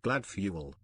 Glad fuel.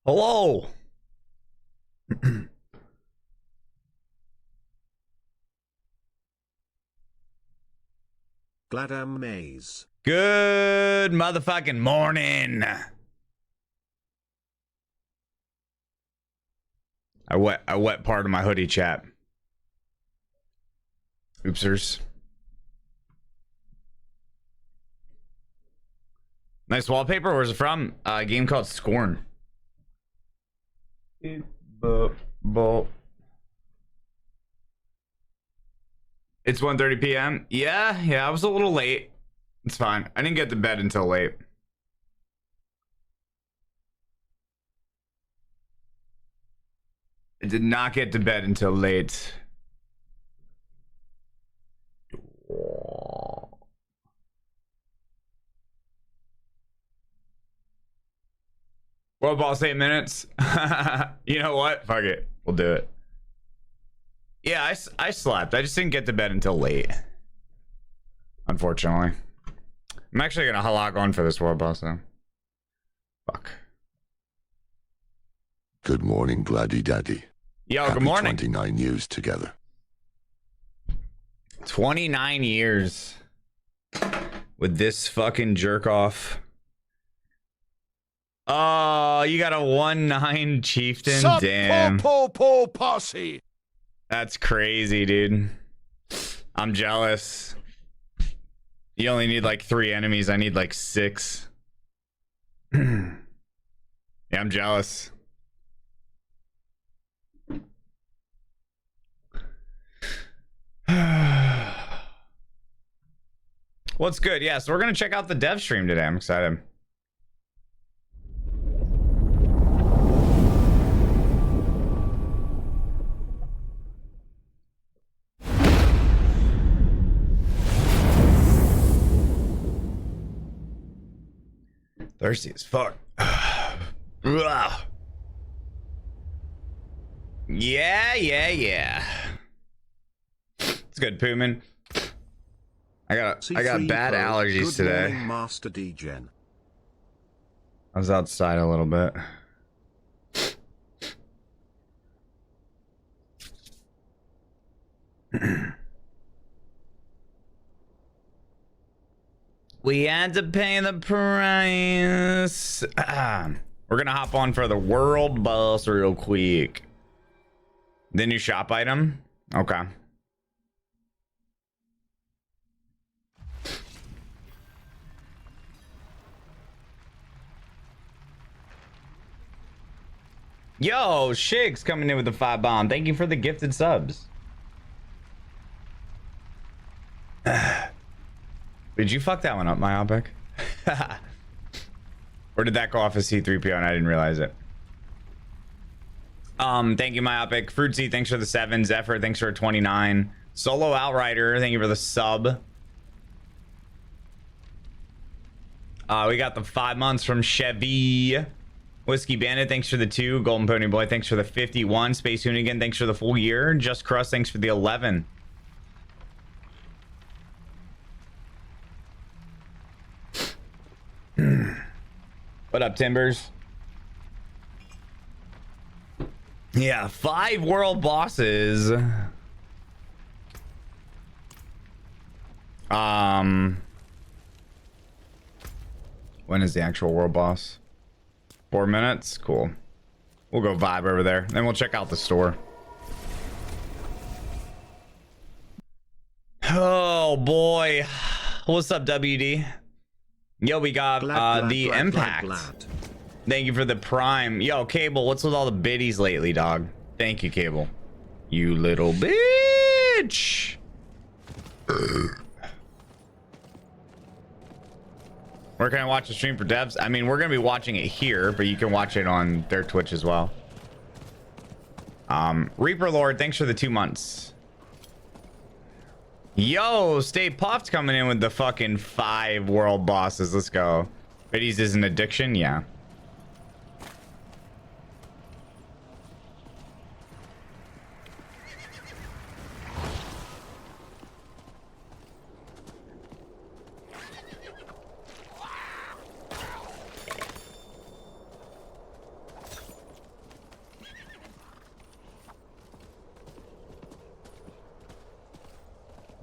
Hello. Gladam Maze. Good motherfucking morning. I wet part of my hoodie, chat. Oopsers. Nice wallpaper. Where's it from? A game called Scorn. It's 1:30 p.m. Yeah, I was a little late. It's fine. I didn't get to bed until late. I did not get to bed until late. World Boss 8 minutes. You know what? Fuck it. We'll do it. Yeah, I slept. I just didn't get to bed until late. Unfortunately. I'm actually gonna log on for this World Boss though. Fuck. Good morning, Gladdy Daddy. Yo, Happy good morning. 29 years together. 29 years. With this fucking jerk off. Oh, you got a 1-9 chieftain? Sup, Damn. po posse. That's crazy, dude. I'm jealous. You only need like 3 enemies. I need like 6. Yeah, I'm jealous. What's good? Yeah, so we're gonna check out the dev stream today. I'm excited. Thirsty as fuck. Yeah. It's good, Pooman. I got bad allergies Good today. morning, Master Degen. I was outside a little bit. We had to pay the price. We're gonna hop on for the world boss real quick. The new shop item? Okay. Yo, Shigs coming in with the 5 bomb. Thank you for the gifted subs. Did you fuck that one up, Myopic? Or did that go off as C3PO and I didn't realize it? Thank you, Myopic. Fruitsy, thanks for the 7. Zephyr, thanks for a 29. Solo Outrider, thank you for the sub. We got the 5 months from Chevy. Whiskey Bandit, thanks for the 2. Golden Pony Boy, thanks for the 51. Space Hoonigan, thanks for the full year. Just Crust, thanks for the 11. What up, Timbers? Yeah, 5 world bosses. When is the actual world boss? 4 minutes? Cool. We'll go vibe over there. Then we'll check out the store. Oh, boy. What's up, WD? Yo, we got the Impact. Thank you for the Prime. Yo, Cable, what's with all the biddies lately, dog? Thank you, Cable. You little bitch. Where can I watch the stream for devs? I mean, we're going to be watching it here, but you can watch it on their Twitch as well. Reaper Lord, thanks for the 2 months. Yo, Stay Puffed coming in with the fucking 5 world bosses. Let's go. Biddies is an addiction? Yeah.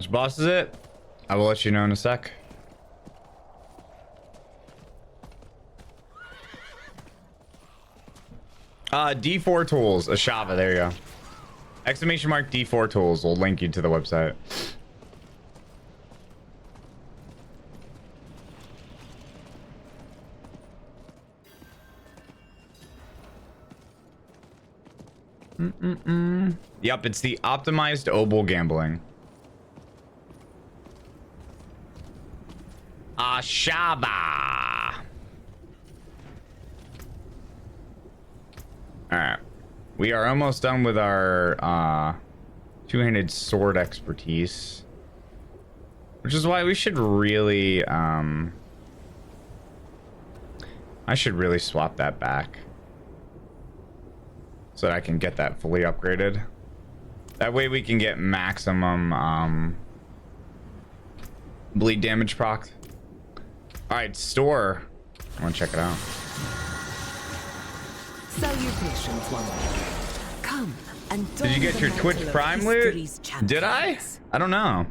Which boss is it? I will let you know in a sec. D4 tools, Ashava, there you go. Exclamation mark D4 tools will link you to the website. Yep, it's the optimized obol gambling. Ashaba. Alright. We are almost done with our two-handed sword expertise. Which is why we should really I should really swap that back. So that I can get that fully upgraded. That way we can get maximum bleed damage proc. Alright, store. I want to check it out. Salutations, one. Come and did you get your Twitch Prime loot? Did I? I don't know.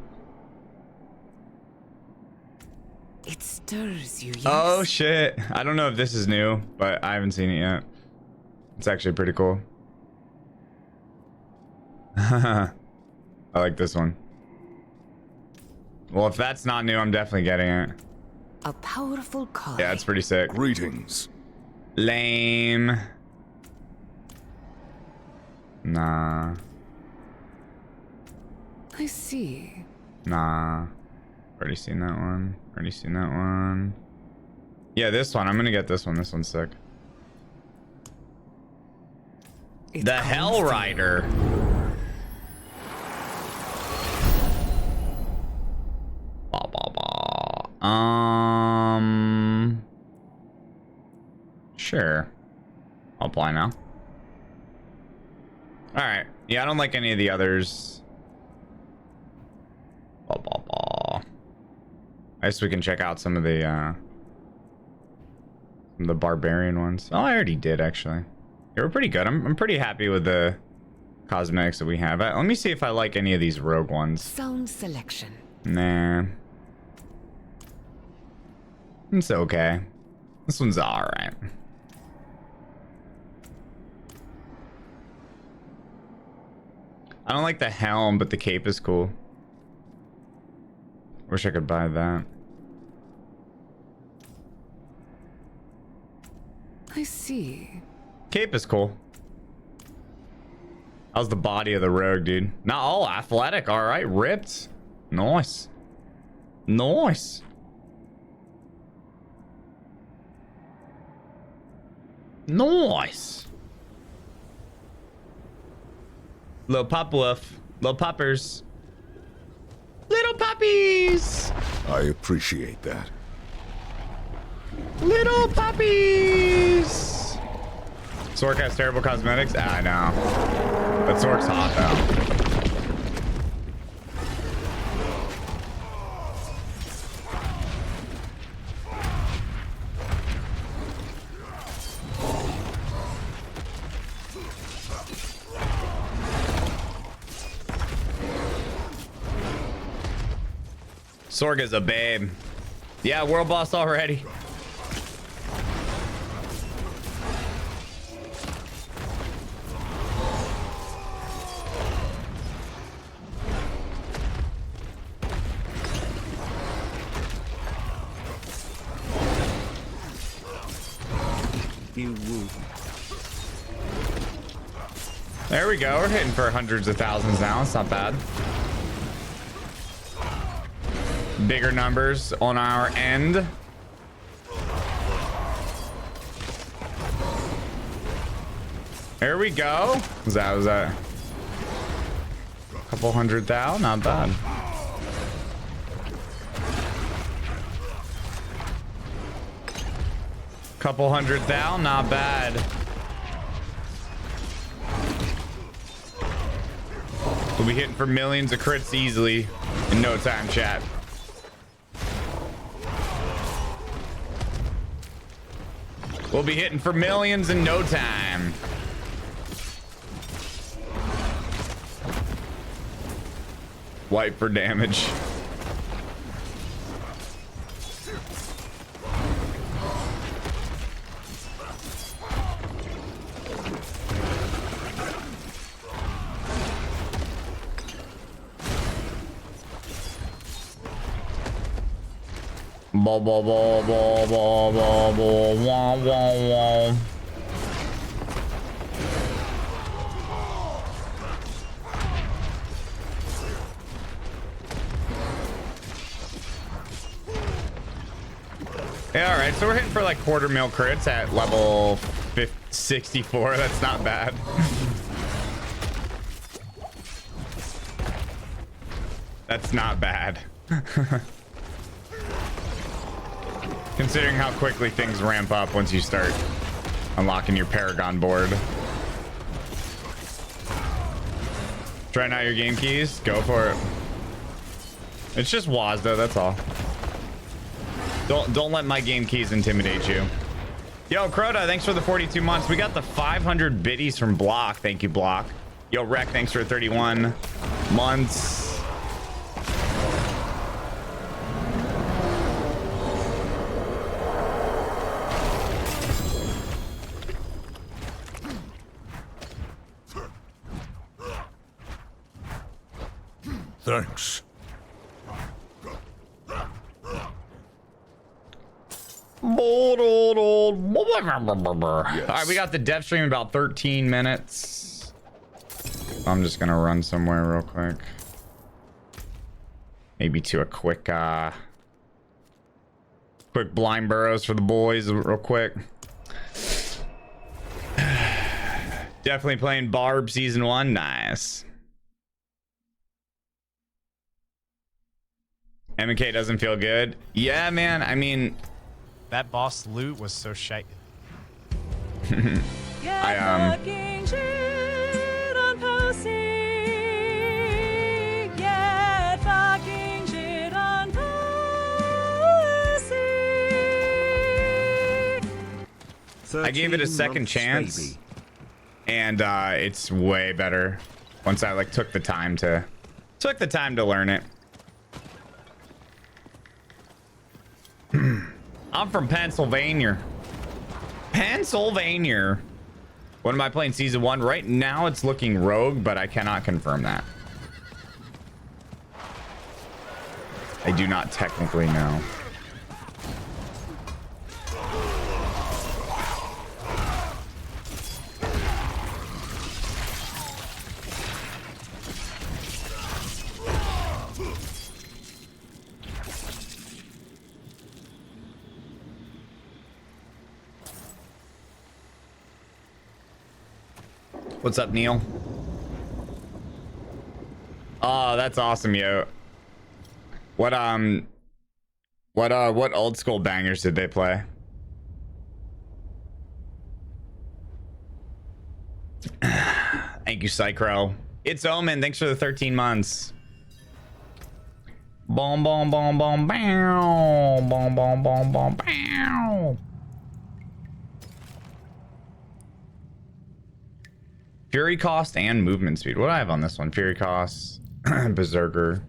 It stirs you, yes? Oh shit. I don't know if this is new, but I haven't seen it yet. It's actually pretty cool. I like this one. Well, if that's not new, I'm definitely getting it. A powerful call. Yeah, it's pretty sick. Greetings. Lame. Nah. I see. Nah. Already seen that one. Already seen that one. Yeah, this one. I'm gonna get this one. This one's sick. It The comes Hell to Rider. Ba, ba, ba. Sure. I'll apply now. Alright. Yeah, I don't like any of the others. Ba, ba, ba. I guess we can check out some of the barbarian ones. Oh, I already did, actually. They were pretty good. I'm pretty happy with the cosmetics that we have. Let me see if I like any of these rogue ones. Sound selection. Nah. It's okay. This one's alright. I don't like the helm, but the cape is cool. Wish I could buy that. I see. Cape is cool. How's the body of the rogue, dude? Not all athletic, alright. Ripped. Nice. Nice. Nice. Little pup wolf. Little puppers. Little puppies. I appreciate that. Little puppies. Sork has terrible cosmetics? I know. But Sork's hot though. Sorg is a babe. Yeah, world boss already. There we go. We're hitting for hundreds of thousands now. It's not bad. Bigger numbers on our end. There we go. Was that a couple hundred thou? Not bad. Couple hundred thou? Not bad. We'll be hitting for millions of crits easily in no time, chat. We'll be hitting for millions in no time. Wipe for damage. Wah, wah, wah, wah, wah, wah, wah, wah, wah. Yeah, all right, so we're hitting for like quarter mil crits at level 64. That's not bad. That's not bad. Considering how quickly things ramp up once you start unlocking your Paragon board. Trying out your game keys? Go for it. It's just WASDA, that's all. Don't let my game keys intimidate you. Yo, Crota, thanks for the 42 months. We got the 500 biddies from Block. Thank you, Block. Yo, Rec, thanks for 31 months. Thanks. All right, we got the dev stream in about 13 minutes. I'm just gonna run somewhere real quick. Maybe to a quick blind burrows for the boys real quick. Definitely playing Barb season 1. Nice. M&K doesn't feel good. Yeah, man. I mean, that boss loot was so shite. I fucking shit on Pussy. Get fucking shit on Pussy. I gave it a second chance, baby. and it's way better once I like took the time to learn it. I'm from Pennsylvania. Pennsylvania. What am I playing season 1? Right now it's looking Rogue, but I cannot confirm that. I do not technically know. What's up, Neil? Oh, that's awesome, yo. What old school bangers did they play? Thank you, Psychro. It's Omen. Thanks for the 13 months. Boom, boom, boom, boom, bow. Boom, boom, boom, boom, bow. Fury cost and movement speed. What do I have on this one? Fury cost, Berserker.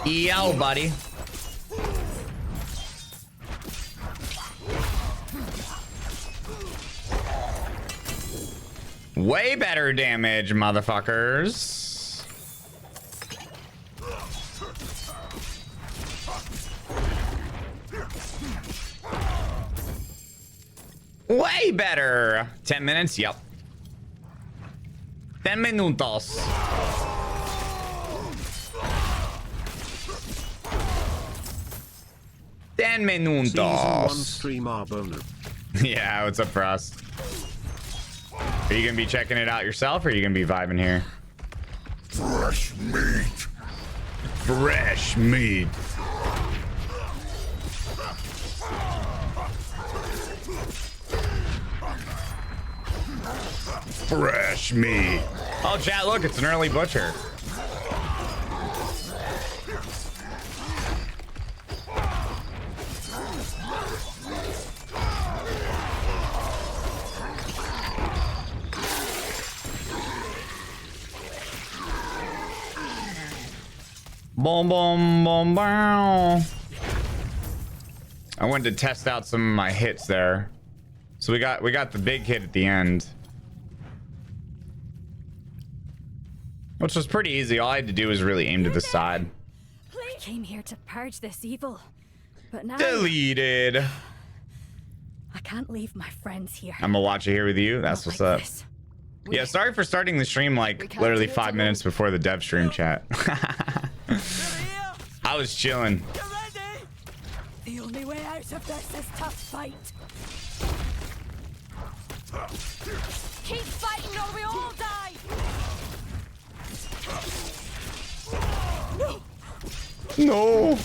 Yo, buddy. Way better damage, motherfuckers. Way better. 10 minutes? Yep. 10 minutos. Season 1 streamer bonus. Yeah, what's up for us? Are you gonna be checking it out yourself, or are you gonna be vibing here? Fresh meat. Fresh meat. Fresh meat. Oh, chat, look, it's an early butcher. Boom, boom, boom, boom. I wanted to test out some of my hits there. So we got the big hit at the end, which was pretty easy. All I had to do was really aim to the side. I came here to purge this evil, but now Deleted. I can't leave my friends here. I'm gonna watch it here with you. That's Not what's like up. this. Yeah, sorry for starting the stream like literally 5 minutes before the dev stream, chat. I was chilling. The only way out of this is to fight. Keep fighting or we all die. No.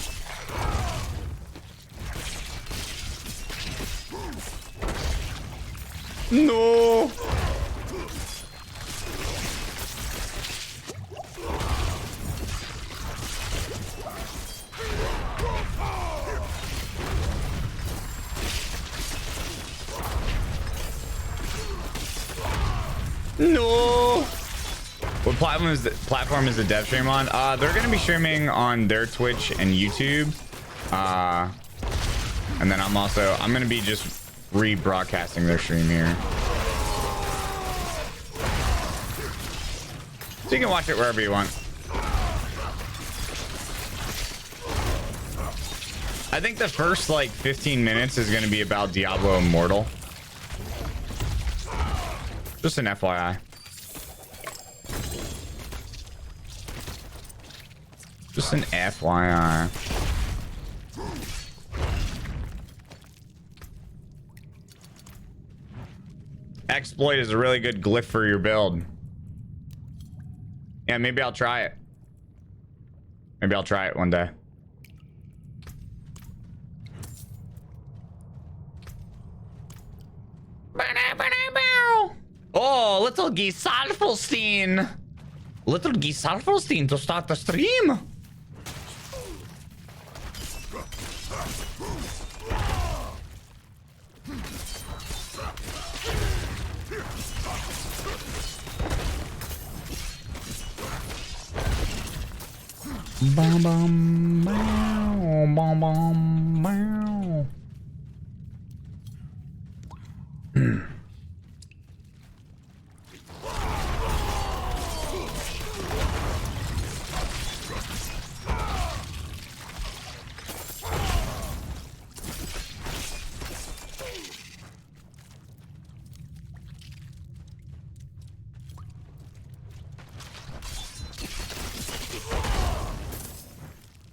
No. No. What platform is the dev stream on? They're gonna be streaming on their Twitch and YouTube. And then I'm gonna be just rebroadcasting their stream here. So you can watch it wherever you want. I think the first like 15 minutes is gonna be about Diablo Immortal. Just an FYI. Just an FYI. Exploit is a really good glyph for your build. Yeah, maybe I'll try it. Maybe I'll try it one day. Oh, little Gisalfelstein. Little Gisalfelstein to start the stream. Bum bum bow, bum bum bow.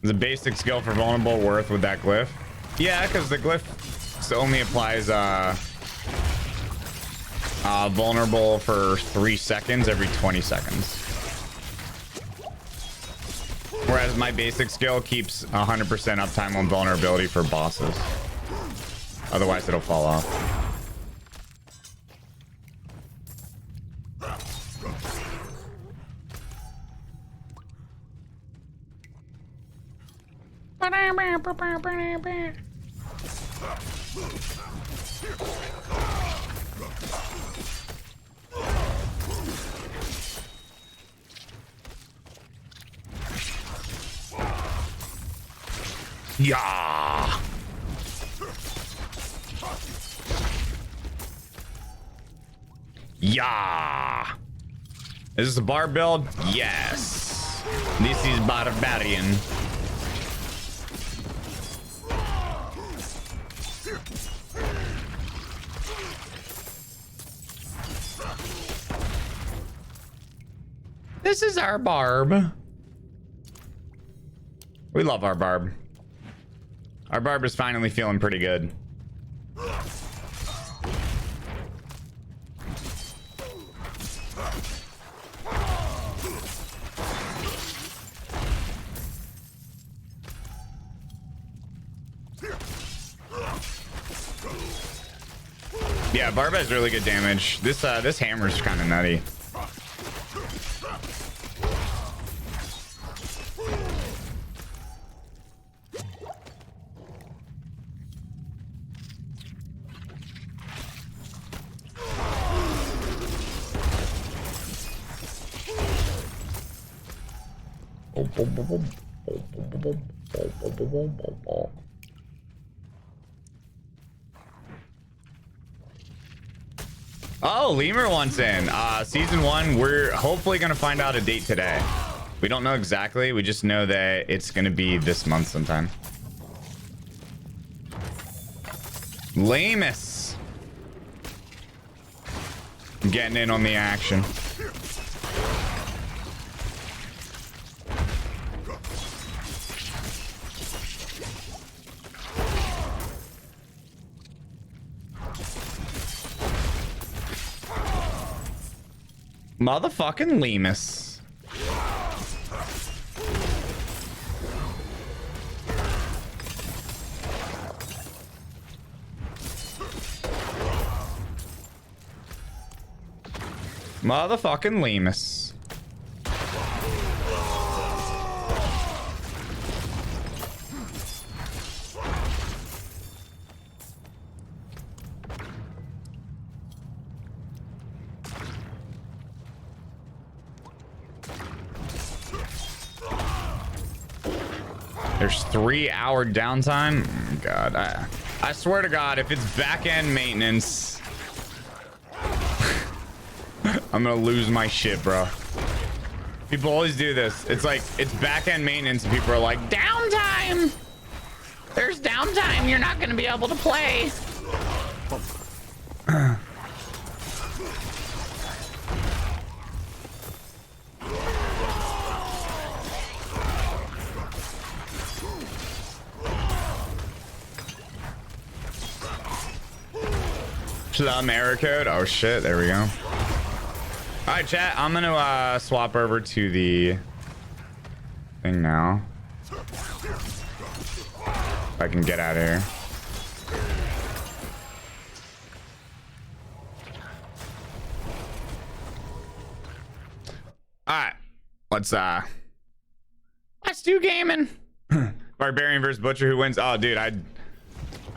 The basic skill for vulnerable worth with that glyph. Yeah, because the glyph only applies vulnerable for 3 seconds every 20 seconds. Whereas my basic skill keeps 100% uptime on vulnerability for bosses. Otherwise it'll fall off. Yeah. Yeah. Is this a bar build? Yes. This is barbarian. This is our barb. We love our barb. Our barb is finally feeling pretty good. Yeah, Barb has really good damage. This hammer's kind of nutty. Oh, Lemur wants in. Season 1, we're hopefully going to find out a date today. We don't know exactly. We just know that it's going to be this month sometime. Lamus. Getting in on the action. Motherfucking Lemus. Motherfucking Lemus. There's 3-hour downtime. Oh, God, I swear to God, if it's back-end maintenance, I'm gonna lose my shit, bro. People always do this. It's like it's back-end maintenance, and people are like, "Downtime. There's downtime. You're not gonna be able to play." Plum error code. Oh shit, there we go. All right, chat, I'm gonna swap over to the thing now. If I can get out of here. All right, let's do gaming. Barbarian versus Butcher, who wins? Oh, dude, I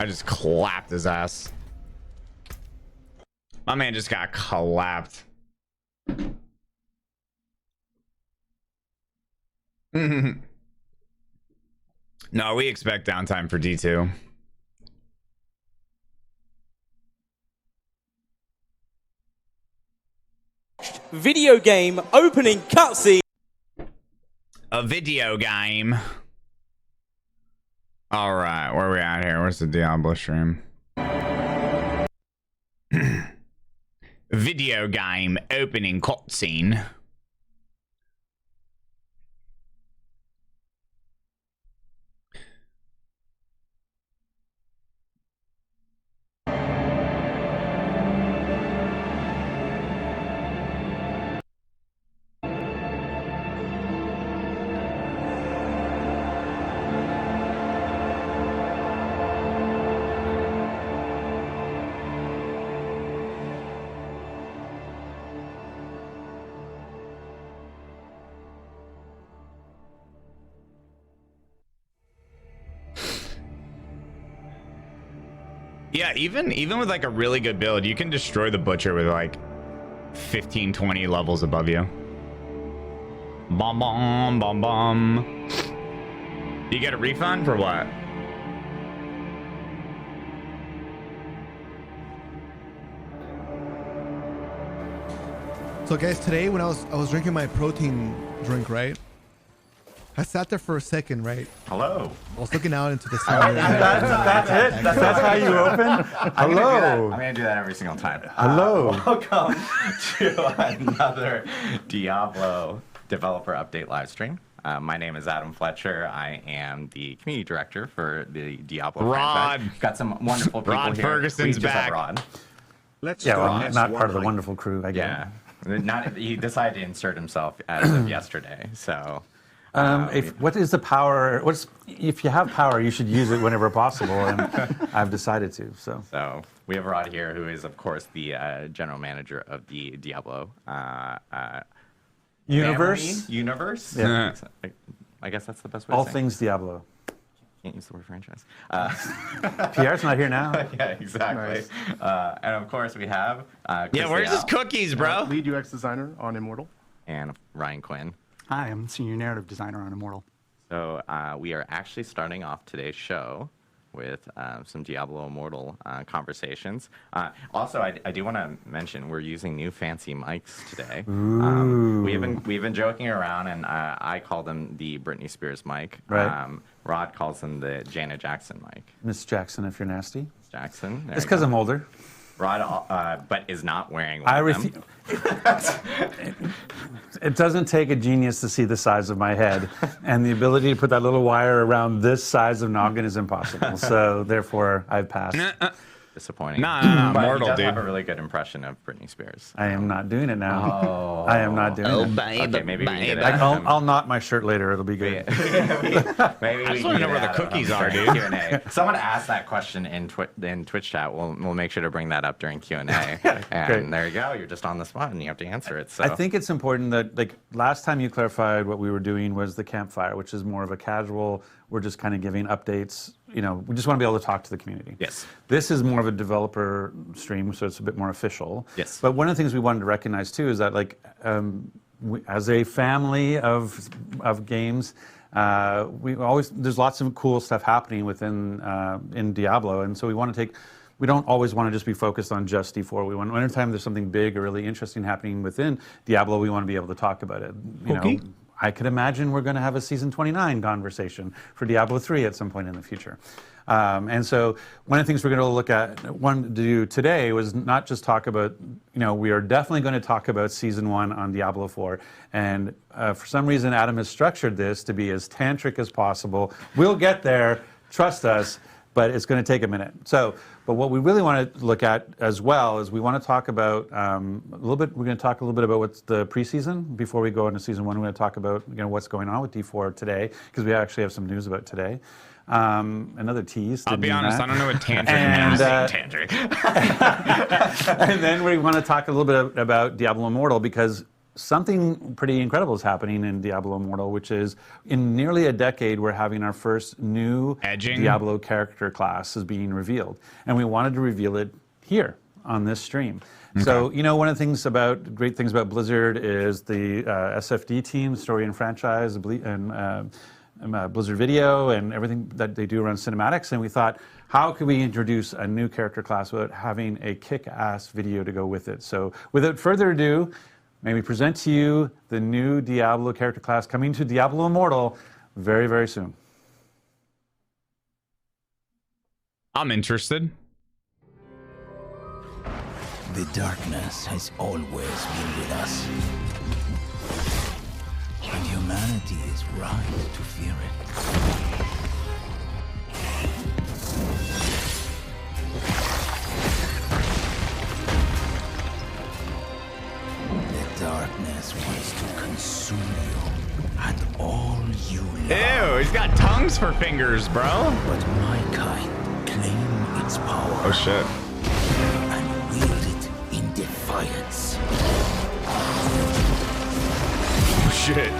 just clapped his ass. My man just got clapped. No, we expect downtime for D2. Video game opening cutscene. A video game. All right, where are we at here? Where's the Diablo stream? Video game opening cutscene. Yeah, even with like a really good build, you can destroy the Butcher with like 15, 20 levels above you. Bomb, bomb, bomb, bomb. You get a refund for what? So guys, today when I was drinking my protein drink, right? I sat there for a second, right? Hello. I was looking out into the sun. That's it? That's how you open? Hello. I'm going to do that every single time. Hello. Welcome to another Diablo developer update live stream. My name is Adam Fletcher. I am the community director for the Diablo franchise. Got some wonderful people Rod here. Ferguson's back. Rod. I'm not part of the wonderful crew, I guess. Yeah. He decided to insert himself as of yesterday, so... what is the power? If you have power, you should use it whenever possible, and I've decided to. So we have Rod here, who is, of course, the general manager of the Diablo Universe? Universe? Yeah. I guess that's the best way All to say things Diablo. Can't use the word franchise. Pierre's not here now. Yeah, exactly. And of course, we have Yeah, where's his cookies, bro? Lead UX designer on Immortal. And Ryan Quinn. Hi, I'm senior narrative designer on Immortal. So we are actually starting off today's show with some Diablo Immortal conversations. Also, I do want to mention we're using new fancy mics today. We've been joking around, and I call them the Britney Spears mic. Right. Rod calls them the Janet Jackson mic. Miss Jackson, if you're nasty. Miss Jackson. It's because I'm older. Rod, but is not wearing one of them. It doesn't take a genius to see the size of my head, and the ability to put that little wire around this size of noggin is impossible. So therefore, I've passed. Disappointing. Nah, but mortal, he does dude. have a really good impression of Britney Spears. I am not doing it now. I am not doing it. Okay, maybe we can get it. I'll knot my shirt later. It'll be good. Maybe I just want to know where the cookies are, dude. Q&A. Someone asked that question in Twitch chat. We'll make sure to bring that up during Q&A. And there you go. You're just on the spot, and you have to answer it. So I think it's important that, like, last time you clarified what we were doing was the campfire, which is more of a casual, we're just kind of giving updates. You know, we just want to be able to talk to the community. Yes. This is more of a developer stream, so it's a bit more official. Yes. But one of the things we wanted to recognize, too, is that, like, as a family of games, there's lots of cool stuff happening within in Diablo, and so we don't always want to just be focused on just D4. Anytime there's something big or really interesting happening within Diablo, we want to be able to talk about it. You know, I could imagine we're going to have a Season 29 conversation for Diablo 3 at some point in the future. And so one of the things we're going to do today was not just talk about, we are definitely going to talk about Season 1 on Diablo 4. And for some reason, Adam has structured this to be as tantric as possible. We'll get there, trust us, but it's going to take a minute. But what we really want to look at as well is we want to talk about we're going to talk a little bit about what's the preseason before we go into Season 1. We're going to talk about what's going on with D4 today, because we actually have some news about today. Another tease. I'll be honest, I don't know what tantric means. And then we want to talk a little bit about Diablo Immortal, because something pretty incredible is happening in Diablo Immortal, which is in nearly a decade, we're having our first new Diablo character class is being revealed. And we wanted to reveal it here on this stream. Okay. So, one of the great things about Blizzard is the SFD team, Story and Franchise, and Blizzard Video, and everything that they do around cinematics. And we thought, how could we introduce a new character class without having a kick-ass video to go with it? So without further ado, may we present to you the new Diablo character class coming to Diablo Immortal very, very soon. I'm interested. The darkness has always been with us. And humanity is right to fear it. Darkness wants to consume you and all you love. Ew, he's got tongues for fingers, bro. But my kind claim its power. Oh shit. And wield it in defiance. Oh shit.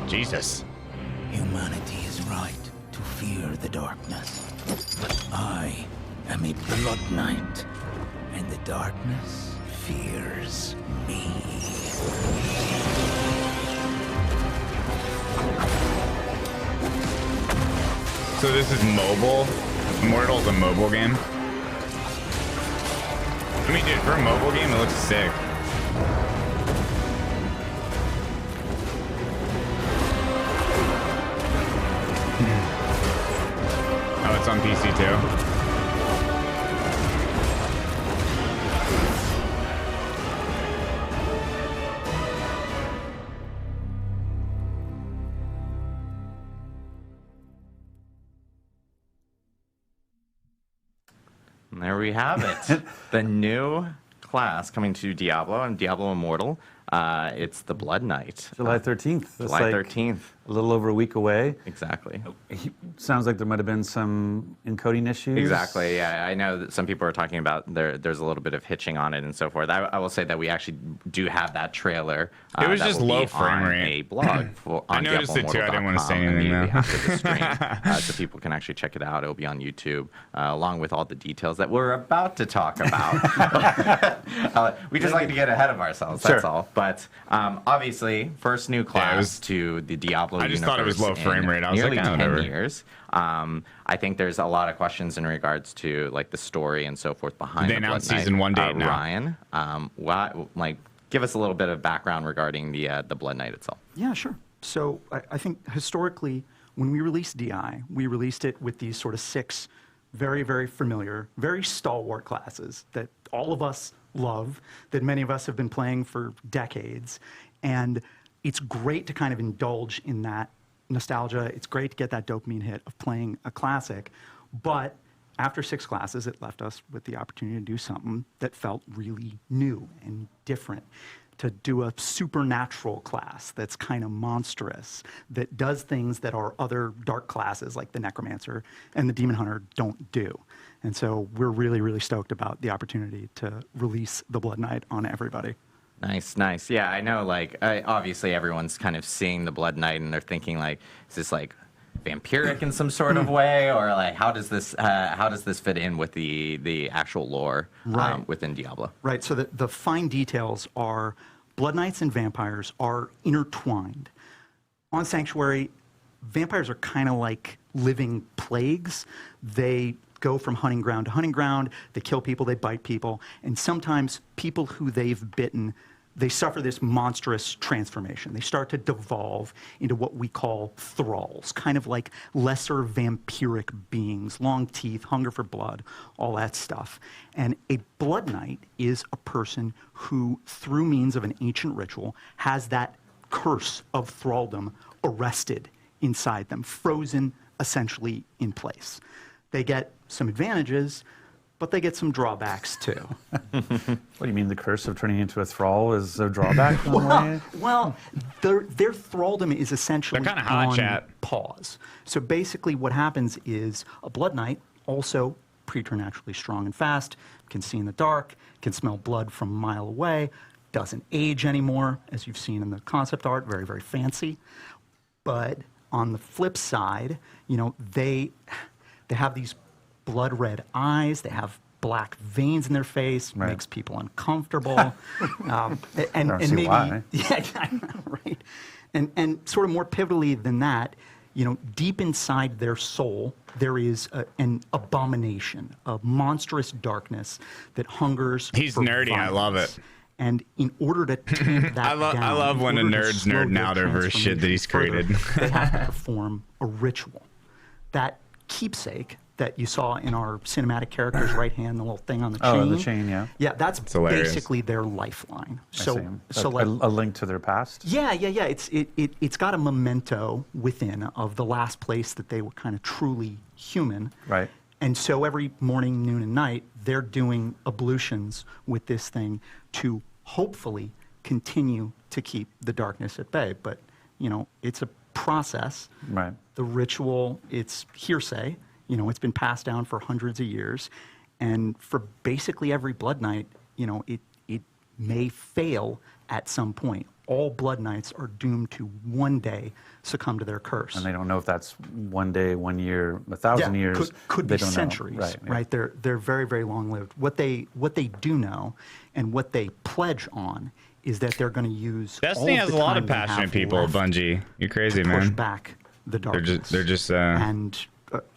Jesus. Humanity is right to fear the darkness. But I am a blood knight, and the darkness fears me. So this is mobile? Immortal's a mobile game? I mean, dude, for a mobile game, it looks sick. Oh, it's on PC too. And there we have it. The new class coming to Diablo and Diablo Immortal. It's the Blood Knight. July 13th. July 13th. A little over a week away. Exactly. Sounds like there might have been some encoding issues. Exactly. Yeah, I know that some people are talking about there's a little bit of hitching on it and so forth. I will say that we actually do have that trailer. It was that just will low be frame on rate. a blog on I noticed it too. I didn't want to say diabloimmortal.com anything immediately though. after the stream, so people can actually check it out. It'll be on YouTube, along with all the details that we're about to talk about. We just like to get ahead of ourselves. That's all. But obviously, first new class to the Diablo universe. I just thought it was low frame rate. I was nearly like, 10 whatever. years. I think there's a lot of questions in regards to like the story and so forth behind. They the announced Blood Knight. season 1 date now. Ryan, give us a little bit of background regarding the Blood Knight itself. Yeah, sure. So I think historically, when we released DI, we released it with these sort of 6 very, very familiar, very stalwart classes that all of us love, that many of us have been playing for decades. And it's great to kind of indulge in that nostalgia. It's great to get that dopamine hit of playing a classic. But after 6 classes, it left us with the opportunity to do something that felt really new and different. To do a supernatural class that's kind of monstrous, that does things that our other dark classes like the Necromancer and the Demon Hunter don't do. And so we're really, really stoked about the opportunity to release the Blood Knight on everybody. Nice, nice. Yeah, I know. Like, obviously, everyone's kind of seeing the Blood Knight, and they're thinking, like, is this like vampiric in some sort of way, or like how does this fit in with the actual lore within Diablo? Right. So the fine details are Blood Knights and vampires are intertwined. On Sanctuary, vampires are kind of like living plagues. They go from hunting ground to hunting ground. They kill people, they bite people, and sometimes people who they've bitten, they suffer this monstrous transformation. They start to devolve into what we call thralls, kind of like lesser vampiric beings, long teeth, hunger for blood, all that stuff. And a Blood Knight is a person who, through means of an ancient ritual, has that curse of thraldom arrested inside them, frozen essentially in place. They get some advantages, but they get some drawbacks too. What do you mean the curse of turning into a thrall is a drawback in one way? Well, their thraldom is essentially They're kinda hot, on chat. pause. So basically what happens is a Blood Knight, also preternaturally strong and fast, can see in the dark, can smell blood from a mile away, doesn't age anymore, as you've seen in the concept art, very, very fancy. But on the flip side, you know, they have these blood red eyes, they have black veins in their face, makes people uncomfortable. And maybe, why. Yeah, I know, right? And sort of more pivotally than that, you know, deep inside their soul, there is an abomination, a monstrous darkness that hungers He's for nerdy, I love violence. it. And in order to tamp that down, I love when a in order to nerd's slow nerding their out over shit that he's transformation created. further, they have to perform a ritual. That keepsake that you saw in our cinematic character's right hand, the little thing on the chain. Oh, the chain, yeah. Yeah, that's hilarious. basically their lifeline. I see. like a link to their past? yeah. It's got a memento within of the last place that they were kind of truly human. Right. And so every morning, noon, and night, they're doing ablutions with this thing to hopefully continue to keep the darkness at bay. But, you know, it's a process. Right. The ritual, it's hearsay. You know, it's been passed down for hundreds of years. And for basically every Blood Knight, you know, it may fail at some point. All Blood Knights are doomed to one day succumb to their curse. And they don't know if that's 1 day, 1 year, 1,000 years. Could they be don't centuries, know. right? Yeah. They're very, very long-lived. What they do know and what they pledge on is that they're going to use Destiny all has the a lot time of they passionate have people. left Bungie, you're crazy, to push man. back the darkness. They're just and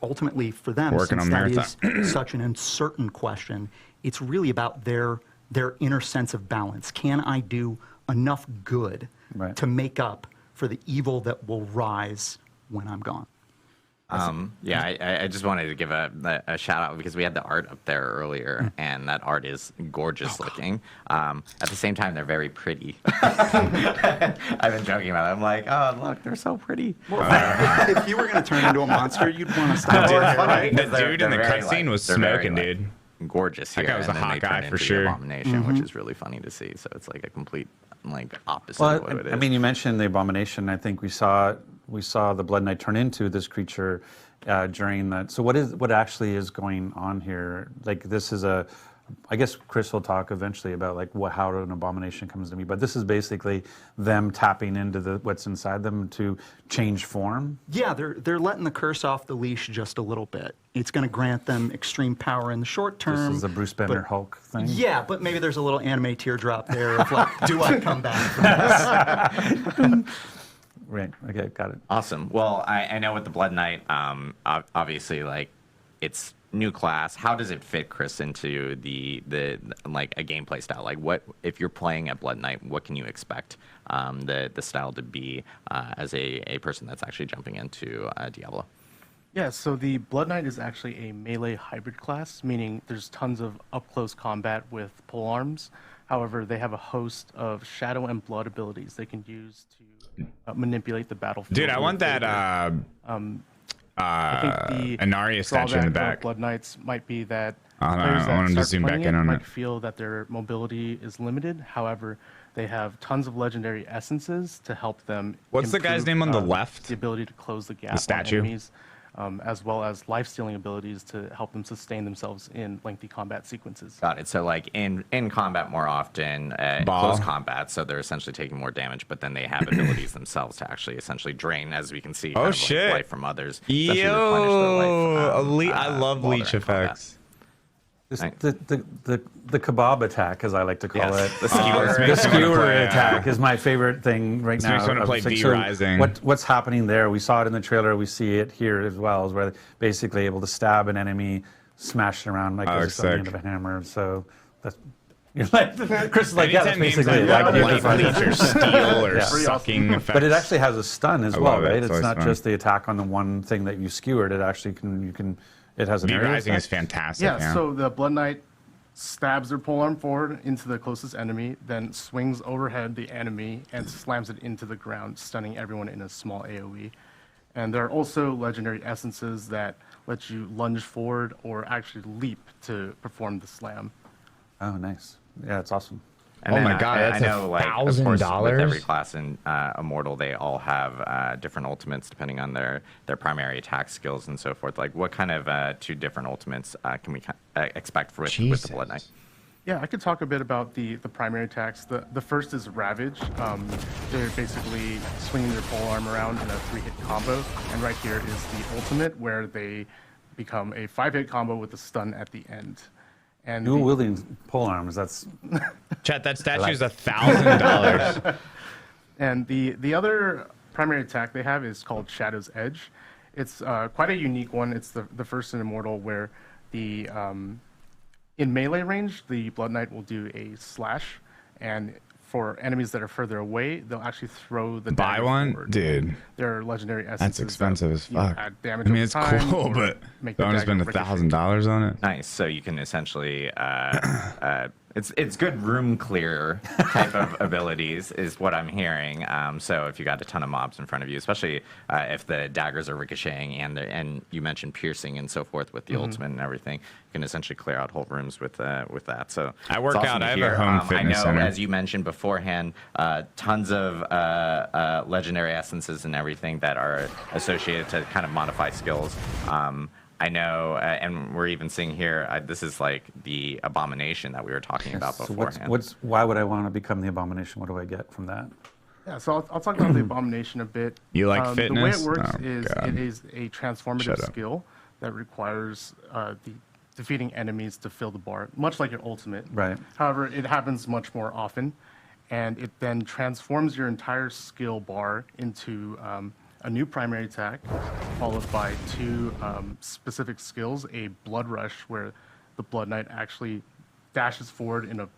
ultimately for them, working since on that is such an uncertain question, it's really about their inner sense of balance. Can I do enough good to make up for the evil that will rise when I'm gone? I just wanted to give a shout out because we had the art up there earlier, and that art is gorgeous looking. At the same time, they're very pretty. I've been joking about it. I'm like, oh, look, they're so pretty. Well, if you were going to turn into a monster, you'd want to stop there, right? The dude in the cutscene was smoking, dude. gorgeous here. That guy was and a then they Hawkeye turn for into the sure. Abomination, which is really funny to see. So it's like a complete like opposite Well, of what it is. I mean, you mentioned the Abomination. I think we saw the Blood Knight turn into this creature during that. So what actually is going on here? Like this is I guess Chris will talk eventually about like how an abomination comes to be, but this is basically them tapping into what's inside them to change form. Yeah, they're letting the curse off the leash just a little bit. It's going to grant them extreme power in the short term. This is the Bruce Banner Hulk thing. Yeah, but maybe there's a little anime teardrop there of like, do I come back from this? Right. Okay, got it. Awesome. Well, I know with the Blood Knight, obviously, like, it's new class. How does it fit, Chris, into the like a gameplay style? Like, what if you're playing a Blood Knight? What can you expect the style to be as a person that's actually jumping into Diablo? Yeah, so the Blood Knight is actually a melee hybrid class, meaning there's tons of up-close combat with polearms. However, they have a host of shadow and blood abilities they can use to manipulate the battlefield. Dude, I want that I think the Inaria statue in the back. Blood Knights might be that I players want him to that start zoom back playing in on might it. feel that their mobility is limited. However, they have tons of legendary essences to help them. What's the guy's name on the left? The ability to close the gap statue? on enemies, as well as life-stealing abilities to help them sustain themselves in lengthy combat sequences. Got it. So like in combat more often, close combat, so they're essentially taking more damage, but then they have abilities themselves to actually essentially drain, as we can see, kind of like life from others. Essentially replenish their life, I love while leech they're in combat. effects. The kebab attack, as I like to call it. The skewer. The skewer attack is my favorite thing right now. Makes me want to play Like, V so Rising. What's happening there? We saw it in the trailer. We see it here as well, is where they're basically able to stab an enemy, smash it around like this at the end of a hammer. So that's. You're like, Chris is like, yeah, that's basically leech or steel or sucking effects. But it actually has a stun as well, right? It's not fun. just the attack on the one thing that you skewered. It actually it has an V area Rising effect. is fantastic. Yeah, so the Blood Knight stabs their polearm forward into the closest enemy, then swings overhead the enemy and slams it into the ground, stunning everyone in a small AoE. And there are also legendary essences that let you lunge forward or actually leap to perform the slam. Oh, nice. Yeah, it's awesome. And oh then my god, I that's know, like, of course, $1,000. with every class in Immortal, they all have different ultimates depending on their primary attack skills and so forth. Like, what kind of two different ultimates can we expect with the Blood Knight? Yeah, I could talk a bit about the primary attacks. The first is Ravage. They're basically swinging their polearm around in a 3-hit combo. And right here is the ultimate, where they become a 5-hit combo with a stun at the end. And Dual wielding polearms, that's... Chat, that statue is $1,000. And the other primary attack they have is called Shadow's Edge. It's quite a unique one. It's the first in Immortal where the in melee range, the Blood Knight will do a slash, and for enemies that are further away, they'll actually throw the Buy dagger one? forward. Dude. They're legendary essences. That's expensive as you fuck. add damage I mean, over it's time cool, or but make the don't spend dagger ricochet. $1,000 on it. Nice. So you can essentially it's good room clear type of abilities is what I'm hearing. So if you got a ton of mobs in front of you, especially if the daggers are ricocheting and you mentioned piercing and so forth with the ultimate and everything, you can essentially clear out whole rooms with that. So I work it's awesome out. to I have hear. a home fitness I know, center. as you mentioned beforehand, tons of legendary essences and everything that are associated to kind of modify skills. I know, and we're even seeing here, this is like the Abomination that we were talking about So beforehand. why would I want to become the Abomination? What do I get from that? Yeah, so I'll talk about the Abomination a bit. You like fitness? The way it works Oh, is God. it is a transformative Shut up. skill that requires the defeating enemies to fill the bar, much like your ultimate. Right. However, it happens much more often, and it then transforms your entire skill bar into a new primary attack, followed by 2 specific skills, a Blood Rush, where the Blood Knight actually dashes forward in a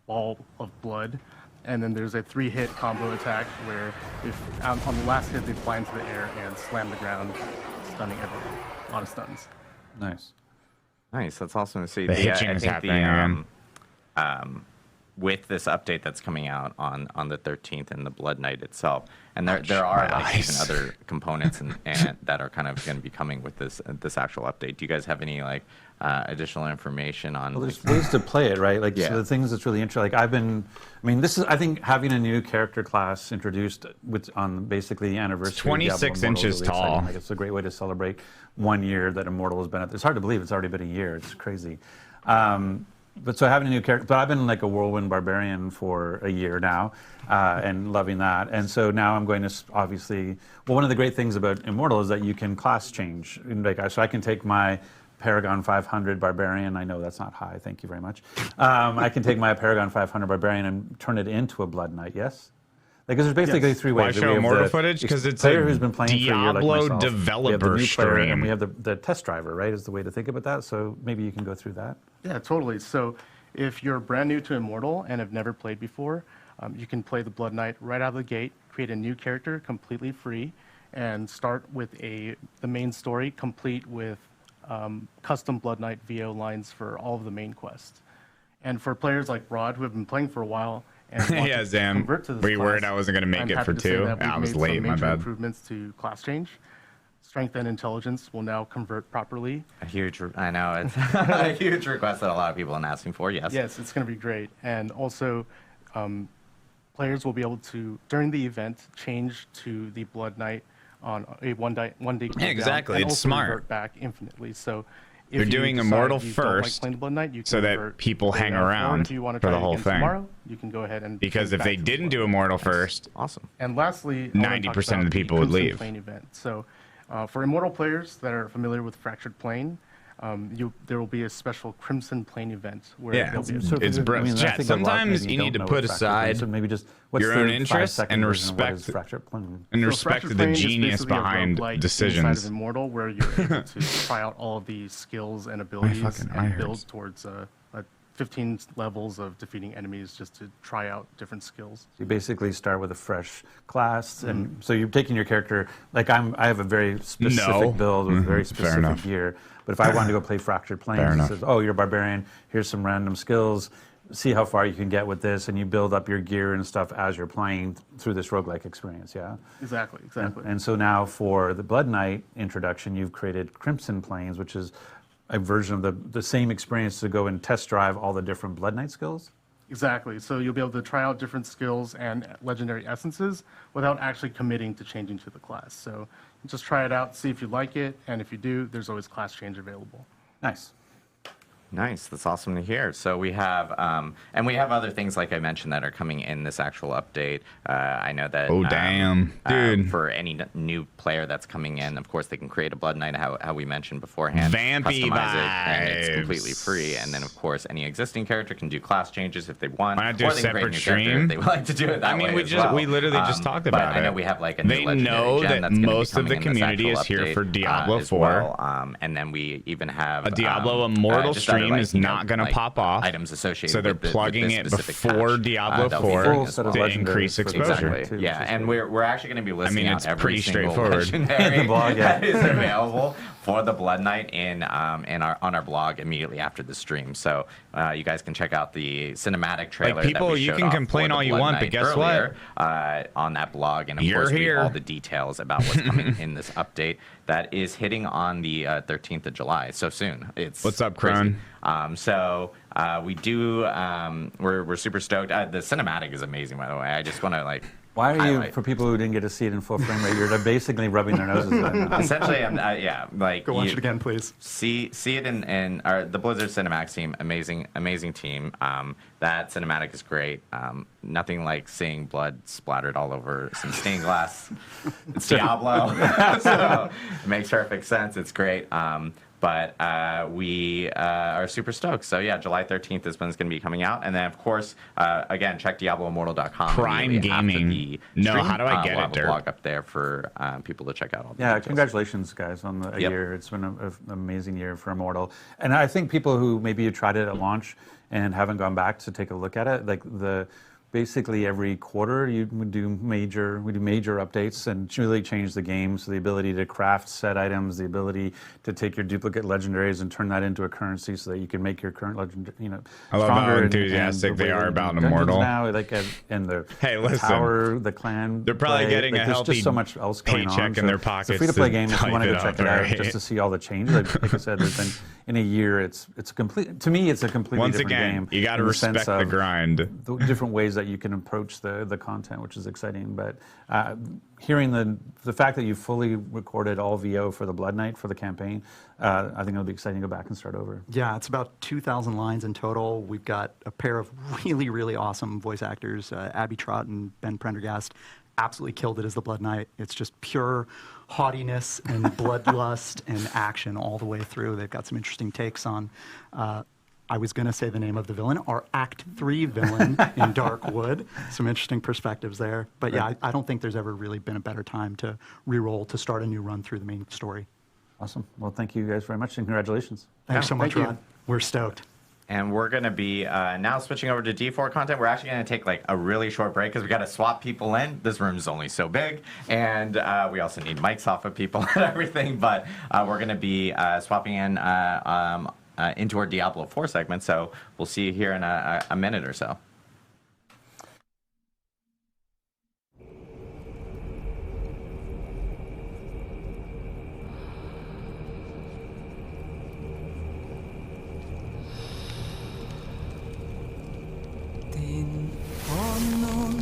ball of blood, and then there's a 3-hit combo attack where if on the last hit they fly into the air and slam the ground, stunning everyone. A lot of stuns. Nice. Nice, that's awesome to see. The hitching I is think happening again. with this update that's coming out on the 13th and the Blood Knight itself, and there are like even other components and that are kind of going to be coming with this actual update. Do you guys have any like additional information on? Well, there's ways to play it, right? Like, so the things that's really interesting. Like, I think having a new character class introduced on basically the anniversary. It's 26 inches really tall. Like, it's a great way to celebrate 1 year that Immortal has been at. It's hard to believe it's already been a year. It's crazy. But so having a new character, but I've been like a whirlwind barbarian for a year now, and loving that. And so now I'm going to obviously. Well, one of the great things about Immortal is that you can class change. So I can take my Paragon 500 Barbarian. I know that's not high. Thank you very much. I can take my Paragon 500 Barbarian and turn it into a Blood Knight. Yes. Like, there's basically three ways. Why show Immortal footage? Because it's player a who's been playing Diablo for a year, like myself. developer we have the new player, stream. and we have the test driver, right? Is the way to think about that. So maybe you can go through that. Yeah, totally. So if you're brand new to Immortal and have never played before, you can play the Blood Knight right out of the gate, create a new character completely free, and start with the main story complete with custom Blood Knight VO lines for all of the main quests. And for players like Rod, who have been playing for a while, and want yeah, to Zam. convert to this Were you worried class, I wasn't going to make I'm it happy for to say 2? that we've I was made late, some my major bad. improvements to class change. Strength and intelligence will now convert properly. I know, it's a huge request that a lot of people are asking for, yes. Yes, it's going to be great. And also, players will be able to, during the event, change to the Blood Knight on a one-day cooldown. Yeah, exactly. And It's also smart. revert back infinitely. So if They're you doing decide Immortal you don't like first playing the Blood Knight, you can so that revert people later hang on. Or around if you want to for try the it whole again thing. tomorrow, you can go ahead and Because change if back they to the didn't Blood do Knight. Immortal first, awesome. And lastly, I wanna talk 90% of the about people would Crimson leave. Plane event. So for Immortal players that are familiar with Fractured Plane, there will be a special Crimson Plane event where Yeah, there'll be a it's brilliant. Chat, sometimes you need to put aside So maybe just what's your the own 5 interests second and version of what is respect Fractured Plane? and So respect Fractured the Plane is genius basically a behind roguelike decisions. inside of Immortal, where you're able to try out all of the skills and abilities fucking eye and build hurts. towards 15 levels of defeating enemies just to try out different skills. You basically start with a fresh class, and so you're taking your character. Like I have a very specific build with very specific enough. gear. But if I wanted to go play Fractured Fair Planes, it enough. says, "Oh, you're a barbarian. Here's some random skills. See how far you can get with this," and you build up your gear and stuff as you're playing through this roguelike experience. Yeah. Exactly. And so now for the Blood Knight introduction, you've created Crimson Planes, which is a version of the same experience to go and test drive all the different Blood Knight skills. Exactly. So you'll be able to try out different skills and legendary essences without actually committing to changing to the class. So just try it out, see if you like it, and if you do, there's always class change available. Nice. Nice, that's awesome to hear. So we have, and we have other things like I mentioned that are coming in this actual update. I know that. Oh, damn, dude. For any new player that's coming in, of course they can create a Blood Knight, how we mentioned beforehand. Vampy customize it, and it's vibes. completely free. And then of course any existing character can do class changes if they want. Why not do or a they can create separate new character stream? if they would like to do it that I mean, way as we literally just talked but about I know it. we have like a They new legendary know gem that that's gonna be most of the coming in this community actual is here update, for Diablo as 4. well. And then we even have A Diablo Immortal just other, stream like, is you know, not going to like, pop off. items associated So they're with plugging this it specific before patch, Diablo they'll be 4 bringing as well. to increase exposure. Exactly. Yeah, and we're actually going to be listing out it's every pretty single straightforward. legendary The blog, yeah. that is available for the Blood Knight on our blog immediately after the stream. So you guys can check out the cinematic trailer. Like, people, that we you showed can off complain for the all you Blood want, but Knight guess earlier, on that blog, and of You're course we here. have all the details about what's coming in this update that is hitting on the 13th of July. So soon. It's What's up, crazy. Crone? So we do. We're super stoked. The cinematic is amazing, by the way. I just want to Why are you, highlight. for people who didn't get to see it in full frame rate, you're basically rubbing their noses right now. Essentially, yeah, like Go watch it again, please. See it in the Blizzard Cinematics team. Amazing team. That cinematic is great. Nothing like seeing blood splattered all over some stained glass. It's Diablo, so it makes perfect sense. It's great. But we are super stoked. So yeah, July 13th is when it's going to be coming out. And then, of course, again, check DiabloImmortal.com. Prime immediately after Gaming. the No, stream. how do I get we'll it, have a Dirk? blog up there for people to check out all the Yeah, details. congratulations, guys, on the Yep. year. It's been an amazing year for Immortal. And I think people who maybe tried it at launch and haven't gone back to take a look at it, like the basically every quarter we do major updates and really change the game. So the ability to craft set items, the ability to take your duplicate legendaries and turn that into a currency so that you can make your current legend, I love stronger. how enthusiastic and the they way are that about you do dungeons Immortal. now, and the Hey, listen, tower, the clan. they're probably getting a there's healthy just so much else going on. paycheck in their pockets. It's a free-to-play to game. If you want to type go check up, it out, right? just to see all the changes. Like I said, there's been in a year. It's a complete. To me, it's a completely Once different again, game. you got to in the sense respect the of grind. The different ways that you can approach the content, which is exciting. But hearing the fact that you fully recorded all VO for the Blood Knight for the campaign, I think it'll be exciting to go back and start over. Yeah, it's about 2,000 lines in total. We've got a pair of really, really awesome voice actors, Abby Trott and Ben Prendergast. Absolutely killed it as the Blood Knight. It's just pure haughtiness and bloodlust and action all the way through. They've got some interesting takes on. I was going to say the name of the villain, our Act 3 villain in Darkwood. Some interesting perspectives there. But yeah, I don't think there's ever really been a better time to re-roll, to start a new run through the main story. Awesome. Well, thank you guys very much, and congratulations. Thanks so much, thank you. Rod. We're stoked. And we're going to be now switching over to D4 content. We're actually going to take like a really short break because we got to swap people in. This room's only so big. And we also need mics off of people and everything. But we're going to be swapping in into our Diablo 4 segment. So we'll see you here in a minute or so.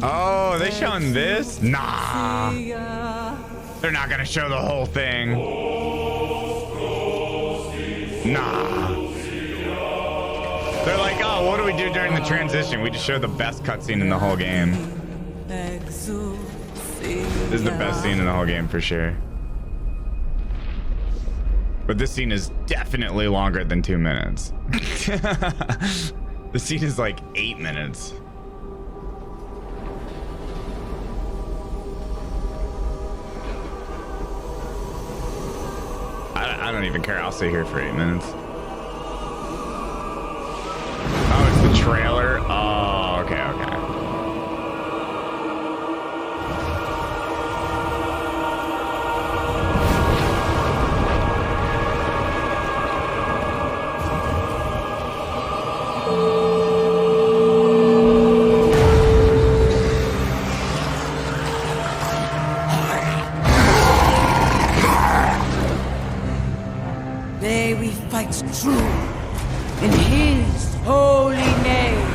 Oh, they showing this? Nah. They're not gonna show the whole thing. Nah. They're like, oh, what do we do during the transition? We just show the best cutscene in the whole game. This is the best scene in the whole game for sure. But this scene is definitely longer than 2 minutes. The scene is like 8 minutes. I don't even care. I'll stay here for 8 minutes. Oh, it's the trailer. Oh, okay, okay. May we fight true in his holy name.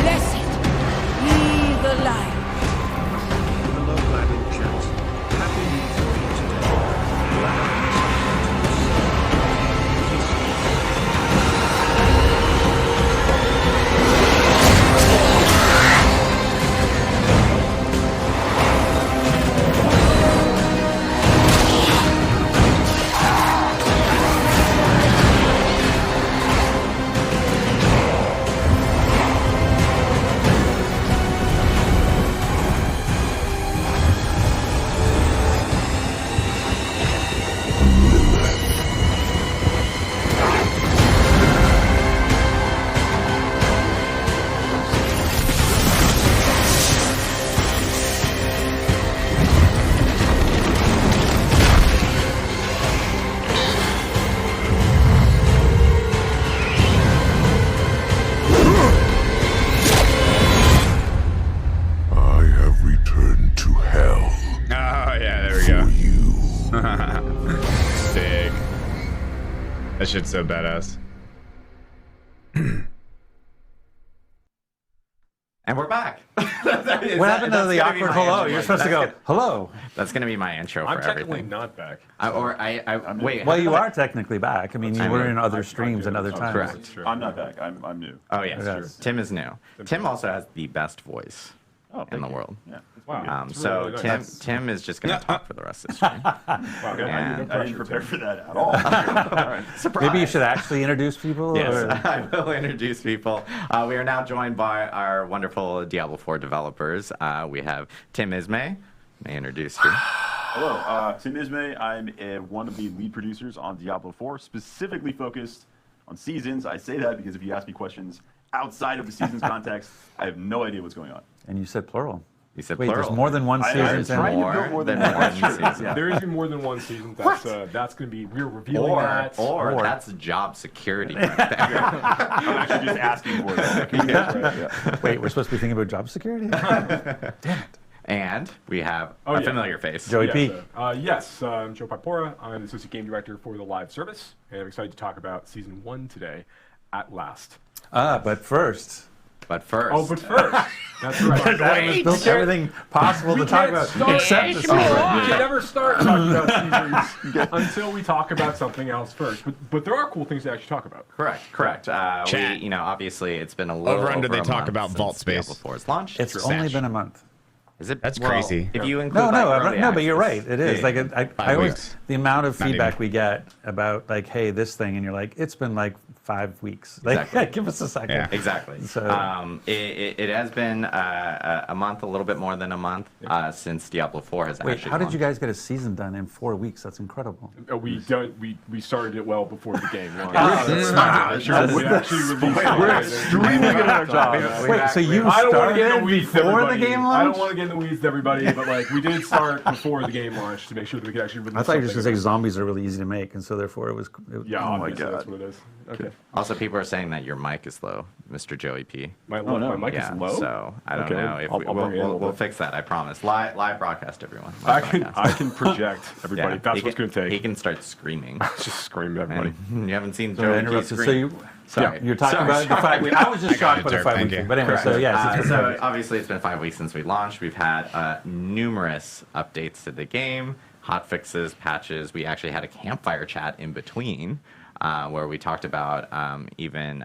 Blessed be the light. Hello, lad in chat. Happy New Year today. I have returned to hell. Oh, yeah, there we go. Sick. That shit's so badass. And we're back. What happened to the awkward hello? You're supposed to go, hello. That's going to be my intro I'm for technically everything. not back. Wait. Well, you are technically back. I mean, you were in other streams and other times. Correct. I'm not back. I'm new. Oh, yes. Yes. Tim is new. Tim also has the best voice in the world. Yeah. Wow. It's So really, really nice. Tim is just going to talk for the rest of the stream. Wow, And- I didn't prepare for that at all. Surprise. Maybe you should actually introduce people. Yes, or- I will introduce people. We are now joined by our wonderful Diablo 4 developers. We have Tim Ismay. May I introduce you? Hello, Tim Ismay. I'm one of the lead producers on Diablo 4, specifically focused on seasons. I say that because if you ask me questions outside of the season's context, I have no idea what's going on. And you said plural. You said Wait, plural. there's more than one season. I'm trying to build more than one season. There is more than one season. That's going to be, we're revealing that. Or that's job security right there. I'm actually just asking for it. Wait, we're supposed to be thinking about job security? Damn it. And we have a familiar face. Joey P. Yes, I'm Joe Pipora. I'm the Associate Game Director for the live service, and I'm excited to talk about Season 1 today, at last. But first. But first. Oh, but first. That's right. Adam has built everything possible to talk about, except the season. We can never start talking about seasons until we talk about something else first. But there are cool things to actually talk about. Correct. We, obviously, it's been a little over under. They talk month about Vault Space before its launch. It's only been a month. Is it? That's crazy. If you include no, but you're right. It is like I always weeks. the amount of Not feedback even. we get about like, hey, this thing, and you're like, it's been like 5 weeks. Like, Exactly. give us a second. Yeah. Exactly. So, it has been a month, a little bit more than a month since Diablo 4 has wait, actually how did you launched. guys get a season done in 4 weeks? That's incredible. We started it well before the game launched. That's smart. We actually released it. We're extremely good at our job. Wait, so you I don't want to get in started the weeds, before the everybody. game I don't launched? want to get in the weeds with everybody, but like we did start before the game launched to make sure that we could actually release. I thought you were just something. going to say zombies are really easy to make, and so therefore it was. Yeah, Oh my obviously, God. that's what it is. Okay. Also, people are saying that your mic is low, Mr. Joey P. My no. mic Yeah, is low. so I don't Okay, know if I'll bring it in a little we'll bit. fix that. I promise. Live broadcast, everyone. I Live can broadcast. project everybody. Yeah, That's he what's going to take. He can start screaming. Just scream at everybody. And you haven't seen So I Joey P interrupted. scream. So you, Sorry. you're talking Sorry, about the 5 weeks. I was just shocked by the 5 Thank weeks. you. But anyway, so yes, it's been 5 so weeks. obviously it's been 5 weeks since we launched. We've had numerous updates to the game, hot fixes, patches. We actually had a campfire chat in between. Where we talked about even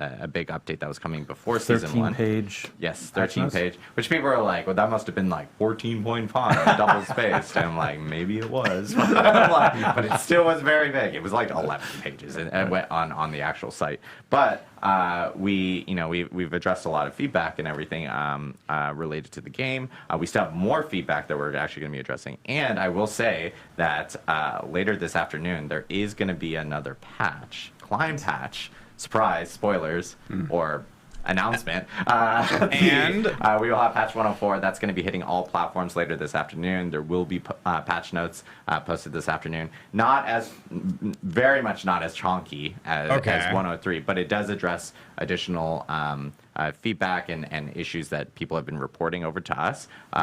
a big update that was coming before season 1. 13-page. Yes, 13-page. Which people are like, well, that must have been like 14 point font, double spaced. And I'm like, maybe it was, but it still was very big. It was like 11 pages, and it went on the actual site. But we've addressed a lot of feedback and everything related to the game. We still have more feedback that we're actually going to be addressing. And I will say that later this afternoon there is going to be another patch, climb patch. Surprise, spoilers, or announcement. And we will have patch 104. That's going to be hitting all platforms later this afternoon. There will be patch notes posted this afternoon. Very much not as chonky as 103, but it does address additional feedback and issues that people have been reporting over to us in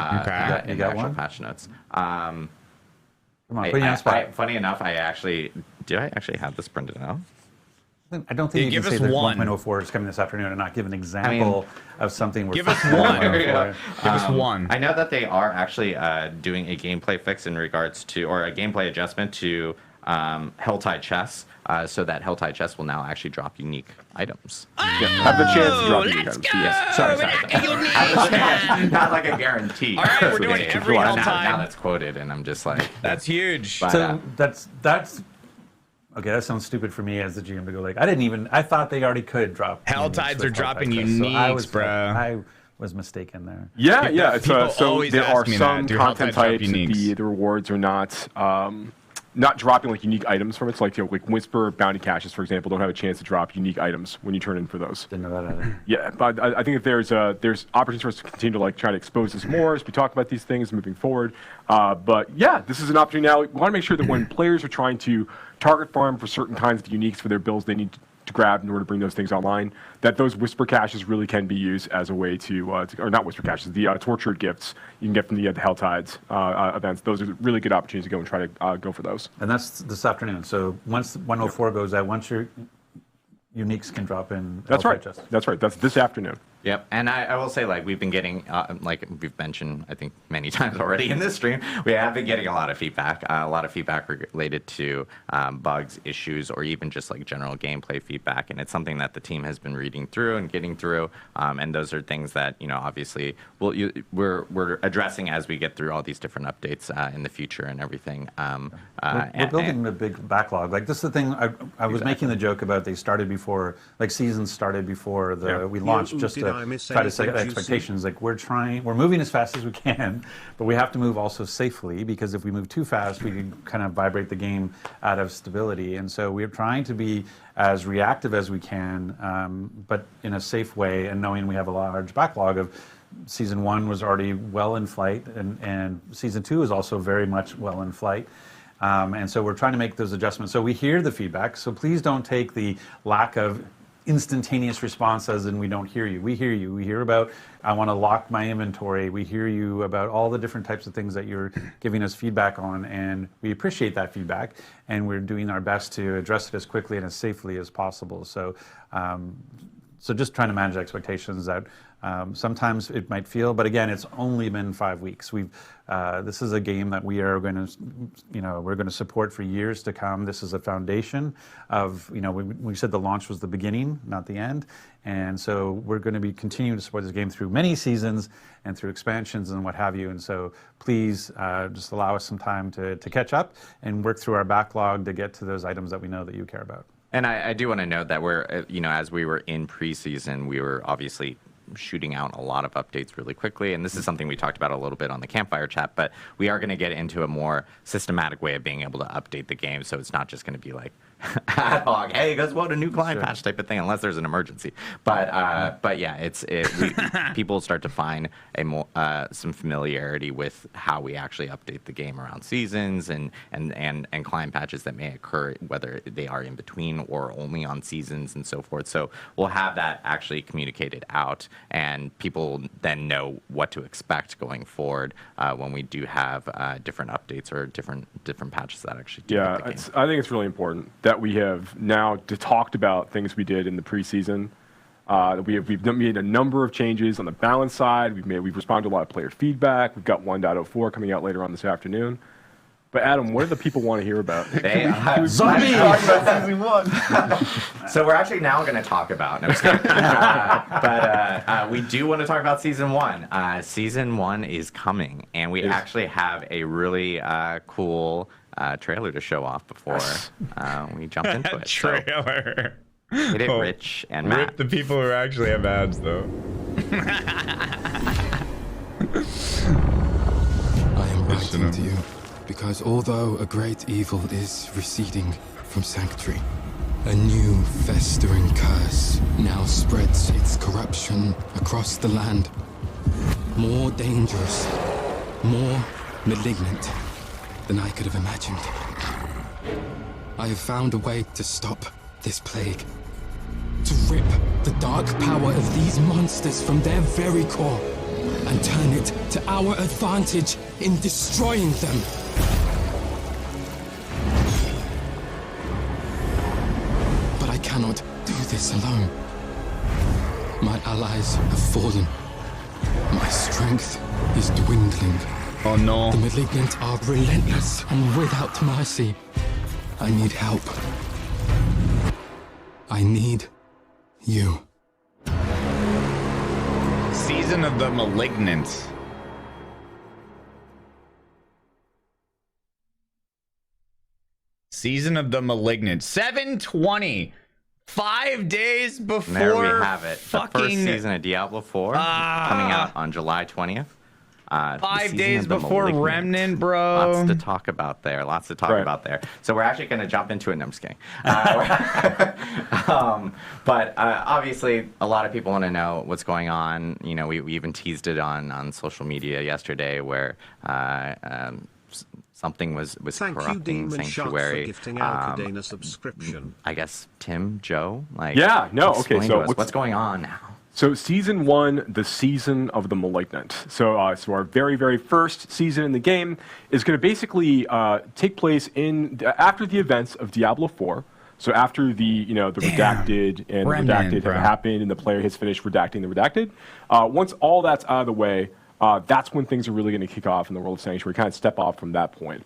the actual patch notes. Come on, put you on the spot. Funny enough, did I actually have this printed out? I don't think you can say that one. 1.04 is coming this afternoon and not give an example of something. Give us one. Give us one. I know that they are actually doing a gameplay fix in regards to, or a gameplay adjustment to Helltide chests, so that Helltide chests will now actually drop unique items. Have the chance to drop unique items. Yes, sorry. Have the chance, not like a guarantee. All right, we're doing every now Helltide. that's quoted, and I'm just like, That's huge. But, So that's okay. That sounds stupid for me as the GM to go like, I thought they already could drop. Helltides are dropping uniques, bro. I was mistaken there. Yeah. It's, People so always there ask are me some that. Do content Helltides drop types. uniques? The rewards are not dropping like unique items from it. So like Whisper bounty caches, for example, don't have a chance to drop unique items when you turn in for those. Didn't know that either. Yeah, but I think that there's opportunities for us to continue to like try to expose this more as we talk about these things moving forward. But yeah, this is an opportunity now. We want to make sure that when players are trying to target farm for certain kinds of uniques for their builds they need to grab in order to bring those things online, that those Whisper caches really can be used as a way to or not Whisper caches, the tortured gifts you can get from the Helltides events. Those are really good opportunities to go and try to go for those. And that's this afternoon. So once 104 goes out, once your uniques can drop in. That's right. That's right. That's this afternoon. Yep, and I will say, like, we've been getting, like we've mentioned, I think, many times already in this stream, we have been getting a lot of feedback related to bugs, issues, or even just, like, general gameplay feedback, and it's something that the team has been reading through and getting through, and those are things that, obviously, we're addressing as we get through all these different updates in the future and everything. We're building a big backlog. Like, this is the thing, I was making the joke about they started before, like, seasons started before we launched, just to I miss try to set anything juicy? expectations. Like we're moving as fast as we can, but we have to move also safely, because if we move too fast, we can kind of vibrate the game out of stability. And so we're trying to be as reactive as we can, but in a safe way, and knowing we have a large backlog of Season 1 was already well in flight, and Season 2 is also very much well in flight. And so we're trying to make those adjustments. So we hear the feedback, so please don't take the lack of instantaneous response as in we don't hear you. We hear you. We hear about, I want to lock my inventory. We hear you about all the different types of things that you're giving us feedback on, and we appreciate that feedback, and we're doing our best to address it as quickly and as safely as possible. So, so just trying to manage expectations that sometimes it might feel, but again, it's only been 5 weeks. This is a game that we are going to, we're going to support for years to come. This is a foundation of, we said the launch was the beginning, not the end. And so we're going to be continuing to support this game through many seasons and through expansions and what have you. And so please just allow us some time to catch up and work through our backlog to get to those items that we know that you care about. And I do want to note that we're, as we were in preseason, we were obviously shooting out a lot of updates really quickly, and this is something we talked about a little bit on the campfire chat, but we are going to get into a more systematic way of being able to update the game, so it's not just going to be like ad hoc, hey, guess what, a new client patch type of thing, unless there's an emergency. But yeah, people start to find a more some familiarity with how we actually update the game around seasons and client patches that may occur, whether they are in between or only on seasons and so forth. So we'll have that actually communicated out, and people then know what to expect going forward when we do have different updates or different patches that actually do hit the game. I think it's really important that we have now talked about things we did in the preseason. We've made a number of changes on the balance side. We've responded to a lot of player feedback. We've got 1.04 coming out later on this afternoon. But Adam, what do the people want to hear about? Zombies! Season 1. So we're actually now going to talk about. No, but we do want to talk about Season 1. Season 1 is coming, and we actually have a really cool trailer to show off before we jump into it. Trailer. So, hit it, Rich and Matt. Rip the people who actually have ads, though. I am writing to you because although a great evil is receding from Sanctuary, a new festering curse now spreads its corruption across the land. More dangerous, more malignant than I could have imagined. I have found a way to stop this plague, to rip the dark power of these monsters from their very core and turn it to our advantage in destroying them. But I cannot do this alone. My allies have fallen. My strength is dwindling. Oh no. The malignant are relentless and without mercy. I need help. I need you. Season of the Malignant. Season of the Malignant. 7/20. 5 days before. There we have it. The first season of Diablo IV coming out on July 20th. 5 days before Remnant, bro. Lots to talk about there. So we're actually going to jump into it. No, I'm just kidding. But obviously, a lot of people want to know what's going on. We even teased it on social media yesterday, where something was corrupting Sanctuary. Thank you, Demon Shark, for gifting a subscription. I guess Tim, Joe, explain to us what's going on now. So Season 1, the Season of the Malignant. So our very, very first season in the game is going to basically take place after the events of Diablo IV. So after the redacted and Remnant, redacted have happened and the player has finished redacting the redacted, once all that's out of the way, that's when things are really going to kick off in the world of Sanctuary, kind of step off from that point.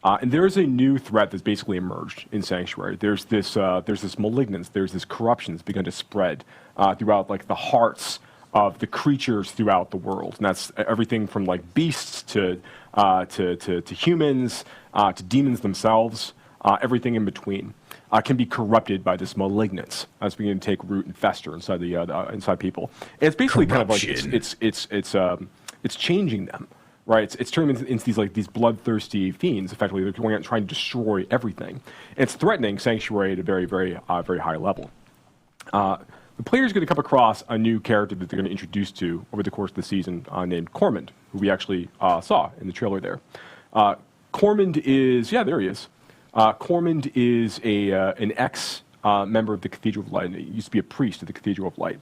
And there is a new threat that's basically emerged in Sanctuary. There's this malignance, there's this corruption that's begun to spread throughout the hearts of the creatures throughout the world, and that's everything from beasts to humans to demons themselves, everything in between. can be corrupted by this malignance as beginning to take root and fester inside the inside people. And it's basically kind of like it's changing them, right? It's turning them into these bloodthirsty fiends. Effectively, they're going out and trying to destroy everything. And it's threatening Sanctuary at a very, very, very high level. The player's going to come across a new character that they're going to introduce to over the course of the season named Cormund, who we actually saw in the trailer there. Cormund is, there he is. Cormund is an ex-member of the Cathedral of Light. He used to be a priest of the Cathedral of Light.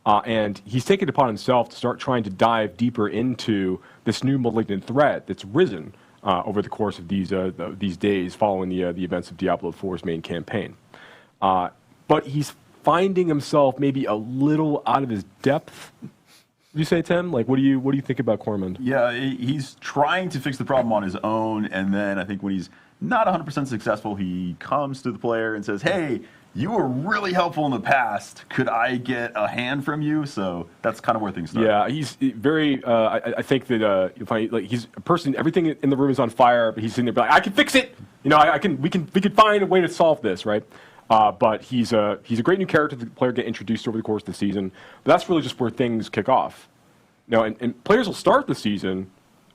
And he's taken it upon himself to start trying to dive deeper into this new malignant threat that's risen over the course of these days following the events of Diablo IV's main campaign. But he's finding himself maybe a little out of his depth. You say, Tim? Like, what do you think about Cormund? Yeah, he's trying to fix the problem on his own, and then I think when he's not 100% successful, he comes to the player and says, "Hey, you were really helpful in the past. Could I get a hand from you?" So that's kind of where things start. Yeah, he's very. I think that you'll find like he's a person. Everything in the room is on fire, but he's sitting there like, "I can fix it. You know, we can find a way to solve this, right?" But he's a great new character that the player get introduced over the course of the season. But that's really just where things kick off. Now, and players will start the season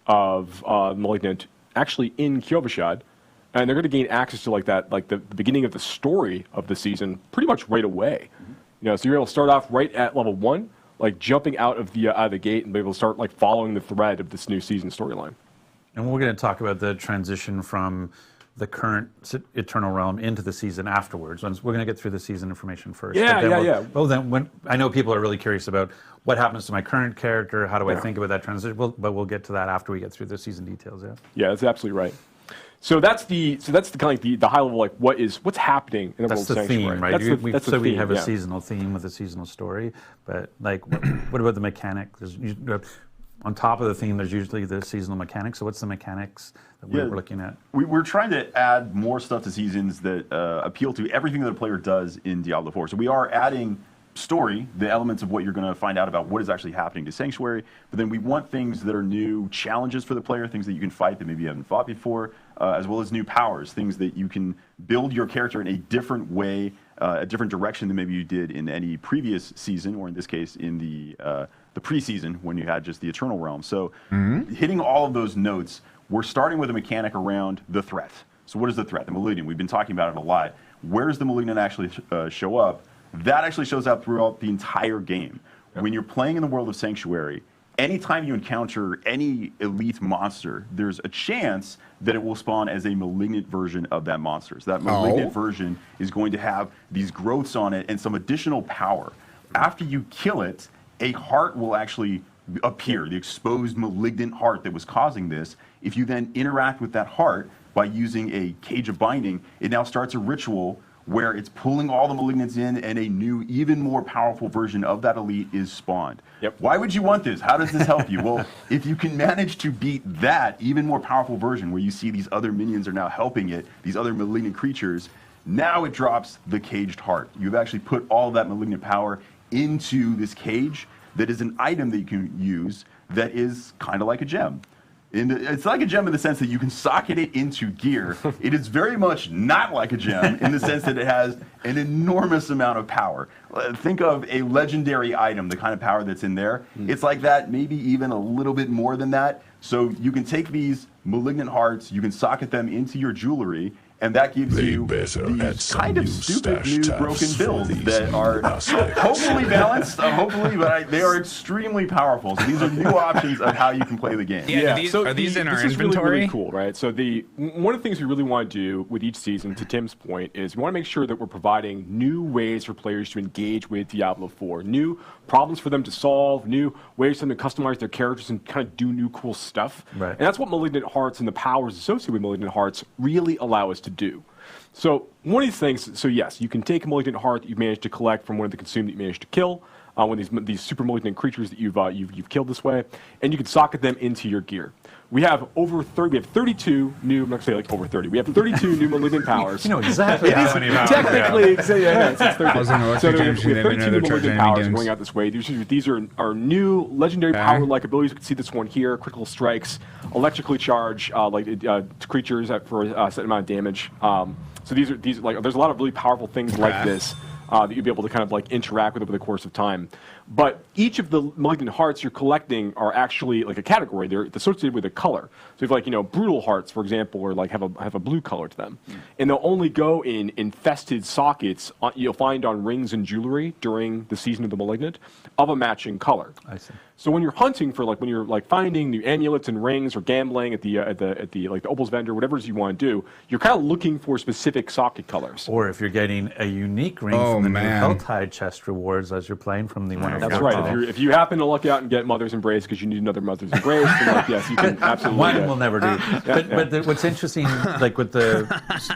of Malignant actually in Kyovashad, and they're going to gain access to like the beginning of the story of the season pretty much right away. You know, so you're able to start off right at level 1, like jumping out of the gate and be able to start like following the thread of this new season storyline. And we're going to talk about the transition from the current Eternal Realm into the season afterwards. We're going to get through the season information first. Yeah. Well, then when I know people are really curious about what happens to my current character, how do I think about that transition? But we'll get to that after we get through the season details. Yeah, that's absolutely right. So that's the kind of like the high level, like what's happening in the that's world the of Sanctuary. Theme, right? That's the theme. We theme, have a seasonal theme with a seasonal story, but like, what about the mechanic? On top of the theme, there's usually the seasonal mechanics. So what's the mechanics that we're looking at? We're trying to add more stuff to seasons that appeal to everything that a player does in Diablo IV. So we are adding story, the elements of what you're going to find out about what is actually happening to Sanctuary, but then we want things that are new challenges for the player, things that you can fight that maybe you haven't fought before, as well as new powers, things that you can build your character in a different way, a different direction than maybe you did in any previous season, or in this case in the preseason when you had just the Eternal Realm. So hitting all of those notes, we're starting with a mechanic around the threat. So what is the threat? The Malignant. We've been talking about it a lot. Where does the Malignant actually show up? That actually shows up throughout the entire game. When you're playing in the world of Sanctuary, anytime you encounter any elite monster, there's a chance that it will spawn as a malignant version of that monster. So that malignant version is going to have these growths on it and some additional power. After you kill it, a heart will actually appear, the exposed malignant heart that was causing this. If you then interact with that heart by using a Cage of Binding, it now starts a ritual where it's pulling all the malignants in and a new, even more powerful version of that elite is spawned. Why would you want this? How does this help you? Well, if you can manage to beat that even more powerful version where you see these other minions are now helping it, these other malignant creatures, now it drops the caged heart. You've actually put all of that malignant power into this cage that is an item that you can use that is kind of like a gem. It's like a gem in the sense that you can socket it into gear. It is very much not like a gem in the sense that it has an enormous amount of power. Think of a legendary item, the kind of power that's in there. It's like that, maybe even a little bit more than that. So you can take these malignant hearts, you can socket them into your jewelry, and that gives you these kind of stupid new broken builds that are hopefully balanced, but they are extremely powerful. So these are new options of how you can play the game. Are these in our this inventory? Is really cool, right? So one of the things we really want to do with each season, to Tim's point, is we want to make sure that we're providing new ways for players to engage with Diablo IV, new problems for them to solve, new ways for them to customize their characters and kind of do new cool stuff. Right. And that's what Malignant Hearts and the powers associated with Malignant Hearts really allow us to do. So one of these things, so yes, you can take a Malignant Heart that you've managed to collect from one of the consumed that you managed to kill, one of these super malignant creatures that you've killed this way, and you can socket them into your gear. We have 32 new, I'm not going to say like over 30, we have 32 new malignant powers. You know exactly how many powers. Technically, it's 30. So we have 32 never new charged malignant any powers games. going out this way. These are new legendary power-like abilities. You can see this one here, critical strikes, electrically charged creatures for a set amount of damage. So So these like there's a lot of really powerful things like this that you'll be able to kind of like interact with over the course of time. But each of the malignant hearts you're collecting are actually like a category. They're associated with a color. So if like brutal hearts, for example, or like have a blue color to them, and they'll only go in infested sockets you'll find on rings and jewelry during the season of the malignant of a matching color. I see. So when you're hunting for when you're finding new amulets and rings or gambling at the opals vendor, whatever it is you want to do, you're kind of looking for specific socket colors. Or if you're getting a unique ring from the new Helltide chest rewards as you're playing from the one. That's right. If you happen to luck out and get Mother's Embrace because you need another Mother's Embrace, then yes, you can absolutely. One will never do. But what's interesting,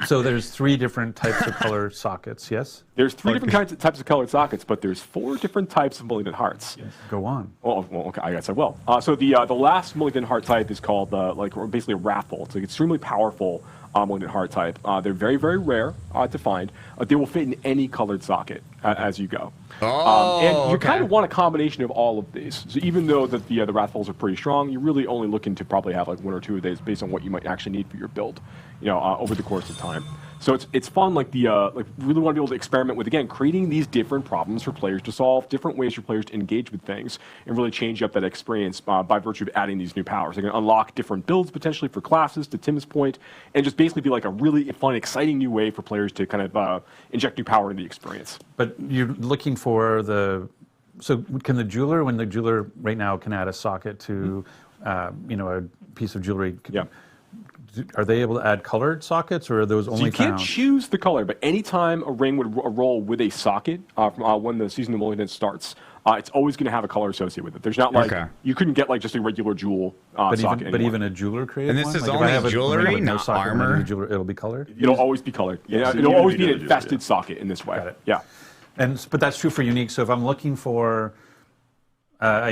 so there's 3 different types of color sockets. Yes. There's 3 different types of colored sockets, but there's 4 different types of malignant hearts. Yes. Go on. Well, okay, I guess I will. So the last malignant heart type is called basically a wrathful. It's an extremely powerful malignant heart type. They're very, very rare to find. They will fit in any colored socket as you go. And you kind of want a combination of all of these. So even though the wrathfuls are pretty strong, you're really only looking to probably have 1 or 2 of these based on what you might actually need for your build, over the course of time. So it's fun, really want to be able to experiment with, again, creating these different problems for players to solve, different ways for players to engage with things, and really change up that experience by virtue of adding these new powers. They're going to unlock different builds potentially for classes, to Tim's point, and just basically be a really fun, exciting new way for players to kind of inject new power into the experience. But you're looking for so can the jeweler, when the jeweler right now can add a socket to, a piece of jewelry, are they able to add colored sockets, or are those only So you can't found? choose the color, but anytime a ring would roll with a socket from when the season of malignant starts, it's always going to have a color associated with it. There's not you couldn't get just a regular jewel socket. But even a jeweler created And this one? is If only I have jewelry, no not socket, armor? It'll be colored? It'll always be colored. Yeah, so it'll always be an unique, infested socket in this way. Got it. Yeah. But that's true for unique. So if I'm looking for I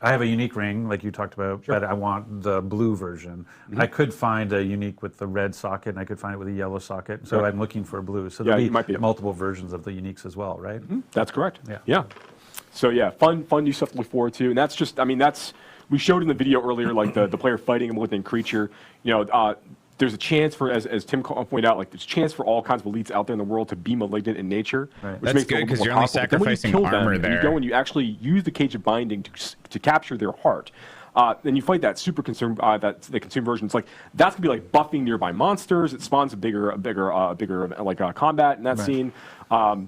have a unique ring, like you talked about, but I want the blue version. I could find a unique with the red socket, and I could find it with a yellow socket. So I'm looking for a blue. So there'll be multiple versions of the uniques as well, right? That's correct. Yeah. So yeah, fun new stuff to look forward to, and that's just, we showed in the video earlier, the player fighting a malignant creature. There's a chance for, as Tim pointed out, there's a chance for all kinds of elites out there in the world to be malignant in nature. Right. Which That's makes good, it a little 'cause more you're only powerful. But then when you sacrificing kill them, armor and you there. go and you actually use the Cage of Binding to capture their heart. Then you fight that super consume, the consume version. It's that's gonna be buffing nearby monsters. It spawns a bigger combat in that scene.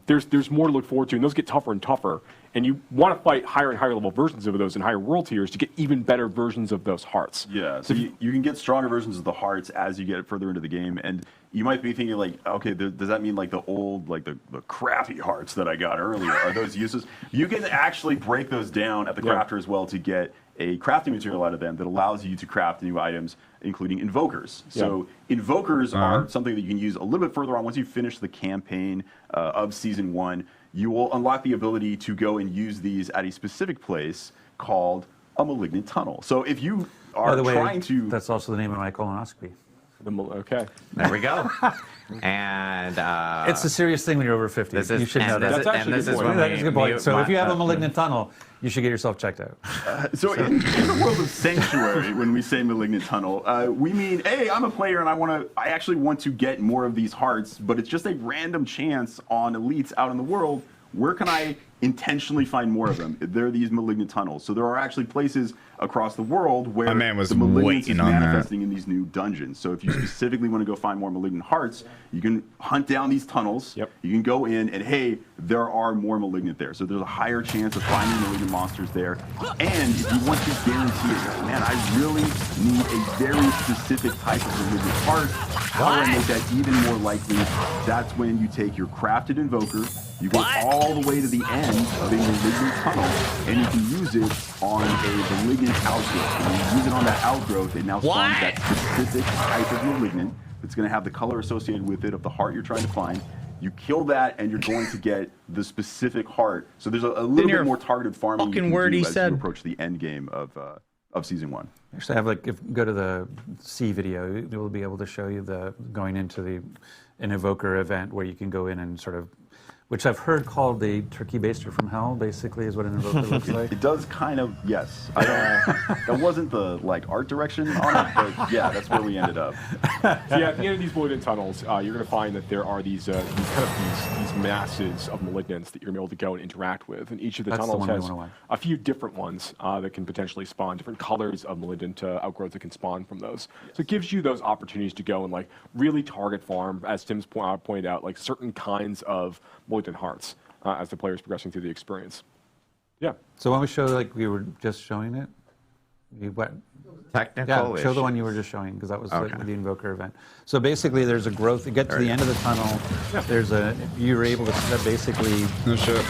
There's more to look forward to, and those get tougher and tougher. And you want to fight higher and higher level versions of those in higher world tiers to get even better versions of those hearts. Yeah, so you can get stronger versions of the hearts as you get further into the game, and you might be thinking okay, does that mean the old, the crappy hearts that I got earlier, are those useless? You can actually break those down at the crafter as well to get a crafting material out of them that allows you to craft new items, including invokers. So invokers are something that you can use a little bit further on once you finish the campaign of Season 1. You will unlock the ability to go and use these at a specific place called a malignant tunnel. So if you are trying to... That's also the name of my colonoscopy. Okay. There we go. And it's a serious thing when you're over 50. You should know that. That's a good point. So if you have a malignant tunnel, you should get yourself checked out. So in the world of Sanctuary, when we say malignant tunnel, we mean, hey, I'm a player and I actually want to get more of these hearts, but it's just a random chance on elites out in the world. Where can I intentionally find more of them? There are these malignant tunnels. So there are actually places across the world where the malignance is manifesting in these new dungeons. So if you specifically want to go find more malignant hearts, you can hunt down these tunnels. You can go in and, hey, there are more malignant there. So there's a higher chance of finding malignant monsters there. And if you want to guarantee it, man, I really need a very specific type of malignant heart. How do I make that even more likely? That's when you take your crafted invoker, you go all the way to the end of a malignant tunnel, and you can use it on a malignant outgrowth. When you use it on that outgrowth, it now spawns that specific type of malignant that's going to have the color associated with it of the heart you're trying to find. You kill that, and you're going to get the specific heart. So there's a little bit more targeted farming you can do as you approach the end game of Season 1. Actually, I have go to the C video. It will be able to show you going into an Evoker event where you can go in and sort of which I've heard called the turkey baster from hell, basically, is what an invoker looks like. It does kind of, yes. I don't, that wasn't the like art direction on it, but yeah, that's where we ended up. So yeah, at the end of these malignant tunnels, you're going to find that there are these masses of malignants that you're going to be able to go and interact with, and each of the That's tunnels the one has we wanna watch. a few different ones that can potentially spawn different colors of malignant outgrowth that can spawn from those. So it gives you those opportunities to go and like really target farm, as Tim's pointed out, like certain kinds of malignant hearts as the player is progressing through the experience. Yeah. So when we show, like we were just showing it, Technical show the one you were issues. just showing, because that was Okay. the Invoker event. So basically, there's a growth. You get to the end of the tunnel. You're able to basically,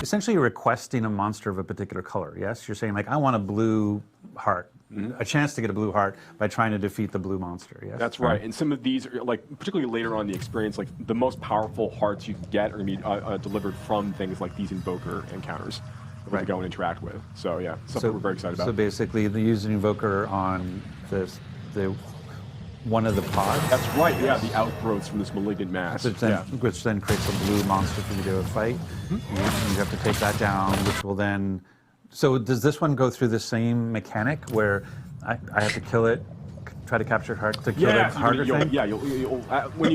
essentially, you're requesting a monster of a particular color. Yes, you're saying like, I want a blue heart. A chance to get a blue heart by trying to defeat the blue monster. Yes, That's right. And some of these, are, like particularly later on in the experience, like the most powerful hearts you can get are going to be delivered from things like these Invoker encounters that we go and interact with. So yeah, something we're very excited about. So basically, they use an Invoker on the one of the pods. That's right. Yeah, the outgrowths from this malignant mass. Which then creates a blue monster for you to fight. You have to take that down, which will then. So does this one go through the same mechanic where I have to kill it, try to capture heart to kill it harder thing?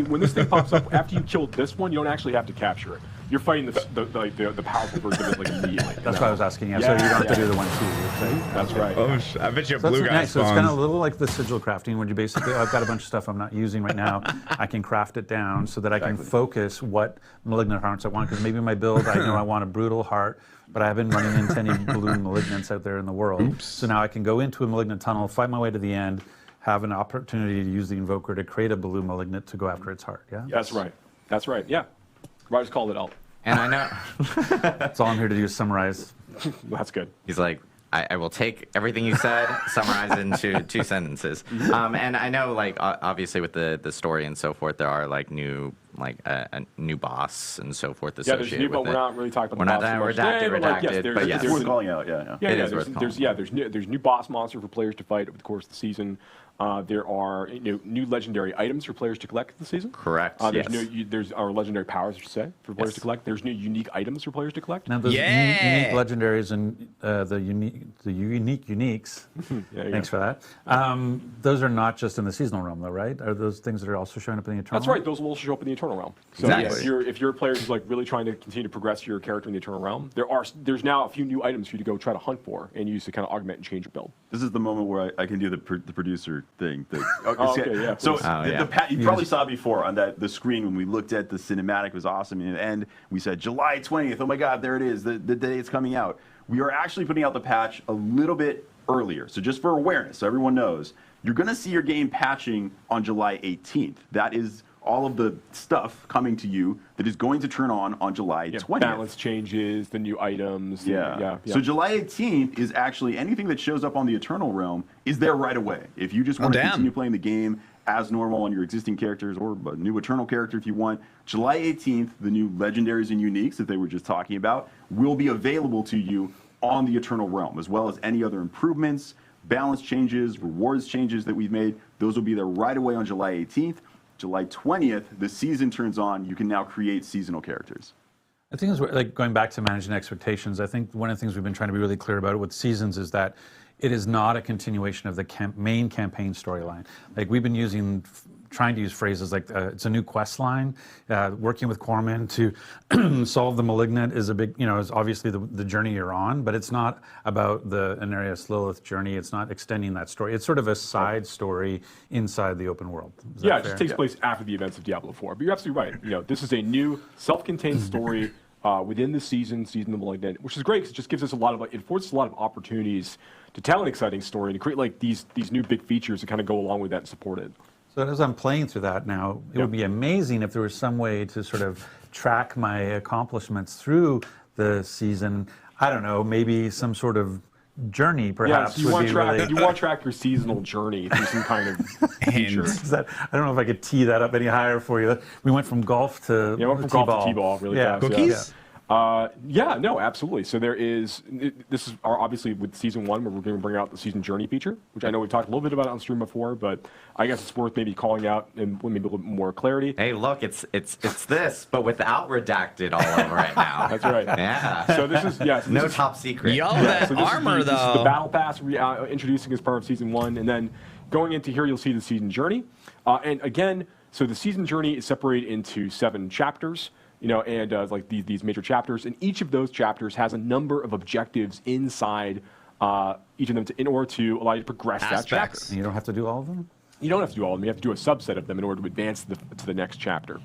When this thing pops up after you killed this one, you don't actually have to capture it. You're fighting the powerful version of it like immediately. That's what I was asking. Yeah, so you don't have to do the 1-2. Right? That's right. Oh, I bet you a blue guy nice. So it's spawns. kind of a little like the sigil crafting, where you basically, I've got a bunch of stuff I'm not using right now. I can craft it down so that I can focus what malignant hearts I want. Because maybe my build, I know I want a brutal heart, but I haven't running into any blue malignants out there in the world. Oops. So now I can go into a malignant tunnel, fight my way to the end, have an opportunity to use the Invoker to create a blue malignant to go after its heart. Yeah. That's right. That's right. Yeah. Rogers called it out. And I know. That's all I'm here to do is summarize. That's good. He's like, I will take everything you said, summarize it into 2 sentences. And I know, like, obviously with the story and so forth, there are like new, like a new boss and so forth associated there's new, but with we're it. not really talking about We're the not boss that too much today, redacted, but yes. It's worth calling out, yeah. It is worth calling out. There's new boss monster for players to fight over the course of the season. There are new legendary items for players to collect this season. Correct. There's our legendary powers, I should say, for players to collect. There's new unique items for players to collect. Now those unique legendaries and the unique uniques. Thanks for that. Those are not just in the seasonal realm, though, right? Are those things that are also showing up in the Eternal? That's right. Those will also show up in the Eternal Realm. So if you're a player who's like really trying to continue to progress your character in the Eternal Realm, there's now a few new items for you to go try to hunt for and use to kind of augment and change your build. This is the moment where I can do the producer thing. Yeah. So you probably saw before on the screen when we looked at the cinematic. It was awesome. And at the end, we said July 20th. Oh my God, there it is. The day it's coming out. We are actually putting out the patch a little bit earlier. So just for awareness, so everyone knows, you're going to see your game patching on July 18th. That is all of the stuff coming to you that is going to turn on July 20th. Balance changes, the new items. So July 18th is actually anything that shows up on the Eternal Realm is there right away. If you just want to continue playing the game as normal on your existing characters or a new Eternal character if you want, July 18th, the new legendaries and uniques that they were just talking about will be available to you on the Eternal Realm, as well as any other improvements, balance changes, rewards changes that we've made. Those will be there right away on July 18th. July 20th, the season turns on. You can now create seasonal characters. I think it's like going back to managing expectations. I think one of the things we've been trying to be really clear about with seasons is that it is not a continuation of the main campaign storyline. Like we've been trying to use phrases like it's a new quest line. Working with Corman to solve the malignant is a big, is obviously the journey you're on, but it's not about the Anarius Lilith journey. It's not extending that story. It's sort of a side story inside the open world. It just takes place after the events of Diablo IV. But you're absolutely right. This is a new self-contained story within the season of the Malignant, which is great because it just gives us it affords us a lot of opportunities to tell an exciting story and to create like these new big features to kind of go along with that and support it. So as I'm playing through that now, it would be amazing if there was some way to sort of track my accomplishments through the season. I don't know, maybe some sort of journey perhaps you want to track your seasonal journey through some kind of feature. I don't know if I could tee that up any higher for you. We went from golf to T-ball really fast. Cookies? Yeah, no, absolutely. So there is, this is obviously with season 1, where we're going to bring out the season journey feature, which I know we've talked a little bit about on stream before, but I guess it's worth maybe calling out and maybe a little bit more clarity. Hey, look, it's this, but without redacted all over it now. That's right. Yeah. So this is, yeah. So this No is, top secret. Yo, yeah, that so this armor, is the, This is the though. battle pass introducing as part of season 1, and then going into here, you'll see the season journey. And again, so the season journey is separated into 7 chapters. And like these major chapters, and each of those chapters has a number of objectives inside each of them in order to allow you to progress that chapter. And you don't have to do all of them? You don't have to do all of them. You have to do a subset of them in order to advance to the next chapter.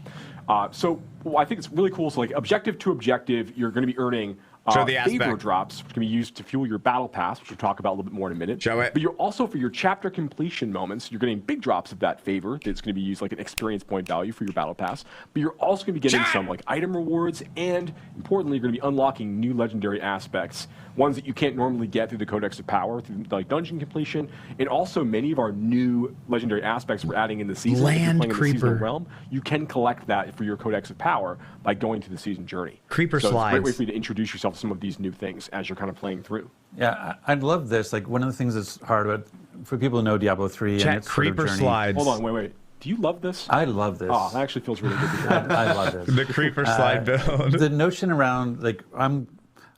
So I think it's really cool. So like objective to objective, you're going to be earning Show the favor aspect. drops, which can be used to fuel your battle pass, which we'll talk about a little bit more in a minute. Show it. But you're also, for your chapter completion moments, you're getting big drops of that favor that's going to be used like an experience point value for your battle pass. But you're also going to be getting some like item rewards, and importantly, you're going to be unlocking new legendary aspects, ones that you can't normally get through the Codex of Power, through like dungeon completion, and also many of our new legendary aspects we're adding in the season. If you're Land playing in the seasonal Creeper. realm, you can collect that for your Codex of Power by going to the season journey. Creeper so It's a great way slides. for you to introduce yourself to some of these new things as you're kind of playing through. Yeah, I love this. Like one of the things that's hard about, for people who know Diablo 3 Chat, and its sort of creeper journey. slides. Hold on, wait. Do you love this? I love this. Oh, that actually feels really good to hear. I love this. The creeper slide build. The notion around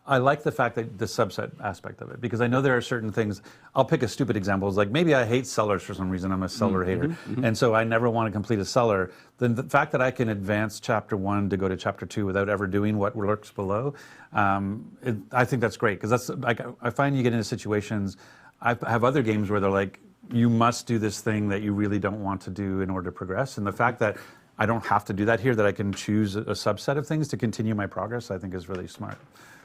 I like the fact that the subset aspect of it, because I know there are certain things. I'll pick a stupid example. It's like maybe I hate sellers for some reason. I'm a seller hater, and so I never want to complete a seller. Then the fact that I can advance chapter 1 to go to chapter 2 without ever doing what lurks below, I think that's great, because that's like I find you get into situations. I have other games where they're like, you must do this thing that you really don't want to do in order to progress, and the fact that I don't have to do that here, that I can choose a subset of things to continue my progress, I think is really smart.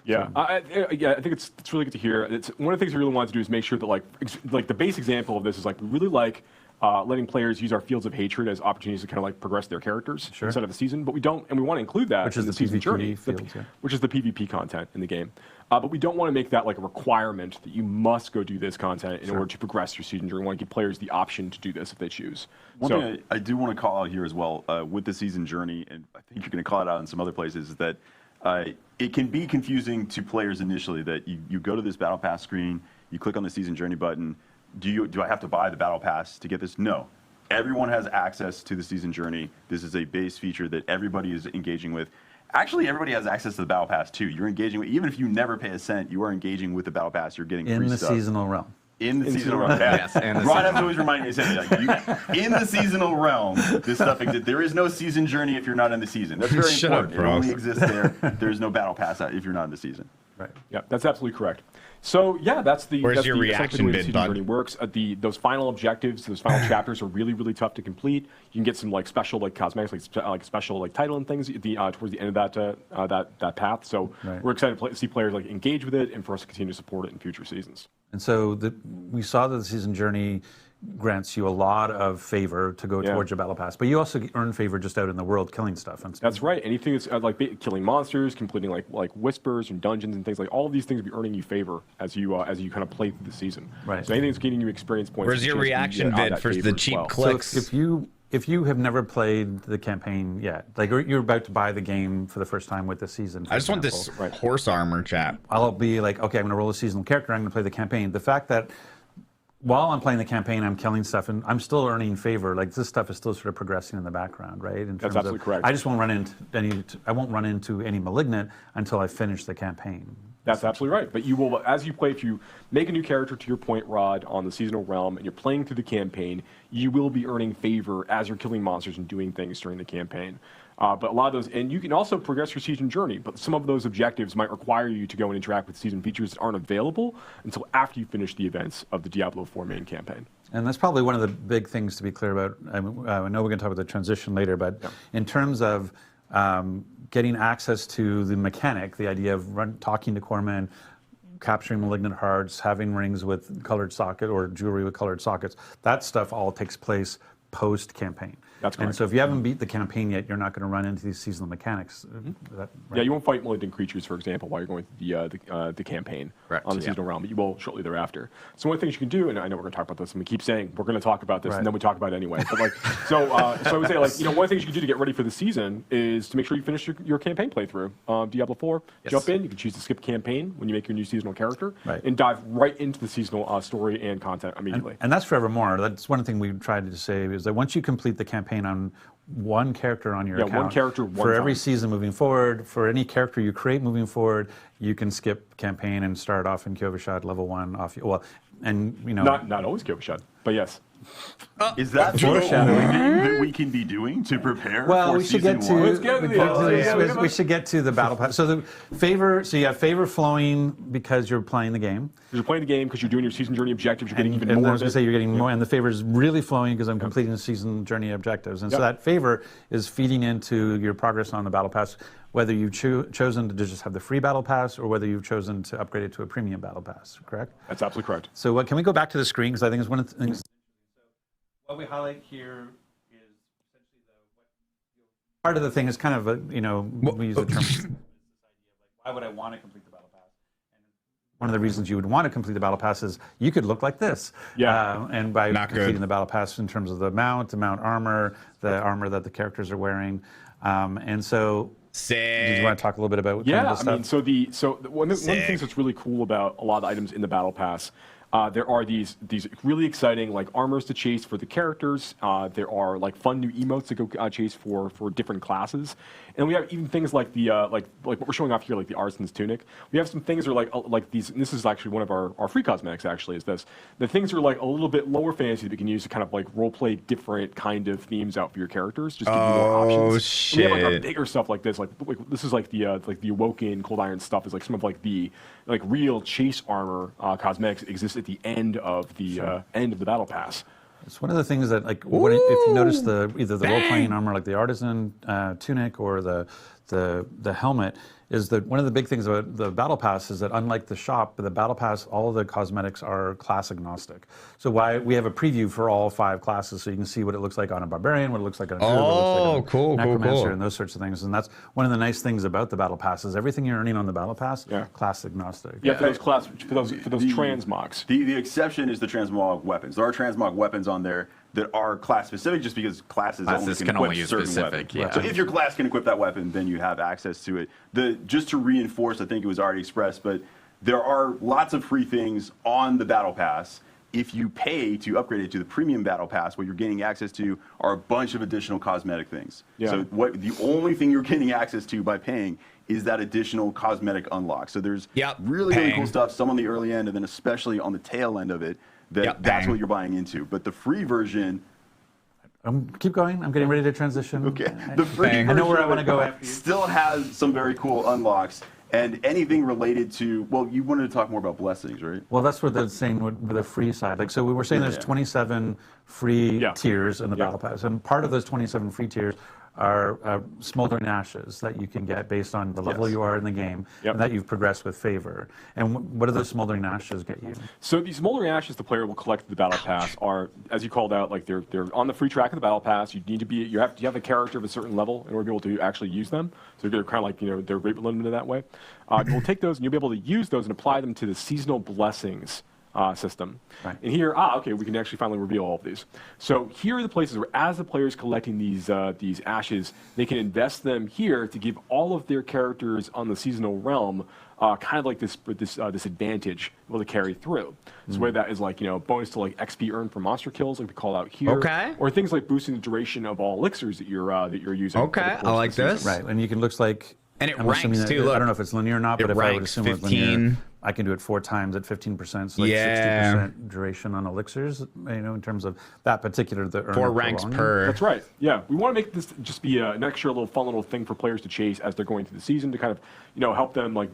Yeah, I think it's really good to hear. It's one of the things we really want to do is make sure that like the base example of this is like we really like letting players use our fields of hatred as opportunities to kind of like progress their characters instead of the season, but we don't, and we want to include that Which in is the the season PvP journey, fields, yeah. which is the PvP content in the game. But we don't want to make that like a requirement that you must go do this content in order to progress your season journey. We want to give players the option to do this if they choose. One thing I do want to call out here as well with the season journey, and I think you're going to call it out in some other places, is that it can be confusing to players initially that you go to this battle pass screen, you click on the season journey button. Do I have to buy the battle pass to get this? No. Everyone has access to the season journey. This is a base feature that everybody is engaging with. Actually, everybody has access to the battle pass too. You're engaging with, even if you never pay a cent, you are engaging with the battle pass. You're getting free stuff. In the seasonal realm. In the seasonal realm. Yes, in the Rod has always reminded me to say that. In the seasonal realm, this stuff exists. There is no season journey if you're not in the season. That's very Shut important. up, bro. It only exists there. There's no battle pass if you're not in the season. Right. Yeah, that's absolutely correct. So yeah, that's the Where's that's your the reaction essentially the way the bid, season bud? journey works. Those final objectives, those final chapters are really, really tough to complete. You can get some like special like cosmetics, like special like title and things at towards the end of that path. So we're excited to see players like engage with it and for us to continue to support it in future seasons. And so we saw that the season journey grants you a lot of favor to go towards your battle pass, but you also earn favor just out in the world killing stuff. And That's right. Anything that's like killing monsters, completing like whispers and dungeons and things, like all of these things will be earning you favor as you kind of play through the season. Right. So anything that's getting you experience points. Where's is a your chance to reaction get vid that for favor the as cheap well. clicks? So if you have never played the campaign yet, like you're about to buy the game for the first time with this season. I just want this horse armor, chat. I'll be like, okay, I'm going to roll a seasonal character. I'm going to play the campaign. The fact that while I'm playing the campaign, I'm killing stuff, and I'm still earning favor. Like this stuff is still sort of progressing in the background, right? In That's terms absolutely of, correct. I just won't run into any malignant until I finish the campaign. That's absolutely right. But you will, as you play, if you make a new character, to your point, Rod, on the seasonal realm, and you're playing through the campaign, you will be earning favor as you're killing monsters and doing things during the campaign. But a lot of those, and you can also progress your season journey, but some of those objectives might require you to go and interact with season features that aren't available until after you finish the events of the Diablo IV main campaign. And that's probably one of the big things to be clear about. I know we're going to talk about the transition later, but in terms of getting access to the mechanic, the idea of talking to Corman, capturing malignant hearts, having rings with colored socket or jewelry with colored sockets, that stuff all takes place post-campaign. That's And correct. so if you haven't beat the campaign yet, you're not going to run into these seasonal mechanics. Yeah, you won't fight malignant creatures, for example, while you're going through the campaign on the seasonal realm, but you will shortly thereafter. So one of the things you can do, and I know we're going to talk about this, and we keep saying we're going to talk about this, and then we talk about it anyway. But like, so I would say, like, you know, one of the things you can do to get ready for the season is to make sure you finish your campaign playthrough. Diablo 4, jump in. You can choose to skip campaign when you make your new seasonal character, and dive right into the seasonal story and content immediately. And that's forevermore. That's one thing we tried to say is that once you complete the campaign on one character on your account, one character, one for every time. season moving forward, for any character you create moving forward, you can skip campaign and start off in Kyovashad level 1 off. Well, and you know, not always Kyovashad, but yes. Is that the only thing that we can be doing to prepare? Well, for we should get season to one? we should get to the battle pass. So the favor. So you have favor flowing because you're playing the game. You're playing the game because you're doing your season journey objectives. You're getting even and more. I was going to say you're getting more, and the favor is really flowing because I'm completing the season journey objectives, and so that favor is feeding into your progress on the battle pass. Whether you've chosen to just have the free battle pass or whether you've chosen to upgrade it to a premium battle pass, correct? That's absolutely correct. So can we go back to the screen because I think it's one of the things. What we highlight here is essentially part of the thing is kind of a, you know, we use the term. Why would I want to complete the battle pass? And one of the reasons you would want to complete the battle pass is you could look like this. Yeah. And by completing the battle pass in terms of the mount armor, the armor that the characters are wearing, and so. Sick. Do you want to talk a little bit about? Yeah, I mean, one of the things that's really cool about a lot of the items in the battle pass. There are these really exciting like armors to chase for the characters. There are like fun new emotes to go chase for different classes, and we have even things like the like what we're showing off here, like the Artisan's Tunic. We have some things that are like these. And this is actually one of our free cosmetics. Actually, is this the things are like a little bit lower fantasy that we can use to kind of like role play different kind of themes out for your characters. Just give you more options. Oh And shit! we have like our bigger stuff like this. Like this is like the Awoken Cold Iron stuff. Is like some of like the like real chase armor cosmetics that exist at the end of the battle pass. It's one of the things that, like, if you notice either the role-playing armor, like the Artisan tunic or the helmet, is that one of the big things about the battle pass is that unlike the shop, the battle pass, all of the cosmetics are class agnostic. So we have a preview for all 5 classes, so you can see what it looks like on a barbarian, what it looks like on a druid, what it looks like on a necromancer, and those sorts of things. And that's one of the nice things about the battle pass is everything you're earning on the battle pass, class agnostic. Yeah, for those transmogs. The exception is the transmog weapons. There are transmog weapons on there that are class specific, just because classes can only only use certain specific. weapons. Yeah. So if your class can equip that weapon, then you have access to it. Just to reinforce, I think it was already expressed, but there are lots of free things on the battle pass. If you pay to upgrade it to the premium battle pass, what you're gaining access to are a bunch of additional cosmetic things. Yeah. So the only thing you're getting access to by paying is that additional cosmetic unlock. So there's really cool stuff, some on the early end, and then especially on the tail end of it, that's what you're buying into. But the free version... Keep going. I'm getting ready to transition. Okay. The free version I know where I want to go after you. still has some very cool unlocks. And anything related to, well, you wanted to talk more about blessings, right? Well, that's what they're saying with the free side. Like, so we were saying there's 27 free tiers in the battle pass, and part of those 27 free tiers are smoldering ashes that you can get based on the level you are in the game and that you've progressed with favor. And what do those smoldering ashes get you? So these smoldering ashes the player will collect in the battle pass are, as you called out, like they're on the free track of the battle pass. You need to be you have a character of a certain level in order to be able to actually use them. So they're kind of like they're rate limited that way. You'll take those and you'll be able to use those and apply them to the seasonal blessings system. Right. And here, okay, we can actually finally reveal all of these. So here are the places where, as the player's collecting these ashes, they can invest them here to give all of their characters on the seasonal realm kind of like this advantage able to carry through. So whether that is like bonus to like XP earned for monster kills, like we call out here, or things like boosting the duration of all elixirs that you're using. Okay, I like this. Right, and you can looks like. And it I'm assuming ranks that, too. Look, I don't know if it's linear or not, but if I would assume it's linear, I can do it 4 times at 15%, so like 60% duration on elixirs. In terms of that particular 4 ranks per. That's right. Yeah, we want to make this just be an extra little fun little thing for players to chase as they're going through the season to kind of help them like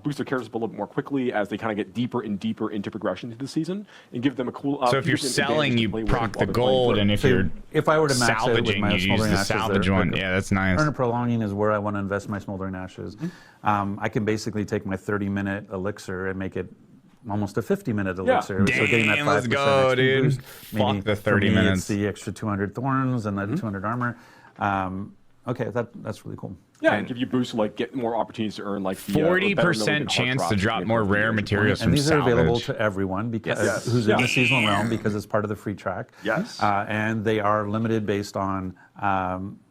boost their characters up a little bit more quickly as they kind of get deeper and deeper into progression to the season and give them a cool. So if you're selling, you proc the gold, and if I were to max it with my you use the salvage one. Yeah, that's nice. Earn prolonging is where I want to invest my smoldering ashes. I can basically take my 30-minute elixir and make it almost a 50-minute elixir. Yeah. So getting that 5% Damn, let's go, XP dude. boost. Maybe Fuck the for 30 me, minutes. It's the extra 200 thorns and the 200 armor. Okay, that's really cool. Yeah, and give you boosts to like get more opportunities to earn like the, 40% chance to drop more rare materials And from these are available salvage. to everyone because Yes. who's in the seasonal realm because it's part of the free track. Yes. And they are limited based on.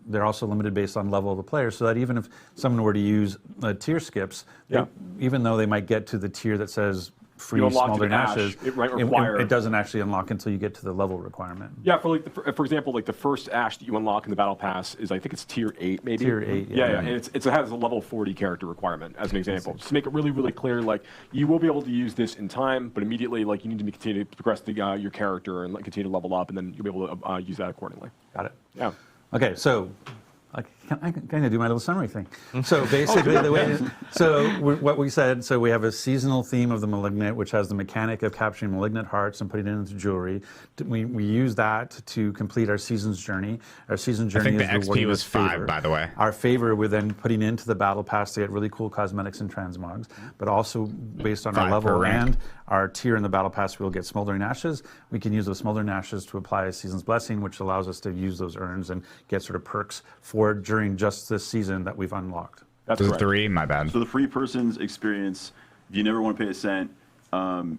They're also limited based on level of the player, so that even if someone were to use tier skips, even though they might get to the tier that says free You unlock smoldering the ash, ashes, it might require- it doesn't actually unlock until you get to the level requirement. Yeah, for like for example, like the first ash that you unlock in the battle pass is I think it's tier 8 maybe. Tier 8, Yeah, and it has a level 40 character requirement as an example. Just to make it really, really clear, like you will be able to use this in time, but immediately like you need to continue to progress your character and like, continue to level up, and then you'll be able to use that accordingly. Got it. Yeah. Okay, so I can kind of do my little summary thing. So basically, the way what we said. So we have a seasonal theme of the malignant, which has the mechanic of capturing malignant hearts and putting it into jewelry. We use that to complete our season's journey. Our season journey I is think the rewarding XP was us 5, favor. by the way. Our favor we're then putting into the battle pass to get really cool cosmetics and transmogs, but also based on our 5 per level rank. and our tier in the battle pass, we'll get smoldering ashes. We can use those smoldering ashes to apply a season's blessing, which allows us to use those urns and get sort of perks for during just this season that we've unlocked. That's correct. 3, my bad. So the free person's experience, if you never want to pay a cent,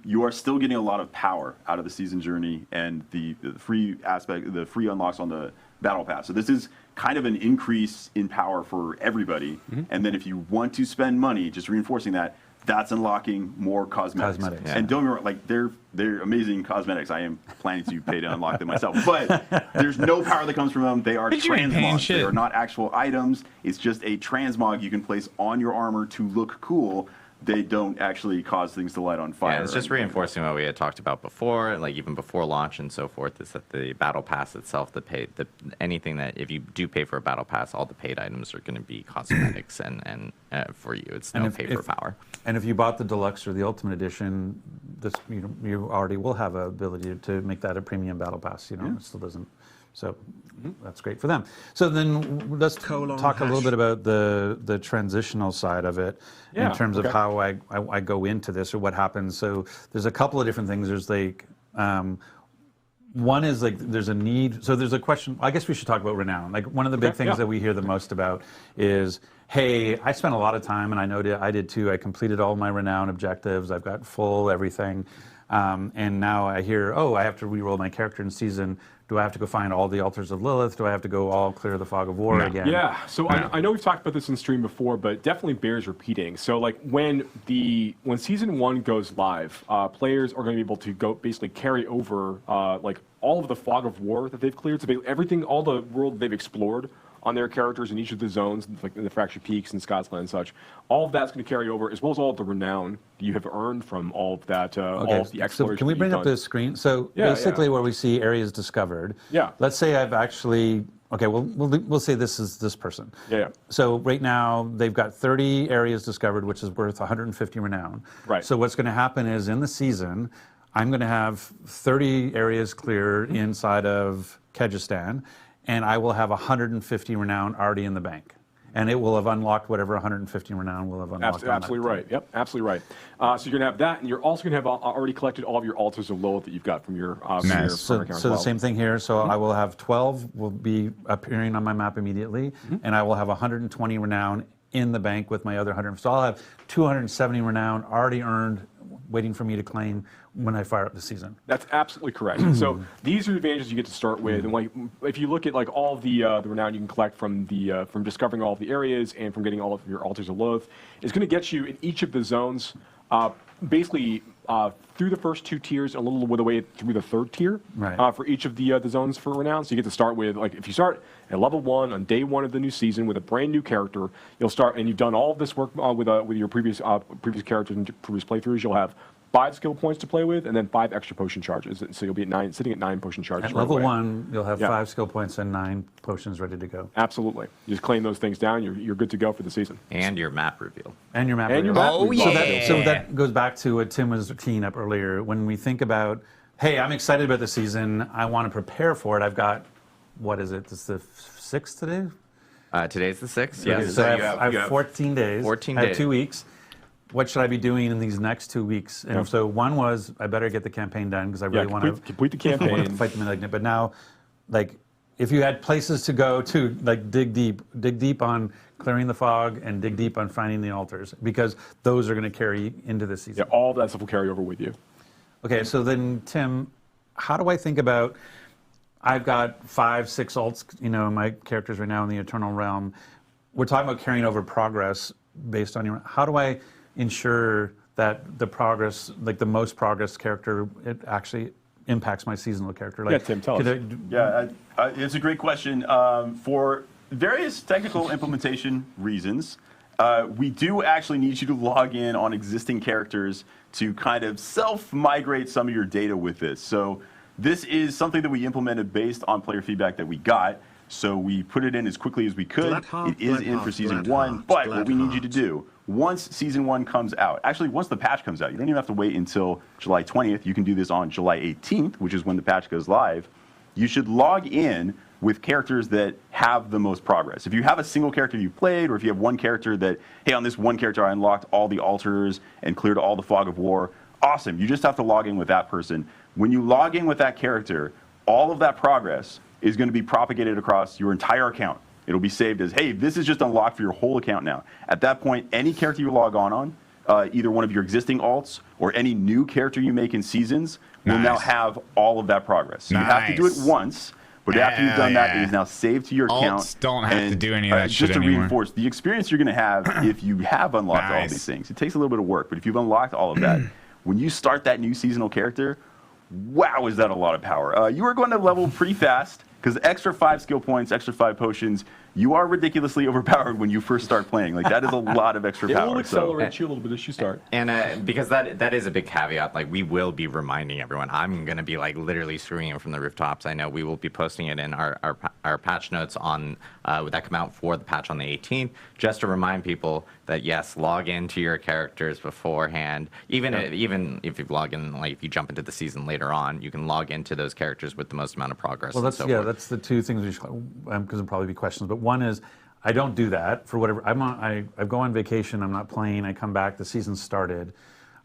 you are still getting a lot of power out of the season journey and the free aspect, the free unlocks on the battle pass. So this is kind of an increase in power for everybody. And then if you want to spend money, just reinforcing that, that's unlocking more cosmetics. Yeah. And don't get me wrong, like they're amazing cosmetics. I am planning to pay to unlock them myself. But there's no power that comes from them. They are But you ain't paying transmogs. They shit. are not actual items. It's just a transmog you can place on your armor to look cool. They don't actually cause things to light on fire. Yeah, it's just reinforcing what we had talked about before, like even before launch and so forth, is that the battle pass itself, anything that if you do pay for a battle pass, all the paid items are going to be cosmetics and for you, it's no pay for power. And if you bought the deluxe or the ultimate edition, you already will have an ability to make that a premium battle pass. It still doesn't. So that's great for them. So then let's talk a little bit about the transitional side of it in terms of how I go into this or what happens. So there's a couple of different things. There's like one is like there's a need. So there's a question. I guess we should talk about renown. Like one of the big things that we hear the most about is, hey, I spent a lot of time, and I know I did too. I completed all my renown objectives. I've got full everything. And now I hear, oh, I have to reroll my character in season. Do I have to go find all the altars of Lilith? Do I have to go all clear the fog of war again? Yeah, so I know we've talked about this in stream before, but definitely bears repeating. So like when season 1 goes live, players are going to be able to go basically carry over like all of the fog of war that they've cleared. So everything, all the world they've explored on their characters in each of the zones, like in the Fractured Peaks and Scotsland and such, all of that's going to carry over, as well as all of the renown that you have earned from all of that, all of the exploration. So can we bring up the screen? So basically where we see areas discovered, let's say I've actually, we'll say this is this person. So right now they've got 30 areas discovered, which is worth 150 renown. Right. So what's going to happen is in the season, I'm going to have 30 areas clear inside of Kyrgyzstan, and I will have 150 renown already in the bank. And it will have unlocked whatever 150 renown will have unlocked. Absolutely right. Yep, absolutely right. So you're going to have that, and you're also going to have already collected all of your altars of Lilith that you've got from your So the same thing here. So I will have 12 will be appearing on my map immediately, and I will have 120 renown in the bank with my other 100. So I'll have 270 renown already earned, waiting for me to claim when I fire up the season. That's absolutely correct. So these are the advantages you get to start with, and like if you look at like all of the renown you can collect from from discovering all of the areas and from getting all of your altars of Lilith, it's going to get you in each of the zones, basically through the first 2 tiers, and a little bit of the way through the 3rd tier for each of the zones for renown. So you get to start with, like if you start at level 1 on day 1 of the new season with a brand new character, you'll start, and you've done all of this work with your previous characters and previous playthroughs. You'll have 5 skill points to play with, and then 5 extra potion charges. So you'll be at sitting at 9 potion charges. At level 1, you'll have 5 skill points and 9 potions ready to go. Absolutely. You just claim those things down, you're good to go for the season. And your map reveal. And your map reveal. So that goes back to what Tim was teeing up earlier. When we think about, hey, I'm excited about the season, I want to prepare for it. I've got, what is it? It's the 6th today? Today's the 6th, yes. So I have 14 days. 14 I have days. 2 weeks. what should I be doing in these next 2 weeks? And so one was, I better get the campaign done because I really want to complete the campaign. fight the Malignant. But now, like, if you had places to go to, like, dig deep on clearing the fog and dig deep on finding the altars, because those are going to carry into this season. Yeah, all that stuff will carry over with you. Okay, so then, Tim, how do I think about, I've got 5, 6 alts, you know, my characters right now in the Eternal Realm. We're talking about carrying over progress based on your, how do I ensure that the progress, like the most progress character, it actually impacts my seasonal character? Like, yeah, Tim, tell us. It's a great question. For various technical implementation reasons, we do actually need you to log in on existing characters to kind of self-migrate some of your data with this. So this is something that we implemented based on player feedback that we got. So we put it in as quickly as we could. It is in for Season 1, but what we need you to do, once Season 1 comes out, actually once the patch comes out, you don't even have to wait until July 20th. You can do this on July 18th, which is when the patch goes live. You should log in with characters that have the most progress. If you have a single character you've played, or if you have one character that, hey, on this one character I unlocked all the altars and cleared all the fog of war, awesome. You just have to log in with that person. When you log in with that character, all of that progress is going to be propagated across your entire account. It'll be saved as, hey, this is just unlocked for your whole account now. At that point, any character you log on, either one of your existing alts or any new character you make in seasons will now have all of that progress. So you have to do it once, but after you've done that, it is now saved to your account. Alts don't have to do any of that shit just to anymore. reinforce the experience you're going to have if you have unlocked all of these things. It takes a little bit of work, but if you've unlocked all of that, when you start that new seasonal character, wow, is that a lot of power. You are going to level pretty fast, because extra 5 skill points, extra 5 potions, you are ridiculously overpowered when you first start playing. Like, that is a lot of extra power. It will accelerate you a little bit as you start. And because that is a big caveat, like, we will be reminding everyone. I'm going to be, like, literally screaming from the rooftops. I know we will be posting it in our patch notes on that come out for the patch on the 18th, just to remind people that, yes, log into your characters beforehand. Even if you log in, like, if you jump into the season later on, you can log into those characters with the most amount of progress. Well, that's the two things we should, because there'll probably be questions, but one is, I don't do that for whatever. I go on vacation, I'm not playing, I come back, the season started.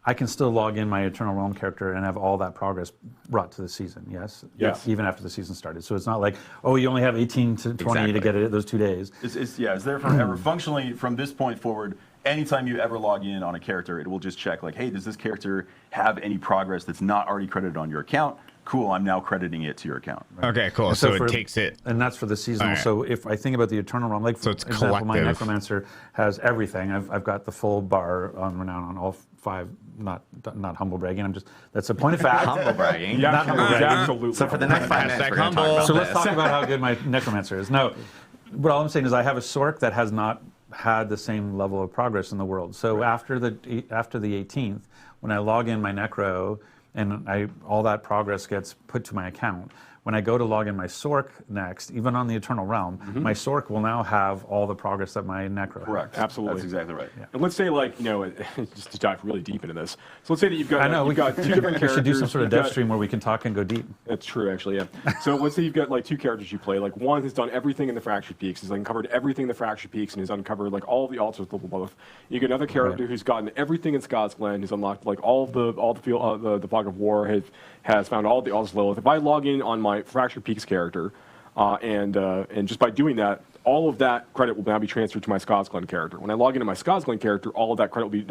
I can still log in my Eternal Realm character and have all that progress brought to the season, yes? Yes. Even after the season started. So it's not like, oh, you only have 18 to 20 to get it those 2 days. It's there forever. Functionally, from this point forward, anytime you ever log in on a character, it will just check, like, hey, does this character have any progress that's not already credited on your account? Cool, I'm now crediting it to your account. Right? Okay, cool. So it takes it. And that's for the seasonal. Right. So if I think about the Eternal Realm, like, for example, my Necromancer has everything. I've got the full bar on Renown on all 5, not humble bragging, that's a point of fact. Humble bragging. Not humble bragging. Absolutely. So for the next 5 minutes, we're going to talk about So let's talk about how good my Necromancer is. No, but all I'm saying is I have a Sork that has not had the same level of progress in the world. So after the 18th, when I log in my Necro, and all that progress gets put to my account. When I go to log in my Sork next, even on the Eternal Realm, my Sork will now have all the progress that my Necro Correct. has. Absolutely. That's exactly right. Yeah. And let's say, like, just to dive really deep into this. So let's say that you've got, you've got 2 different characters. We should do some sort of dev stream where we can talk and go deep. That's true, actually, yeah. So let's say you've got, like, 2 characters you play. Like, one has done everything in the Fractured Peaks, has uncovered everything in the Fractured Peaks, and has uncovered, like, all the altars level both. You get another character who's gotten everything in Scott's Glen, who's unlocked, like, all the Fog of War, has found all the altars Lilith. If I log in on my Fractured Peaks character, and just by doing that, all of that credit will now be transferred to my Scott's Glen character. When I log into my Scott's Glen character, all of that credit will be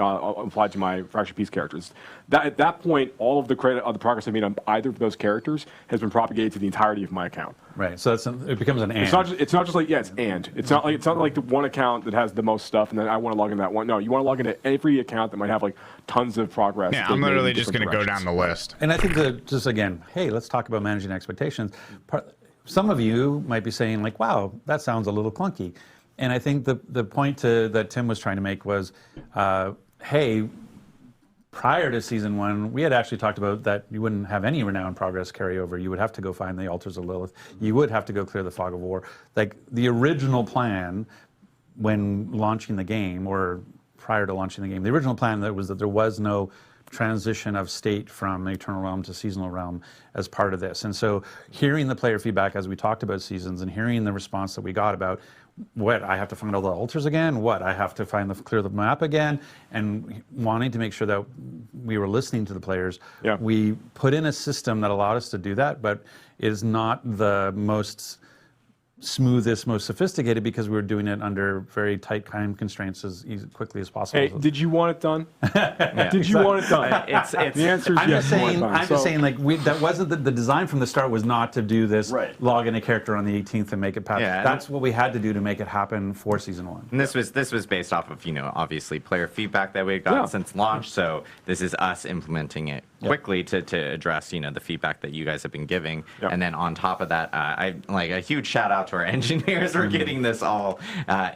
applied to my Fractured Peaks characters. At that point, all of the credit of the progress I made on either of those characters has been propagated to the entirety of my account. Right. So it becomes an and. It's not just like it's and. It's not like the one account that has the most stuff, and then I want to log into that one. No, you want to log into every account that might have, like, tons of progress. Yeah, I'm literally just going to go down the list. And I think that, just again, hey, let's talk about managing expectations. Some of you might be saying, like, wow, that sounds a little clunky. And I think the point that Tim was trying to make was, hey, prior to Season 1, we had actually talked about that you wouldn't have any Renown progress carryover. You would have to go find the Altars of Lilith. You would have to go clear the Fog of War. Like, the original plan when launching the game, or prior to launching the game, the original plan was that there was no transition of state from Eternal Realm to Seasonal Realm as part of this. And so hearing the player feedback as we talked about seasons and hearing the response that we got about what I have to find all the altars again, what I have to clear the map again, and wanting to make sure that we were listening to the players, we put in a system that allowed us to do that, but is not the most smoothest, most sophisticated, because we were doing it under very tight time constraints as quickly as possible. Hey, did you want it done? Did you want it done? It's the answer is yes. I'm just saying, like, that wasn't the design from the start was not to do this, log in a character on the 18th and make it pass. Yeah, that's what we had to do to make it happen for season 1. And this was based off of, obviously player feedback that we got since launch. So this is us implementing it quickly to address, the feedback that you guys have been giving. And then on top of that, I like a huge shout out to our engineers for getting this all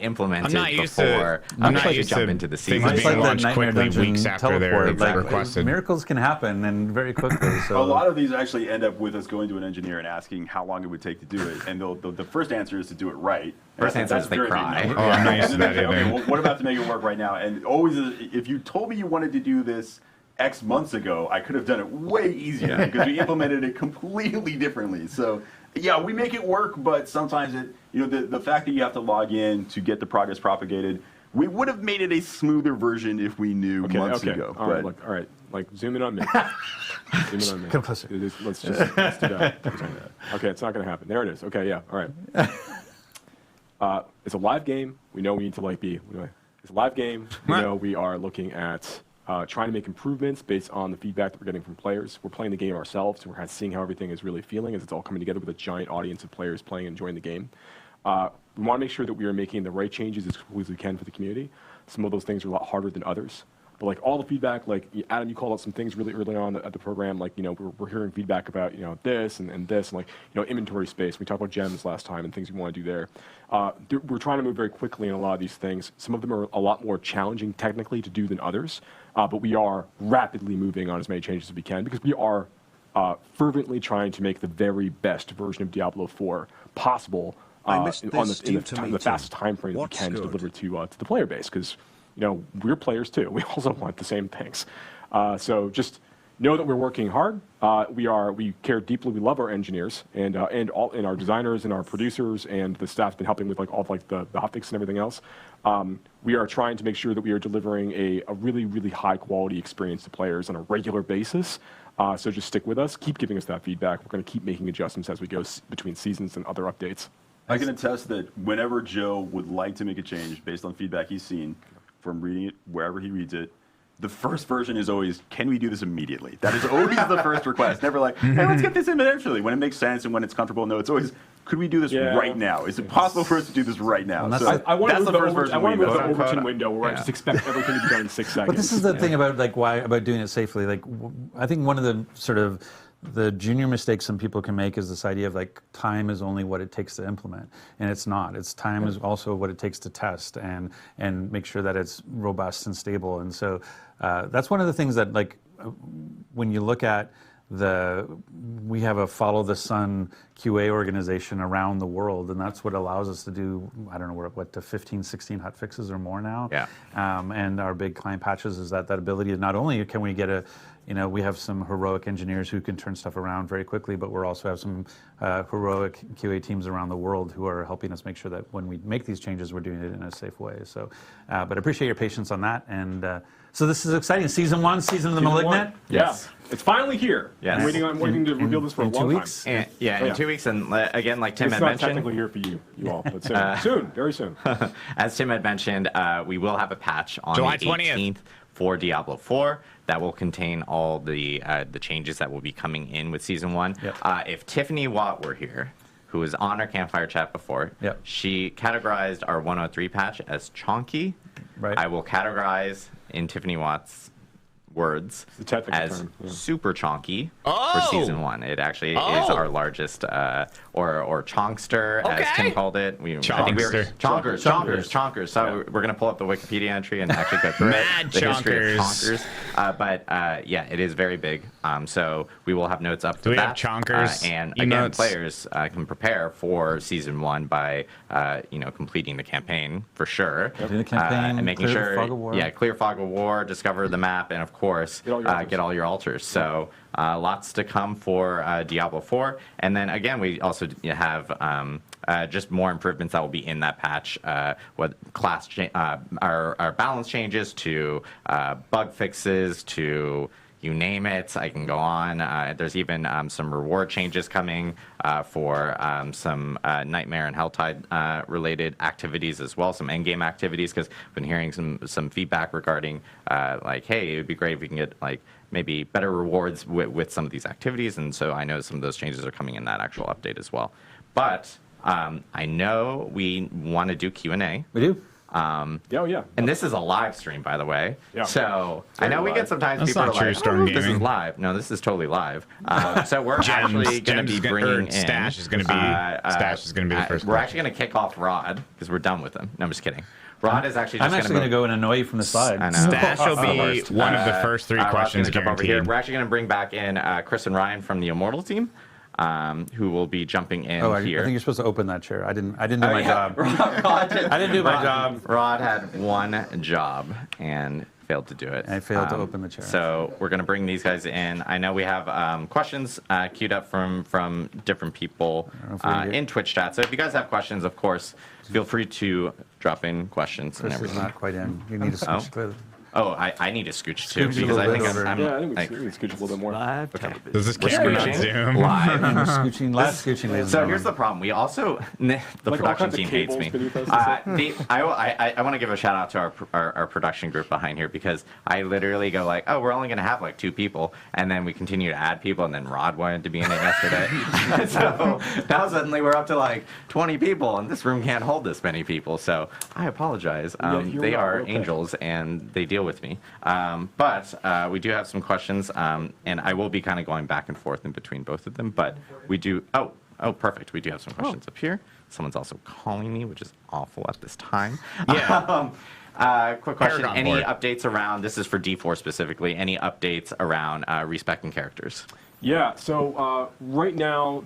implemented before I'm not used to jump into the season. Things being launched quickly weeks after they're requested. Miracles can happen and very quickly. So a lot of these actually end up with us going to an engineer and asking how long it would take to do it, and the first answer is to do it right. First answer is they cry. Oh, I'm not used to that either. Okay, well, what about to make it work right now? And always, if you told me you wanted to do this X months ago, I could have done it way easier because we implemented it completely differently. So yeah, we make it work, but sometimes the fact that you have to log in to get the progress propagated, we would have made it a smoother version if we knew months ago. All right, look, all right, like zoom in on me. Zoom in on me. Let's do that. Okay, it's not going to happen. There it is. Okay, yeah, all right. It's a live game. We know we need to it's a live game. We know we are looking at trying to make improvements based on the feedback that we're getting from players. We're playing the game ourselves, and we're kind of seeing how everything is really feeling as it's all coming together with a giant audience of players playing and enjoying the game. We want to make sure that we are making the right changes as quickly as we can for the community. Some of those things are a lot harder than others. But like all the feedback, like Adam, you called out some things really early on at the program, like, we're hearing feedback about, this and this, and like, inventory space. We talked about gems last time and things we want to do there. We're trying to move very quickly in a lot of these things. Some of them are a lot more challenging technically to do than others, but we are rapidly moving on as many changes as we can because we are fervently trying to make the very best version of Diablo 4 possible in the fastest time frame that we can to deliver to the player base, because we're players too. We also want the same things. So just know that we're working hard. We care deeply. We love our engineers and our designers and our producers and the staff's been helping with like all of like the hotfix and everything else. We are trying to make sure that we are delivering a really, really high quality experience to players on a regular basis. So just stick with us. Keep giving us that feedback. We're going to keep making adjustments as we go between seasons and other updates. I can attest that whenever Joe would like to make a change based on feedback he's seen from reading it wherever he reads it, the first version is always, can we do this immediately? That is always the first request. Never like, hey, let's get this in eventually. When it makes sense and when it's comfortable. No, it's always, could we do this right now? Is it possible for us to do this right now? So I want to move the Overton window where I just expect everything to be done in 6 seconds. But this is the thing about about doing it safely. Like, I think one of the sort of the junior mistake some people can make is this idea of like time is only what it takes to implement, and it's not. It's time is also what it takes to test and make sure that it's robust and stable. And so that's one of the things that, like, when you look at we have a follow the sun QA organization around the world, and that's what allows us to do, I don't know, we're up to 15, 16 hot fixes or more now. Yeah. And our big client patches is that ability of not only can we get we have some heroic engineers who can turn stuff around very quickly, but we also have some heroic QA teams around the world who are helping us make sure that when we make these changes, we're doing it in a safe way. So, but I appreciate your patience on that. And so this is exciting. Season 1, Season of the Malignant. Yes. It's finally here. Yes. I'm waiting to reveal this for a long 2 weeks? time. In 2 weeks. And again, like Tim it's had not mentioned. technically here for you all, but soon. Soon, very soon. As Tim had mentioned, we will have a patch on July the 20th. 18th for Diablo 4 that will contain all the changes that will be coming in with Season 1. Yep. If Tiffany Watt were here, who was on our campfire chat before, she categorized our 103 patch as chonky. Right. I will categorize in Tiffany Watt's words as super chonky for Season 1. It actually is our largest, or chonkster, as Tim called it. I think we were chonkers. So we're going to pull up the Wikipedia entry and actually go through Mad the history of chonkers. But it is very big. So we will have notes up for we that. have chonkers? And again, players can prepare for Season 1 by completing the campaign for sure. Doing the campaign, and making clear sure, Fog of War. clear Fog of War, discover the map, and of course, get all your altars. So lots to come for Diablo 4. And then again, we also have just more improvements that will be in that patch. What class our balance changes to bug fixes to you name it. I can go on. There's even some reward changes coming for some Nightmare and Helltide related activities as well, some endgame activities, because I've been hearing some feedback regarding like, hey, it would be great if we can get like maybe better rewards with some of these activities, and so I know some of those changes are coming in that actual update as well. But I know we want to do Q&A. We do. Yeah. And this is a live stream, by the way. Yeah. So I know we get sometimes That's people not are True like, Storm this is Gaming. live. No, this is totally live. So we're actually going to be bringing in Stash is going to be the first. We're actually going to kick off Rod because we're done with him. No, I'm just kidding. Rod is actually. I'm actually going to go and annoy you from the side. I know. Stash will be one of the first 3 questions jump over here. guaranteed. We're actually going to bring back in Chris and Ryan from the Immortal team. Who will be jumping in here. I think you're supposed to open that chair. I didn't do my job. Rod I didn't do my job. Rod had one job and failed to do it. I failed to open the chair. So we're going to bring these guys in. I know we have questions queued up from different people in Twitch chat. So if you guys have questions, of course, feel free to drop in questions and Chris everything. is not quite in. You need to switch to Oh, I need to scooch too Scooch a because I little think bit I'm Yeah, I think like, we can scooch a little bit more. Live okay. Does this We're camera not scooching zoom? live. scooching, live scooching. ladies and So gentlemen. here's the problem. We also the Like all production kinds of team hates me. cables beneath us. I want to give a shout out to our production group behind here because I literally go like, oh, we're only going to have like 2 people, and then we continue to add people, and then Rod wanted to be in it yesterday. So now suddenly we're up to like 20 people, and this room can't hold this many people. So I apologize. They are angels, and they deal with me. But we do have some questions, and I will be kind of going back and forth in between both of them. But we do. Oh, perfect. We do have some questions up here. Someone's also calling me, which is awful at this time. Yeah. Quick question. Paragon Any board. updates around, this is for D4 specifically, any updates around respecting characters? Yeah, so right now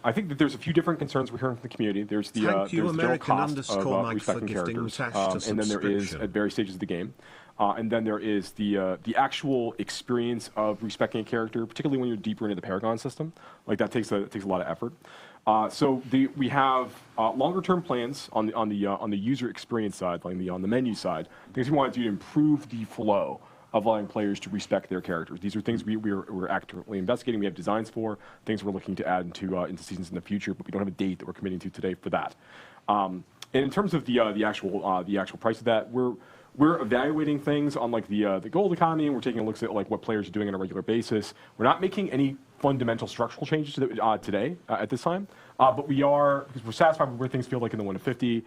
I think that there's a few different concerns we're hearing from the community. There's the Thank you, there's the general American cost of _Mike for respecting gifting characters, attached to and then there is subscription. at various stages of the game. And then there is the actual experience of respecting a character, particularly when you're deeper into the Paragon system. Like that takes a lot of effort. So we have longer-term plans on the user experience side, like on the menu side. Things we want to do to improve the flow of allowing players to respect their characters. These are things we're actively investigating. We have designs for things we're looking to add into seasons in the future, but we don't have a date that we're committing to today for that. And in terms of the actual price of that, we're evaluating things on like the gold economy, and we're taking a look at like what players are doing on a regular basis. We're not making any fundamental structural changes to today at this time, but we are, because we're satisfied with where things feel like in the 150.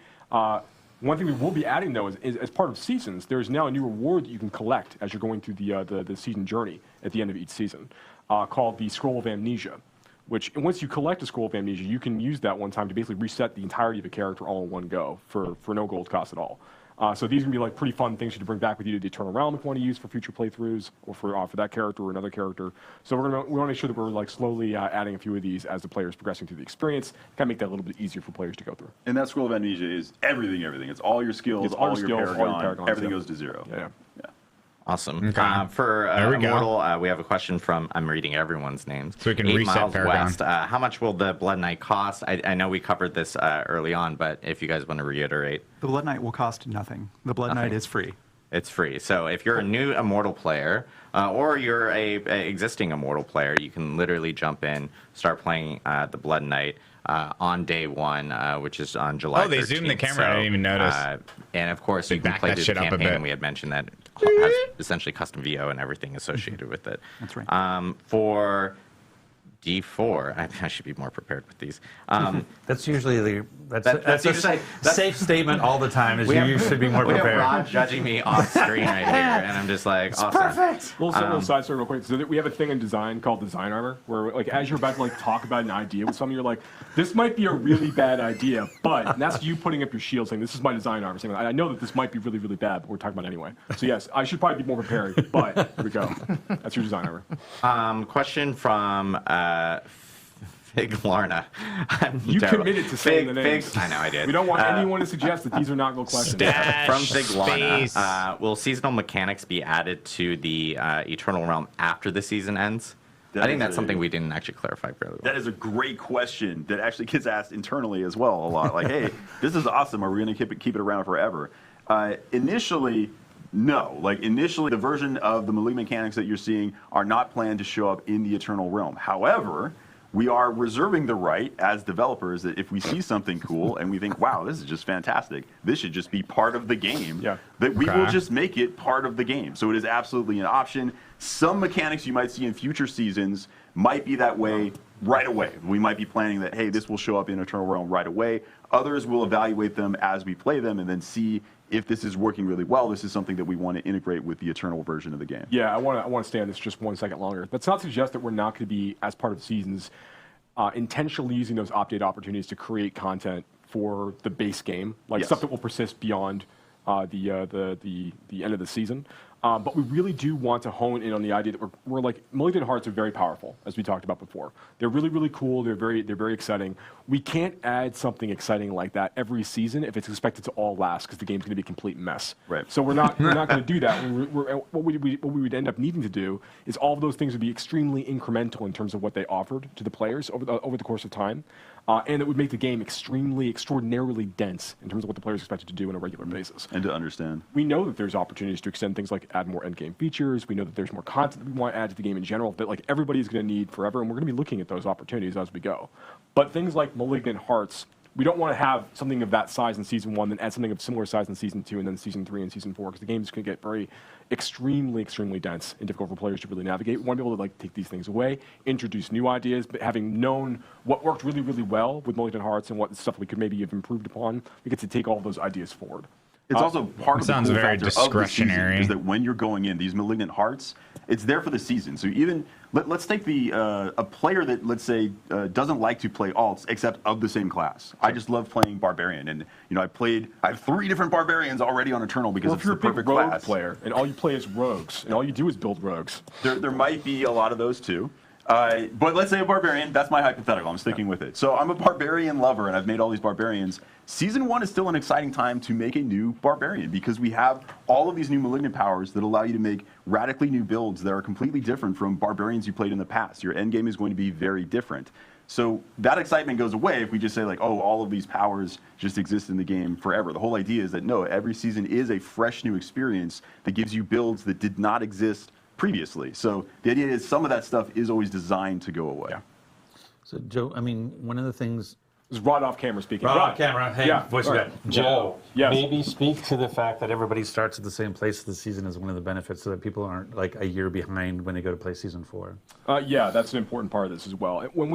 One thing we will be adding though is as part of seasons, there's now a new reward that you can collect as you're going through the season journey at the end of each season, called the Scroll of Amnesia. Which, once you collect a Scroll of Amnesia, you can use that one time to basically reset the entirety of a character all in one go for no gold cost at all. So these are going to be like pretty fun things to bring back with you to the Eternal Realm if you want to use for future playthroughs or for that character or another character. So we want to make sure that we're like slowly adding a few of these as the player's progressing through the experience. Kind of make that a little bit easier for players to go through. And that Scroll of Amnesia is everything. It's all your skills, all your Paragons, everything goes to 0. Yeah. Awesome. Okay. For There we go. Immortal, we have a question from, I'm reading everyone's names. So we can 8 reset miles Paragon. west. How much will the Blood Knight cost? I know we covered this early on, but if you guys want to reiterate. The Blood Knight will cost nothing. The Blood Knight is free. It's free. So if you're a new Immortal player, or you're a existing Immortal player, you can literally jump in, start playing the Blood Knight on day 1, which is on July 13th. Oh, they zoomed the camera. I didn't even notice. And of course, you can back play that through shit the up a campaign. bit. And we had mentioned that it has essentially custom VO and everything associated with it. That's right. For D4, I should be more prepared with these. That's usually that's usually- a safe statement all the time. Is you should be more we prepared. have Rod judging me off screen right here, and I'm just like, awesome. Perfect. Little side story real quick. So we have a thing in design called design armor, where like as you're about to like talk about an idea with someone, you're like, this might be a really bad idea, but and that's you putting up your shield saying, this is my design armor. Saying, I know that this might be really, really bad, but we're talking about it anyway. So yes, I should probably be more prepared, but here we go. That's your design armor. Question from Fig Larna. You committed to saying the names. I know I did. We don't want anyone to suggest that these are not gold questions. From Fig Larna, will seasonal mechanics be added to the Eternal Realm after the season ends? I think that's something we didn't actually clarify fairly well. That is a great question that actually gets asked internally as well a lot. Like, hey, this is awesome. Are we going to keep it around forever? Initially, no. Like, initially, the version of the malignant mechanics that you're seeing are not planned to show up in the Eternal Realm. However, we are reserving the right as developers that if we see something cool and we think, wow, this is just fantastic, this should just be part of the game, that we will just make it part of the game. So it is absolutely an option. Some mechanics you might see in future seasons might be that way right away. We might be planning that, hey, this will show up in Eternal Realm right away. Others will evaluate them as we play them and then see if this is working really well. This is something that we want to integrate with the Eternal version of the game. Yeah, I want to stay on this just 1 second longer. That's not to suggest that we're not going to be, as part of the seasons, intentionally using those update opportunities to create content for the base game, like stuff that will persist beyond the end of the season. But we really do want to hone in on the idea that we're like, Malignant Hearts are very powerful, as we talked about before. They're really, really cool. They're very exciting. We can't add something exciting like that every season if it's expected to all last, because the game's going to be a complete mess. Right. So we're not going to do that. What we would end up needing to do is all of those things would be extremely incremental in terms of what they offered to the players over the course of time. And it would make the game extraordinarily dense in terms of what the players expected to do on a regular basis. And to understand. We know that there's opportunities to extend things like add more endgame features. We know that there's more content that we want to add to the game in general that like everybody's going to need forever, and we're going to be looking at those opportunities as we go. But things like Malignant Hearts, we don't want to have something of that size in Season 1, then add something of similar size in Season 2, and then Season 3 and Season 4, because the game's going to get extremely dense and difficult for players to really navigate. We want to be able to like take these things away, introduce new ideas, but having known what worked really, really well with Malignant Hearts and what stuff we could maybe have improved upon, we get to take all of those ideas forward. It's also part of the cool very factor discretionary. of the season is that when you're going in, these Malignant Hearts, it's there for the season. So even let's take a player that, let's say, doesn't like to play alts except of the same class. I just love playing Barbarian, and I have 3 different Barbarians already on Eternal because it's the perfect rogue class. Player and all you play is rogues, and all you do is build rogues. There might be a lot of those too. But let's say a Barbarian, that's my hypothetical, I'm sticking with it. So I'm a Barbarian lover, and I've made all these Barbarians. Season 1 is still an exciting time to make a new Barbarian, because we have all of these new Malignant powers that allow you to make radically new builds that are completely different from Barbarians you played in the past. Your endgame is going to be very different. So that excitement goes away if we just say like, oh, all of these powers just exist in the game forever. The whole idea is that no, every season is a fresh new experience that gives you builds that did not exist previously. So the idea is some of that stuff is always designed to go away. Yeah. So Joe, I mean, one of the things... This is Rod off camera speaking. Rod off camera. Hey, voice right. Joe, yes. Maybe speak to the fact that everybody starts at the same place of the season as one of the benefits, so that people aren't like a year behind when they go to play Season 4. Yeah, that's an important part of this as well. One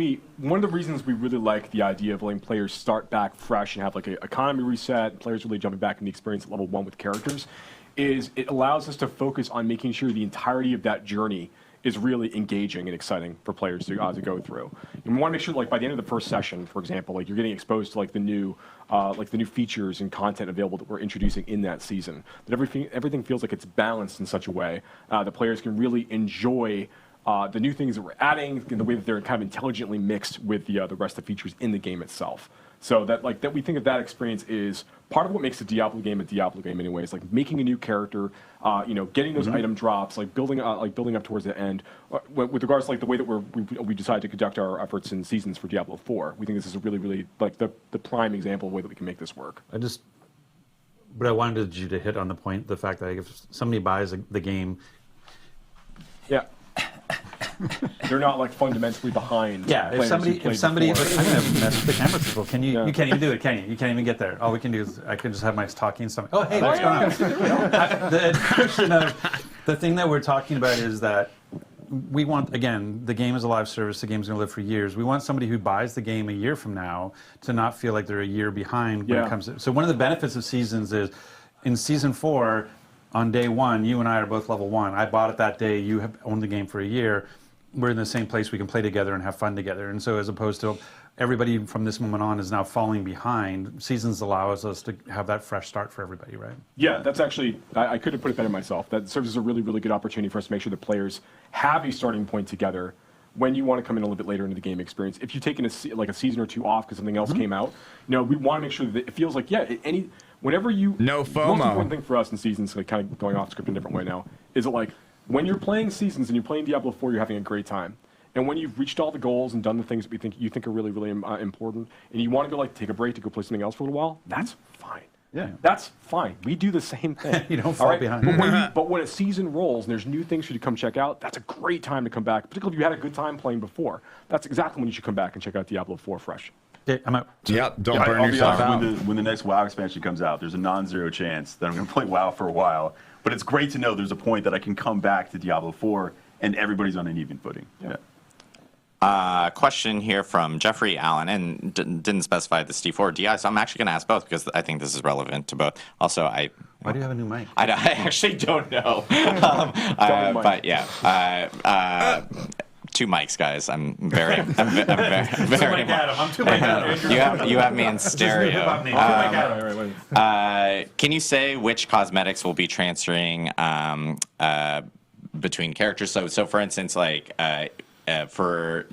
of the reasons we really like the idea of letting players start back fresh and have like an economy reset, players really jumping back in the experience at level 1 with characters, is it allows us to focus on making sure the entirety of that journey is really engaging and exciting for players to go through. And we want to make sure, like by the end of the first session, for example, like you're getting exposed to like the new features and content available that we're introducing in that season. That everything feels like it's balanced in such a way that players can really enjoy the new things that we're adding in the way that they're kind of intelligently mixed with the rest of the features in the game itself. So that we think that experience is part of what makes the Diablo game a Diablo game anyways, like making a new character, getting those item drops, like building up towards the end. With regards to like the way that we decided to conduct our efforts in seasons for Diablo 4, we think this is a really, really like the prime example of the way that we can make this work. But I wanted you to hit on the point, the fact that if somebody buys the game... Yeah. They're not like fundamentally behind. Yeah, if somebody, I'm going to mess with the camera people. Can you? You can't even do it, can you? You can't even get there. All we can do is I can just have my talking stomach. Oh, hey, what's going on? The thing that we're talking about is that we want, again, the game is a live service. The game's going to live for years. We want somebody who buys the game a year from now to not feel like they're a year behind when it comes to. So one of the benefits of seasons is, in Season 4, on day 1, you and I are both level 1. I bought it that day. You have owned the game for a year. We're in the same place. We can play together and have fun together. And so as opposed to everybody from this moment on is now falling behind, seasons allows us to have that fresh start for everybody, right? Yeah, that's actually, I could have put it better myself. That serves as a really, really good opportunity for us to make sure that players have a starting point together when you want to come in a little bit later into the game experience, if you've taken a season or two off because something else came out, we want to make sure that it feels like whenever you no FOMO. The most important thing for us in seasons, like kind of going off script in a different way now, is that like when you're playing seasons and you're playing Diablo 4, you're having a great time. And when you've reached all the goals and done the things that you think are really, really important, and you want to go like take a break to go play something else for a little while, that's fine. Yeah, that's fine. We do the same thing. You don't fall behind. But when a season rolls and there's new things for you to come check out, that's a great time to come back. Particularly if you had a good time playing before. That's exactly when you should come back and check out Diablo 4 fresh. Yeah, I'm out. Yep, don't Yeah, burn I'll be yourself honest, out. when the next WoW expansion comes out, there's a non-zero chance that I'm going to play WoW for a while. But it's great to know there's a point that I can come back to Diablo 4 and everybody's on an even footing. Yeah. Question here from Jeffrey Allen, and didn't specify the D4 or DI, so I'm actually going to ask both because I think this is relevant to both. Also, Why do you have a new mic? I actually don't know. But yeah. 2 mics, guys. I'm very. I'm too mic Adam. You have me in stereo. Can you say which cosmetics will be transferring between characters? So for instance, like for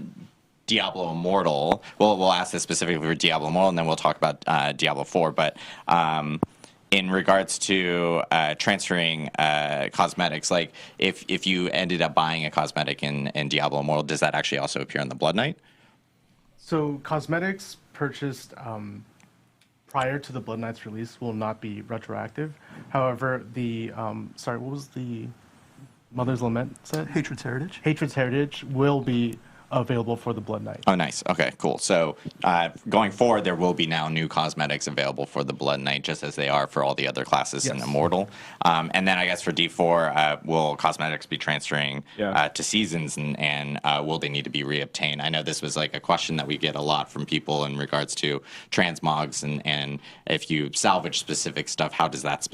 Diablo Immortal, we'll ask this specifically for Diablo Immortal, and then we'll talk about Diablo 4. But in regards to transferring cosmetics, like if you ended up buying a cosmetic in Diablo Immortal, does that actually also appear in the Blood Knight? So cosmetics purchased prior to the Blood Knight's release will not be retroactive. However, the what was the Mother's Lament set? Hatred's Heritage. Hatred's Heritage will be available for the Blood Knight. Oh, nice. Okay, cool. So going forward, there will be now new cosmetics available for the Blood Knight, just as they are for all the other classes in Immortal. And then I guess for D4, will cosmetics be transferring to seasons, and will they need to be reobtained? I know this was like a question that we get a lot from people in regards to transmogs, and if you salvage specific stuff, how does that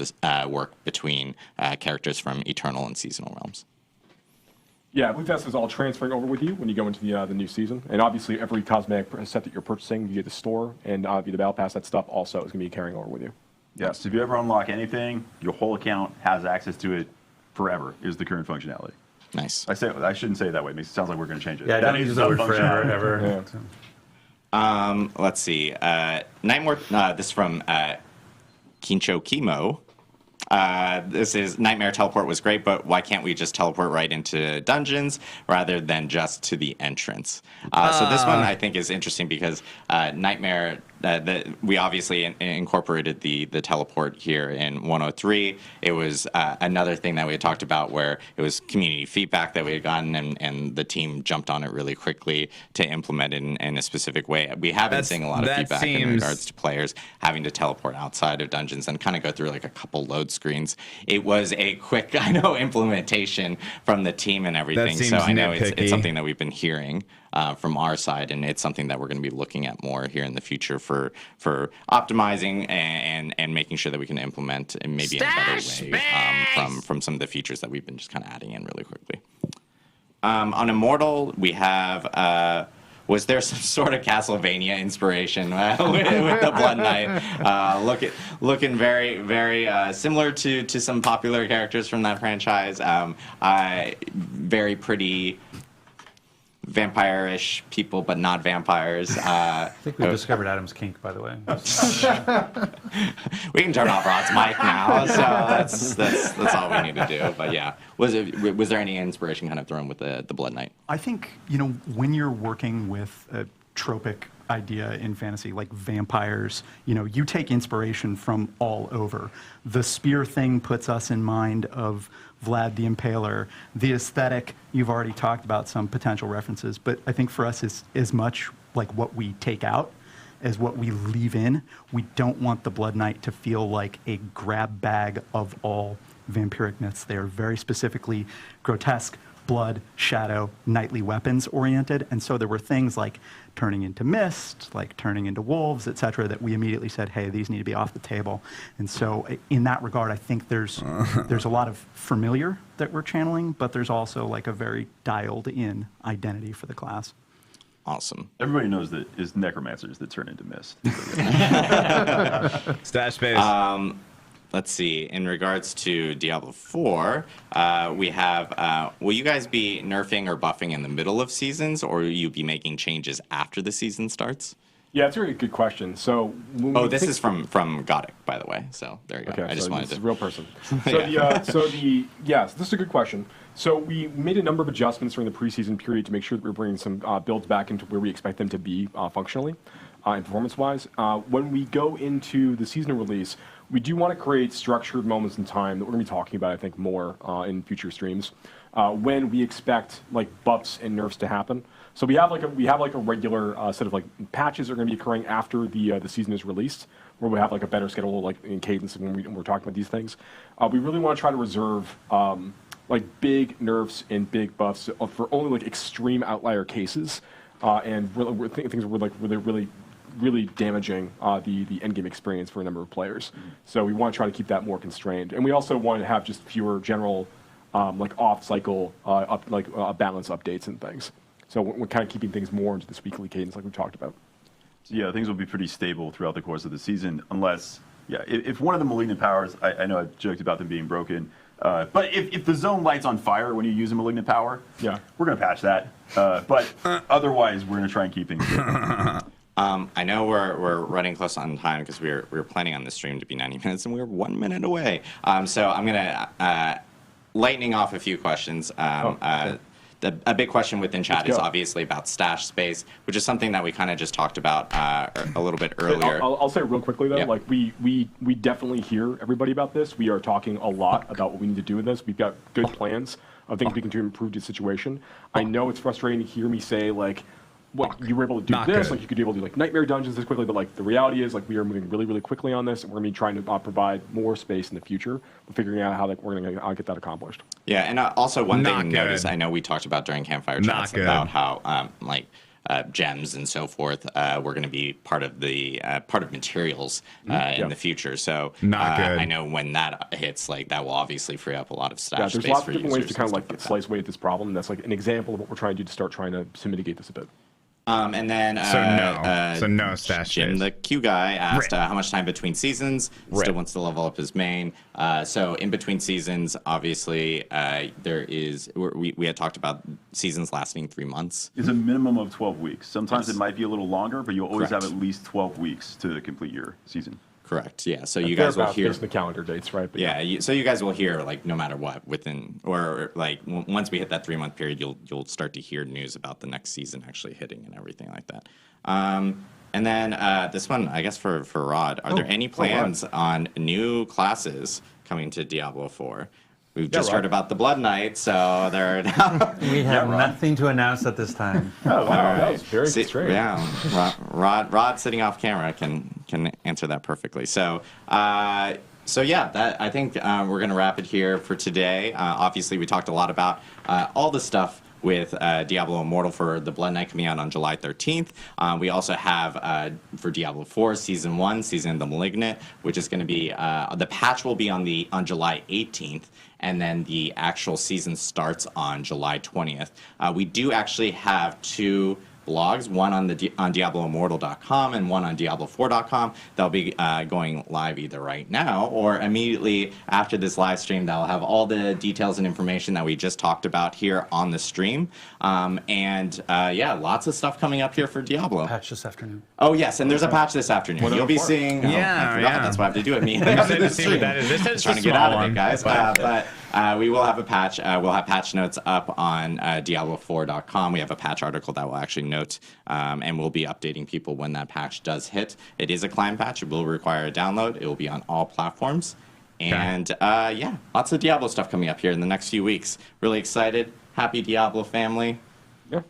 work between characters from Eternal and Seasonal Realms? Yeah, Blue Test is all transferring over with you when you go into the new season. And obviously, every cosmetic set that you're via the store and via the Battle Pass, that stuff also is going to be carrying over with you. Yes, if you ever unlock anything, your whole account has access to it forever, is the current functionality. Nice. I shouldn't say it that way. It sounds like we're going to change it. Yeah, don't use the word forever, ever. Yeah. Let's see. Nightmare, this from Kincho Kimo. This is Nightmare Teleport was great, but why can't we just teleport right into dungeons rather than just to the entrance? So this one I think is interesting because Nightmare, we obviously incorporated the teleport here in 103. It was another thing that we had talked about where it was community feedback that we had gotten, and the team jumped on it really quickly to implement it in a specific way. We have been seeing a lot of feedback in regards to players having to teleport outside of dungeons and kind of go through like a couple load screens. It was a quick, implementation from the team and everything. So I know it's something that we've been hearing from our side, and it's something that we're going to be looking at more here in the future for optimizing and making sure that we can implement in maybe in a better way from some of the features that we've been just kind of adding in really quickly. On Immortal, we have. Was there some sort of Castlevania inspiration with the Blood Knight? Looking very, very similar to some popular characters from that franchise. Very pretty vampire-ish people, but not vampires. I think we discovered Adam's kink, by the way. We can turn off Rod's mic now, so that's all we need to do. But yeah, was there any inspiration kind of thrown with the Blood Knight? I think when you're working with a tropic idea in fantasy like vampires, you take inspiration from all over. The spear thing puts us in mind of Vlad the Impaler. The aesthetic, you've already talked about some potential references, but I think for us is as much like what we take out as what we leave in. We don't want the Blood Knight to feel like a grab bag of all vampiric myths. They are very specifically grotesque, blood, shadow, knightly weapons oriented. And so there were things like turning into mist, like turning into wolves, etc., that we immediately said, hey, these need to be off the table. And so in that regard, I think there's a lot of familiar that we're channeling, but there's also like a very dialed in identity for the class. Awesome. Everybody knows that it's necromancers that turn into mist. Stash space. let's see. In regards to Diablo 4, we have. Will you guys be nerfing or buffing in the middle of seasons, or will you be making changes after the season starts? Yeah, it's a really good question. So, this is from Godic, by the way. So there you go. Okay, I just wanted this to. is a real person. So yes, this is a good question. So we made a number of adjustments during the preseason period to make sure that we're bringing some builds back into where we expect them to be functionally and performance-wise. When we go into the seasonal release, we do want to create structured moments in time that we're going to be talking about, I think, more in future streams when we expect like buffs and nerfs to happen. So we have like a regular set of like patches that are going to be occurring after the season is released, where we have like a better schedule like in cadence when we're talking about these things. We really want to try to reserve like big nerfs and big buffs for only like extreme outlier cases, and things were like really damaging the end game experience for a number of players. So we want to try to keep that more constrained, and we also want to have just fewer general like off cycle balance updates and things. So we're kind of keeping things more into this weekly cadence like we talked about. So yeah, things will be pretty stable throughout the course of the season, unless, if one of the malignant powers, I know I've joked about them being broken, but if the zone lights on fire when you use a malignant power, we're going to patch that. But otherwise, we're going to try and keep things stable. I know we're running close on time because we were planning on this stream to be 90 minutes, and we're 1 minute away. So I'm going to lightning off a few questions. A big question within chat is obviously about stash space, which is something that we kind of just talked about a little bit earlier. I'll say real quickly though, like we definitely hear everybody about this. We are talking a lot about what we need to do with this. We've got good plans of things we can do to improve the situation. I know it's frustrating to hear me say like, what you were able to do this, like you could be able to do like nightmare dungeons this quickly, but like the reality is like we are moving really quickly on this, and we're going to be trying to provide more space in the future. We're figuring out how we're going to get that accomplished. Yeah, and also one thing to notice, I know we talked about during campfire chats about how gems and so forth were going to be part of materials in the future. So I know when that hits, like that will obviously free up a lot of stash space. There's lots for of different ways to kind of like slice away at this problem. That's like an example of what we're trying to do to start trying to mitigate this a bit. And then so no stash Jim, the Q guy, asked how much time between seasons. Still wants to level up his main. So in between seasons, obviously, there is we had talked about seasons lasting 3 months. It's a minimum of 12 weeks. Sometimes it might be a little longer, but you'll always have at least 12 weeks to complete your season. Correct. Yeah. So you guys will hear the calendar dates, right? But so you guys will hear like no matter what within or like once we hit that 3 month period, you'll start to hear news about the next season actually hitting and everything like that. And then this one, I guess for Rod, are there any plans on new classes coming to Diablo 4? We've just heard about the Blood Knight, so they're we have nothing to announce at this time. Oh wow, that was very straight. Yeah, Rod sitting off camera can answer that perfectly. So yeah, that I think we're gonna wrap it here for today. Obviously, we talked a lot about all the stuff with Diablo Immortal for the Blood Knight coming out on July 13th. We also have for Diablo 4 Season 1, Season of the Malignant, which is going to be the patch will be on July 18th, and then the actual season starts on July 20th. We do actually have 2 blogs, one on DiabloImmortal.com and one on Diablo4.com. They'll be going live either right now or immediately after this live stream. That'll have all the details and information that we just talked about here on the stream. Yeah, lots of stuff coming up here for Diablo. Patch this afternoon. Oh yes, and there's a patch this afternoon. You'll be seeing. I forgot. That's why I have to do it. Me after the stream. Just trying to get out of it, guys. But we will have a patch. We'll have patch notes up on Diablo4.com. We have a patch article that will actually note, and we'll be updating people when that patch does hit. It is a client patch. It will require a download. It will be on all platforms. And yeah, lots of Diablo stuff coming up here in the next few weeks. Really excited. Happy Diablo family. Yeah.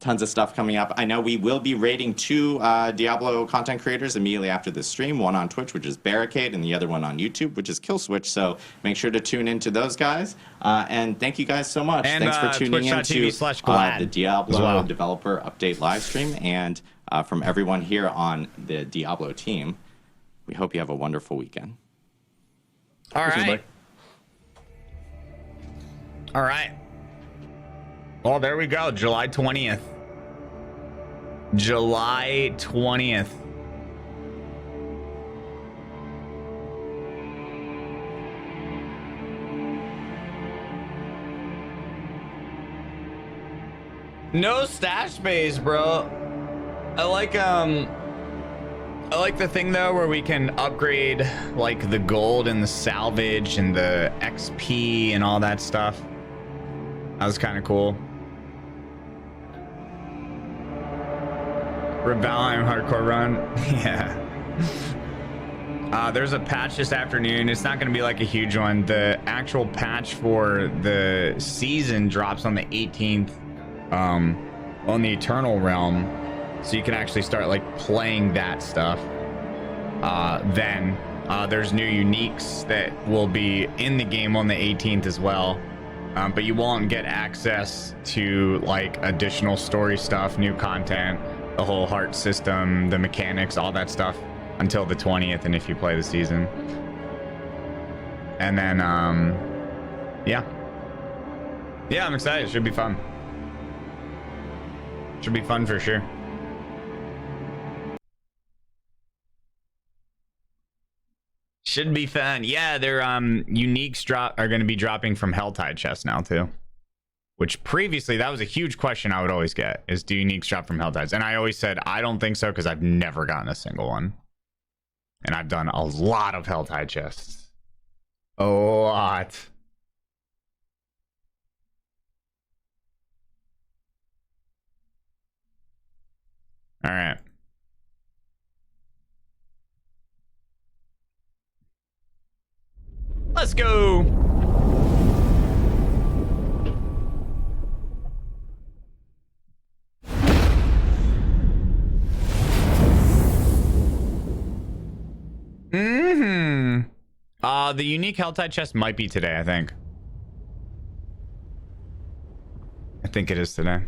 Tons of stuff coming up. I know we will be rating 2 Diablo content creators immediately after this stream. One on Twitch, which is Barricade, and the other one on YouTube, which is Killswitch. So make sure to tune into those guys. And thank you guys so much. And, thanks for tuning in to the Diablo Developer Update live stream. And from everyone here on the Diablo team, we hope you have a wonderful weekend. All right. All right. Well, there we go. July 20th. July 20th. No stash space, bro. I like the thing though where we can upgrade like the gold and the salvage and the XP and all that stuff. That was kind of cool. Rebellion hardcore run. Yeah. There's a patch this afternoon. It's not going to be like a huge one. The actual patch for the season drops on the 18th on the Eternal Realm. So you can actually start like playing that stuff. Then there's new uniques that will be in the game on the 18th as well. But you won't get access to like additional story stuff, new content, the whole heart system, the mechanics, all that stuff until the 20th. And if you play the season, and then yeah, I'm excited. It should be fun. Should be fun for sure. Should be fun. Yeah, their uniques are going to be dropping from Helltide chests now too. Which previously that was a huge question I would always get is do uniques drop from Helltides? And I always said I don't think so because I've never gotten a single one. And I've done a lot of Helltide chests. A lot. All right. Let's go. The unique Helltide chest might be today, I think. I think it is today.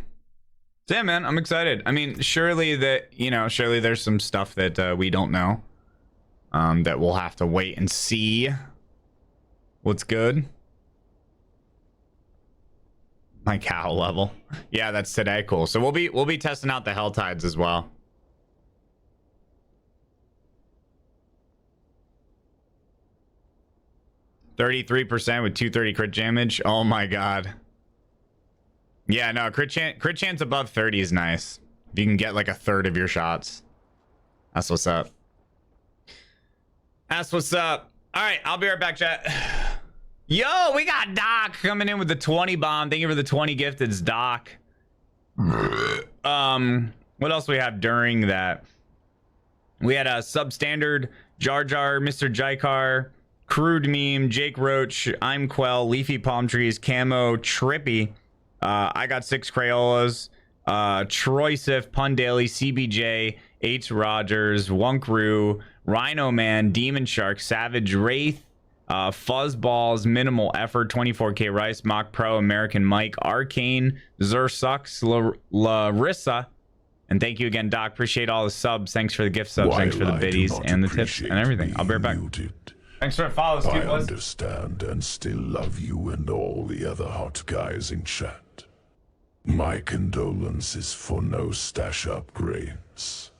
So yeah, man, I'm excited. I mean, surely there's some stuff that we don't know. That we'll have to wait and see. What's good? My cow level. Yeah, that's today. Cool. So we'll be testing out the Helltides as well. %33% with 230 crit damage. Oh my god. Yeah, no, crit chance above 30 is nice. If you can get like a third of your shots. That's what's up. That's what's up. All right, I'll be right back, chat. Yo, we got Doc coming in with the 20 bomb. Thank you for the 20 gifteds, Doc. What else we have during that? We had a substandard, Jar Jar, Mr. Jykar, Crude Meme, Jake Roach, I'm Quell, Leafy Palm Trees, Camo, Trippy. I got 6 Crayolas, Troy Sif, Pun Daily, CBJ, H. Rogers, Wunkru, Rhino Man, Demon Shark, Savage Wraith, Fuzzballs, Minimal Effort, 24K Rice, Mock Pro, American Mike, Arcane, Zersucks, Larissa, and thank you again, Doc. Appreciate all the subs. Thanks for the gift subs. While Thanks for the I biddies and the tips and everything. I'll be right back. Thanks for the follows, I people. understand and still love you and all the other hot guys in chat. My condolences for no stash upgrades.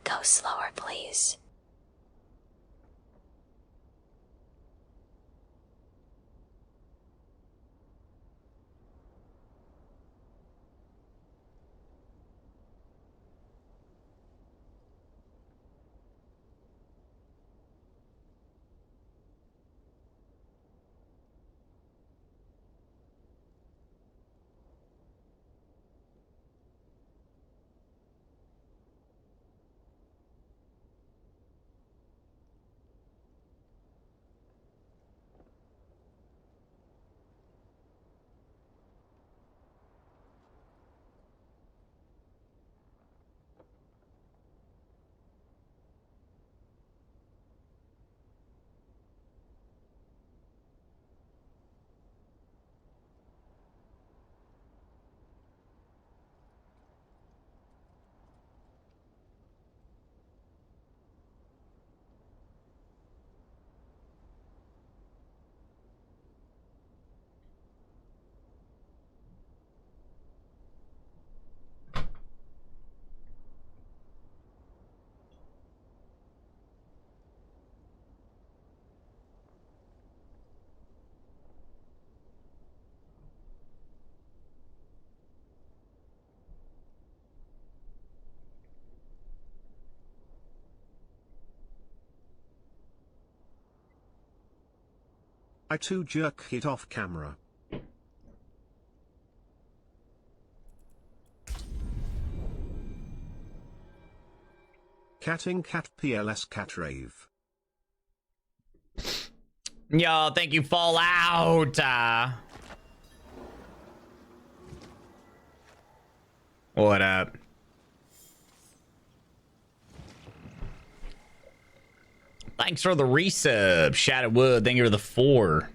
Go slower, please. I too jerk it off camera. Catting cat PLS cat rave. Yo, thank you, Fallout. What up? Thanks for the resub, Shadowwood. Thank you for the 4.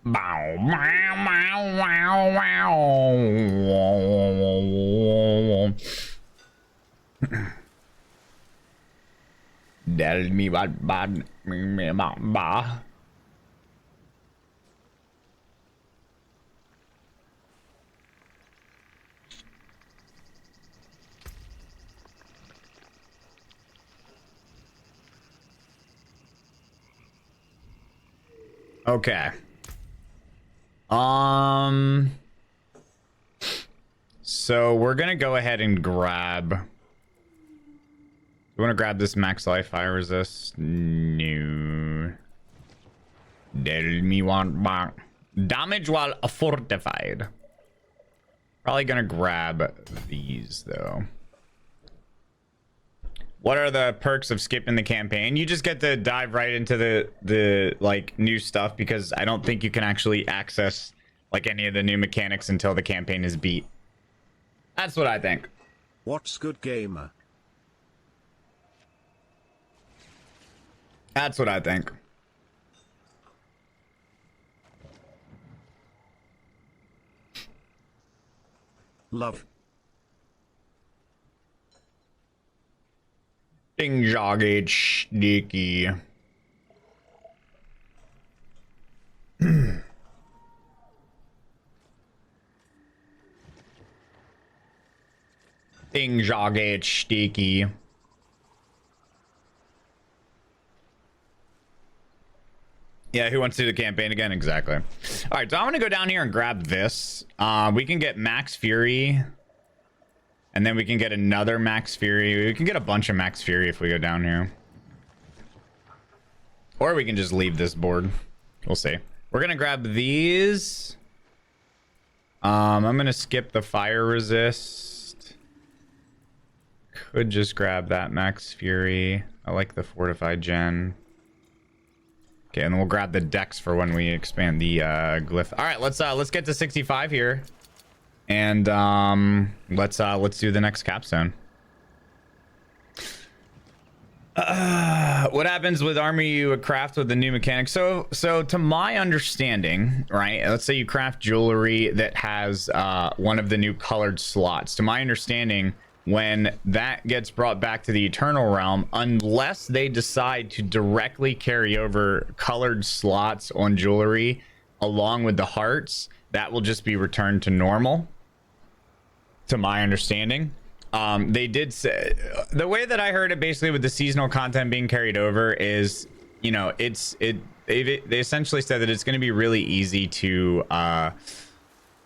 Bow, wow, wow, wow, wow. Tell me what bad me ba. Okay. So we're gonna go ahead and grab. You want to grab this max life fire resist? No. Tell me want back. Damage while fortified. Probably gonna grab these though. What are the perks of skipping the campaign? You just get to dive right into the like new stuff because I don't think you can actually access like any of the new mechanics until the campaign is beat. That's what I think. What's good, gamer? That's what I think. Love. Ding jogged sneaky. Ding jogged sticky. Yeah, who wants to do the campaign again? Exactly. All right, so I'm gonna go down here and grab this. We can get Max Fury, and then we can get another Max Fury. We can get a bunch of Max Fury if we go down here, or we can just leave this board. We'll see. We're gonna grab these. I'm gonna skip the fire resist. Could just grab that Max Fury. I like the fortified gen. Okay, and then we'll grab the dex for when we expand the glyph. All right, let's get to 65 here, and let's do the next capstone. What happens with armor you craft with the new mechanic? So to my understanding, right? Let's say you craft jewelry that has one of the new colored slots. To my understanding, when that gets brought back to the Eternal Realm, unless they decide to directly carry over colored slots on jewelry along with the hearts, that will just be returned to normal. To my understanding. They did say, the way that I heard it basically with the seasonal content being carried over is, you know, they essentially said that it's going to be really easy to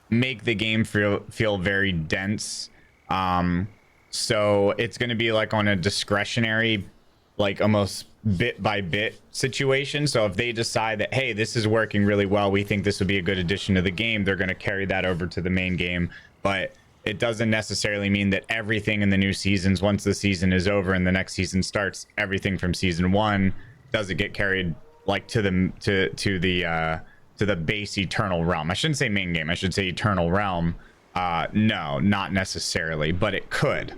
make the game feel very dense. So it's going to be like on a discretionary, like almost bit by bit situation. So if they decide that, hey, this is working really well, we think this would be a good addition to the game, they're going to carry that over to the main game. But it doesn't necessarily mean that everything in the new seasons, once the season is over and the next season starts, everything from season 1 doesn't get carried like to the base Eternal Realm. I shouldn't say main game, I should say Eternal Realm. No, not necessarily, but it could.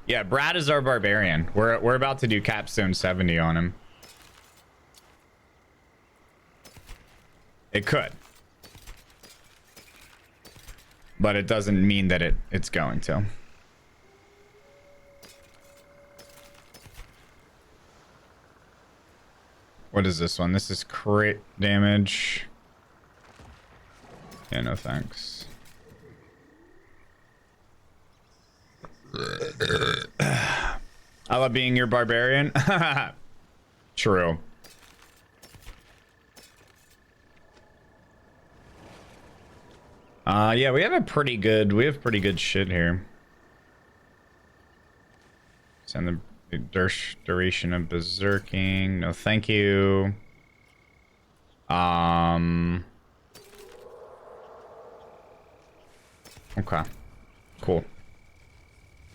Yeah, Brad is our barbarian. We're about to do capstone 70 on him. It could. But it doesn't mean that it's going to. What is this one? This is crit damage. Yeah, no thanks. I love being your barbarian. True. Yeah, we have pretty good shit here. Send the duration of berserking. No, thank you. Okay. Cool.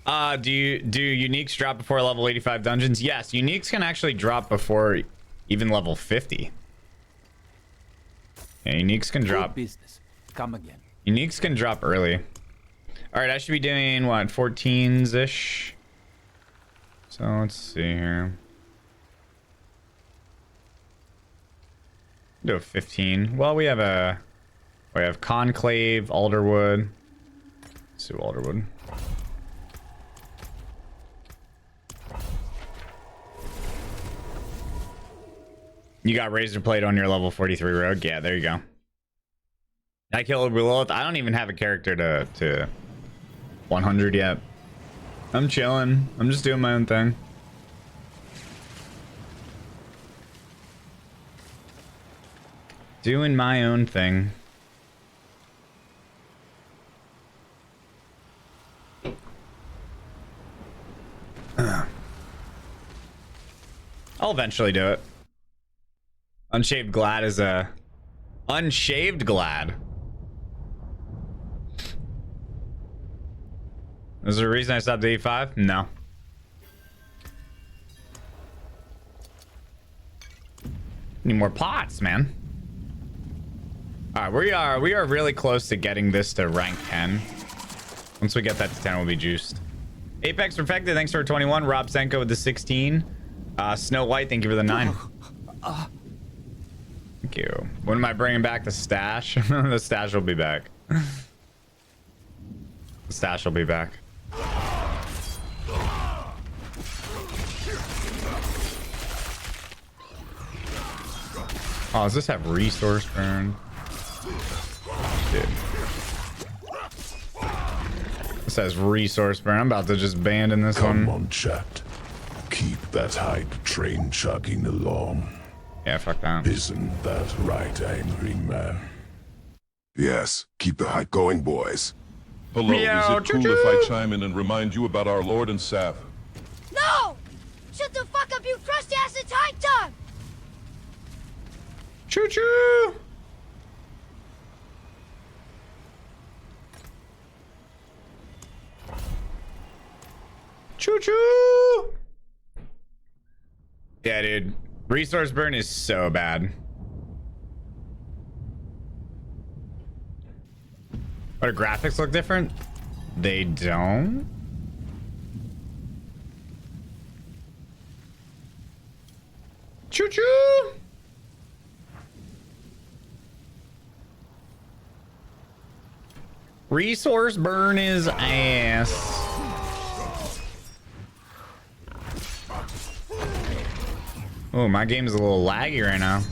Do uniques drop before level 85 dungeons? Yes, uniques can actually drop before even level 50. Yeah, uniques can drop. Business. Come again. Uniques can drop early. All right, I should be doing what, 14s ish. So let's see here. Do a 15. Well, we have Conclave, Alderwood. Let's do Alderwood. You got Razor Blade on your level 43 rogue? Yeah, there you go. I killed Lilith. I don't even have a character to 100 yet. I'm chilling. I'm just doing my own thing. Doing my own thing. I'll eventually do it. Unshaved Glad is a... Unshaved Glad? Is there a reason I stopped at 85? No. Need more pots, man. All right, we are really close to getting this to rank 10. Once we get that to 10, we'll be juiced. Apex Perfected, thanks for 21. Rob Senko with the 16. Snow White, thank you for the 9. Thank you. When am I bringing back the stash? The stash will be back. The stash will be back. Oh, does this have resource burn? Dude. This has resource burn. I'm about to just abandon this one. Come on, chat. Keep that hype train chugging along. Yeah, fuck that. Isn't that right, angry man? Yes, keep the hype going, boys. Hello, Meow, is it cool if I chime in and remind you about our Lord and Sav? No! Shut the fuck up, you crusty ass, it's high time! Choo choo! Choo choo! Yeah, dude. Resource burn is so bad. But do graphics look different? They don't. Choo choo. Resource burn his ass. Oh, my game is a little laggy right now.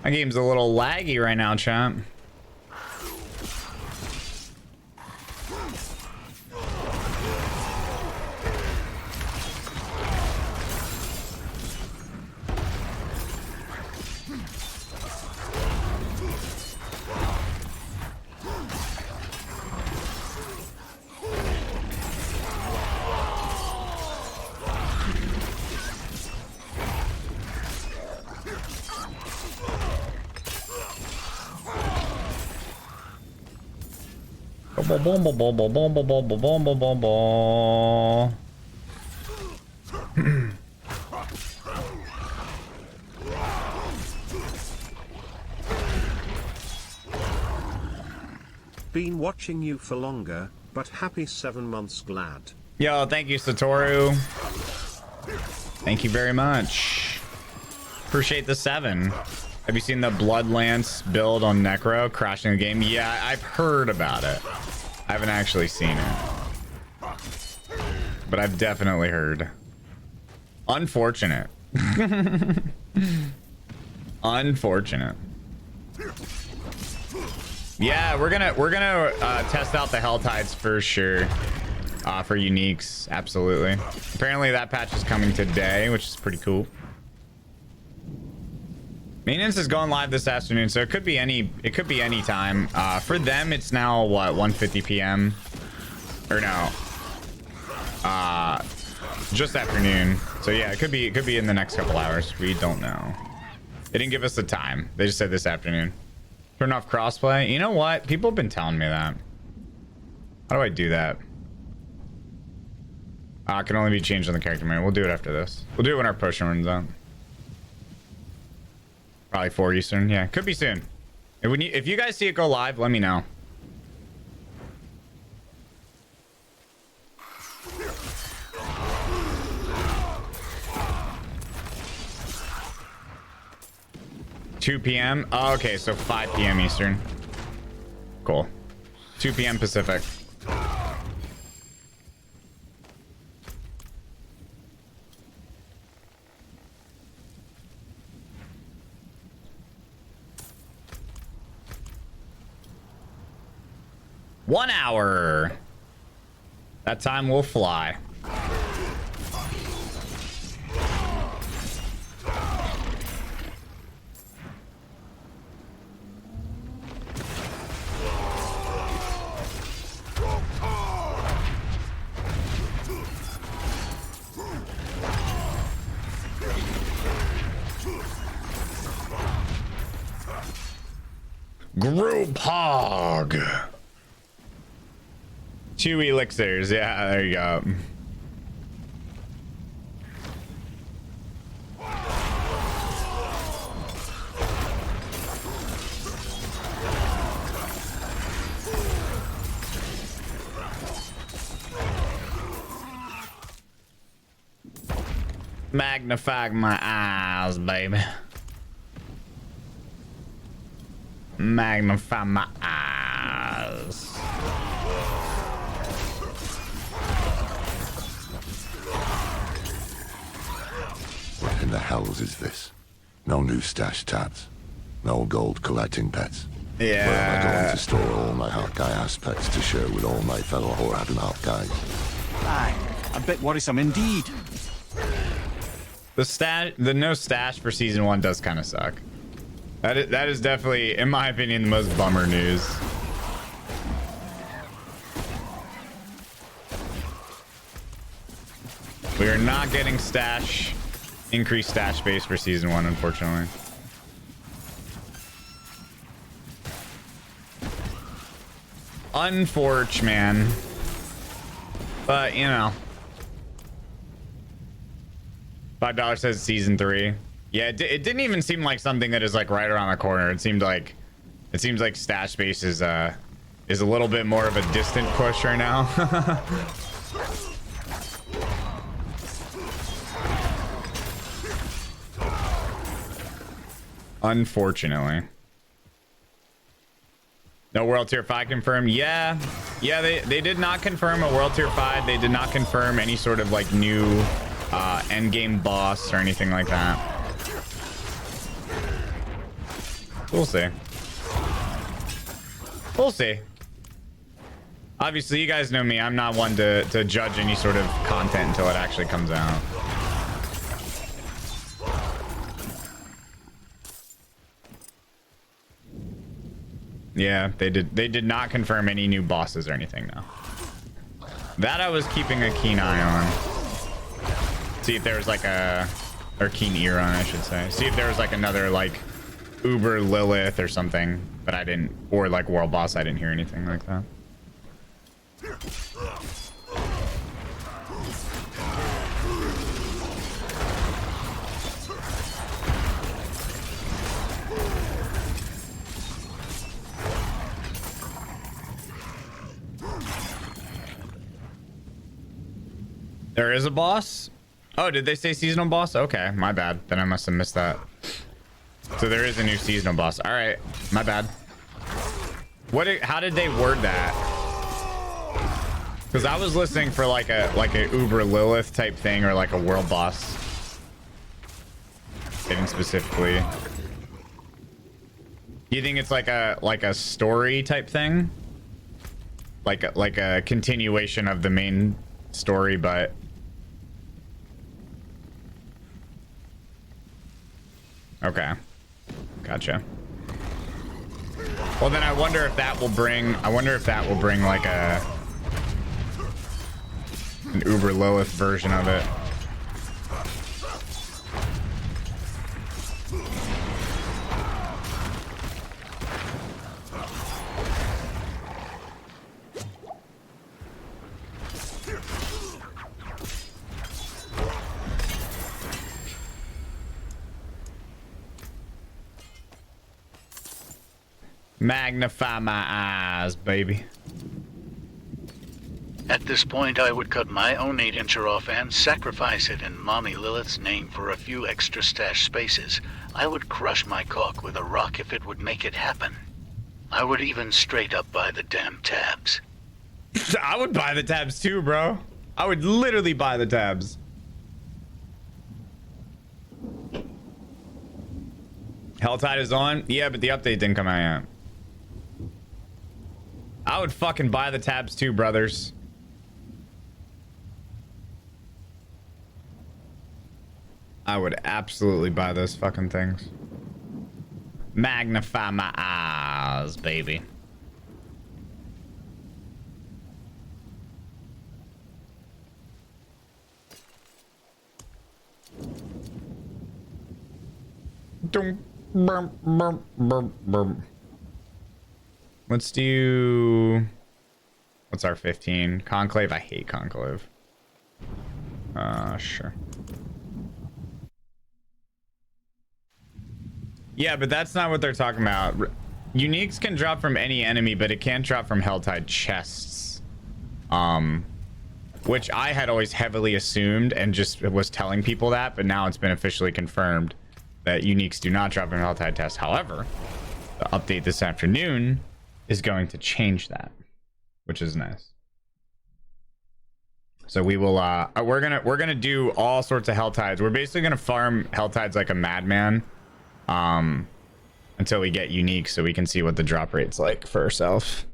My game's a little laggy right now, champ. Been watching you for longer, but happy 7 months glad. Yo, thank you, Satoru. Thank you very much. Appreciate the 7. Have you seen the Bloodlance build on Necro crashing the game? Yeah, I've heard about it. I haven't actually seen it. But I've definitely heard. Unfortunate. Unfortunate. Yeah, we're gonna test out the Hell Tides for sure. For uniques, absolutely. Apparently that patch is coming today, which is pretty cool. Maintenance is going live this afternoon, so it could be any time. For them, it's now what, 1:50 p.m. or no? Just afternoon. So yeah, it could be in the next couple hours. We don't know. They didn't give us the time. They just said this afternoon. Turn off crossplay. You know what? People have been telling me that. How do I do that? It can only be changed on the character menu. We'll do it after this. We'll do it when our potion runs out. Probably 4 Eastern. Yeah, could be soon. If you guys see it go live, let me know. $2 p.m. Oh, okay, so 5 p.m. Eastern. Cool. 2 p.m. Pacific. One hour. That time will fly. Group hog. 2 elixirs. Yeah, there you go. Magnify my eyes, baby. Magnify my eyes. What in the hells is this? No new stash tats. No gold collecting pets. Yeah. Where am I going to store all my Hawkeye aspects to share with all my fellow Horad and Hawkeyes? Aye, a bit worrisome indeed. The no stash for season 1 does kind of suck. That is definitely, in my opinion, the most bummer news. We are not getting increased stash space for season 1, unfortunately. Unfortunate, man. But, you know. $5 says season 3. Yeah, it didn't even seem like something that is like right around the corner. It seems like stash space is a little bit more of a distant push right now. Unfortunately. No World Tier 5 confirmed. Yeah, they did not confirm a World Tier 5. They did not confirm any sort of like new end game boss or anything like that. We'll see. We'll see. Obviously, you guys know me. I'm not one to judge any sort of content until it actually comes out. Yeah, they did not confirm any new bosses or anything, no. That I was keeping a keen eye on. See if there was like or keen ear on, I should say. See if there was like another like Uber Lilith or something, but I didn't, or like World Boss, I didn't hear anything like that. There is a boss? Oh, did they say seasonal boss? Okay, my bad. Then I must have missed that. So there is a new seasonal boss. All right, my bad. How did they word that? Because I was listening for like a Uber Lilith type thing or like a world boss. Didn't specifically. You think it's like a story type thing? Like a continuation of the main story, but okay, gotcha. Well, then I wonder if that will bring like an Uber Lilith version of it. Magnify my eyes, baby. At this point, I would cut my own 8-incher off and sacrifice it in Mommy Lilith's name for a few extra stash spaces. I would crush my cock with a rock if it would make it happen. I would even straight up buy the damn tabs. I would buy the tabs too, bro. I would literally buy the tabs. Helltide is on? Yeah, but the update didn't come out yet. I would fucking buy the tabs too, brothers. I would absolutely buy those fucking things. Magnify my eyes, baby. Let's do... What's our 15? Conclave? I hate Conclave. Sure. Yeah, but that's not what they're talking about. Uniques can drop from any enemy, but it can't drop from Helltide chests. Which I had always heavily assumed and just was telling people that, but now it's been officially confirmed that uniques do not drop from Helltide chests. However, the update this afternoon is going to change that, which is nice. So we will we're gonna do all sorts of Helltides. We're basically gonna farm Helltides like a madman until we get unique, so we can see what the drop rate's like for ourselves.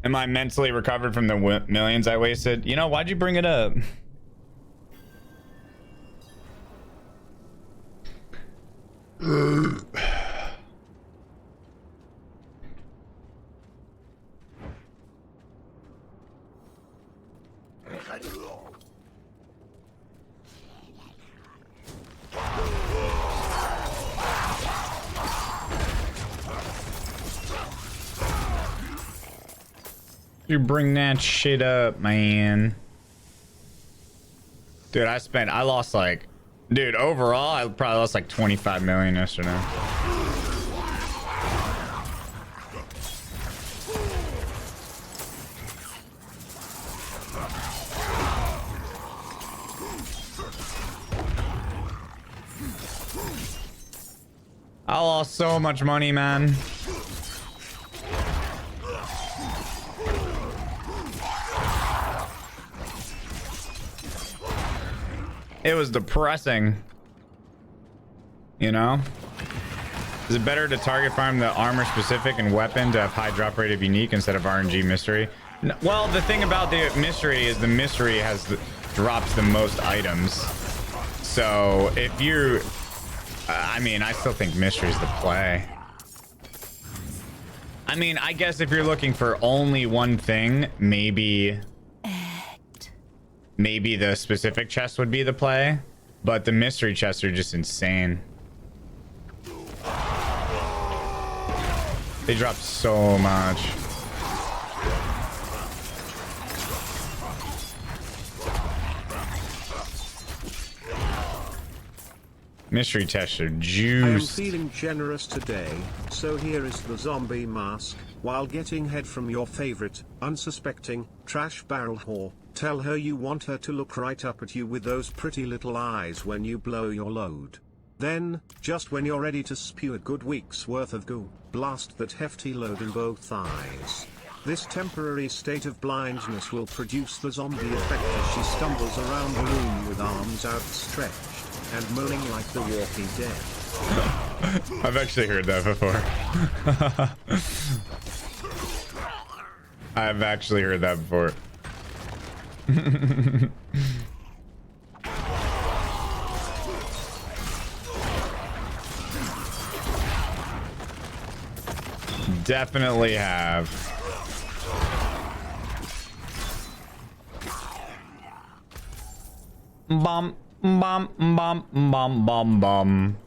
Am I mentally recovered from the millions I wasted? You know, why'd you bring it up? You bring that shit up, man. Dude, I lost like, dude, overall, I probably lost like 25 million yesterday. I lost so much money, man. It was depressing. You know? Is it better to target farm the armor specific and weapon to have high drop rate of unique instead of RNG mystery? Well, the thing about the mystery is the mystery drops the most items. So if you, I mean, I still think mystery is the play. I mean, I guess if you're looking for only one thing, maybe the specific chest would be the play, but the mystery chests are just insane. They drop so much. Mystery tests are juiced. I am feeling generous today, so here is the zombie mask. While getting head from your favorite, unsuspecting, trash barrel whore, tell her you want her to look right up at you with those pretty little eyes when you blow your load. Then, just when you're ready to spew a good week's worth of goo, blast that hefty load in both eyes. This temporary state of blindness will produce the zombie effect as she stumbles around the room with arms outstretched and moaning like the Walking Dead. I've actually heard that before. I've actually heard that before. Definitely have. Bum, bum, bum, bum, bum, bum.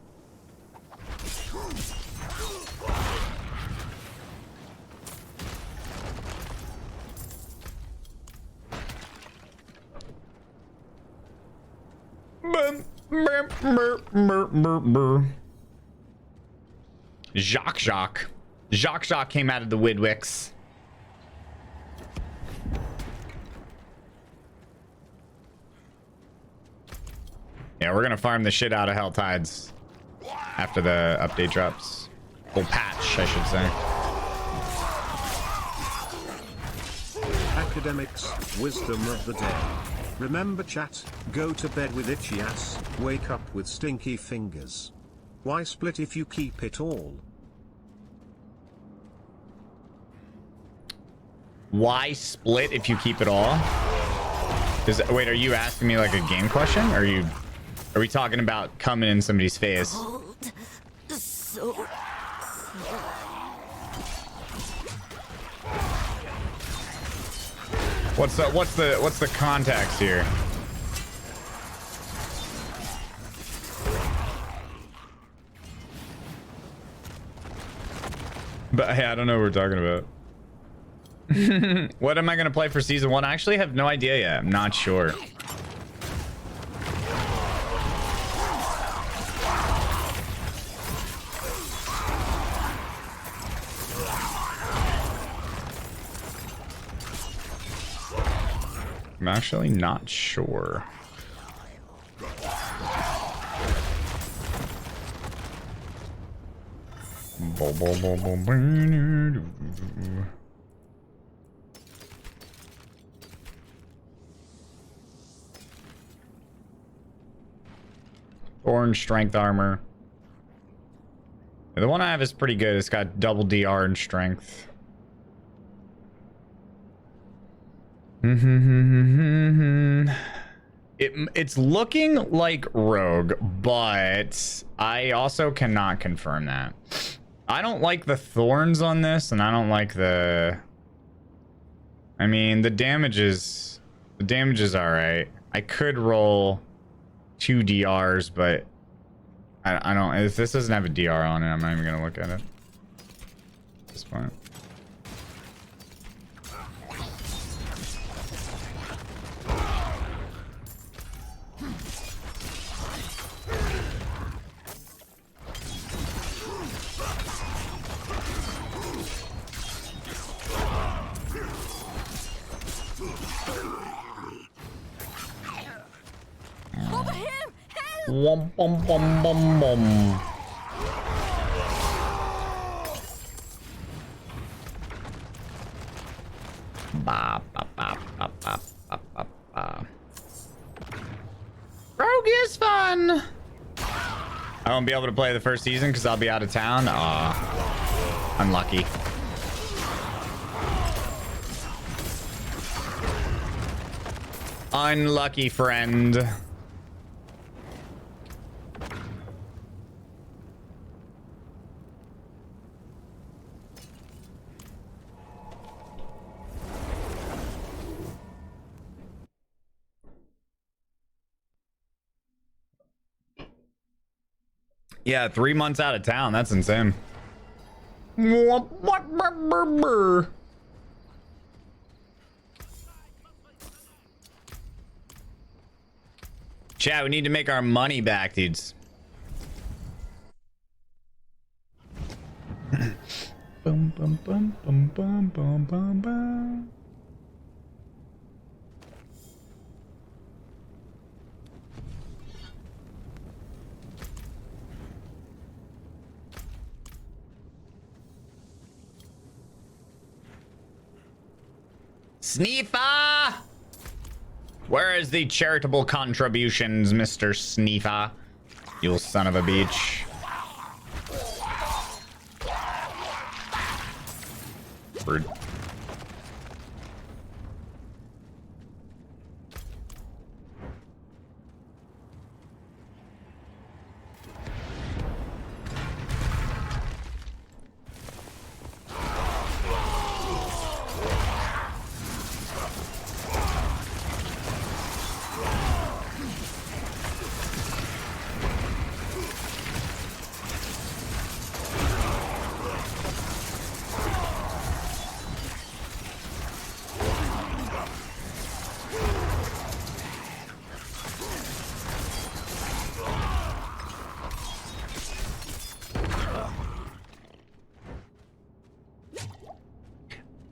Jacques came out of the Widwicks. Yeah, we're gonna farm the shit out of Hell Tides after the update drops. Well, patch, I should say. Academics, wisdom of the day. Remember chat, go to bed with itchy ass, wake up with stinky fingers. Why split if you keep it all? Why split if you keep it all? Wait, are you asking me like a game question? Or are we talking about coming in somebody's face? So What's the context here? But hey, I don't know what we're talking about. What am I gonna play for season 1? I actually have no idea yet. I'm not sure. I'm actually not sure. Orange strength armor. The one I have is pretty good. It's got double DR and strength. It's looking like Rogue, but I also cannot confirm that. I don't like the thorns on this, and I don't like the... I mean, the damage is alright. I could roll 2 DRs, but I don't... If this doesn't have a DR on it, I'm not even gonna look at it at this point. over him! Help! Wom bum bum bum bum. I won't be able to play the first season because I'll be out of town. Aw, unlucky. Unlucky friend. Yeah, 3 months out of town. That's insane. Chat, we need to make our money back, dudes. Boom, boom, boom, boom, boom, boom, boom, boom. Sneefa! Where is the charitable contributions, Mr. Sneefa? You son of a bitch. Rude.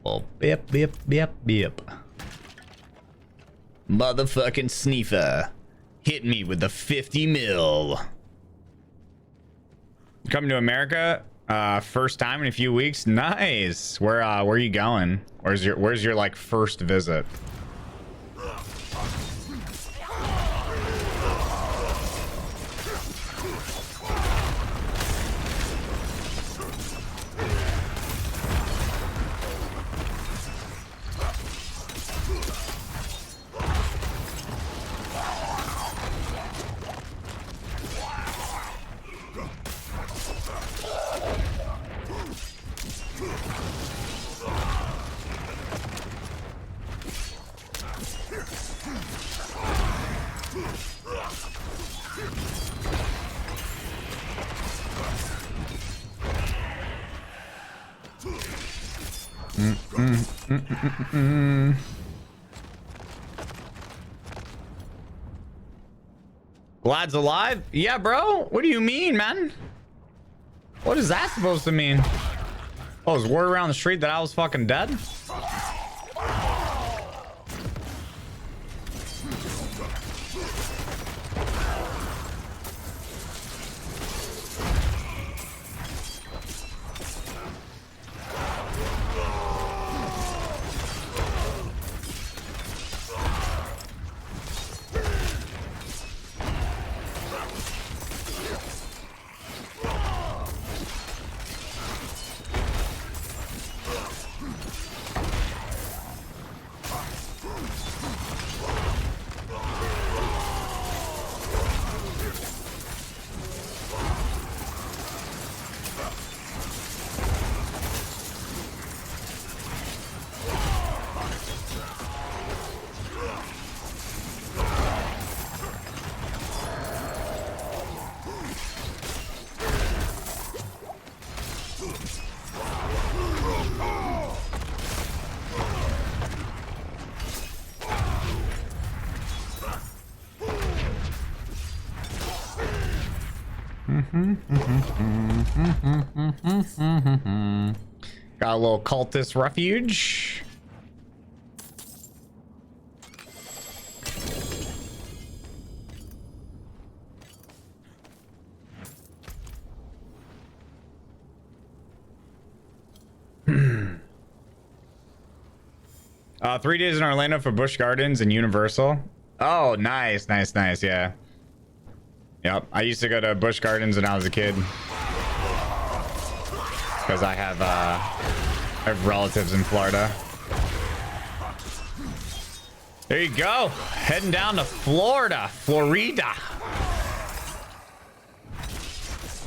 Oh, bip, bip, bip, bip. Motherfucking Sneefa. Hit me with the 50 mil. Coming to America? First time in a few weeks? Nice. Where are you going? Where's your like first visit? Vlad's alive? Yeah, bro. What do you mean, man? What is that supposed to mean? Oh, is word around the street that I was fucking dead? Got a little cultist refuge. Uh, 3 days in Orlando for Busch Gardens and Universal. Oh, nice, nice, nice, yeah. Yep, I used to go to Busch Gardens when I was a kid. Because I have relatives in Florida. There you go. Heading down to Florida.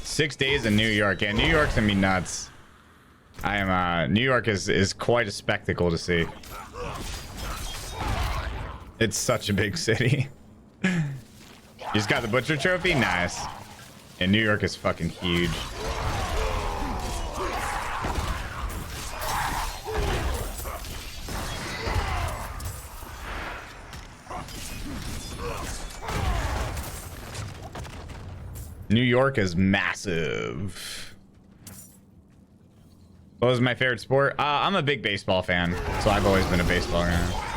6 days in New York. Yeah, New York's gonna be nuts. I am New York is quite a spectacle to see. It's such a big city. You just got the Butcher Trophy? Nice. And New York is fucking huge. New York is massive. What was my favorite sport? I'm a big baseball fan, so I've always been a baseball guy.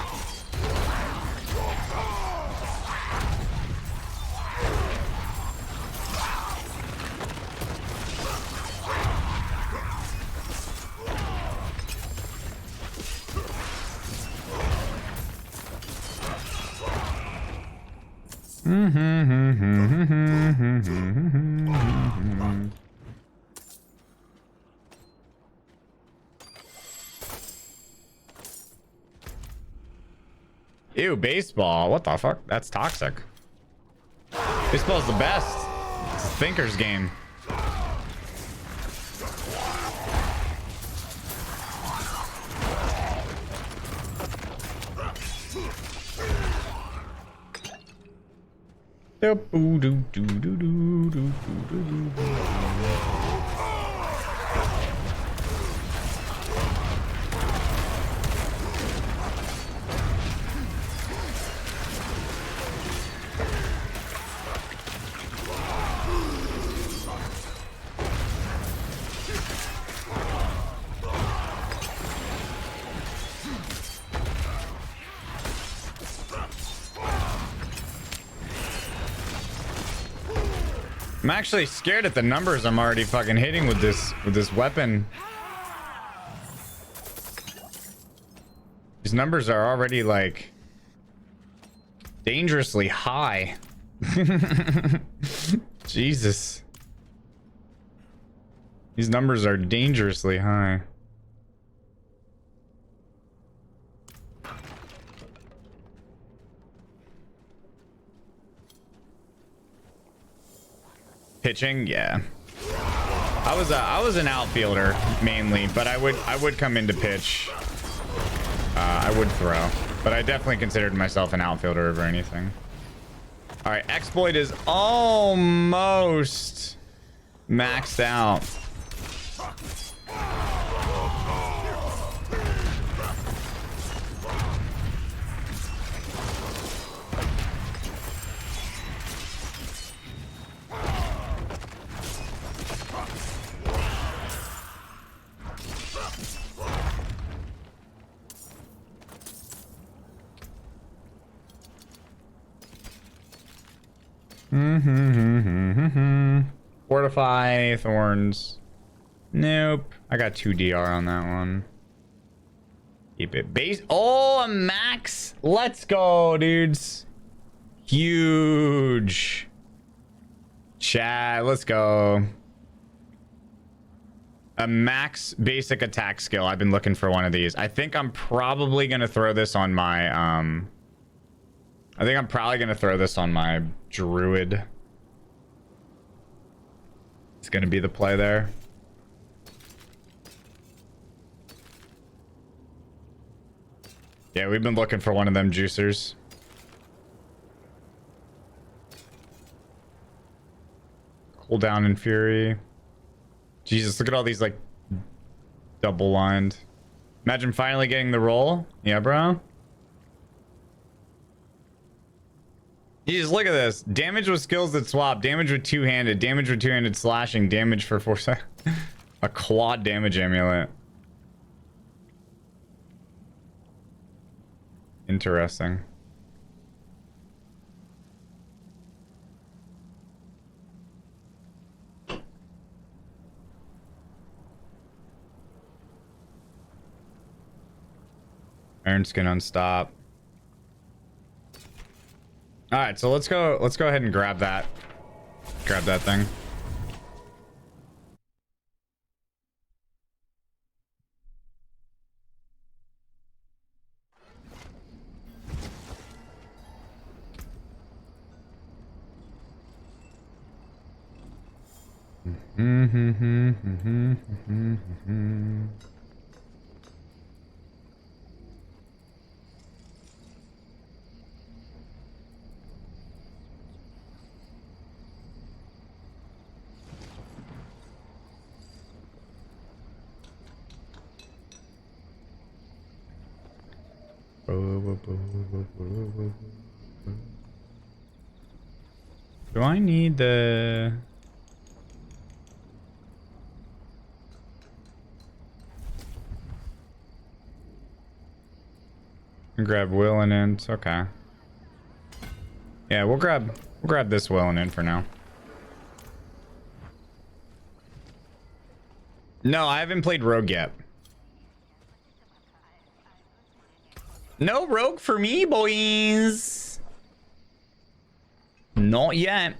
Ew, baseball. What the fuck? That's toxic. Baseball's the best. It's a thinker's game. I'm actually scared at the numbers I'm already fucking hitting with this weapon. These numbers are already like dangerously high. Jesus. These numbers are dangerously high. Pitching, yeah. I was an outfielder mainly, but I would come into pitch. I would throw, but I definitely considered myself an outfielder over anything. All right, exploit is almost maxed out. Fortify, thorns. Nope. I got 2 DR on that one. Keep it base. Oh, a max. Let's go, dudes. Huge. Chat, let's go. A max basic attack skill. I've been looking for one of these. I think I'm probably going to throw this on my, druid. It's going to be the play there. Yeah, we've been looking for one of them juicers. Cooldown and fury. Jesus, look at all these like double lined. Imagine finally getting the roll. Yeah, bro. You just look at this. Damage with skills that swap. Damage with two-handed. Damage with two-handed slashing. Damage for 4 seconds. A quad damage amulet. Interesting. Iron skin unstop. All right, so let's go ahead and grab that. Grab that thing. Do I need the... Grab will and int. Okay. Yeah, we'll grab this will and int for now. No, I haven't played Rogue yet. No Rogue for me, boys. Not yet.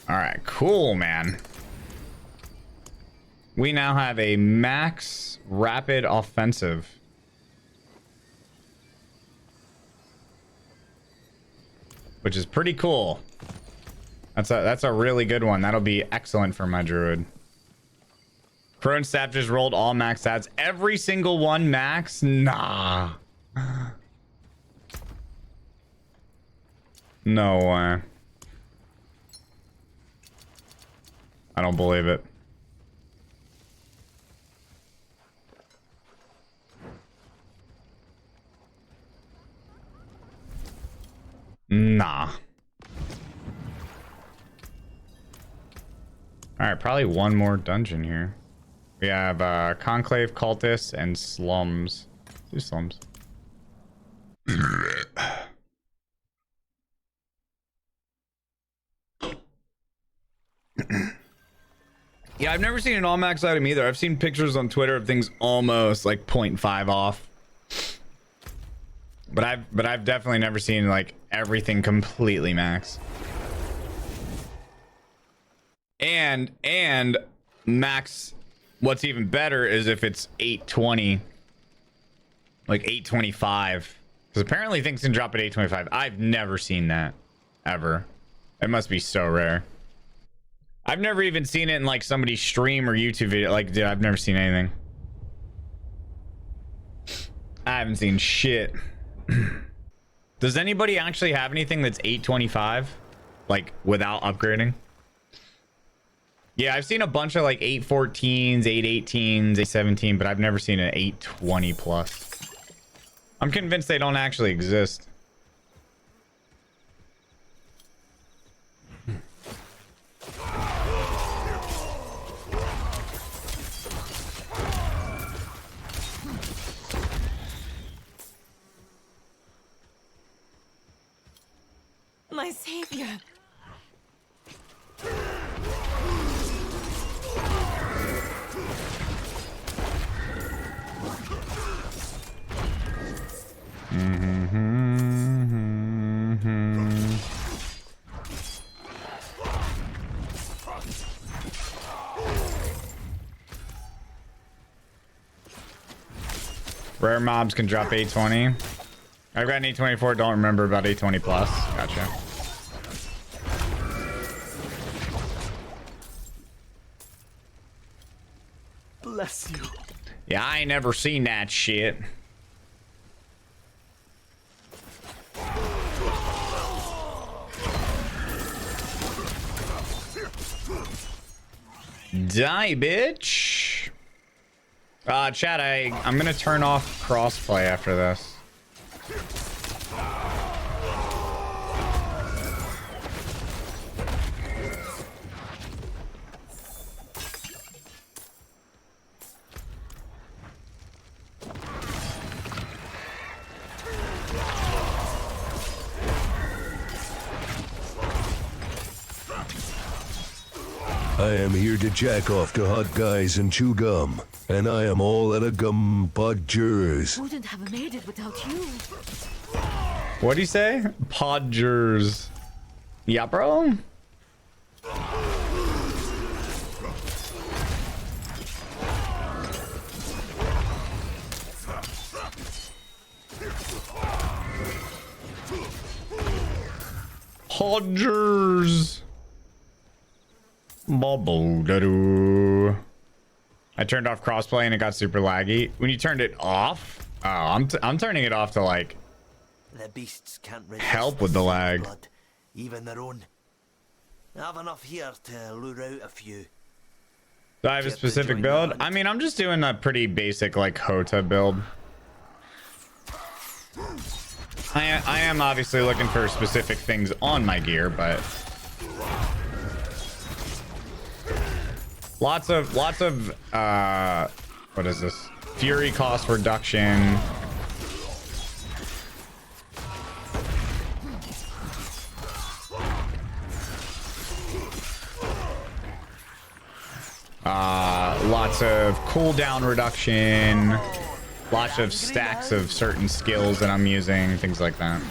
All right, cool, man. We now have a max rapid offensive. Which is pretty cool. That's a really good one. That'll be excellent for my druid. Prone staff just rolled all max stats. Every single one max? Nah. No way. I don't believe it. Nah. Alright, probably one more dungeon here. We have Conclave, Cultists, and Slums. 2 Slums. Yeah, I've never seen an all max item either. I've seen pictures on Twitter of things almost like 0.5 off. But I've definitely never seen like everything completely max. And max, what's even better is if it's 820, like 825. Because apparently things can drop at 825. I've never seen that ever. It must be so rare. I've never even seen it in like somebody's stream or YouTube video. Like, dude, I've never seen anything. I haven't seen shit. Does anybody actually have anything that's 825? Like, without upgrading? Yeah, I've seen a bunch of like 814s, 818s, 817, but I've never seen an 820 plus. I'm convinced they don't actually exist. My savior. Rare mobs can drop 820. I've got an 824, don't remember about 820 plus. Gotcha. Bless you. Yeah, I ain't never seen that shit. Die, bitch. Chat, I'm gonna turn off crossplay after this. I am here to jack off to hot guys and chew gum, and I am all out of gum podgers. Wouldn't have made it without you. What'd he say? Podgers. Yeah, bro. Podgers. Bubble-da-doo. I turned off crossplay and it got super laggy. When you turned it off? Oh, I'm turning it off to like The beasts can't resist help with the lag. blood, even their own. I have enough here to lure out a few. Do I have a specific build? I mean, I'm just doing a pretty basic like Hota build. I am obviously looking for specific things on my gear, but lots of what is this? Fury cost reduction. Lots of cooldown reduction, lots of stacks of certain skills that I'm using, things like that.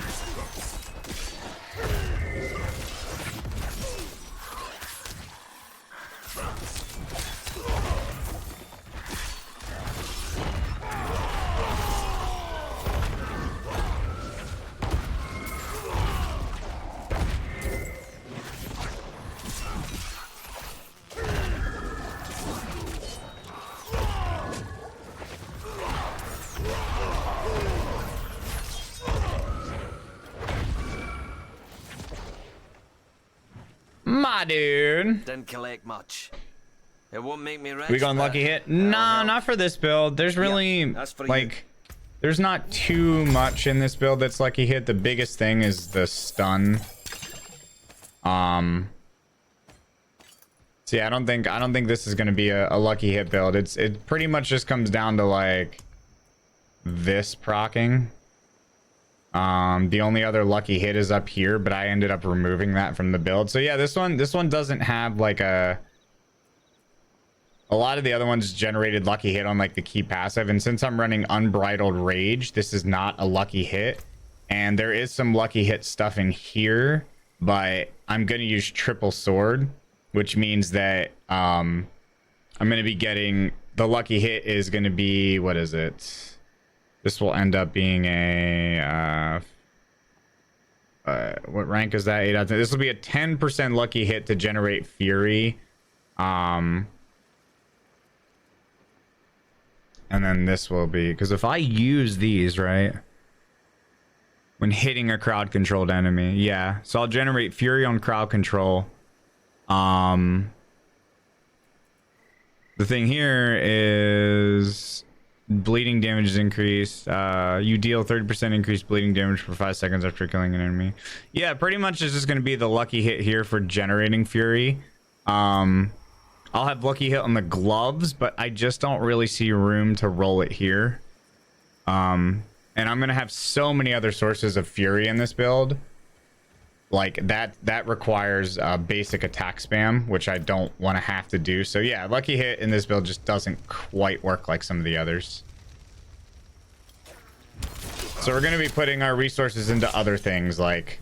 My dude. Didn't collect much. It won't make me rich. We going lucky hit? No, not for this build. There's really that's for like there's not too much in this build that's lucky hit. The biggest thing is the stun. So yeah, I don't think this is gonna be a lucky hit build. It pretty much just comes down to like this procking. The only other lucky hit is up here, but I ended up removing that from the build. So yeah, this one doesn't have like a lot of the other ones generated lucky hit on like the key passive, and since I'm running Unbridled Rage, this is not a lucky hit. And there is some lucky hit stuff in here, but I'm gonna use triple sword, which means that I'm gonna be getting the lucky hit is gonna be, what is it? This will end up being a what rank is that? 8 out of 10. This will be a 10% lucky hit to generate Fury. And then this will be, because if I use these, right, when hitting a crowd controlled enemy, yeah, so I'll generate Fury on crowd control. The thing here is bleeding damage is increased. You deal 30% increased bleeding damage for 5 seconds after killing an enemy. Yeah, pretty much it's just going to be the lucky hit here for generating Fury. I'll have lucky hit on the gloves, but I just don't really see room to roll it here. And I'm going to have so many other sources of Fury in this build. Like that requires basic attack spam, which I don't want to have to do. So yeah, lucky hit in this build just doesn't quite work like some of the others. So we're going to be putting our resources into other things like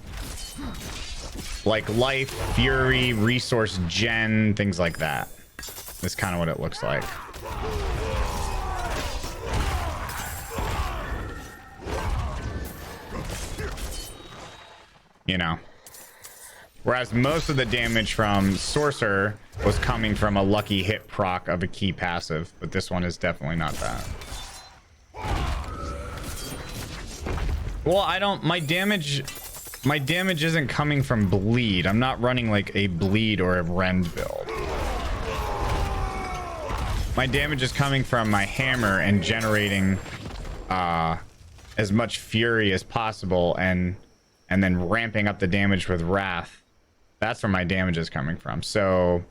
life, fury, resource gen, things like that. That's kind of what it looks like. You know. Whereas most of the damage from Sorcerer was coming from a lucky hit proc of a key passive, but this one is definitely not that. Well, my damage isn't coming from bleed. I'm not running like a bleed or a rend build. My damage is coming from my hammer and generating as much fury as possible and then ramping up the damage with wrath. That's where my damage is coming from. So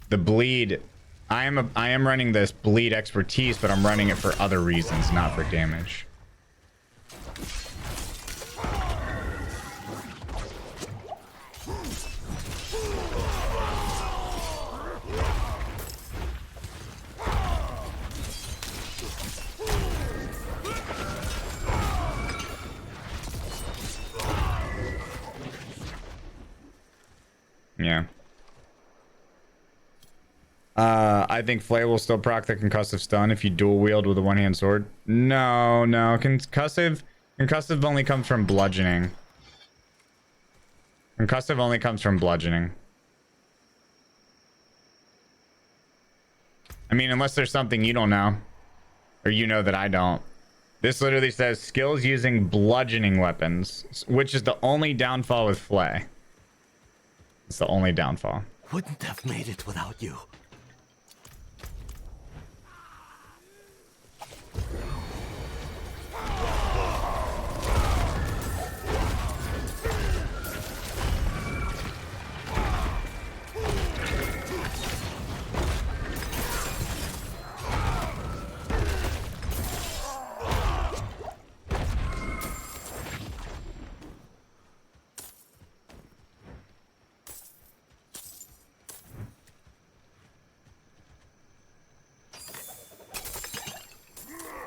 the bleed, I am running this bleed expertise, but I'm running it for other reasons, not for damage. Yeah. I think Flay will still proc the concussive stun if you dual wield with a one-hand sword. No, no. Concussive only comes from bludgeoning. Concussive only comes from bludgeoning. I mean, unless there's something you don't know. Or you know that I don't. This literally says skills using bludgeoning weapons, which is the only downfall with Flay. It's the only downfall. Wouldn't have made it without you.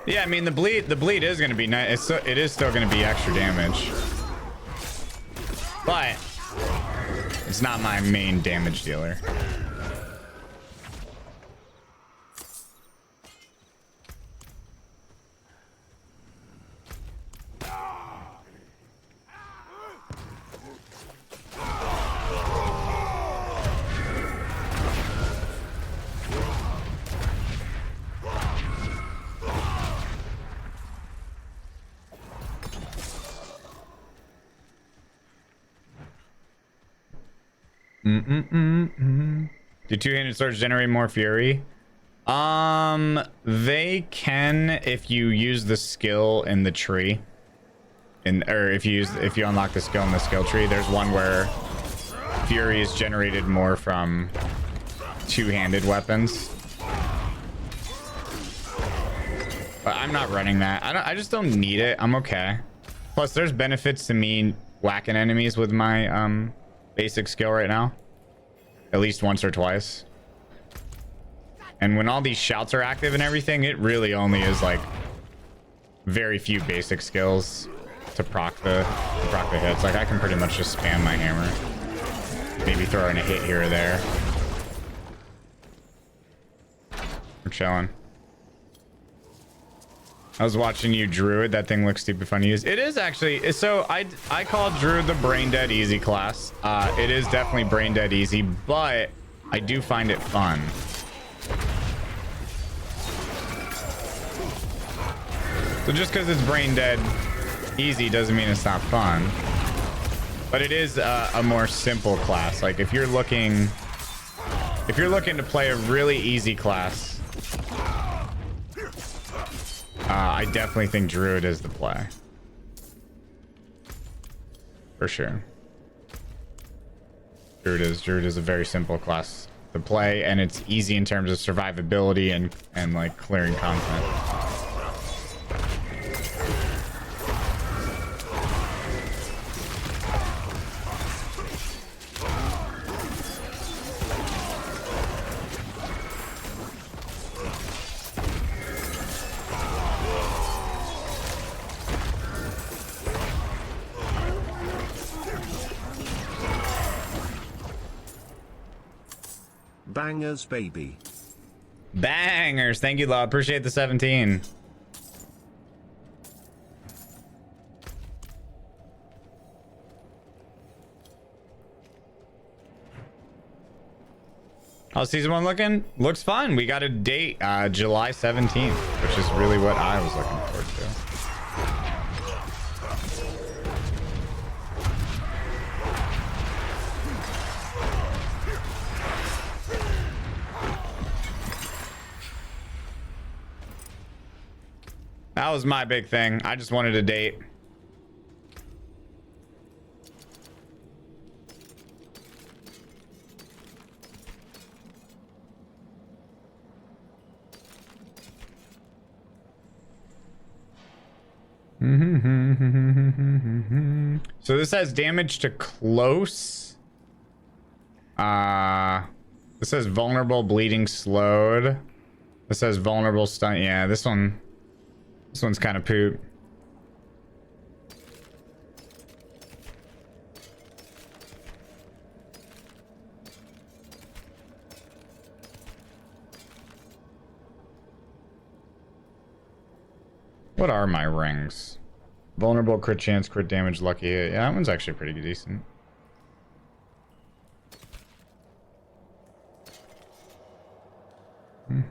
Yeah, I mean the bleed is gonna be nice. It is still gonna be extra damage, but it's not my main damage dealer. Do two-handed swords generate more fury? They can if you use the skill in the tree, or if you unlock the skill in the skill tree. There's one where fury is generated more from two-handed weapons. But I'm not running that. I just don't need it. I'm okay. Plus, there's benefits to me whacking enemies with my basic skill right now. At least once or twice. And when all these shouts are active and everything, it really only is like very few basic skills to proc the hits. Like I can pretty much just spam my hammer. Maybe throw in a hit here or there. We're chilling. I was watching you Druid. That thing looks stupid fun to use. It is actually. So I call Druid the brain dead easy class. It is definitely brain dead easy, but I do find it fun. So just because it's brain dead easy doesn't mean it's not fun. But it is a more simple class. Like if you're looking to play a really easy class, I definitely think Druid is the play. For sure. Druid is a very simple class to play, and it's easy in terms of survivability and like clearing content. Bangers, baby. Bangers. Thank you, Law. Appreciate the 17. How's season 1 looking? Looks fun. We got a date, July 17th, which is really what I was looking forward to. That was my big thing. I just wanted a date. So this has damage to close. This says vulnerable, bleeding, slowed. This says vulnerable, stun. Yeah, this one's kind of poop. What are my rings? Vulnerable, crit chance, crit damage, lucky hit. Yeah, that one's actually pretty decent. All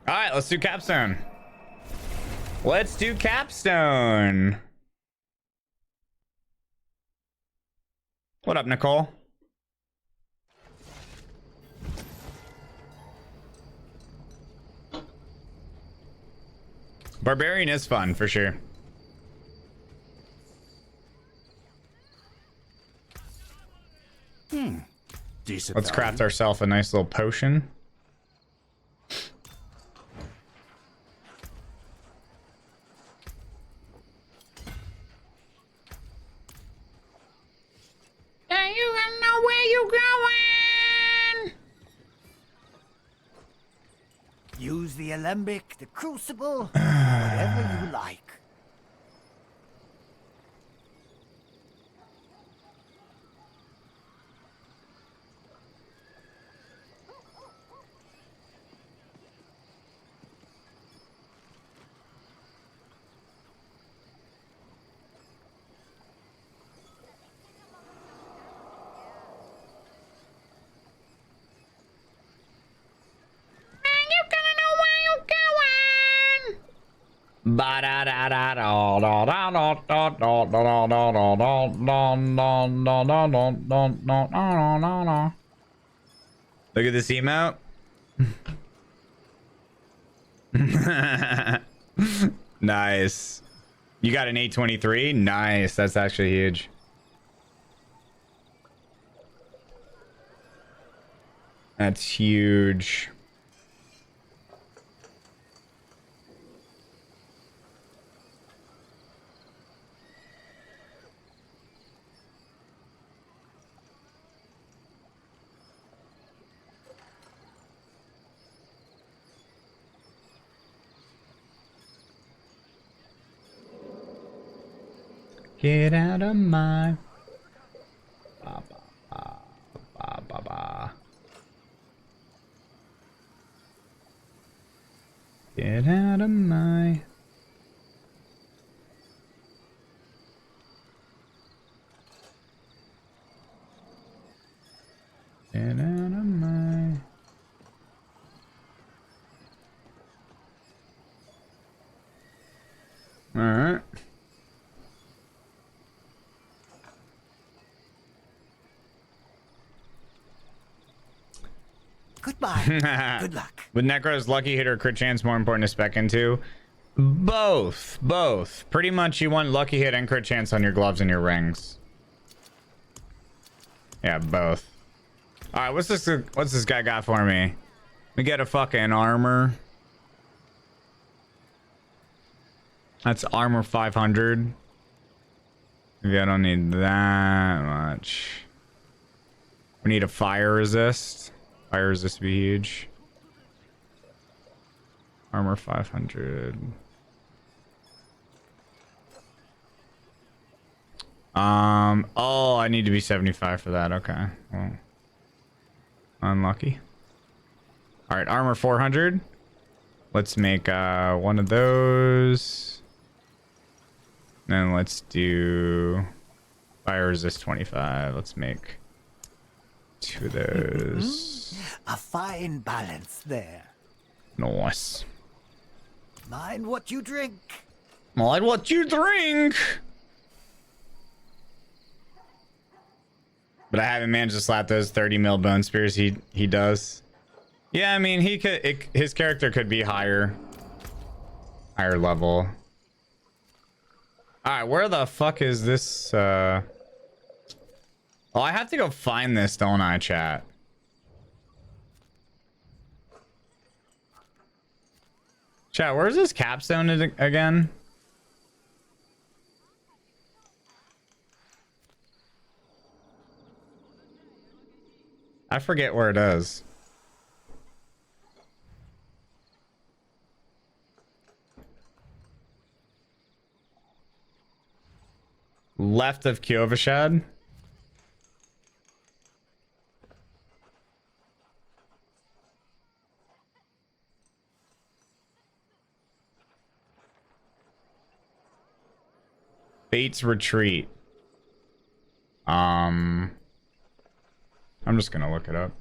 right, let's do capstone. Let's do capstone. What up, Nicole? Barbarian is fun for sure. Decent. Let's craft ourselves a nice little potion. Now you gonna know where you going. Use the alembic, the crucible, whatever you like. Look at this emote. Nice. You got an 823? Nice. That's actually huge. That's huge. Get out of my... Ba, ba, ba, ba, ba, ba. Get out of my... Get out of my... Alright. Goodbye. Good luck. With Necro's lucky hit or crit chance more important to spec into? Both. Both. Pretty much you want lucky hit and crit chance on your gloves and your rings. Yeah, both. Alright, what's this guy got for me? We get a fucking armor. That's armor 500. Maybe I don't need that much. We need a fire resist. Fire resist would be huge. Armor 500. Oh, I need to be 75 for that. Okay. Well, unlucky. All right, armor 400. Let's make one of those. Then let's do fire resist 25. Let's make two of those. A fine balance there. Nice. Mind what you drink. Mind what you drink. But I haven't managed to slap those 30 mil bone spears he does. Yeah, I mean, he could. His character could be higher level. All right, where the fuck is this? Oh, I have to go find this, don't I, chat? Chat, where's this capstone again? I forget where it is. Left of Kyovashad. Fate's Retreat. I'm just gonna look it up.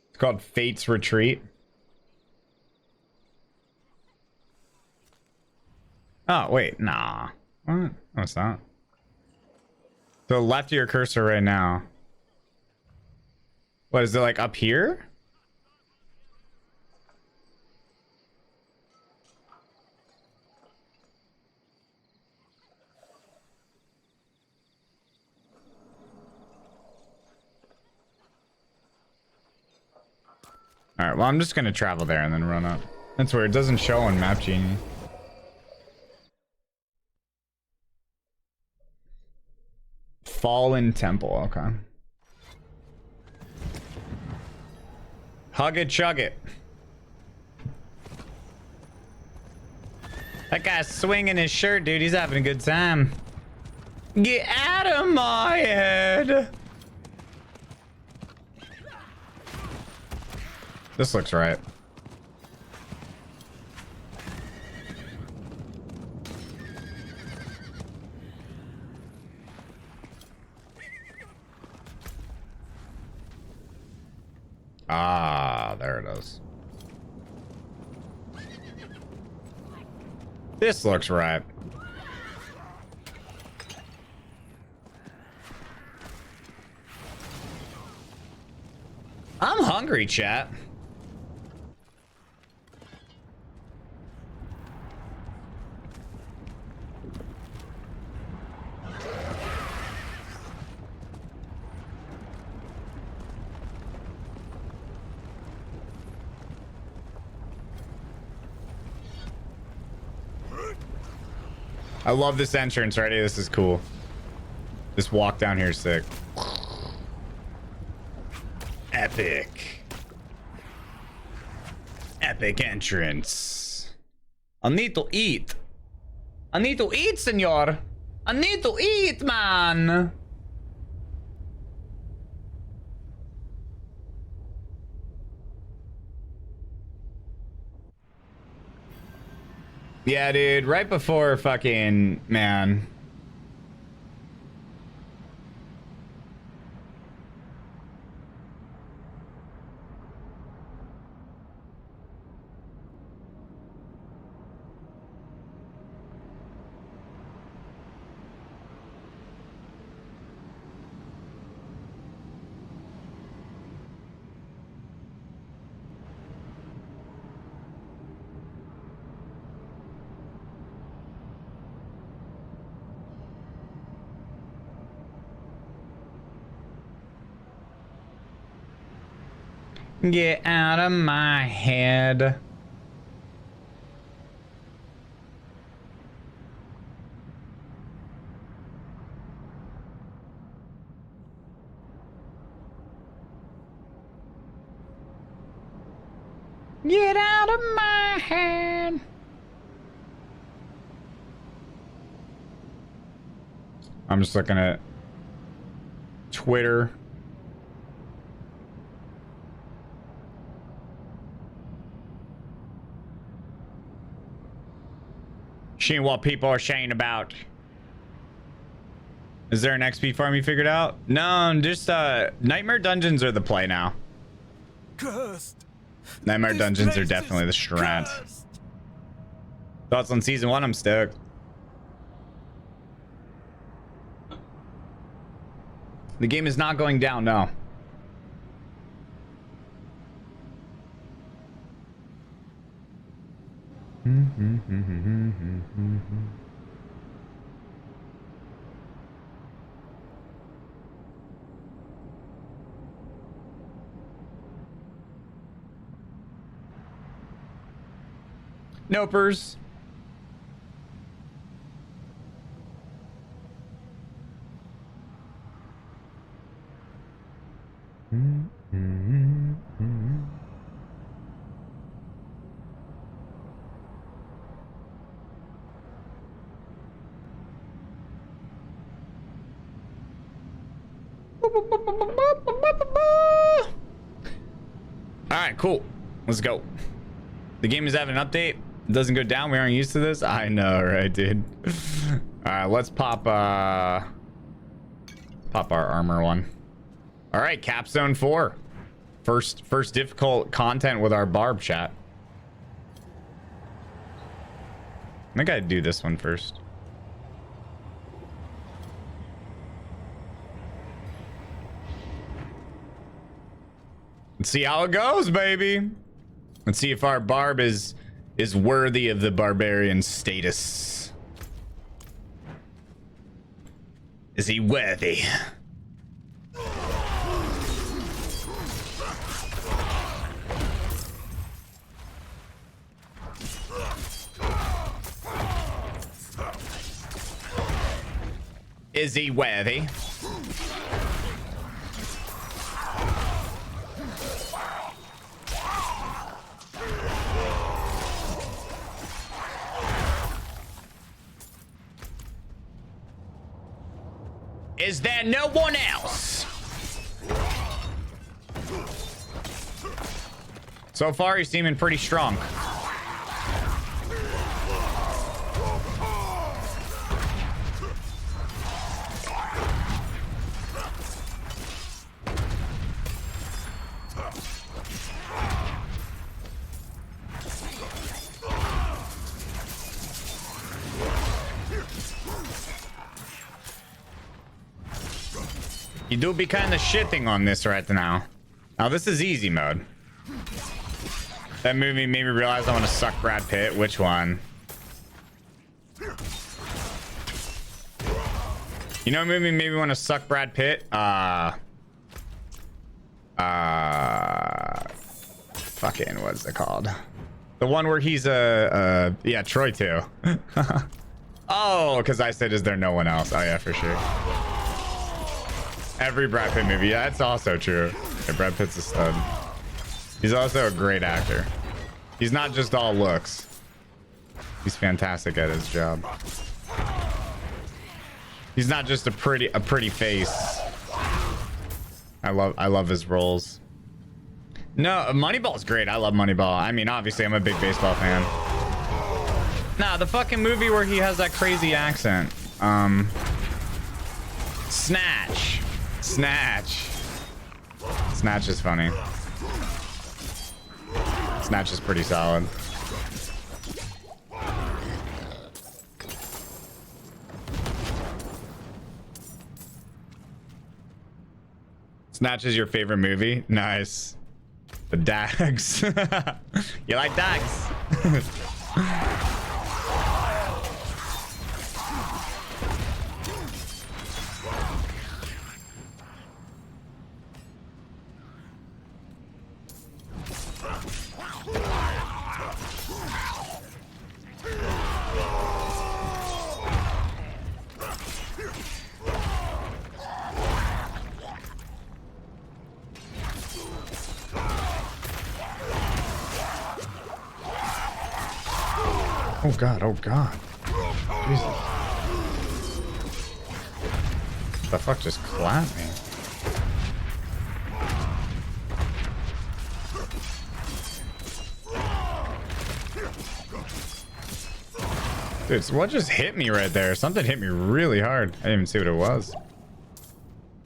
It's called Fate's Retreat. Oh, wait, nah. What? No, it's not. To the left of your cursor right now. What, is it like up here? Alright, well, I'm just gonna travel there and then run up. That's where it doesn't show on Map Genie. Fallen Temple, okay. Hug it, chug it. That guy's swinging his shirt, dude. He's having a good time. Get out of my head. This looks right. Ah, there it is. This looks right. I'm hungry, chat. I love this entrance right here. This is cool. This walk down here is sick. Epic. Epic entrance. I need to eat. I need to eat, senor. I need to eat, man. Yeah, dude, right before fucking, man. Get out of my head. Get out of my head. I'm just looking at Twitter. Seeing what people are saying about. Is there an XP farm you figured out? No, just Nightmare Dungeons are the play now. Cursed. Nightmare Dungeons are definitely the strat. Thoughts on season 1? I'm stoked. The game is not going down, no. Nopers. All right, cool. Let's go. The game is having an update. It doesn't go down. We aren't used to this. I know, right, dude? All right, let's pop our armor one. All right, Capstone 4. First difficult content with our barb chat. I think I'd do this one first. Let's see how it goes, baby. Let's see if our barb is worthy of the barbarian status. Is he worthy? Is he worthy? Is there no one else? So far, he's seeming pretty strong. You do be kind of shitting on this right now. Now, this is easy mode. That movie made me realize I want to suck Brad Pitt. Which one? You know what movie made me want to suck Brad Pitt? Fucking, what's it called? The one where he's yeah, Troy 2. Oh, because I said, is there no one else? Oh, yeah, for sure. Every Brad Pitt movie. Yeah, that's also true. Yeah, Brad Pitt's a stud. He's also a great actor. He's not just all looks. He's fantastic at his job. He's not just a pretty face. I love his roles. No, Moneyball's great. I love Moneyball. I mean, obviously, I'm a big baseball fan. Nah, the fucking movie where he has that crazy accent. Snatch. Snatch is funny. Snatch is pretty solid. Snatch is your favorite movie? Nice. The dags. You like dags? Oh god, oh god. Jesus. What the fuck just clapped me? Dude, so what just hit me right there? Something hit me really hard. I didn't even see what it was.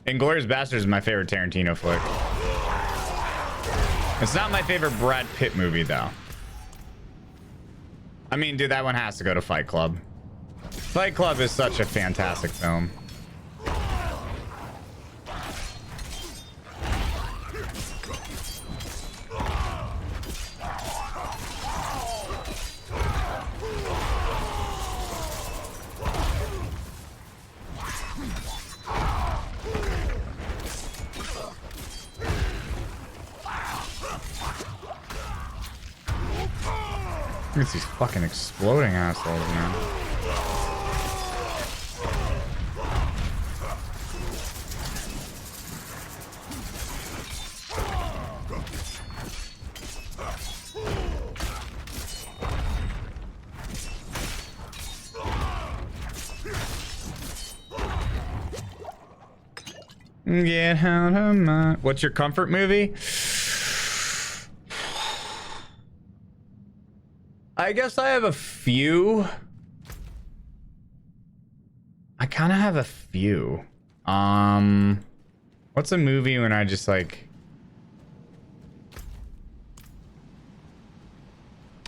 Inglourious Basterds is my favorite Tarantino flick. It's not my favorite Brad Pitt movie, though. I mean, dude, that one has to go to Fight Club. Fight Club is such a fantastic film. Look at these fucking exploding assholes, man. Get out of my... What's your comfort movie? I guess I have a few. I kind of have a few. What's a movie when I just like...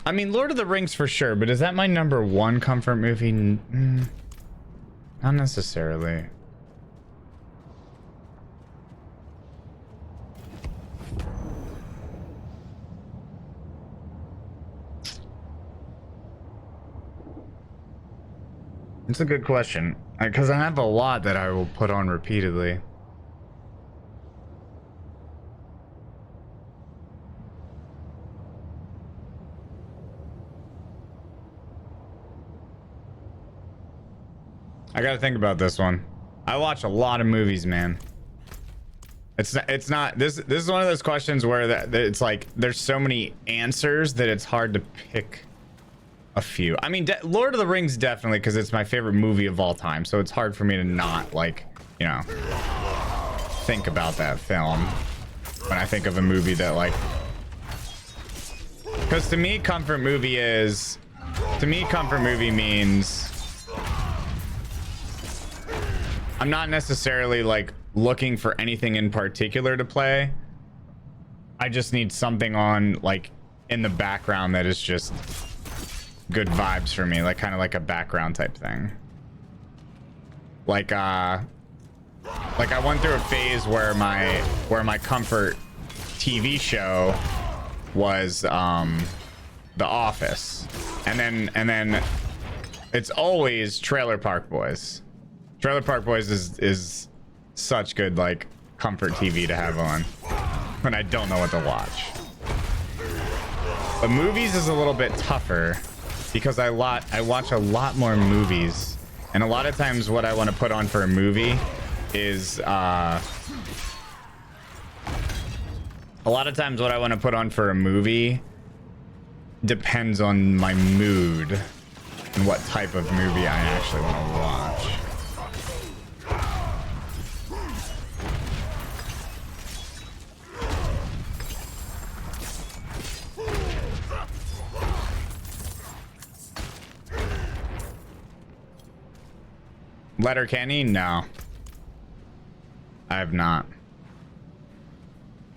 I mean, Lord of the Rings for sure, but is that my number one comfort movie? Not necessarily. It's a good question, because I have a lot that I will put on repeatedly. I gotta think about this one. I watch a lot of movies, man. It's not this is one of those questions where it's like there's so many answers that it's hard to pick a few. I mean, Lord of the Rings definitely, because it's my favorite movie of all time, so it's hard for me to not, like, you know, think about that film when I think of a movie that, like, because to me comfort movie means I'm not necessarily like looking for anything in particular to play. I just need something on, like, in the background that is just good vibes for me, like kind of like a background type thing. Like I went through a phase where my comfort TV show was The Office, and then it's always Trailer Park Boys. Trailer Park Boys is such good, like, comfort TV to have on when I don't know what to watch. But movies is a little bit tougher because I watch a lot more movies, and a lot of times what I want to put on for a movie is depends on my mood and what type of movie I actually want to watch. Letterkenny? No. I have not.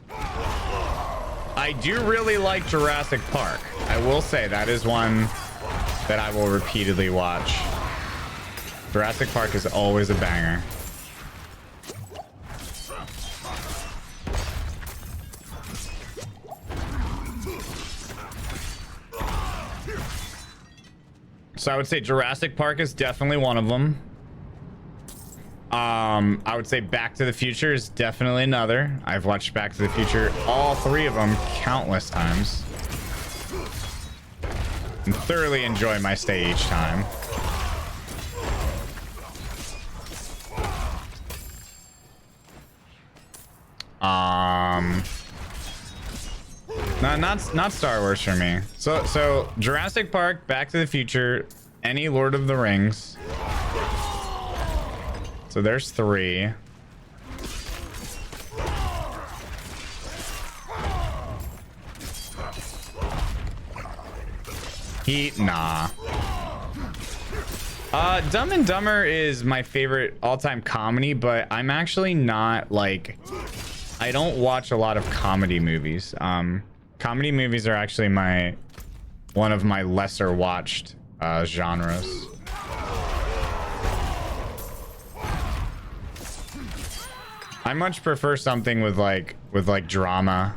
I do really like Jurassic Park. I will say that is one that I will repeatedly watch. Jurassic Park is always a banger. So I would say Jurassic Park is definitely one of them. I would say Back to the Future is definitely another. I've watched Back to the Future, all three of them, countless times, and thoroughly enjoy my stay each time. No, not Star Wars for me. So Jurassic Park, Back to the Future, any Lord of the Rings. So there's three. Heat, nah. Dumb and Dumber is my favorite all-time comedy, but I'm actually not, like, I don't watch a lot of comedy movies. Comedy movies are actually one of my lesser watched genres. I much prefer something with like drama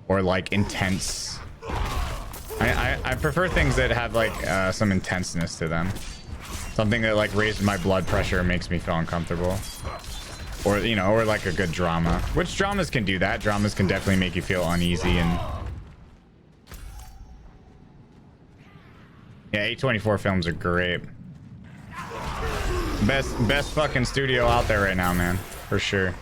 or like intense. I prefer things that have like some intenseness to them. Something that like raises my blood pressure and makes me feel uncomfortable. Or, you know, or like a good drama. Which dramas can do that. Dramas can definitely make you feel uneasy and... Yeah, A24 films are great. Best fucking studio out there right now, man. For sure.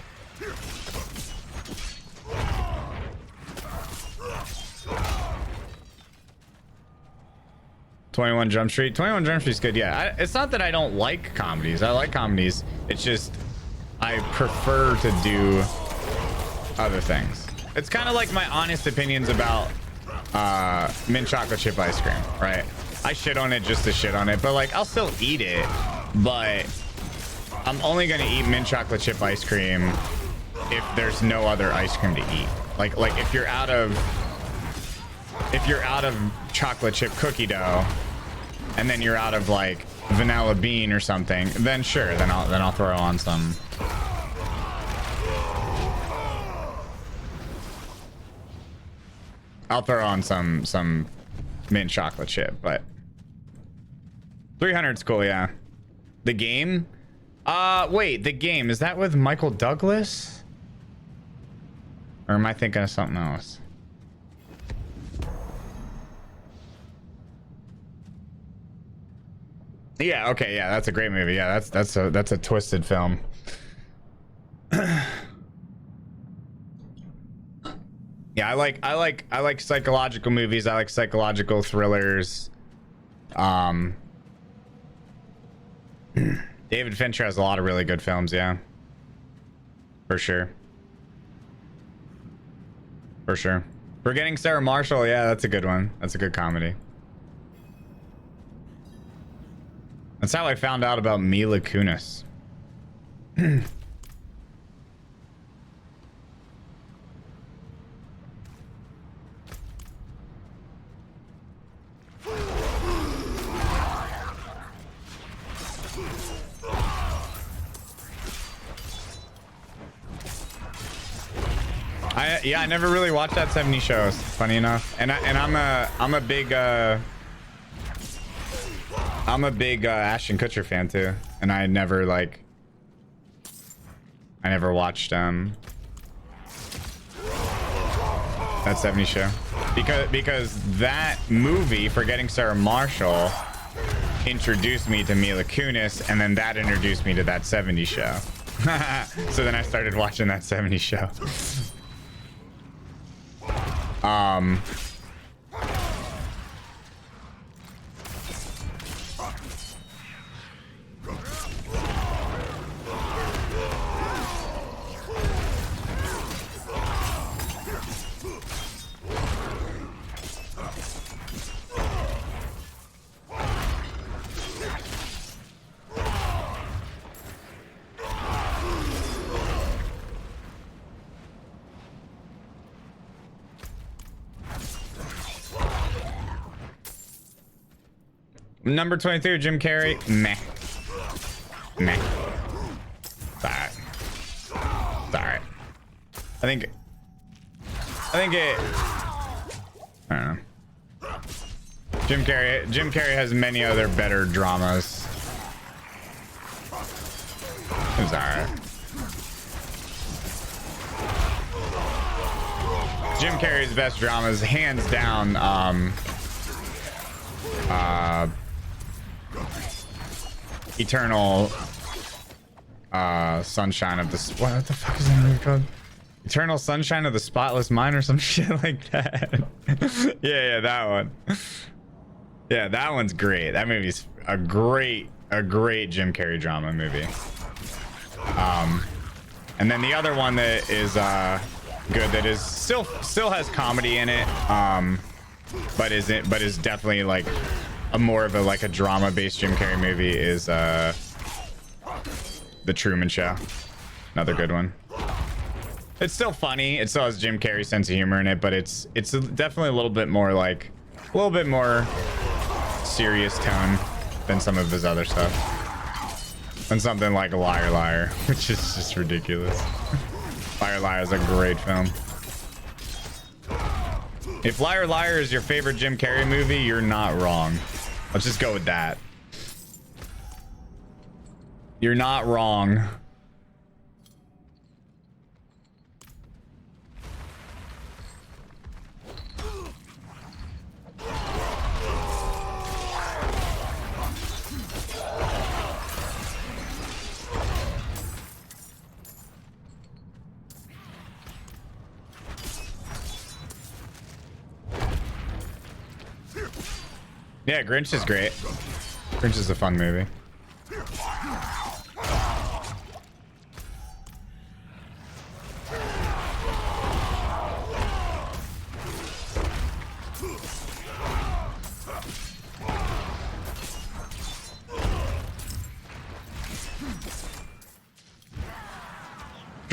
"21 Jump Street." 21 Jump Street's good, yeah. It's not that I don't like comedies. I like comedies. It's just I prefer to do other things. It's kind of like my honest opinions about mint chocolate chip ice cream, right? I shit on it just to shit on it, but like I'll still eat it, but I'm only gonna eat mint chocolate chip ice cream if there's no other ice cream to eat. Like if you're out of chocolate chip cookie dough, and then you're out of like vanilla bean or something, then sure, then I'll throw on some. I'll throw on some mint chocolate chip, but 300's cool, yeah. The game? Wait, the game, is that with Michael Douglas? Or am I thinking of something else? Yeah, okay, yeah, that's a great movie. Yeah, that's a twisted film. Yeah, I like psychological movies. I like psychological thrillers. David Fincher has a lot of really good films, yeah. For sure. For sure. Forgetting Sarah Marshall, yeah, that's a good one. That's a good comedy. That's how I found out about Mila Kunis. I never really watched that 70 shows, funny enough, and I'm a big Ashton Kutcher fan too, and I never watched that 70 show because that movie, Forgetting Sarah Marshall, introduced me to Mila Kunis, and then that introduced me to that 70 show. So then I started watching that 70 show. Number 22, Jim Carrey. Meh. Meh. It's alright. It's alright. I think it. I don't know. Jim Carrey has many other better dramas. It's alright. Jim Carrey's best dramas, hands down, Eternal Sunshine of the what the fuck is that movie called? Eternal Sunshine of the Spotless Mind or some shit like that. yeah, that one. Yeah, that one's great. That movie's a great Jim Carrey drama movie. And then the other one that is good, that is still has comedy in it, but is definitely like a more of a drama based Jim Carrey movie, is The Truman Show. Another good one. It's still funny. It still has Jim Carrey's sense of humor in it, but it's definitely a little bit more serious tone than some of his other stuff. And something like Liar Liar, which is just ridiculous. Liar Liar is a great film. If Liar Liar is your favorite Jim Carrey movie, you're not wrong. Let's just go with that. You're not wrong. Yeah, Grinch is great. Grinch is a fun movie.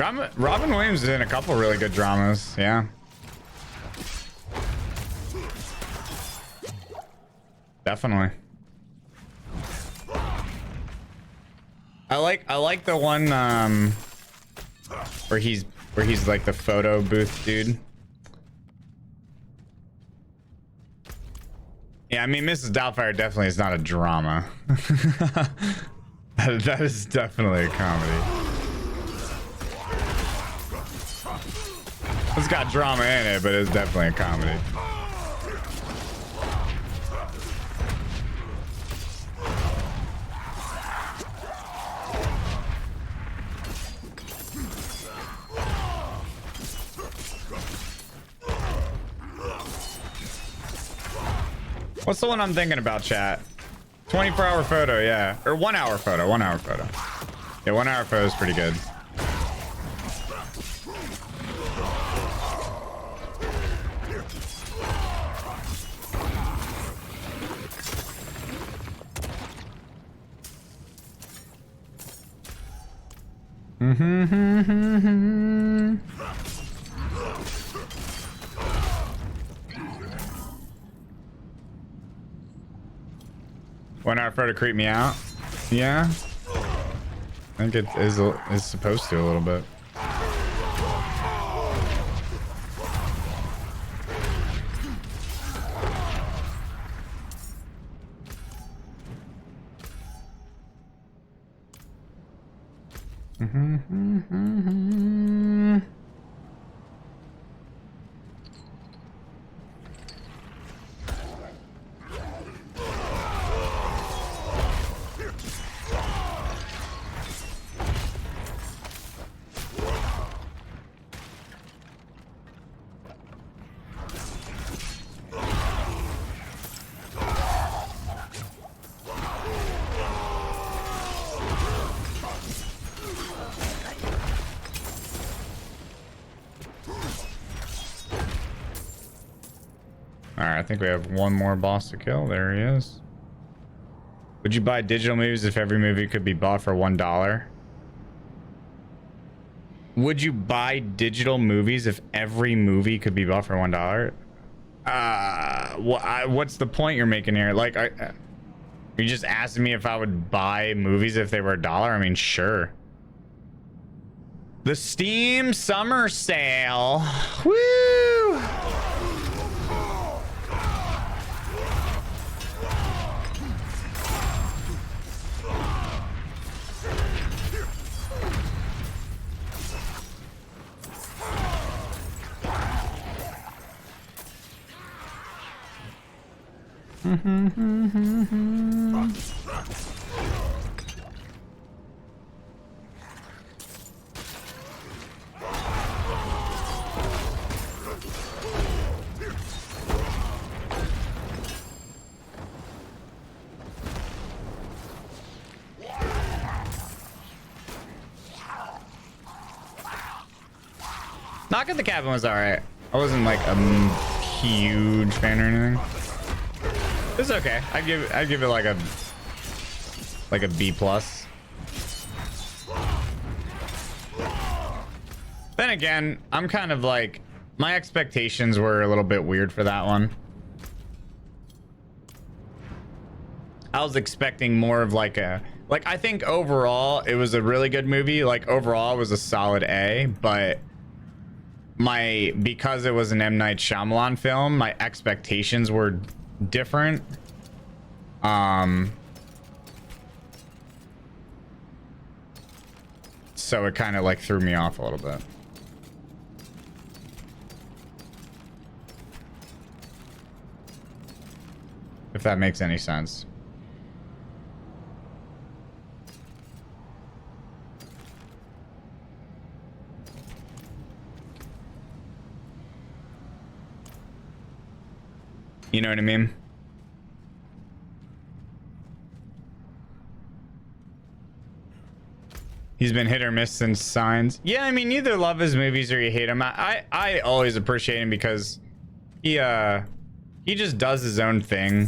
Robin Williams is in a couple really good dramas. Yeah. Definitely. I like the one where he's like the photo booth dude. Yeah, I mean Mrs. Doubtfire definitely is not a drama. That is definitely a comedy. It's got drama in it, but it's definitely a comedy. What's the one I'm thinking about, chat? 24-hour photo, yeah. Or 1 hour photo, 1 hour photo. Yeah, 1 hour photo is pretty good. One hour photo creep me out. Yeah, I think it is supposed to a little bit. Alright, I think we have one more boss to kill. There he is. Would you buy digital movies if every movie could be bought for $1? Would you buy digital movies if every movie could be bought for $1? What's the point you're making here? Like, you just asking me if I would buy movies if they were $1? I mean, sure. The Steam Summer Sale. Woo! Knock at the Cabin was alright. I wasn't like a huge fan or anything. It's okay. I'd give it like a B+. Then again, I'm kind of like, my expectations were a little bit weird for that one. I was expecting more of like I think overall it was a really good movie. Like overall it was a solid A, but because it was an M. Night Shyamalan film, my expectations were different. So it kind of like threw me off a little bit. If that makes any sense. You know what I mean? He's been hit or miss since Signs. Yeah, I mean, you either love his movies or you hate him. I always appreciate him because he just does his own thing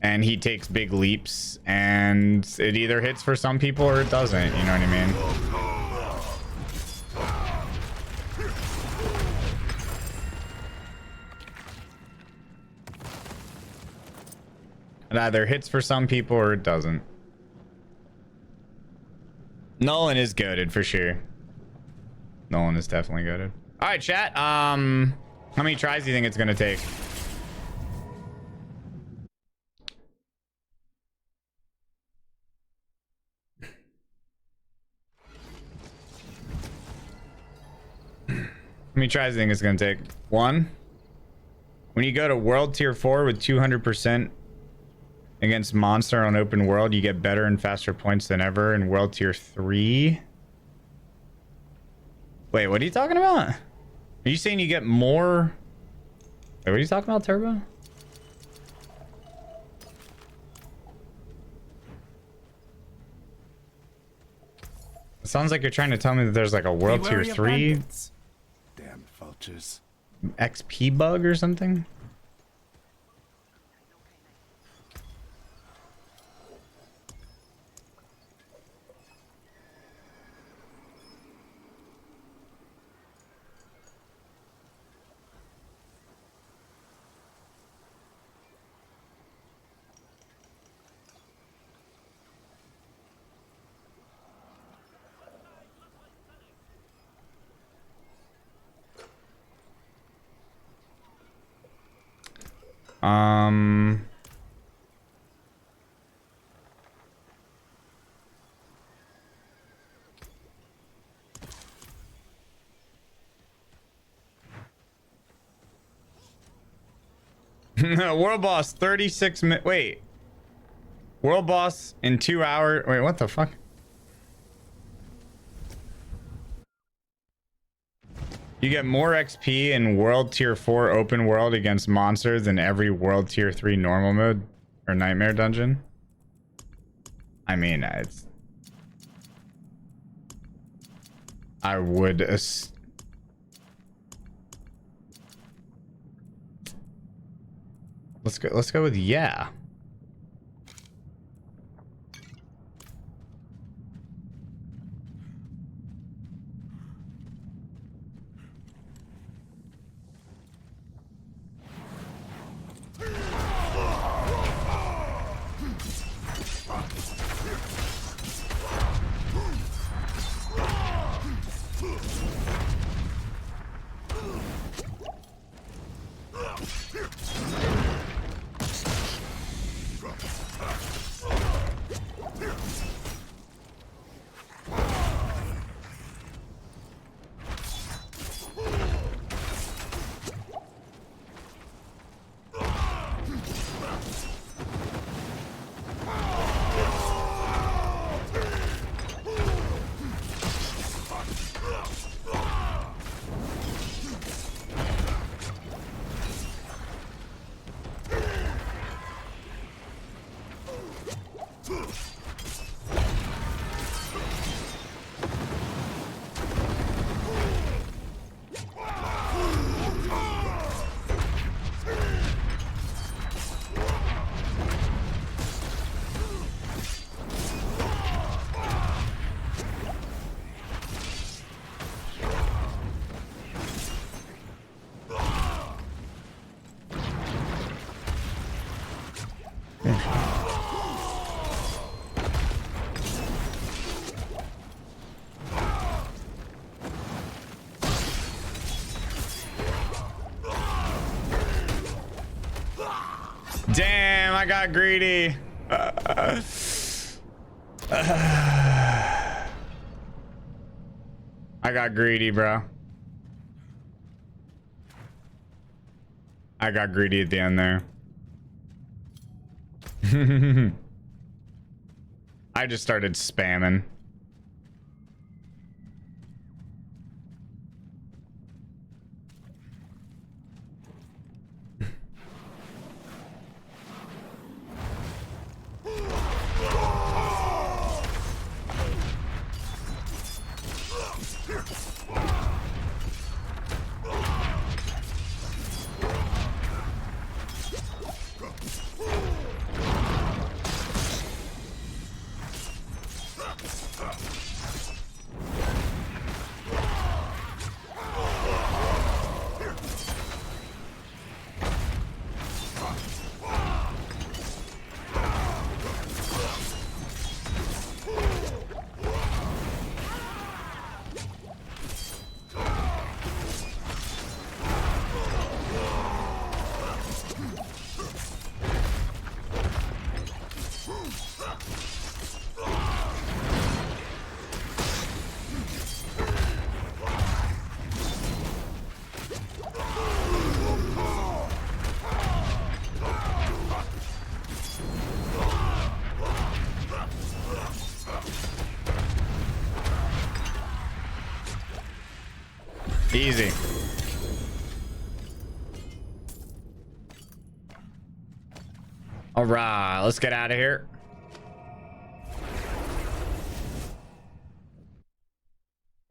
and he takes big leaps and it either hits for some people or it doesn't. You know what I mean? It either hits for some people or it doesn't. Nolan is goated for sure. Nolan is definitely goated. All right, chat. How many tries do you think it's gonna take? How many tries do you think it's gonna take? One. When you go to World Tier 4 with 200% against Monster on open world, you get better and faster points than ever. In World Tier 3. Wait, what are you talking about? Are you saying you get more? Wait, what are you talking about, Turbo? It sounds like you're trying to tell me that there's like a World Tier 3 Damn vultures. XP bug or something. World boss 36 minutes. Wait, world boss in 2 hours. Wait, what the fuck? You get more XP in World Tier 4 open world against monsters than every World Tier 3 normal mode or nightmare dungeon. I mean, it's... I would... Let's go with yeah. Damn, I got greedy. I got greedy, bro. I got greedy at the end there. I just started spamming. Easy. All right, let's get out of here.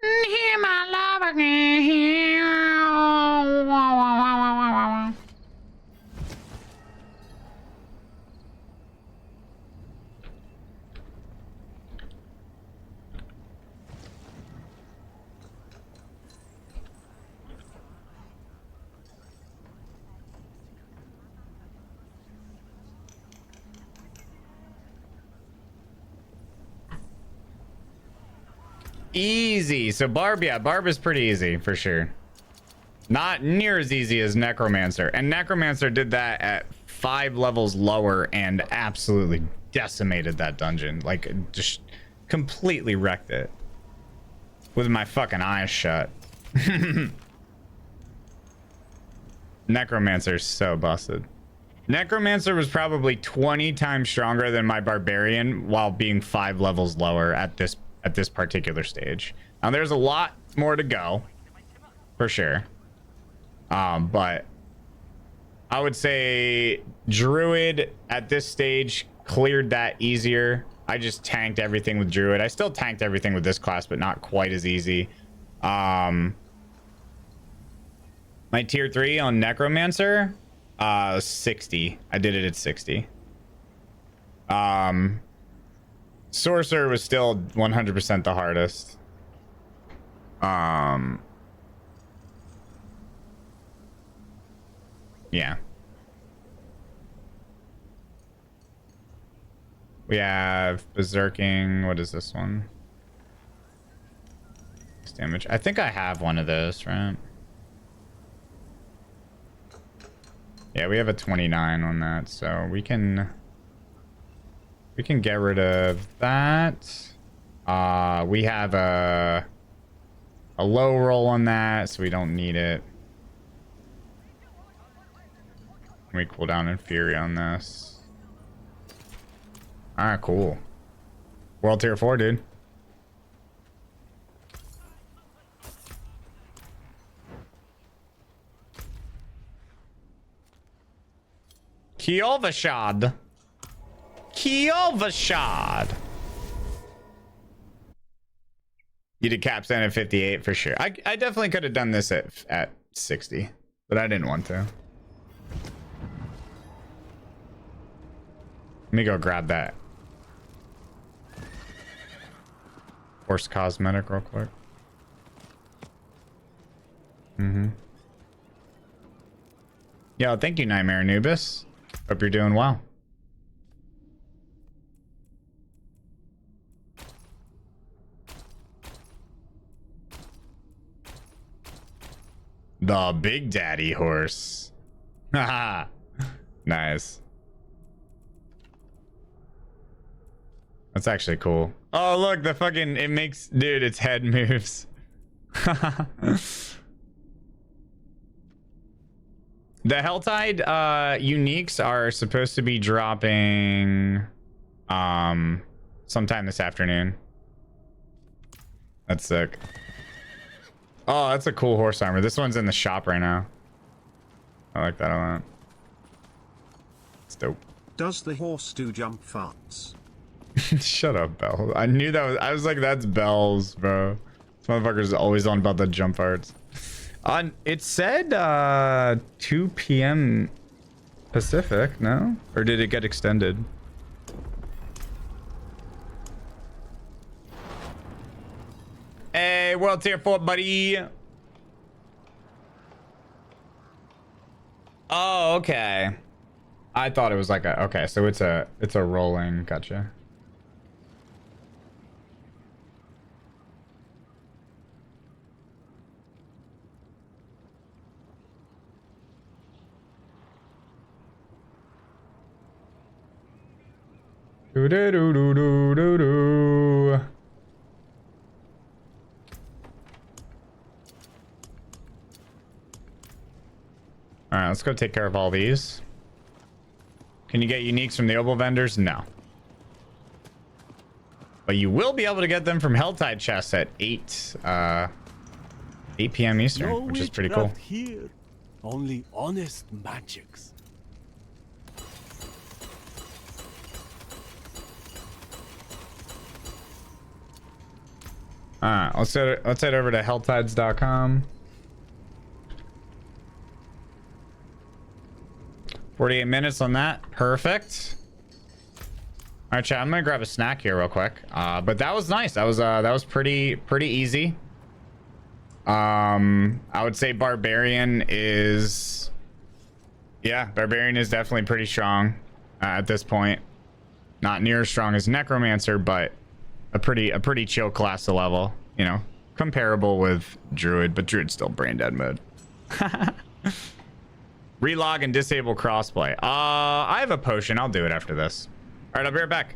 Hear my love again. Easy. So Barb, yeah, Barb is pretty easy for sure. Not near as easy as Necromancer. And Necromancer did that at 5 levels lower and absolutely decimated that dungeon. Like, just completely wrecked it. With my fucking eyes shut. Necromancer's so busted. Necromancer was probably 20 times stronger than my Barbarian while being 5 levels lower at this particular stage. Now there's a lot more to go for sure. But I would say Druid at this stage cleared that easier. I just tanked everything with Druid. I still tanked everything with this class, but not quite as easy. My tier 3 on Necromancer, 60. I did it at 60. Sorcerer was still 100% the hardest. Yeah. We have Berserking. What is this one? Damage. I think I have one of those, right? Yeah, we have a 29 on that, so we can get rid of that. We have a low roll on that, so we don't need it. We cool down in Fury on this. Alright, cool. World tier 4, dude. Kiovashad. Kiovashad. You did capstan at 58 for sure. I definitely could have done this at 60, but I didn't want to. Let me go grab that horse cosmetic real quick. Yo, thank you, Nightmare Anubis. Hope you're doing well. The Big Daddy horse. Haha. Nice. That's actually cool. Oh, look, the fucking, it makes, dude, its head moves. The Helltide uniques are supposed to be dropping sometime this afternoon. That's sick. Oh, that's a cool horse armor. This one's in the shop right now. I like that a lot. It's dope. Does the horse do jump farts? Shut up, Bell. I knew that was, I was like, that's Bell's, bro. This motherfucker's always on about the jump farts. It said 2 p.m. Pacific, no? Or did it get extended? Hey, World Tier 4, buddy. Oh, okay. I thought it was like a, okay, so it's a rolling, gotcha. Do do do do do do do. All right, let's go take care of all these. Can you get uniques from the Opal vendors? No. But you will be able to get them from Helltide chests at 8 8 p.m. Eastern, No which is pretty cool. witchcraft here. Only honest magics. Alright, let's head over to helltides.com. 48 minutes on that. Perfect. Alright, chat, I'm gonna grab a snack here real quick. But that was nice. That was pretty easy. I would say Barbarian is definitely pretty strong at this point. Not near as strong as Necromancer, but a pretty chill class to level, you know, comparable with Druid, but Druid's still brain dead mode. Relog and disable crossplay. I have a potion. I'll do it after this. All right, I'll be right back.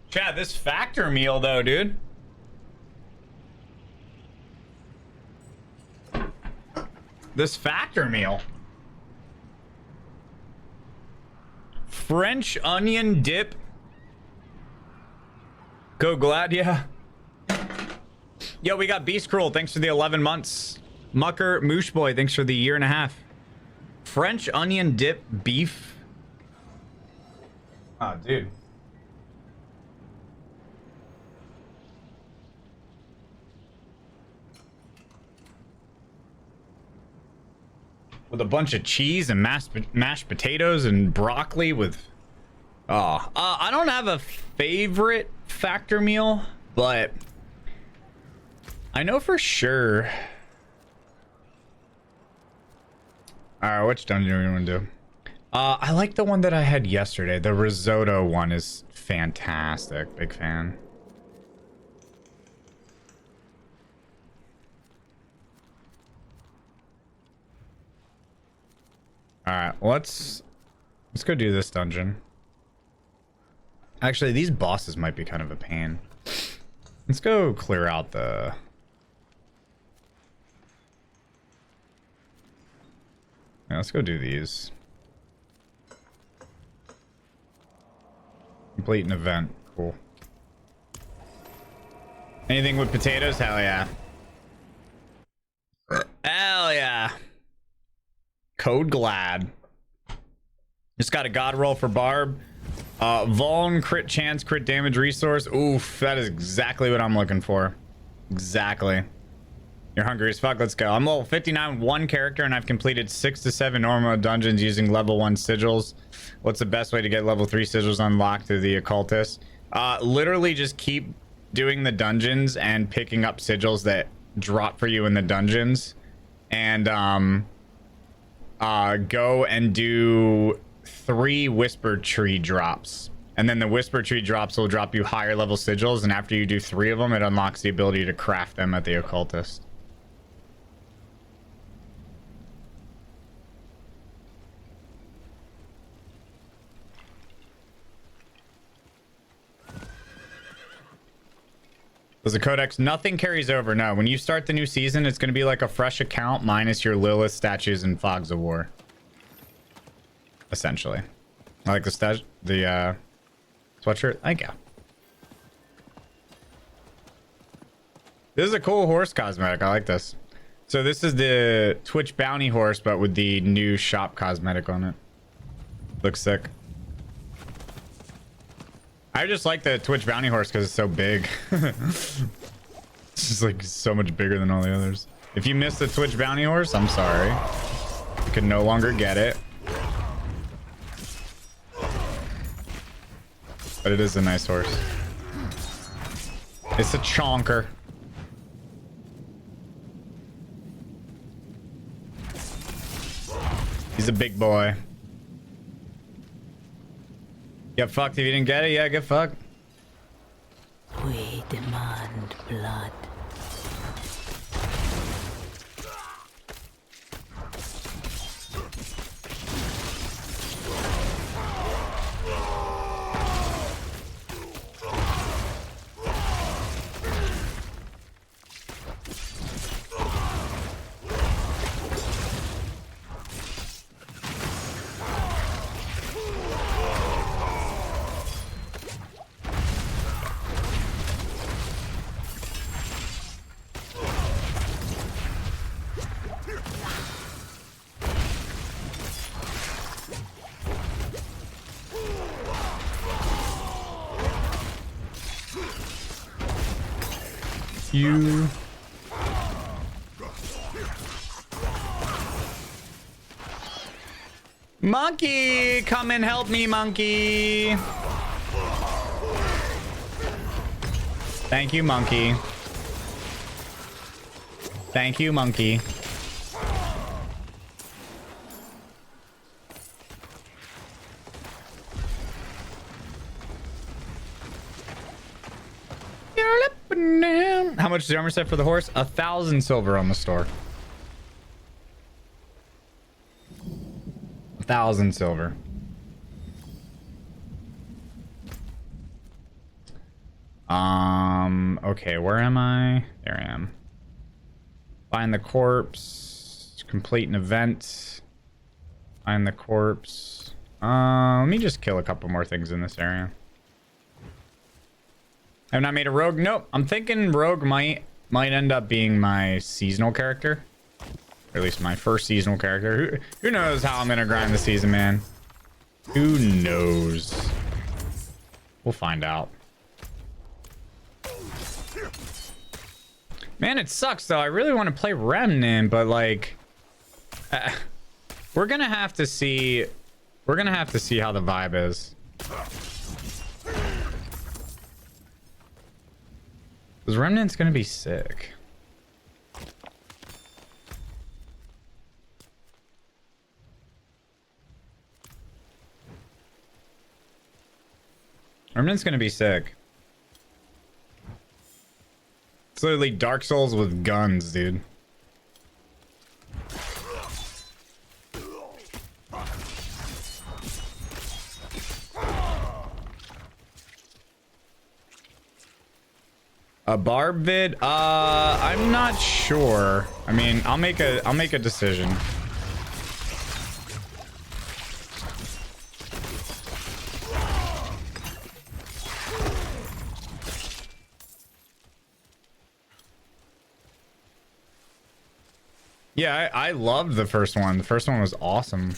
Chad, this factor meal though, dude. This factor meal. French onion dip. Go glad, yeah. Yo, we got Beast Cruel. Thanks for the 11 months. Mucker Moosh Boy, thanks for the 1.5 years. French onion dip beef. Oh, dude. With a bunch of cheese and mashed potatoes and broccoli with... Oh, I don't have a favorite factor meal, but I know for sure. All right, which dungeon do we want to do? I like the one that I had yesterday. The risotto one is fantastic. Big fan. All right, let's go do this dungeon. Actually, these bosses might be kind of a pain. Let's go clear out the... Yeah, let's go do these. Complete an event. Cool. Anything with potatoes? Hell yeah. Hell yeah. Code Glad. Just got a god roll for Barb. Vuln, crit chance, crit damage resource. Oof, that is exactly what I'm looking for. Exactly. You're hungry as fuck. Let's go. I'm level 59 with 1 character, and I've completed 6 to 7 normal dungeons using level 1 sigils. What's the best way to get level 3 sigils unlocked through the occultist? Literally just keep doing the dungeons and picking up sigils that drop for you in the dungeons. And go and do 3 Whisper Tree drops. And then the Whisper Tree drops will drop you higher level sigils, and after you do 3 of them, it unlocks the ability to craft them at the occultist. Does the codex? Nothing carries over. No, when you start the new season, it's going to be like a fresh account minus your Lilith statues and Fogs of War. Essentially. I like the sweatshirt. Thank you. This is a cool horse cosmetic. I like this. So this is the Twitch bounty horse, but with the new shop cosmetic on it. Looks sick. I just like the Twitch bounty horse because it's so big. It's just like so much bigger than all the others. If you missed the Twitch bounty horse, I'm sorry. You can no longer get it. But it is a nice horse. It's a chonker. He's a big boy. Get fucked if you didn't get it. Yeah, get fucked. We demand blood. You. Monkey, come and help me, monkey. Thank you, monkey. Thank you, monkey. How much is the armor set for the horse? 1,000 silver on the store. 1,000 silver. Okay, where am I? There I am. Find the corpse. Complete an event. Find the corpse. Let me just kill a couple more things in this area. I've not made a rogue. Nope. I'm thinking rogue might end up being my seasonal character. Or at least my first seasonal character. Who knows how I'm gonna grind the season, man? Who knows? We'll find out. Man, it sucks though. I really want to play Remnant, but like, we're gonna have to see. We're gonna have to see how the vibe is. Because Remnant's gonna be sick. Remnant's gonna be sick. It's literally Dark Souls with guns, dude. A barb vid? I'm not sure. I mean, I'll make a decision. Yeah, I loved the first one. The first one was awesome.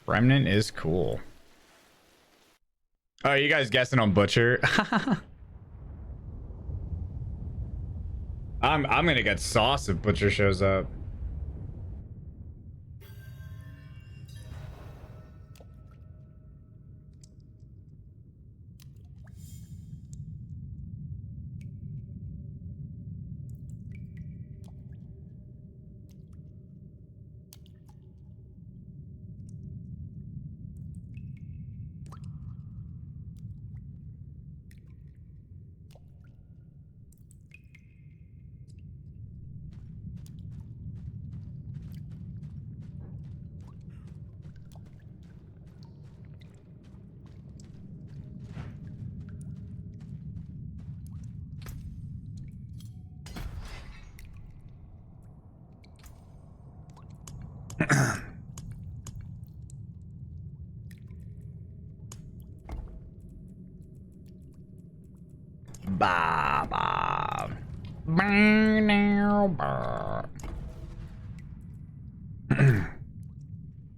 Remnant is cool. Oh, you guys guessing on Butcher? I'm gonna get sauce if Butcher shows up.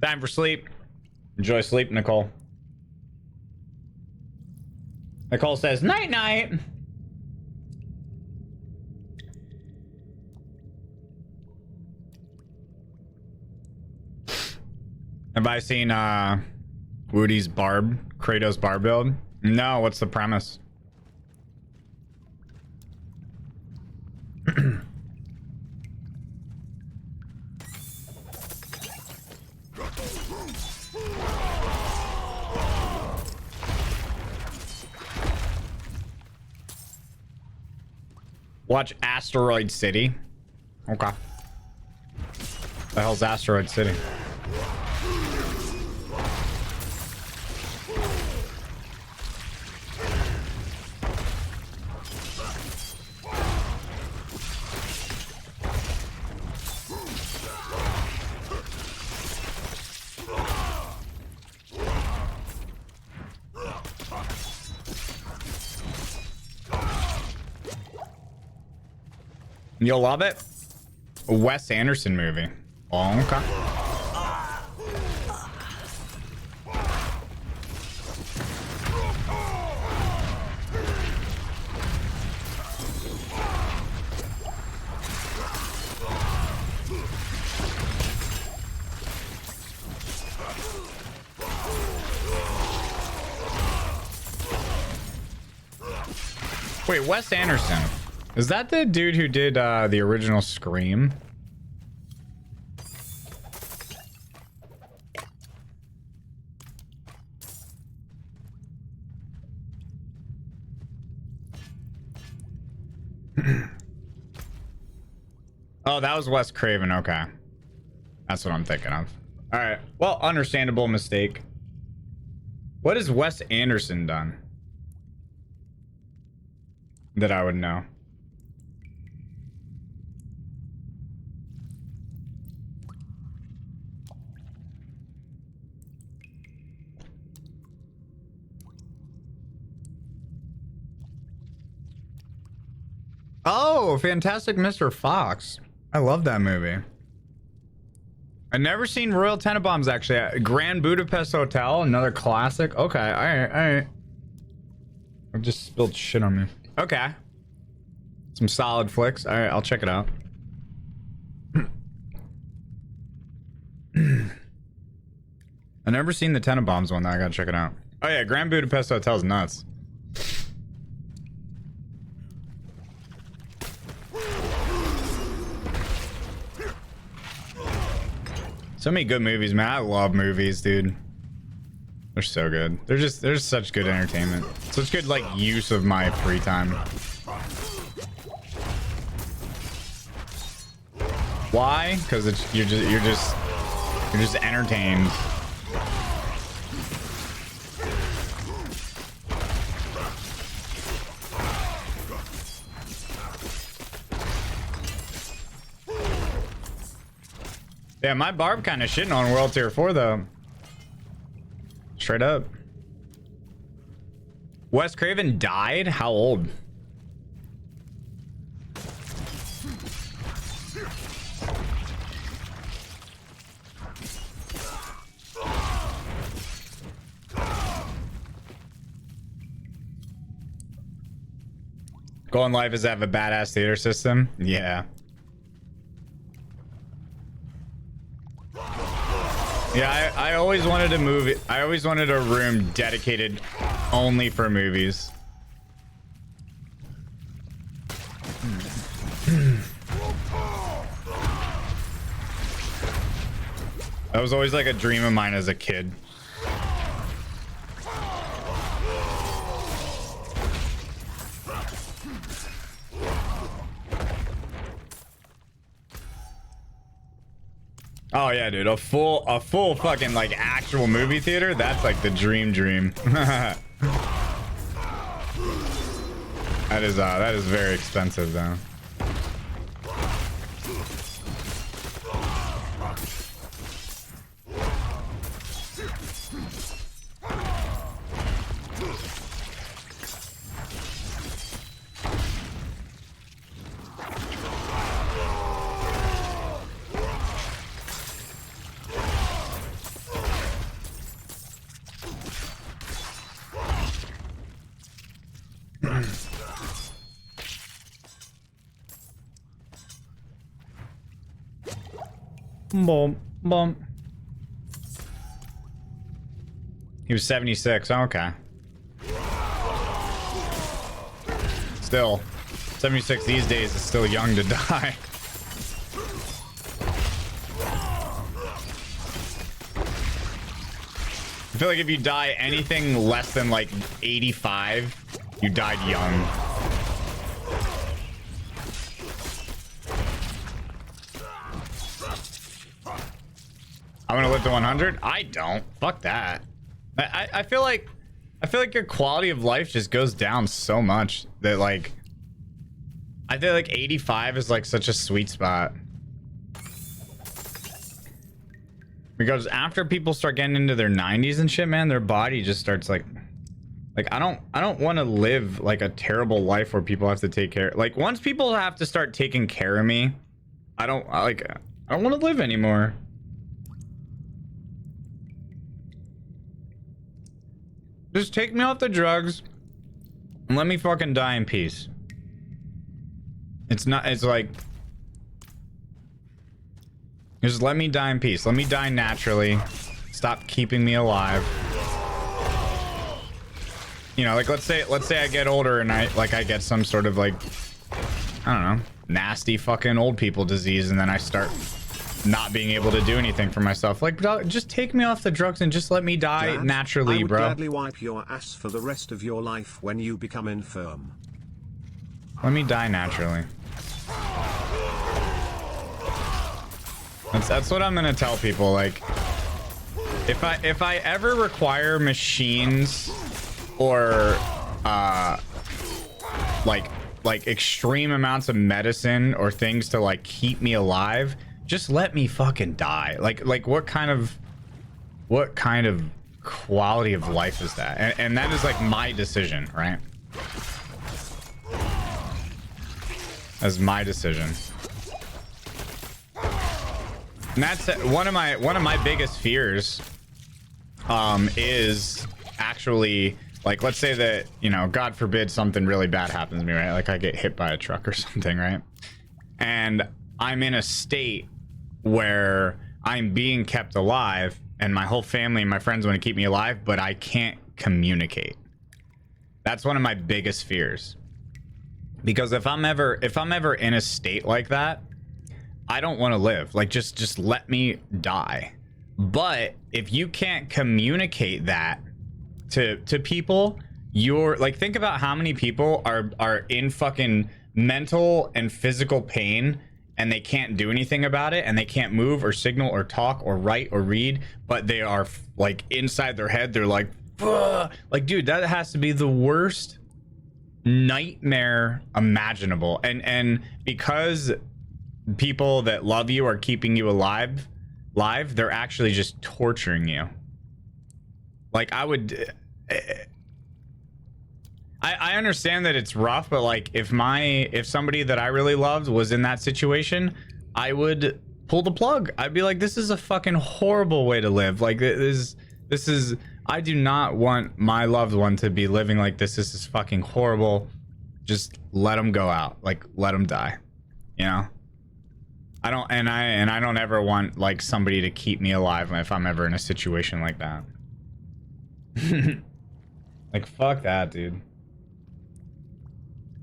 Time for sleep. Enjoy sleep, Nicole. Nicole says, night night. Have I seen Woody's Kratos barb build? No, what's the premise? Watch Asteroid City. Okay. The hell's Asteroid City? You'll love it. A Wes Anderson movie. Oh, okay. Wait, Wes Anderson. Is that the dude who did the original Scream? Oh, that was Wes Craven. Okay. That's what I'm thinking of. All right. Well, understandable mistake. What has Wes Anderson done that I would know? Oh, Fantastic Mr. Fox. I love that movie. I've never seen Royal Tenenbaums, actually. Grand Budapest Hotel, another classic. Okay, all right, all right. I just spilled shit on me. Okay. Some solid flicks. All right, I'll check it out. I've never seen the Tenenbaums one, though. I gotta check it out. Oh, yeah, Grand Budapest Hotel's nuts. So many good movies, man. I love movies, dude. They're so good. They're such good entertainment. Such good like use of my free time. Why? Because you're just entertained. Yeah, my Barb kind of shitting on World Tier 4 though. Straight up. Wes Craven died? How old? Goal in life is to have a badass theater system. Yeah. Yeah, I always wanted a movie. I always wanted a room dedicated only for movies. That was always like a dream of mine as a kid. Oh yeah, dude, a full fucking like actual movie theater, that's like the dream. That is very expensive though. Boom, boom. He was 76. Okay. Still, 76 these days is still young to die. I feel like if you die anything less than like 85, you died young. I'm gonna live to 100. I don't. Fuck that. I feel like your quality of life just goes down so much that like I feel like 85 is like such a sweet spot. Because after people start getting into their 90s and shit, man, their body just starts like I don't want to live like a terrible life where people have to take care. Like once people have to start taking care of me, I don't want to live anymore. Just take me off the drugs and let me fucking die in peace. It's like just let me die in peace. Let me die naturally. Stop keeping me alive. you know, like let's say I get older and I get some sort of like, I don't know, nasty fucking old people disease, and then I start not being able to do anything for myself. Like, just take me off the drugs and just let me die Dad, naturally, I would bro. gladly wipe your ass for the rest of your life when you become infirm. Let me die naturally. That's what I'm gonna tell people. Like, if I ever require machines or like extreme amounts of medicine or things to like keep me alive, just let me fucking die. Like what kind of quality of life is that? And that is like my decision, right? That's my decision. And that's one of my biggest fears is actually, like, let's say that, you know, God forbid something really bad happens to me, right? Like I get hit by a truck or something, right? And I'm in a state where I'm being kept alive and my whole family and my friends want to keep me alive, but I can't communicate. That's one of my biggest fears. Because if I'm ever in a state like that, I don't want to live. Like, just let me die. But if you can't communicate that to people, you're like, think about how many people are in fucking mental and physical pain and they can't do anything about it, and they can't move or signal or talk or write or read, but they are like inside their head, they're like, ugh. Like, dude, that has to be the worst nightmare imaginable. And because people that love you are keeping you alive, they're actually just torturing you. Like, I understand that it's rough, but like if somebody that I really loved was in that situation, I would pull the plug. I'd be like, this is a fucking horrible way to live. Like, this is I do not want my loved one to be living like this. This is fucking horrible. Just let them go out. Like, let them die. You know? I don't ever want like somebody to keep me alive if I'm ever in a situation like that. Like, fuck that, dude.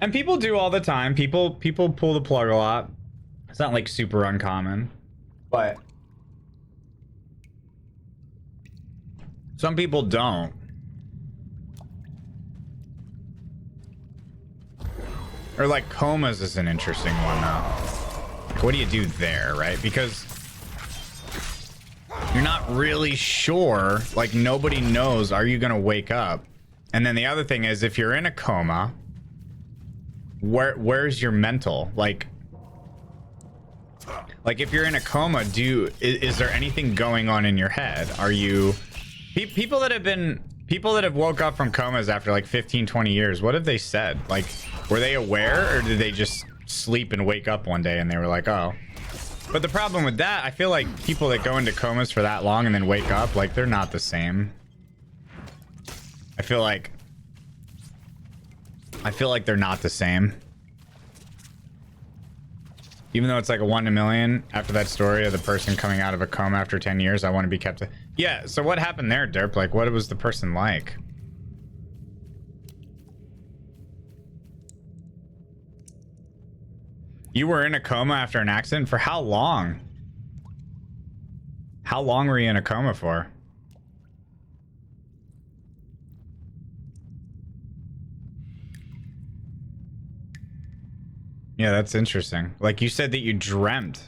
And people do all the time. People pull the plug a lot. It's not like super uncommon, but some people don't. Or like comas is an interesting one though. Like, what do you do there, right? Because you're not really sure. Like, nobody knows. Are you gonna wake up? And then the other thing is, if you're in a coma, where's your mental? Like if you're in a coma, is there anything going on in your head? Are you people that have woke up from comas after like 15-20 years, what have they said? Like, were they aware, or did they just sleep and wake up one day and they were like, oh? But the problem with that, I feel like people that go into comas for that long and then wake up, like, they're not the same. I feel like they're not the same. Even though it's like a 1 in a million after that story of the person coming out of a coma after 10 years, I want to be kept. Yeah, so what happened there, Derp? Like, what was the person like? You were in a coma after an accident? For how long? How long were you in a coma for? Yeah, that's interesting. Like, you said that you dreamt.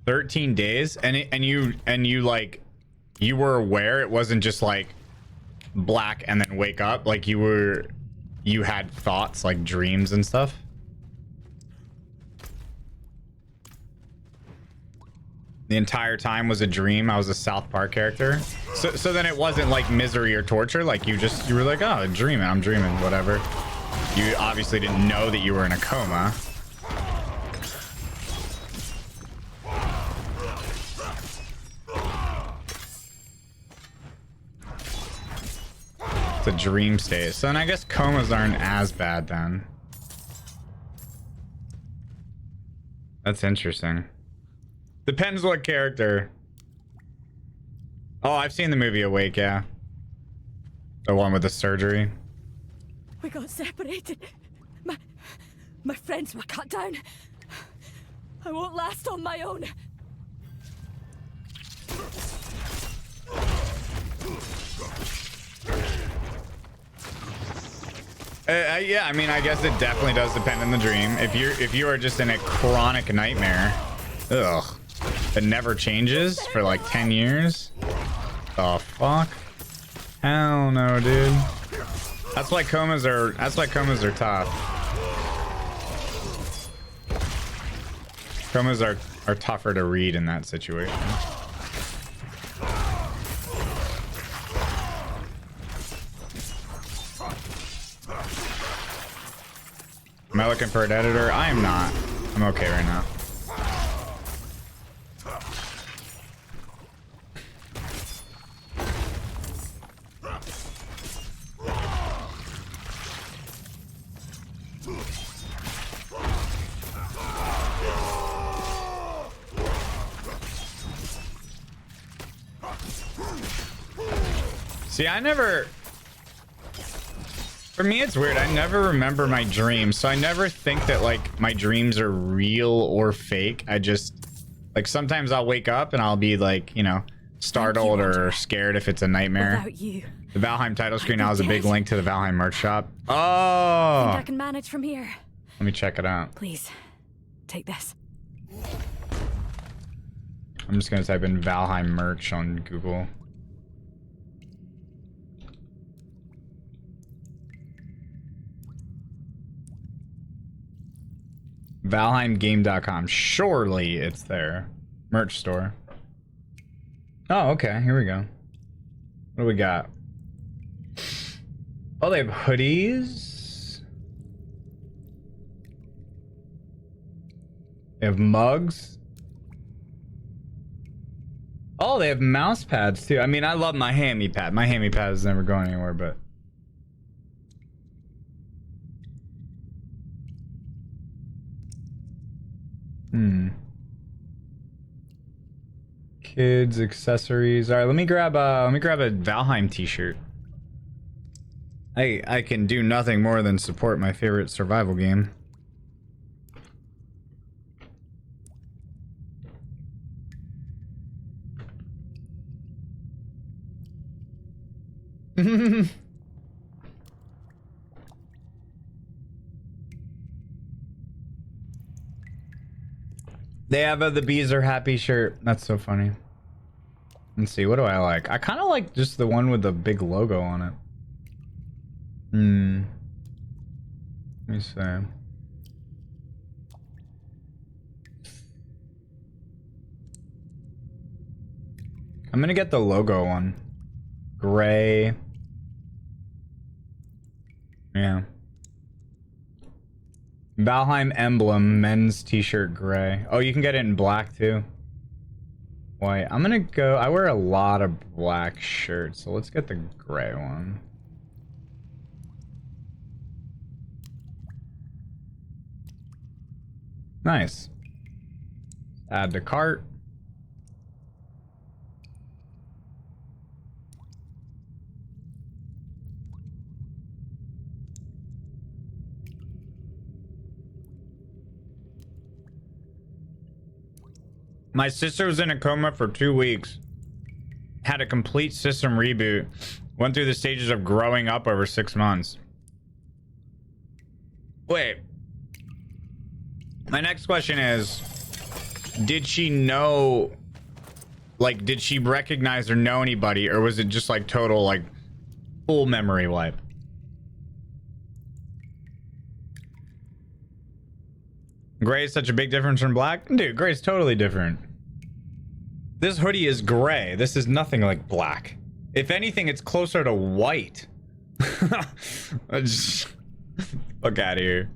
"13 days?" And you like, you were aware it wasn't just like black and then wake up? Like, you had thoughts, like dreams and stuff? The entire time was a dream. I was a South Park character. So then it wasn't like misery or torture. Like, you were like, oh, I'm dreaming, whatever. You obviously didn't know that you were in a coma. It's a dream state. So then I guess comas aren't as bad then. That's interesting. Depends what character. Oh, I've seen the movie Awake, yeah. The one with the surgery. We got separated. My friends were cut down. I won't last on my own. Yeah, I mean, I guess it definitely does depend on the dream. If you are just in a chronic nightmare, ugh, that never changes for like 10 years. The fuck? Hell no, dude. That's why comas are tough. Comas are tougher to read in that situation. Am I looking for an editor? I am not. I'm okay right now. See, for me, it's weird. I never remember my dreams, so I never think that, like, my dreams are real or fake. I just, like, sometimes I'll wake up and I'll be, like, you know, startled or scared if it's a nightmare. Without you, The Valheim title screen now has a big dead. link to the Valheim merch shop. I Oh! think I can manage from here. Let me check it out. Please, take this. I'm just gonna type in Valheim merch on Google. ValheimGame.com. Surely it's there. Merch store. Oh, okay. Here we go. What do we got? Oh, they have hoodies. They have mugs. Oh, they have mouse pads too. I mean, I love my hammy pad. My hammy pad is never going anywhere, but kids accessories. All right, let me grab a Valheim t-shirt. I can do nothing more than support my favorite survival game. They have the bees are happy shirt. That's so funny. Let's see, what do I like? I kind of like just the one with the big logo on it. Let me see. I'm gonna get the logo one. Gray. Yeah. Valheim emblem, men's t-shirt, gray. Oh, you can get it in black too. White. I'm gonna go. I wear a lot of black shirts, so let's get the gray one. Nice. Add to cart. My sister was in a coma for 2 weeks. Had a complete system reboot. Went through the stages of growing up over 6 months. Wait. My next question is, did she know, like, did she recognize or know anybody, or was it just like total, like, full memory wipe? Gray is such a big difference from black? Dude, gray is totally different. This hoodie is gray. This is nothing like black. If anything, it's closer to white. Just, fuck out of here.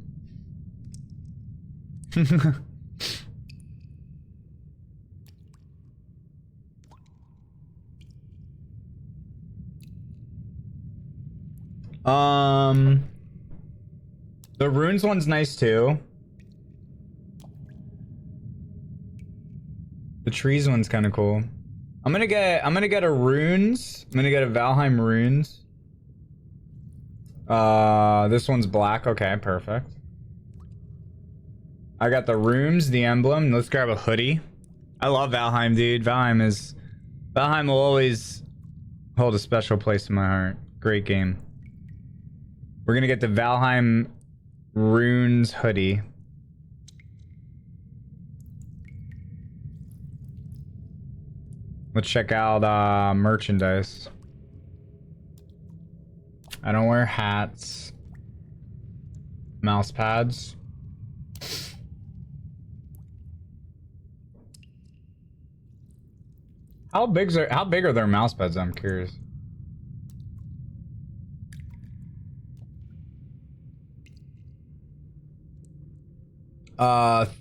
The runes one's nice too. The trees one's kind of cool. I'm gonna get a runes. I'm gonna get a Valheim runes. This one's black. Okay, perfect. I got the runes, the emblem. Let's grab a hoodie. I love Valheim, dude. Valheim will always hold a special place in my heart. Great game. We're gonna get the Valheim runes hoodie. Let's check out merchandise. I don't wear hats. Mouse pads. How big are their mouse pads? I'm curious.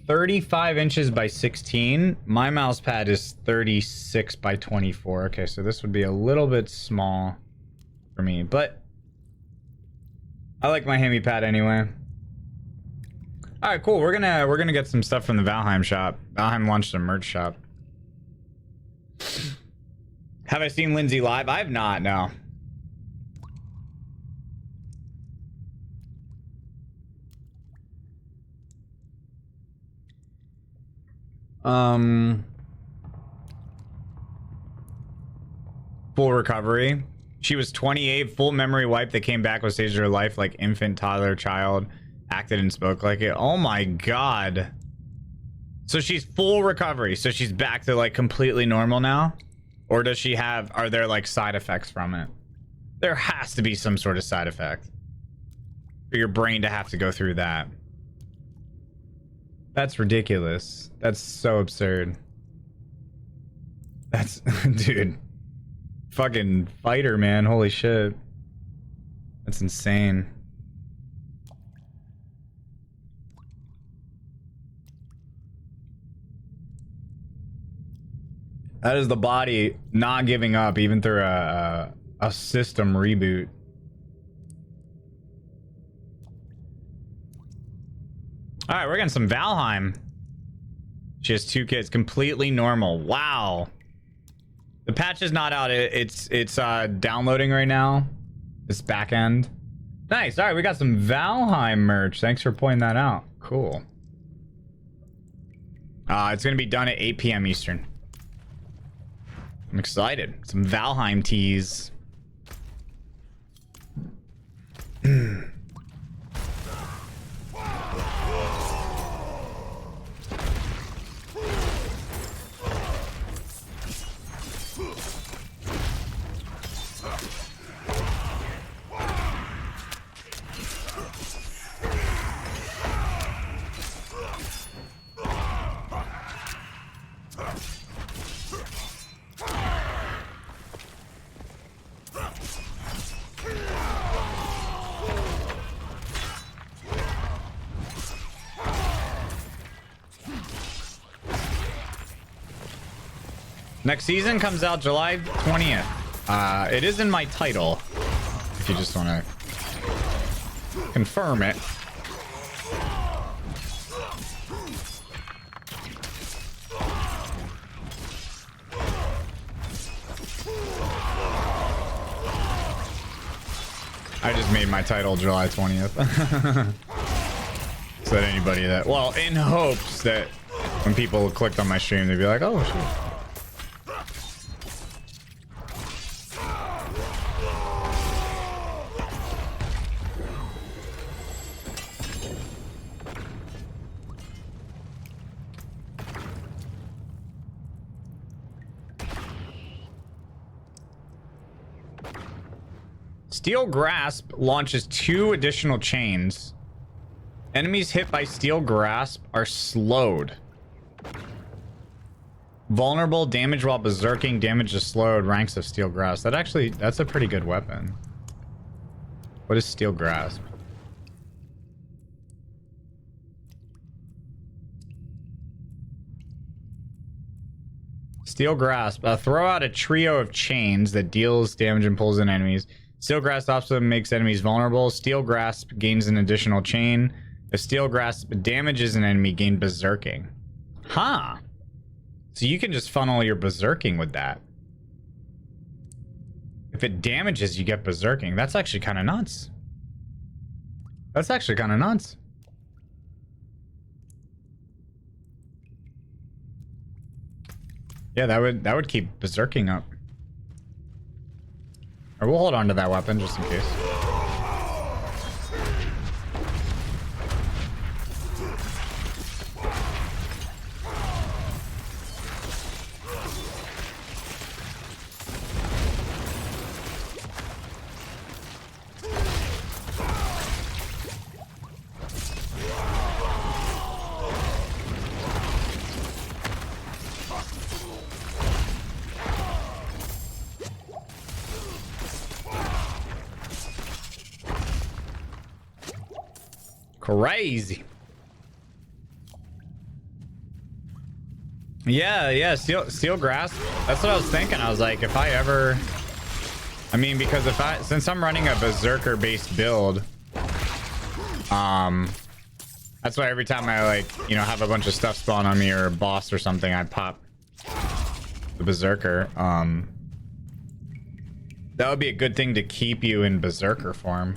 35 inches by 16. My mouse pad is 36 by 24. Okay, so this would be a little bit small for me, but I like my Hemi pad anyway. All right, cool. We're gonna get some stuff from the Valheim shop. Valheim launched a merch shop. Have I seen Lindsay live? I have not. No. Full recovery. She was 28, full memory wipe that came back with stages of her life like infant, toddler, child, acted and spoke like it. Oh my god. So she's full recovery. So she's back to like completely normal now? Or does she have, are there like side effects from it? There has to be some sort of side effect for your brain to have to go through that. That's ridiculous. That's so absurd. That's, dude. Fucking fighter, man. Holy shit. That's insane. That is the body not giving up even through a system reboot. All right, we're getting some Valheim. She has 2 kids, completely normal. Wow. The patch is not out. It's downloading right now. This back end. Nice. All right, we got some Valheim merch. Thanks for pointing that out. Cool. It's gonna be done at 8 p.m. Eastern. I'm excited. Some Valheim teas. Next season comes out July 20th. It is in my title, if you just want to confirm it. I just made my title July 20th. So that anybody that, well, in hopes that when people clicked on my stream, they'd be like, oh, shit. Steel Grasp launches 2 additional chains. Enemies hit by Steel Grasp are slowed. Vulnerable, damage while berserking, damage is slowed, ranks of Steel Grasp. That's a pretty good weapon. What is Steel Grasp? Steel Grasp. Throw out a trio of chains that deals damage and pulls in enemies. Steel Grasp also makes enemies vulnerable. Steel Grasp gains an additional chain. If Steel Grasp damages an enemy, gain berserking. Huh. So you can just funnel your berserking with that. If it damages, you get berserking. That's actually kind of nuts. That's actually kind of nuts. Yeah, that would keep berserking up. Or we'll hold on to that weapon just in case. Crazy. Yeah, steel grasp. That's what I was thinking. I was like, if I ever, I mean, because since I'm running a berserker based build, that's why every time I like, you know, have a bunch of stuff spawn on me or a boss or something, I pop the berserker. That would be a good thing to keep you in berserker form.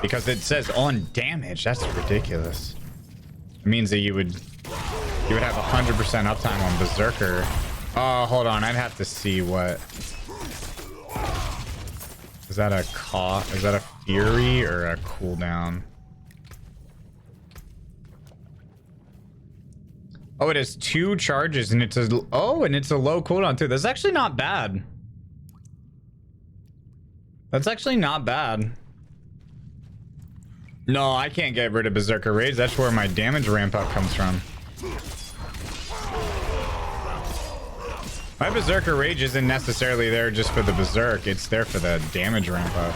Because it says on damage. That's ridiculous. It means that you would have 100% uptime on berserker. Oh, hold on. I'd have to see what. Is that a is that a fury or a cooldown? Oh, it has 2 charges and it's a low cooldown too. That's actually not bad. That's actually not bad. No, I can't get rid of Berserker Rage. That's where my damage ramp up comes from. My Berserker Rage isn't necessarily there just for the Berserk. It's there for the damage ramp up.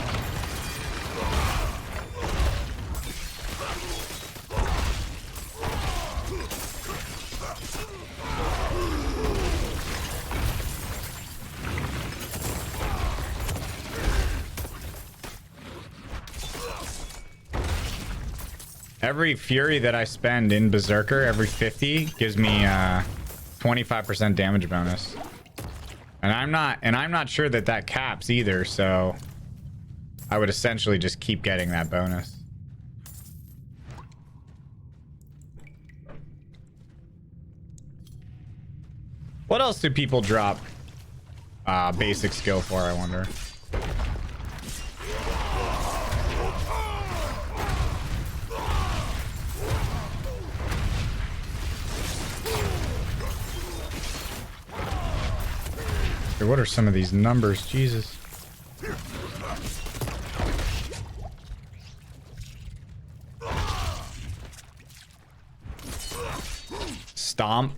Every fury that I spend in Berserker, every 50 gives me 25% damage bonus. And I'm not sure that caps either, so I would essentially just keep getting that bonus. What else do people drop basic skill for, I wonder? What are some of these numbers? Jesus. Stomp.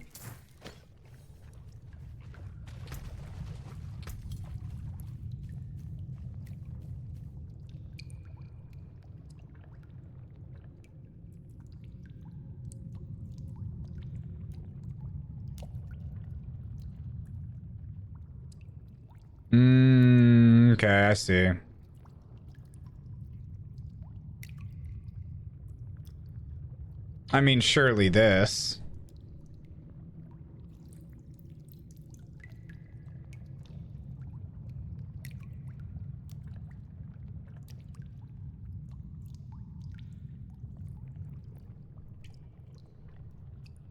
Okay, I see. I mean, surely this.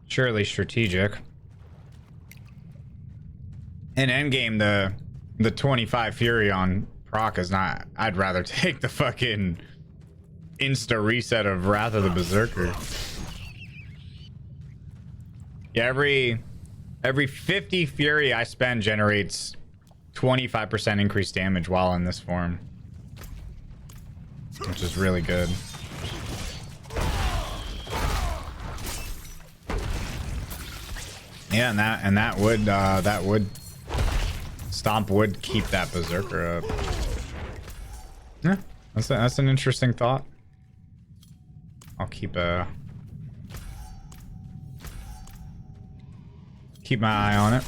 Surely strategic. In endgame, the 25 Fury on proc is not. I'd rather take the fucking insta reset of Wrath of the Berserker. Yeah, every 50 Fury I spend generates 25% increased damage while in this form, which is really good. Yeah, and that would Stomp would keep that Berserker up. Yeah, that's an interesting thought. I'll keep my eye on it.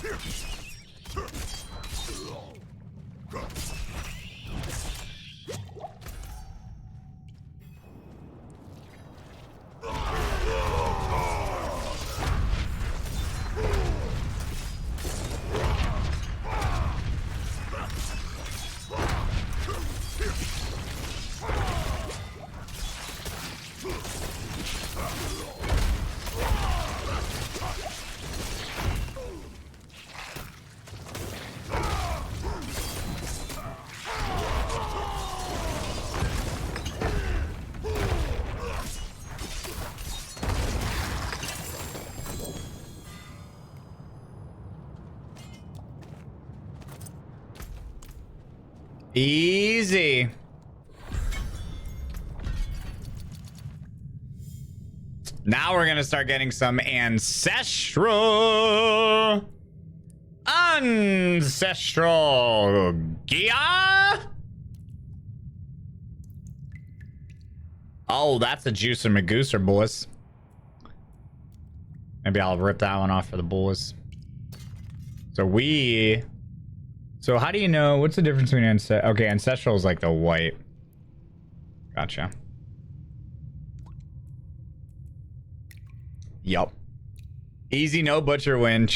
Easy. Now we're gonna start getting some ancestral gear. Oh, that's a juicer magooser, boys. Maybe I'll rip that one off for the boys. So how do you know what's the difference between ancestral is like the white. Gotcha. Yup. Easy, no butcher win.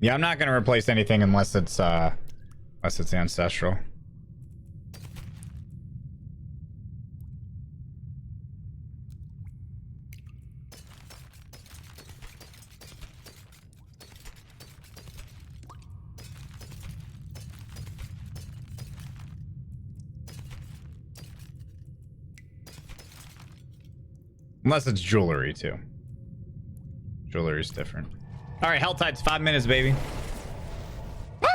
Yeah, I'm not gonna replace anything unless it's ancestral. Unless it's jewelry, too. Jewelry's different. All right, Hell Tide's 5 minutes, baby. Woo!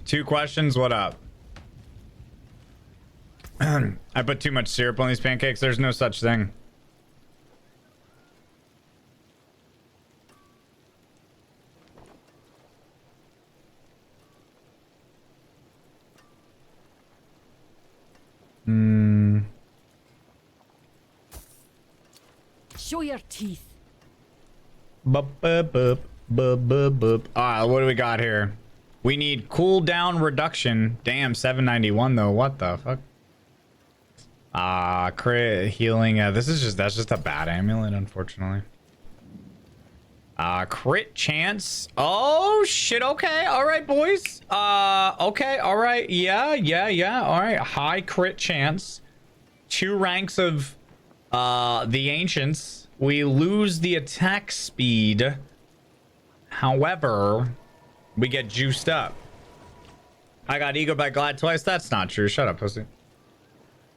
Two questions, what up? I put too much syrup on these pancakes. There's no such thing. Show your teeth. Bup, bup, bup, bup, bup, bup. Alright, what do we got here? We need cooldown reduction. Damn, 791 though. What the fuck? Crit healing. That's just a bad amulet, unfortunately. Crit chance. Oh shit. Okay. All right, boys. Okay. All right. Yeah. All right. High crit chance. 2 ranks of the ancients. We lose the attack speed. However, we get juiced up. I got ego by Glad twice. That's not true. Shut up, pussy.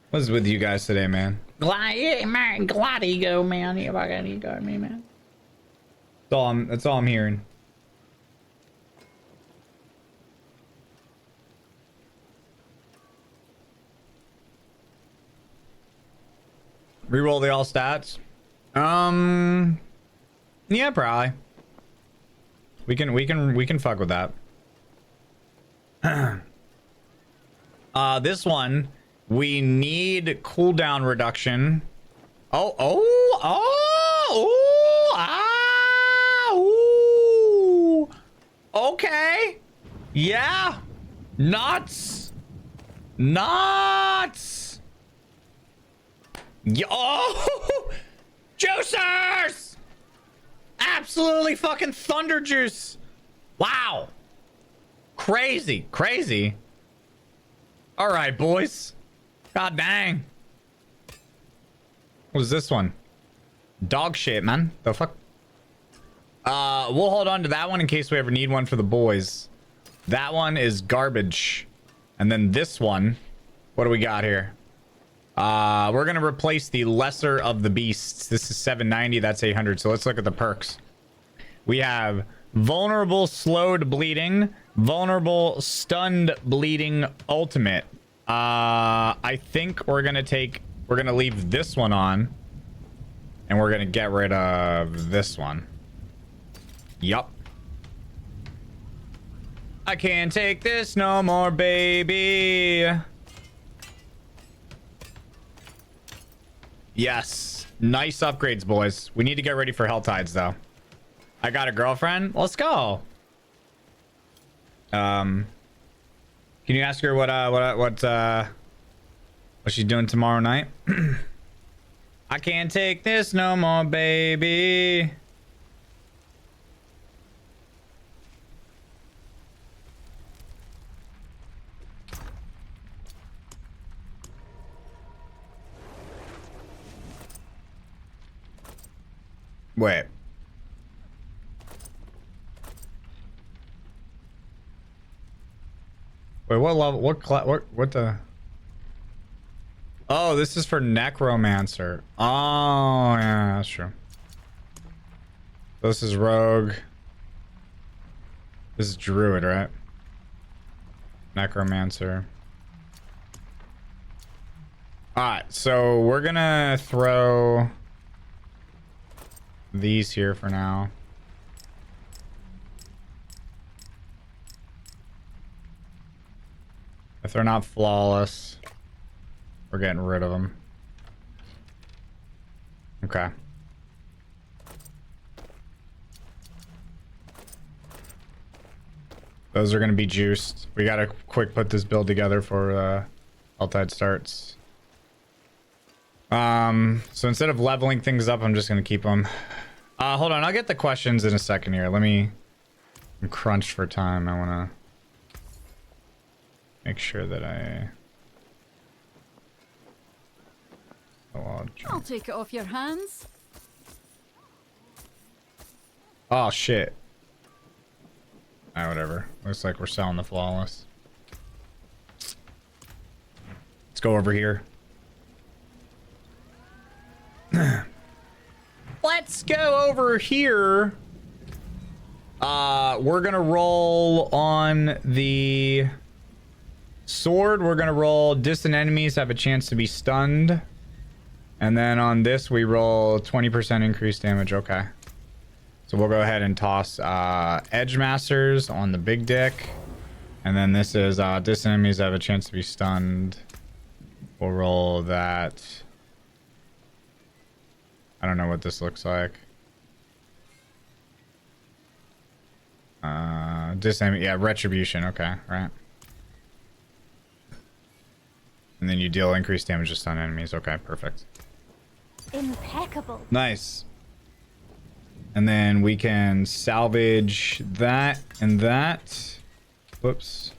What's with you guys today, man? Glad ego, man. You fucking ego at me, man. That's all I'm hearing. Reroll the all stats. Yeah, probably. We can fuck with that. This one, we need cooldown reduction. Okay. Yeah. Nuts. Oh, juicers! Absolutely fucking thunder juice. Wow. Crazy. All right, boys. God dang. What was this one? Dog shit, man. The fuck? We'll hold on to that one in case we ever need one for the boys. That one is garbage. And then this one, what do we got here? We're gonna replace the lesser of the beasts. This is 790, that's 800. So let's look at the perks. We have vulnerable slowed bleeding, vulnerable stunned bleeding ultimate. I think we're gonna leave this one on, and we're gonna get rid of this one. Yup. I can't take this no more, baby. Yes. Nice upgrades, boys. We need to get ready for Hell Tides, though. I got a girlfriend. Let's go. Can you ask her what she's doing tomorrow night? I can't take this no more, baby. Wait. Wait, what level? What the? Oh, this is for Necromancer. Oh, yeah, that's true. This is Rogue. This is Druid, right? Necromancer. Alright, so we're gonna throw these here for now. If they're not flawless, we're getting rid of them. Okay. Those are going to be juiced. We got to quick put this build together for Altide starts. So instead of leveling things up, I'm just going to keep them. Hold on, I'll get the questions in a second here. I'm crunched for time. I want to make sure that I'll take it off your hands. Oh shit. Whatever. Looks like we're selling the flawless. Let's go over here. Let's go over here. We're gonna roll on the sword. We're gonna roll distant enemies have a chance to be stunned. And then on this, we roll 20% increased damage. Okay. So we'll go ahead and toss Edge Masters on the big dick. And then this is distant enemies have a chance to be stunned. We'll roll that. I don't know what this looks like. Distant enemy, yeah, Retribution. Okay, right. And then you deal increased damage to stun enemies. Okay, perfect. Impeccable. Nice. And then we can salvage that and that. Whoops.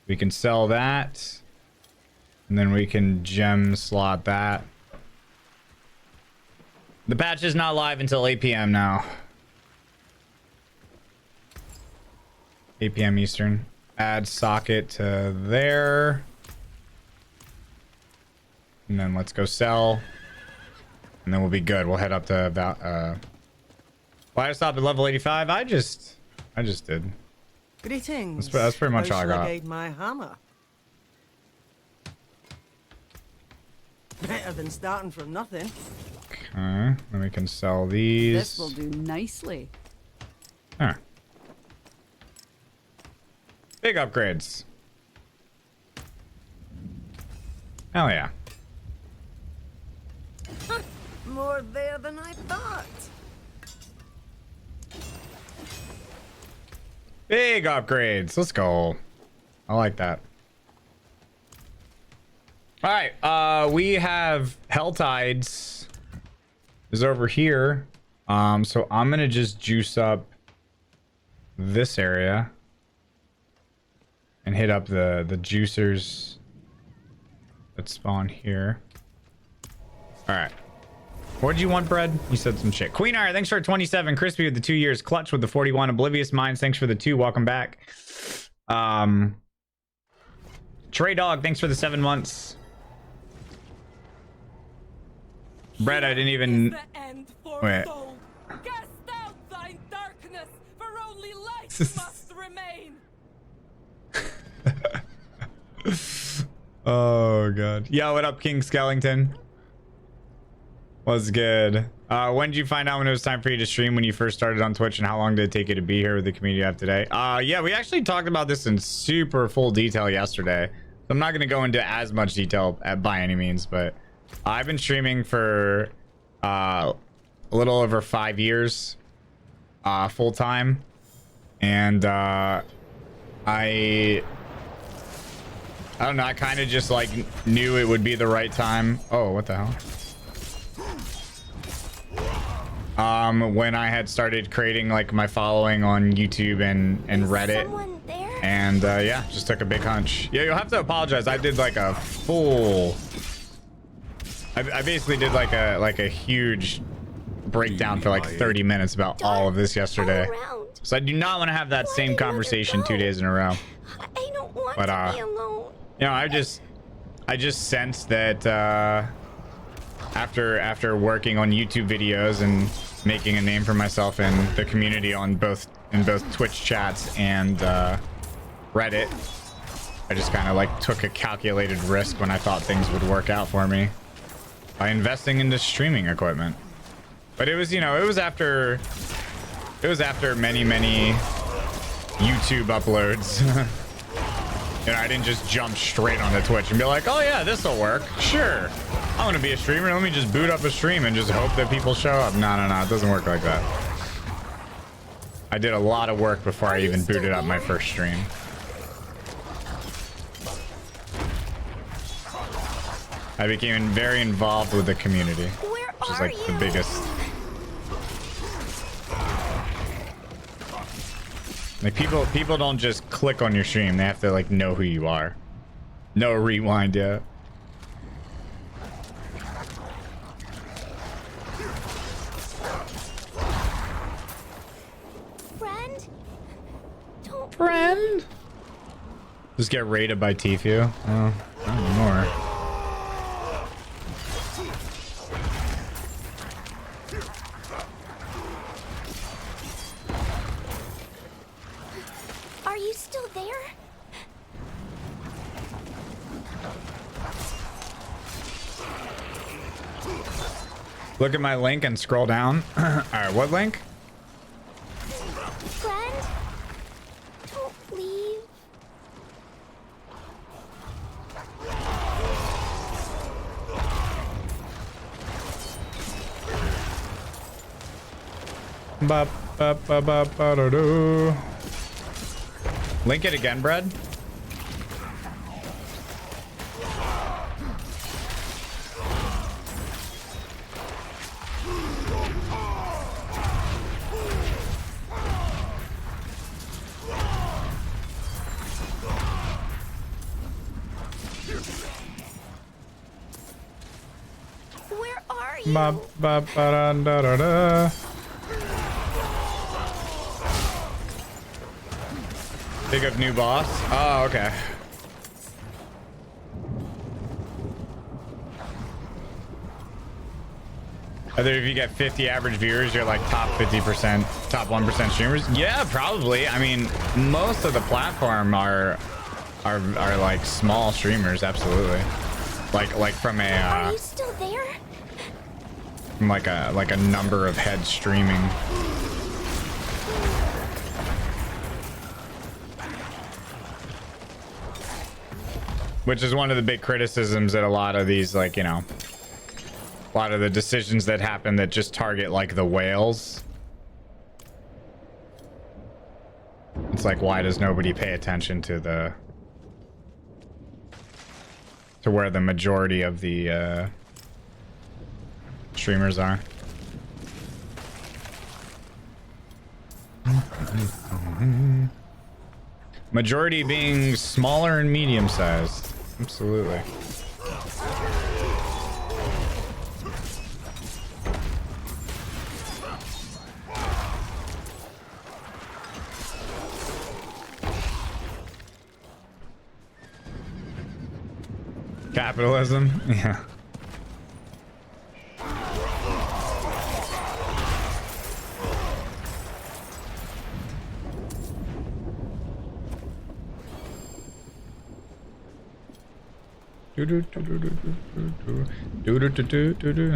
We can sell that. And then we can gem slot that. The patch is not live until 8 p.m. now. 8 p.m. Eastern. Add socket to there. And then let's go sell. And then we'll be good. We'll head up to about why did I stop at level 85? I just did. Greetings. That's pretty much all I How shall got. guide my hammer? Better than starting from nothing. Okay, then we can sell these. This will do nicely. Huh. Big upgrades. Hell yeah. More there than I thought. Big upgrades. Let's go. I like that. All right. We have Helltides is over here. So I'm gonna just juice up this area and hit up the juicers that spawn here. All right. What did you want, Bread? You said some shit. Queen Ire, thanks for 27. Crispy with the 2 years. Clutch with the 41. Oblivious Minds, thanks for the 2. Welcome back. Trey Dog, thanks for the 7 months. Bread, I didn't even... Wait. Cast out thine darkness, for only light must remain. Oh, God. Yo, what up, King Skellington? Was good. When did you find out when it was time for you to stream when you first started on Twitch, and how long did it take you to be here with the community you have today? Yeah, we actually talked about this in super full detail yesterday. I'm not going to go into as much detail by any means, but I've been streaming for a little over 5 years. full time, and I don't know. I kind of just like knew it would be the right time. Oh, what the hell? When I had started creating like my following on YouTube and Reddit, and yeah, just took a big hunch. Yeah, you'll have to apologize. I did like a full. I basically did like a huge breakdown for like 30 minutes about all of this yesterday. So I do not want to have that same conversation 2 days in a row. I don't want But to be alone. you know, I just sensed that after working on YouTube videos and making a name for myself in the community on both Twitch chats and Reddit, I just kind of like took a calculated risk when I thought things would work out for me by investing into streaming equipment. But it was, you know, it was after many YouTube uploads. You know, I didn't just jump straight onto Twitch and be like, oh yeah, this will work. Sure, I'm gonna be a streamer. Let me just boot up a stream and just hope that people show up. No, it doesn't work like that. I did a lot of work before I even booted up my first stream. I became very involved with the community, which is like the biggest. Like people don't just click on your stream. They have to like know who you are. No rewind yet. Friend? Don't Friend? Just get raided by Tfue? Oh, not anymore. Are you still there? Look at my link and scroll down. Alright, what link? Friend? Don't leave. Ba ba ba ba ba da do. Link it again, Brad. Where are you? Ba ba ba da da da da. Pick up new boss. Oh, okay. I think if you get 50 average viewers, you're like top 50%, top 1% streamers. Yeah, probably. I mean, most of the platform are like small streamers. Absolutely. Like from a. Are you still there? From like a number of heads streaming. Which is one of the big criticisms that a lot of these, like, you know, a lot of the decisions that happen that just target like the whales. It's like, why does nobody pay attention to where the majority of the streamers are? Majority being smaller and medium sized. Absolutely. Capitalism? Yeah.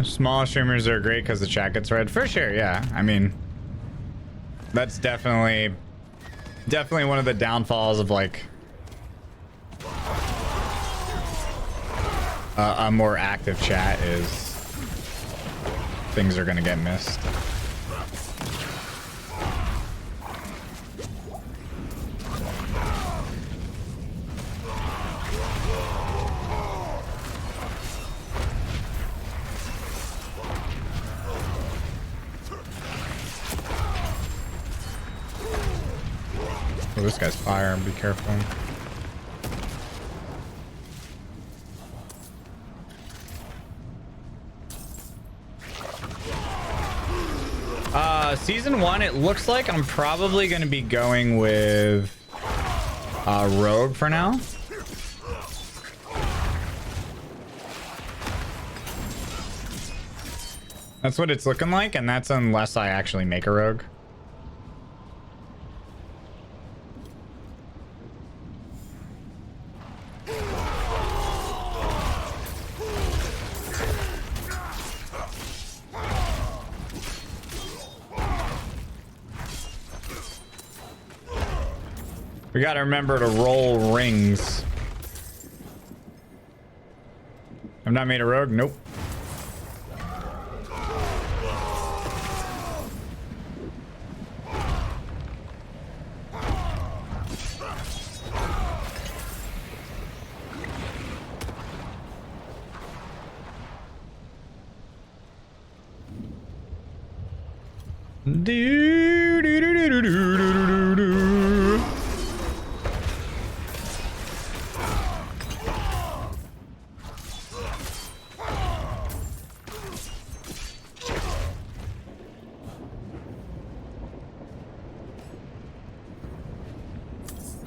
Small streamers are great because the chat gets read. For sure, yeah. I mean, that's definitely one of the downfalls of like a more active chat is things are gonna get missed. Oh, this guy's fire. Be careful. Season 1, it looks like I'm probably going to be going with Rogue for now. That's what it's looking like, and that's unless I actually make a Rogue. We gotta remember to roll rings. I've not made a Rogue? Nope.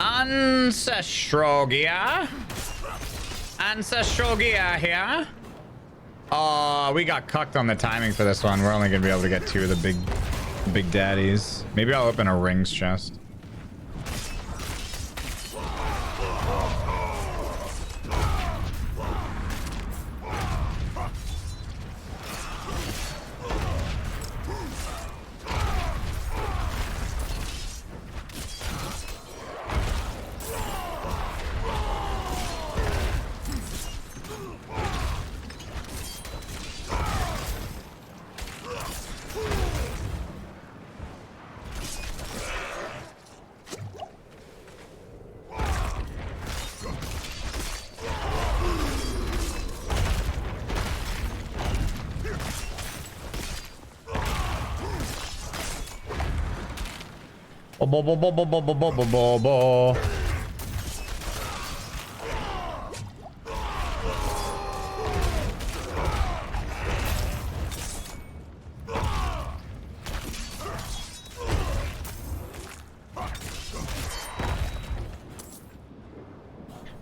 Ancestral gear. Ancestral gear here. Oh, we got cucked on the timing for this one. We're only gonna be able to get 2 of the big daddies. Maybe I'll open a rings chest.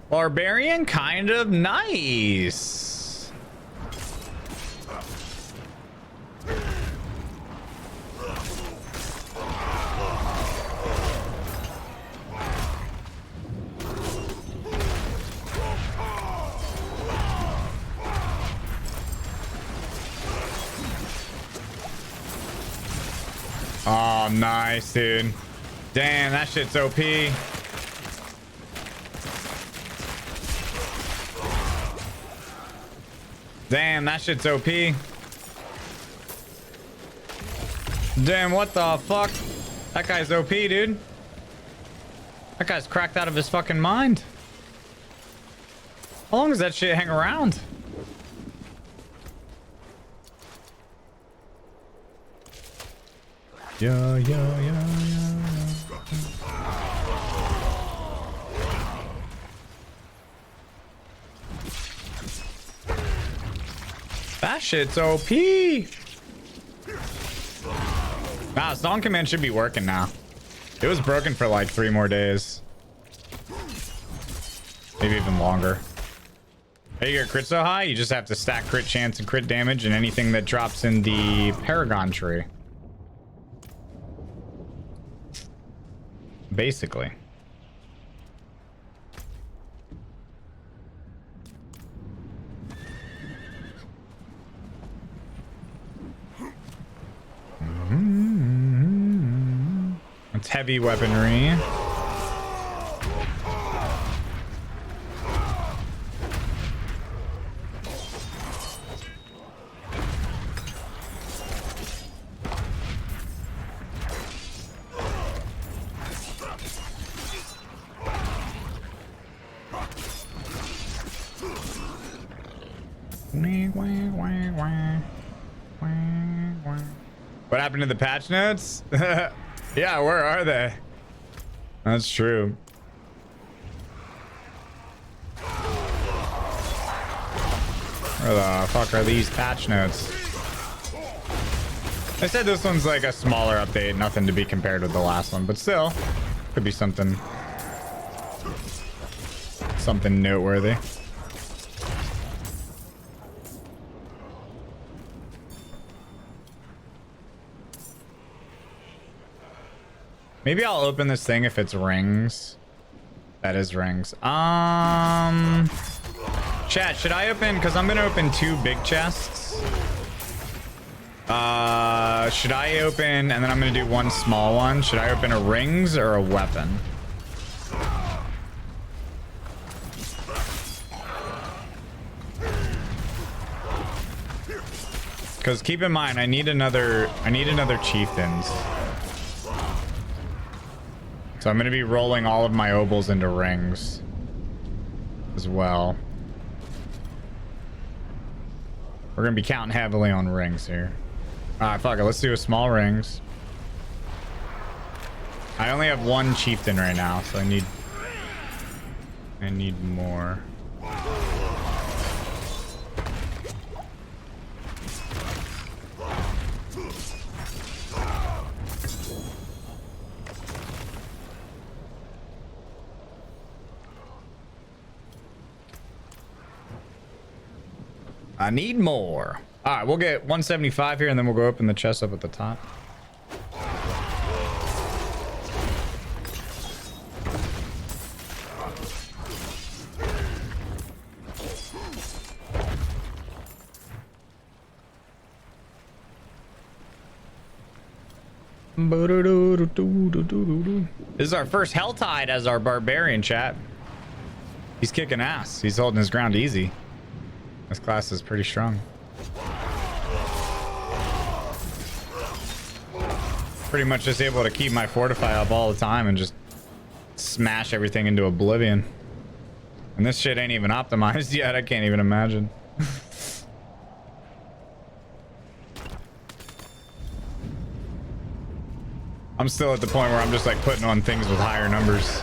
Barbarian, kind of nice. Oh, nice, dude. Damn, that shit's OP. Damn, that shit's OP. Damn, what the fuck? That guy's OP, dude. That guy's cracked out of his fucking mind. How long does that shit hang around? Yeah. That shit's OP. Nah, Song Command should be working now. It was broken for like 3 more days. Maybe even longer. Hey, your crit so high, you just have to stack crit chance and crit damage and anything that drops in the Paragon tree. Basically. It's heavy weaponry. What happened to the patch notes? Yeah, where are they? That's true. Where the fuck are these patch notes? I said this one's like a smaller update, nothing to be compared with the last one, but still, could be something noteworthy. Maybe I'll open this thing if it's rings. That is rings. Chat, should I open? Because I'm gonna open 2 big chests. Should I open, and then I'm gonna do 1 small one. Should I open a rings or a weapon? Because keep in mind, I need another chieftains. So I'm gonna be rolling all of my obols into rings as well. We're gonna be counting heavily on rings here. Alright, fuck it. Let's do a small rings. I only have 1 chieftain right now, so I need more. I need more. All right, we'll get 175 here, and then we'll go open the chest up at the top. This is our first Helltide as our barbarian, chat. He's kicking ass. He's holding his ground easy. This class is pretty strong. Pretty much just able to keep my fortify up all the time and just smash everything into oblivion. And this shit ain't even optimized yet. I can't even imagine. I'm still at the point where I'm just like putting on things with higher numbers.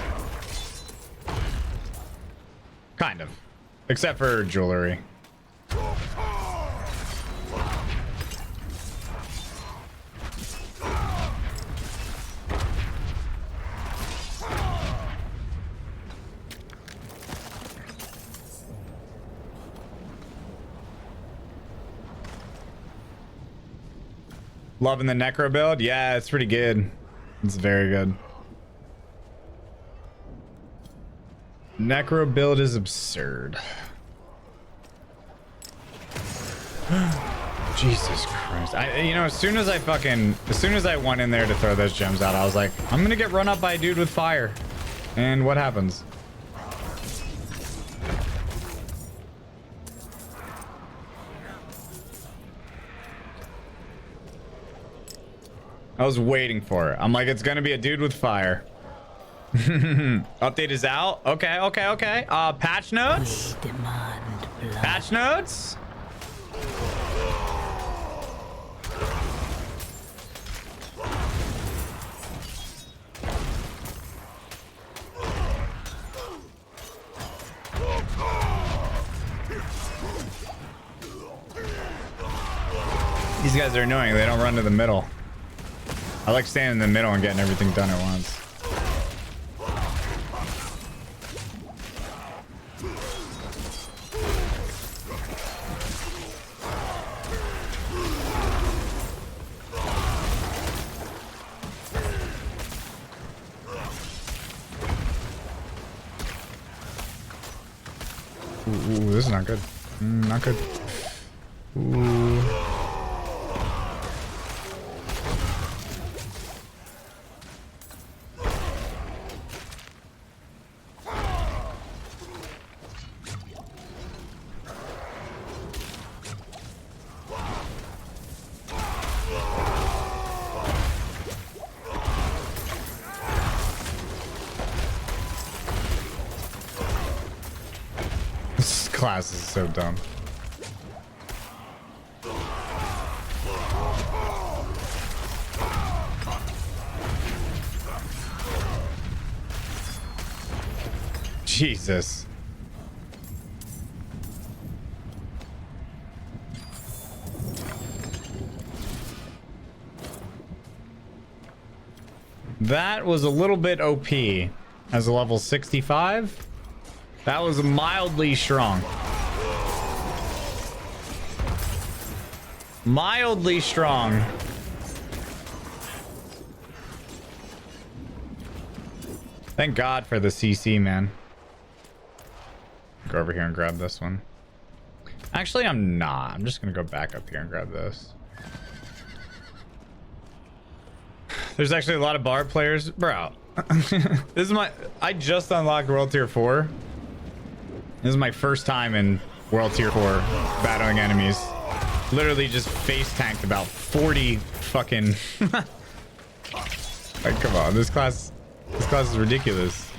Kind of. Except for jewelry. Loving the necro build? Yeah, it's pretty good. It's very good. Necro build is absurd. Jesus Christ. As soon as I went in there to throw those gems out, I was like, I'm gonna get run up by a dude with fire. And what happens? I was waiting for it. I'm like, it's gonna be a dude with fire. Update is out. Okay. Patch notes. Patch notes. These guys are annoying. They don't run to the middle. I like standing in the middle and getting everything done at once. Ooh, this is not good. Not good. Ooh. This class is so dumb. Jesus. That was a little bit OP. As a level 65, that was mildly strong. Mildly strong. Thank God for the CC, man. Go over here and grab this one. Actually, I'm not. I'm just gonna go back up here and grab this. There's actually a lot of bar players. Bro. This is I just unlocked World Tier 4. This is my first time in World Tier 4 battling enemies. Literally just face tanked about 40 fucking... Like, come on, this class is ridiculous.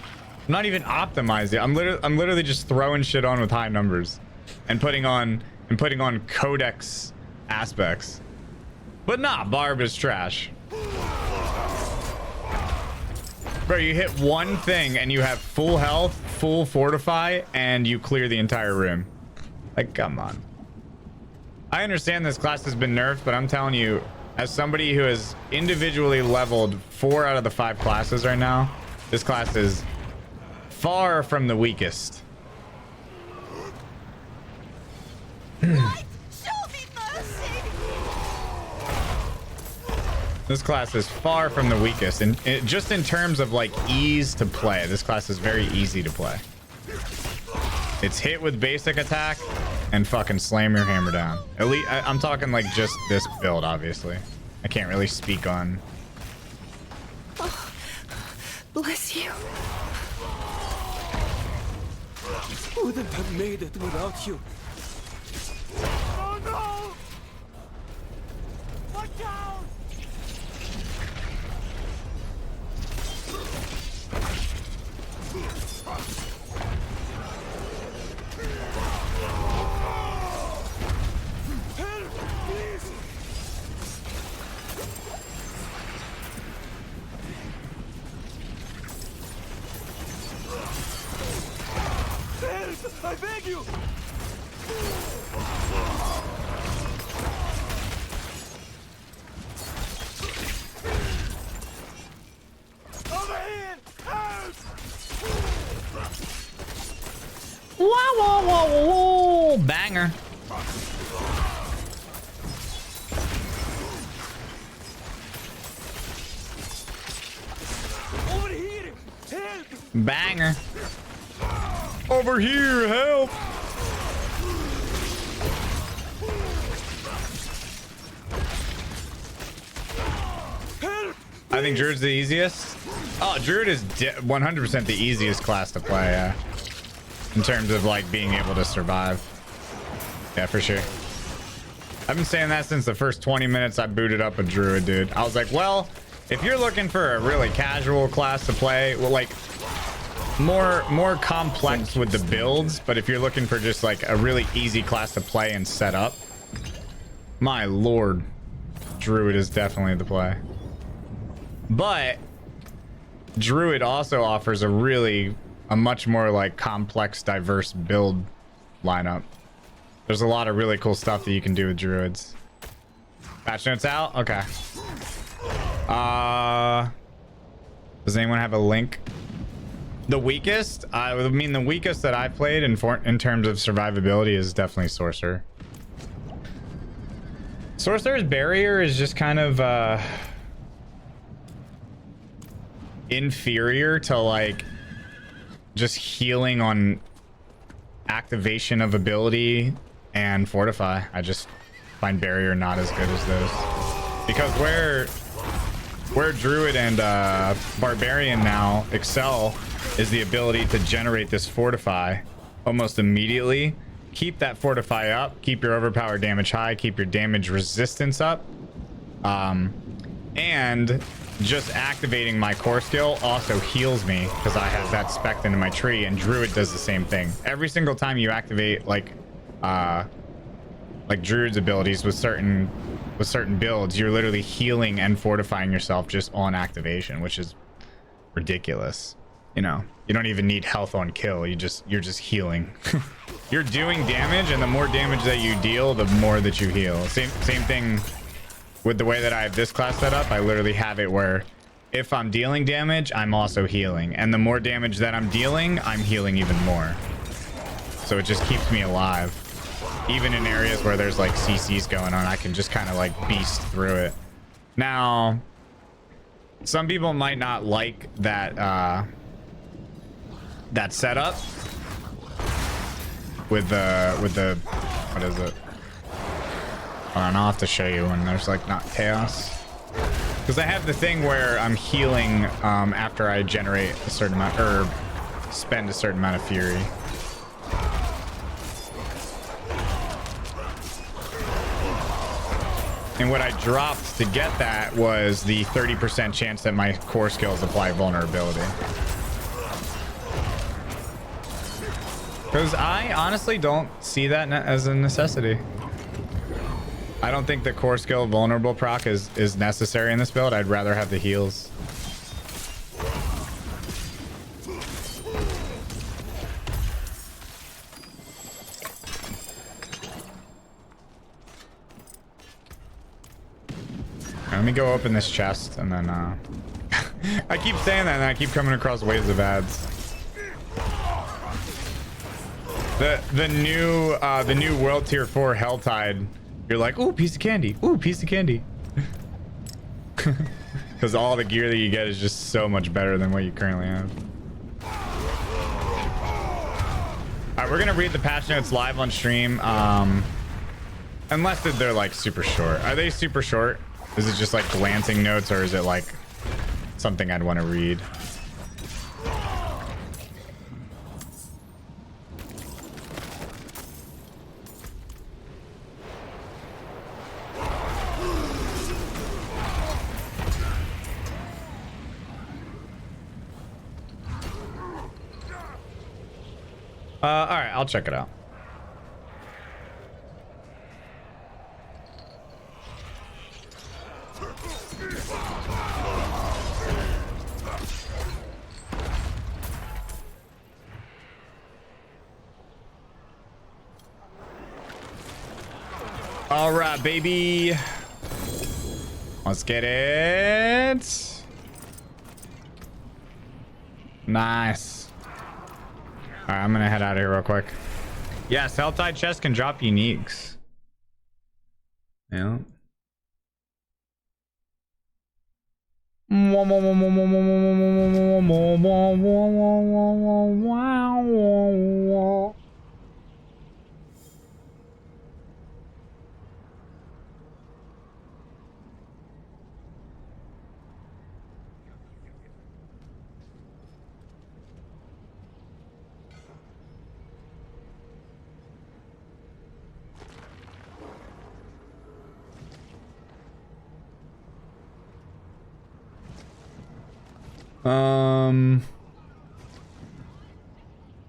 I'm not even optimized yet. I'm literally just throwing shit on with high numbers and putting on codex aspects. But nah, Barb is trash. Bro, you hit one thing and you have full health, full fortify, and you clear the entire room. Like, come on. I understand this class has been nerfed, but I'm telling you, as somebody who has individually leveled 4 out of the 5 classes right now, this class is far from the weakest. This class is far from the weakest, and just in terms of like ease to play, this class is very easy to play. It's hit with basic attack and fucking slam your hammer down. At least I'm talking like just this build, obviously. I can't really speak on. Oh, bless you. Wouldn't have made it without you. Oh no! Watch out! I beg you! Over here! Help! Whoa, whoa, whoa, whoa, banger. Over here! Help! Banger. Over here, help! I think Druid's the easiest. Oh, Druid is 100% the easiest class to play, yeah. In terms of like being able to survive. Yeah, for sure. I've been saying that since the first 20 minutes I booted up a Druid, dude. I was like, well, if you're looking for a really casual class to play, well, like more complex with the builds, but if you're looking for just like a really easy class to play and set up, my lord, Druid is definitely the play. But Druid also offers a much more like complex, diverse build lineup. There's a lot of really cool stuff that you can do with Druids. Patch notes out? Okay. Does anyone have a link? The weakest? I mean, the weakest that I played in terms of survivability is definitely Sorcerer. Sorcerer's Barrier is just kind of inferior to like just healing on activation of ability and Fortify. I just find Barrier not as good as those, because where Druid and Barbarian now excel is the ability to generate this Fortify almost immediately, keep that Fortify up, keep your overpower damage high, keep your damage resistance up, and just activating my core skill also heals me because I have that spec'd into my tree, and Druid does the same thing. Every single time you activate like Druid's abilities with certain builds, you're literally healing and fortifying yourself just on activation, which is ridiculous. you know, you don't even need health on kill. You're just healing. You're doing damage, and the more damage that you deal, the more that you heal. Same thing with the way that I have this class set up. I literally have it where if I'm dealing damage, I'm also healing. And the more damage that I'm dealing, I'm healing even more. So it just keeps me alive. Even in areas where there's like CCs going on, I can just kind of like beast through it. Now, some people might not like that that setup with the what is it? I'll have to show you when there's like not chaos, because I have the thing where I'm healing after I generate a certain amount or spend a certain amount of fury. And what I dropped to get that was the 30% chance that my core skills apply vulnerability. Because I honestly don't see that as a necessity. I don't think the core skill vulnerable proc is necessary in this build. I'd rather have the heals. Let me go open this chest and then I keep saying that and I keep coming across waves of ads. The new world tier 4 Helltide, you're like, ooh, piece of candy, ooh, piece of candy. Because all the gear that you get is just so much better than what you currently have. Alright, we're gonna read the patch notes live on stream. Unless they're like super short. Are they super short? Is it just like glancing notes, or is it like something I'd want to read? All right, I'll check it out. All right, baby. Let's get it. Nice. All right, I'm gonna head out of here real quick. Yes, Helltide chest can drop uniques. Yeah.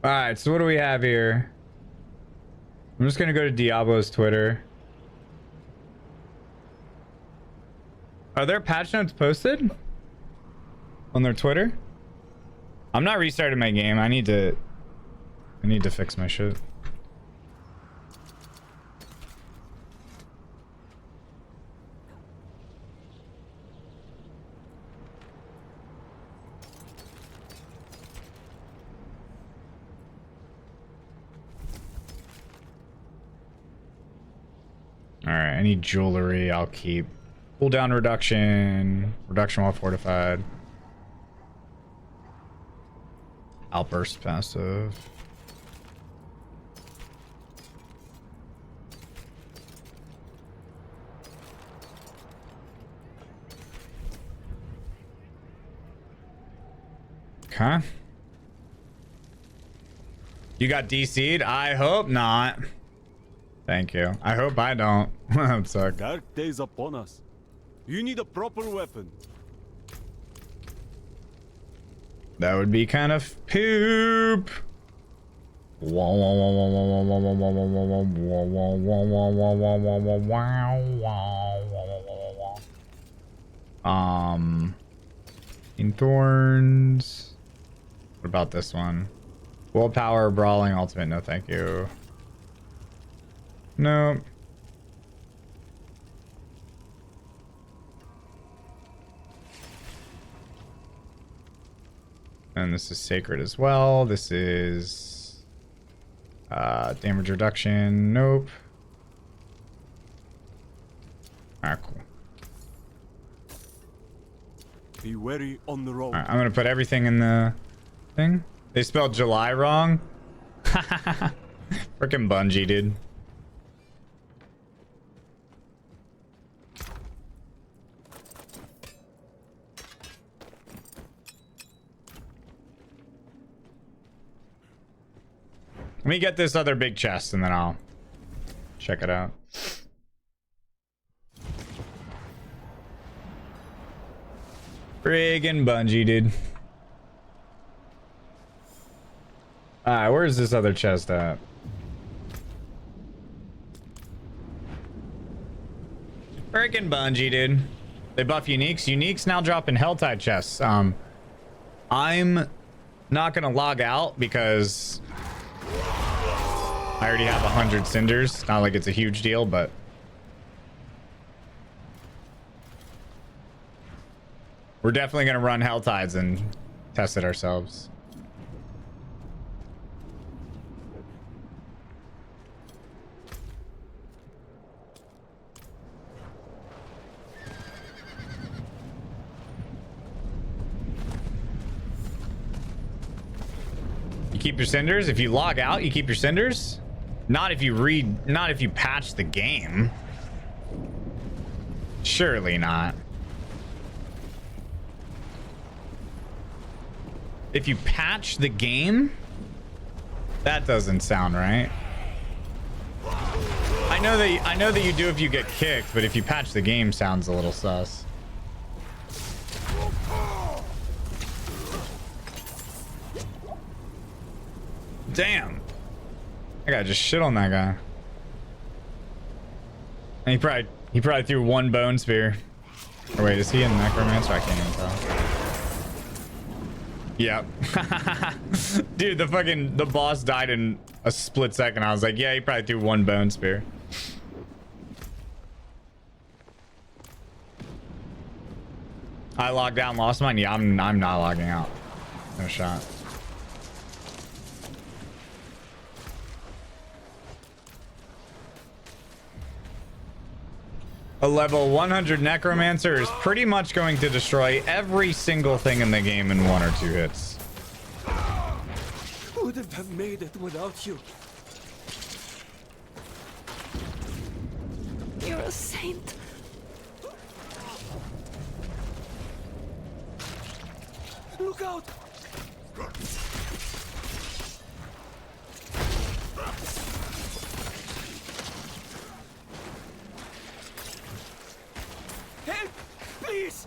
All right, so what do we have here? I'm just gonna go to Diablo's Twitter. Are there patch notes posted on their Twitter? I'm not restarting my game. I need to fix my shit. All right, I need jewelry. I'll keep cooldown reduction while fortified. Outburst passive. Okay. You got DC'd? I hope not. Thank you. I hope I don't. That would suck. Dark days upon us. You need a proper weapon. That would be kind of poop. In thorns. What about this one? Willpower, brawling, ultimate. No, thank you. No. And this is sacred as well. This is damage reduction. Nope. Alright, cool. Be wary on the road. Alright, I'm gonna put everything in the thing. They spelled July wrong. Freaking Bungie, dude. Let me get this other big chest and then I'll check it out. Friggin' Bungie, dude. Alright, where's this other chest at? Friggin' Bungie, dude. They buff uniques. Uniques now drop in Helltide chests. I'm not gonna log out because I already have 100 cinders. Not like it's a huge deal, but we're definitely gonna run Helltides and test it ourselves. You keep your cinders. If you log out, you keep your cinders. Not if you patch the game. Surely not. If you patch the game? That doesn't sound right. I know that you do if you get kicked, but if you patch the game sounds a little sus. Damn. I gotta just shit on that guy. And he probably threw one bone spear. Or wait, is he in necromancer? I can't even tell. Yep. Dude, the boss died in a split second. I was like, yeah, he probably threw one bone spear. I logged out and lost mine. Yeah, I'm not logging out. No shot. A level 100 necromancer is pretty much going to destroy every single thing in the game in 1 or 2 hits. Wouldn't have made it without you. You're a saint. Look out! Help! Please!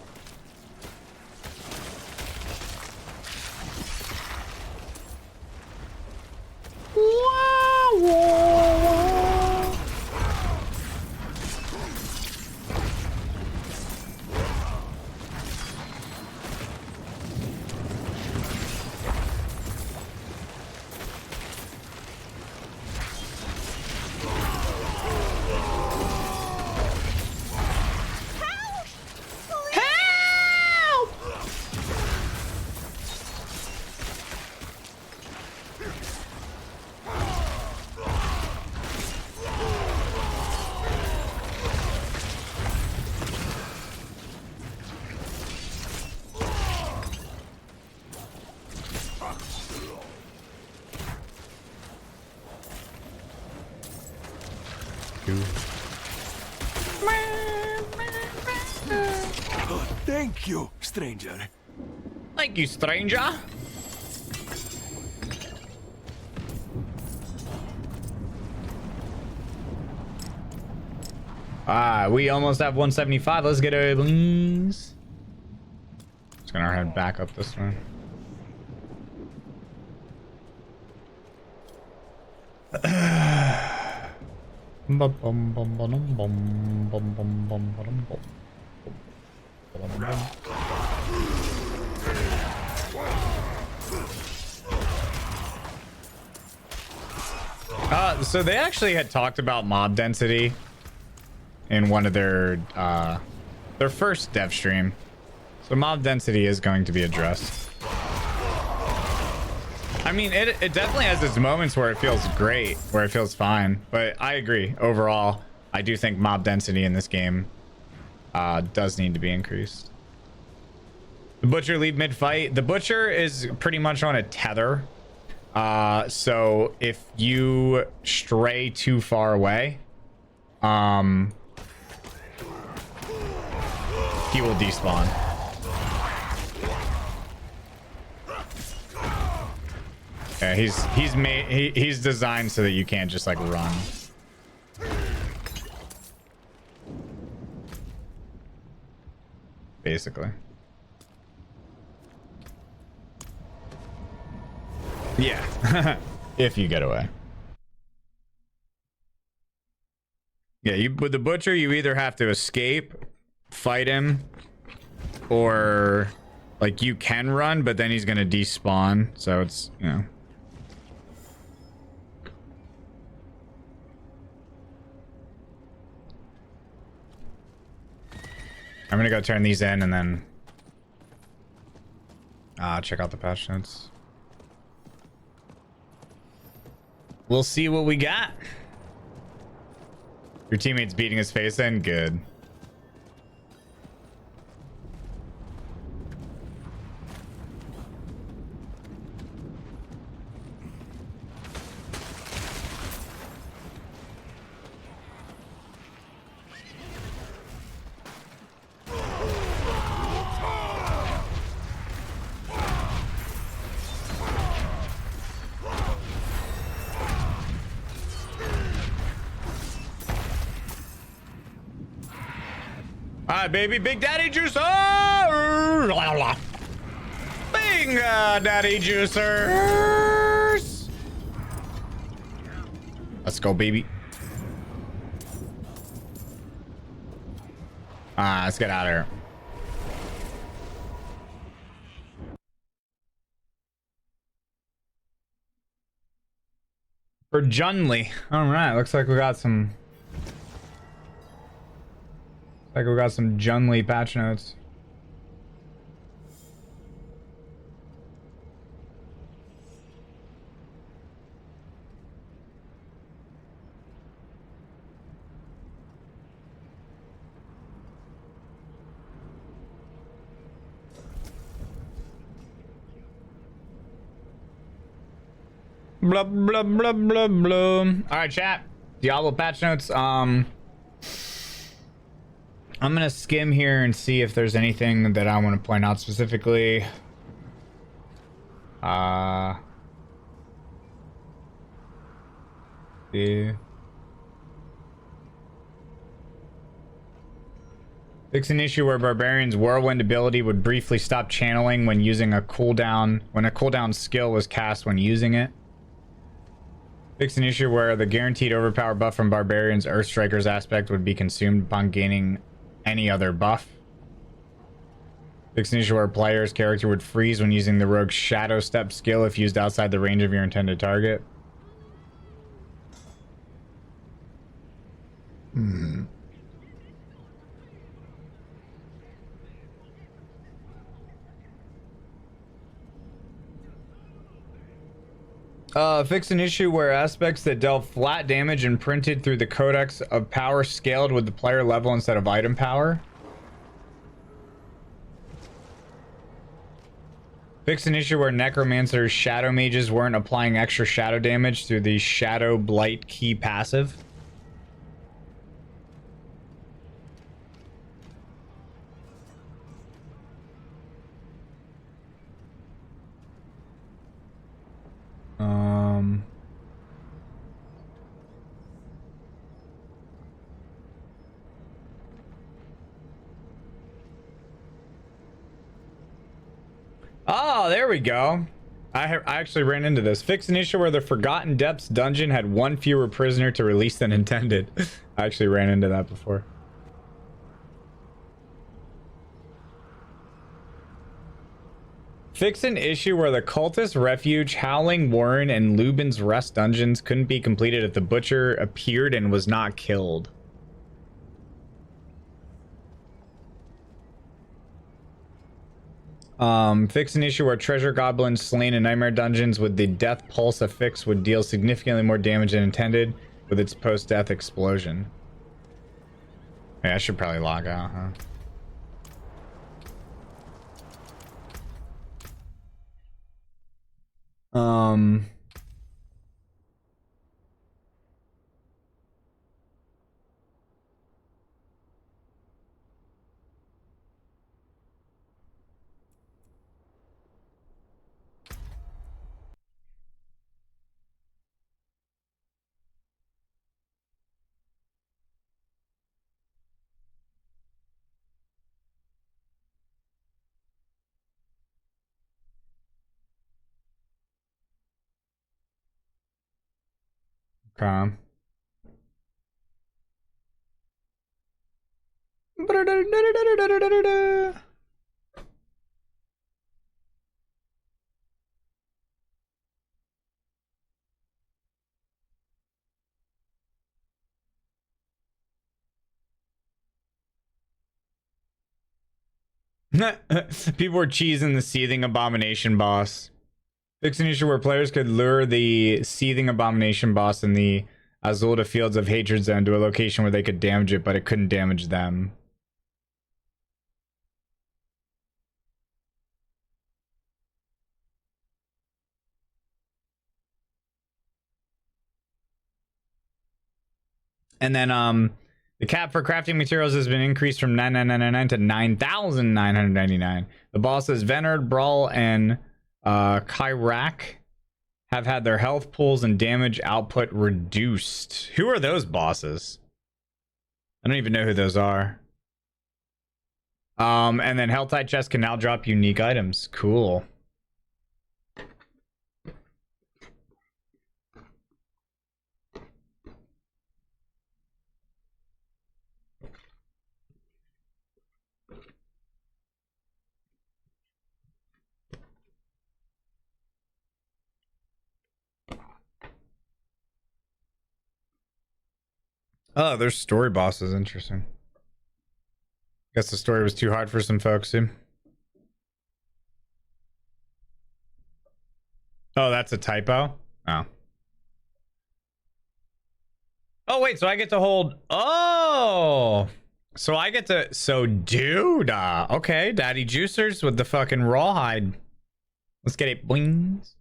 Thank you, stranger. Thank you, stranger. We almost have 175. Let's get it, please. Just gonna head back up this way. So they actually had talked about mob density in one of their first dev stream. So mob density is going to be addressed. I mean, it definitely has its moments where it feels great, where it feels fine. But I agree. Overall, I do think mob density in this game does need to be increased. The Butcher leave mid-fight. The Butcher is pretty much on a tether. So if you stray too far away, he will despawn. Yeah, he's designed so that you can't just like run. Basically. Yeah. If you get away. Yeah, with the Butcher, you either have to escape, fight him, or like you can run, but then he's gonna despawn. So it's, you know. I'm gonna go turn these in and then check out the patch notes. We'll see what we got. Your teammate's beating his face in? Good. Alright, baby, Big Daddy Juicer! Big Daddy Juicers! Let's go, baby. Let's get out of here. For Junley. Alright, looks like we got some... Like we got some Junley patch notes. Blah blah blah blah blah. All right, chat. Diablo patch notes. I'm gonna skim here and see if there's anything that I want to point out specifically. Yeah. Fix an issue where Barbarian's Whirlwind ability would briefly stop channeling when using a cooldown, when a cooldown skill was cast when using it. Fix an issue where the guaranteed overpower buff from Barbarian's Earthstriker's aspect would be consumed upon gaining any other buff. Fix an issue where a player's character would freeze when using the rogue's Shadow Step skill if used outside the range of your intended target. Fix an issue where aspects that dealt flat damage and printed through the codex of power scaled with the player level instead of item power. Fix an issue where Necromancer's Shadow Mages weren't applying extra shadow damage through the Shadow Blight key passive. Oh, there we go. I actually ran into this. Fix an issue where the Forgotten Depths dungeon had one fewer prisoner to release than intended. I actually ran into that before. Fix an issue where the Cultist Refuge, Howling Warren, and Lubin's Rest dungeons couldn't be completed if the Butcher appeared and was not killed. Fix an issue where Treasure Goblins slain in Nightmare dungeons with the Death Pulse affix would deal significantly more damage than intended with its post-death explosion. Yeah, I should probably log out, huh? Okay. People were cheesing the Seething Abomination boss. Fix an issue where players could lure the Seething Abomination boss in the Azulta Fields of Hatred Zone to a location where they could damage it, but it couldn't damage them. And then the cap for crafting materials has been increased from 9,999 to 9,999. The bosses Venard, Brawl, and Kyrak have had their health pools and damage output reduced. Who are those bosses? I don't even know who those are. And then Helltide chests can now drop unique items. Cool. Oh, there's story bosses. Interesting. Guess the story was too hard for some folks, too. Oh, that's a typo? Oh. Oh, wait, so I get to hold... Oh! So I get to... So, dude, okay, Daddy Juicers with the fucking rawhide. Let's get it, boings.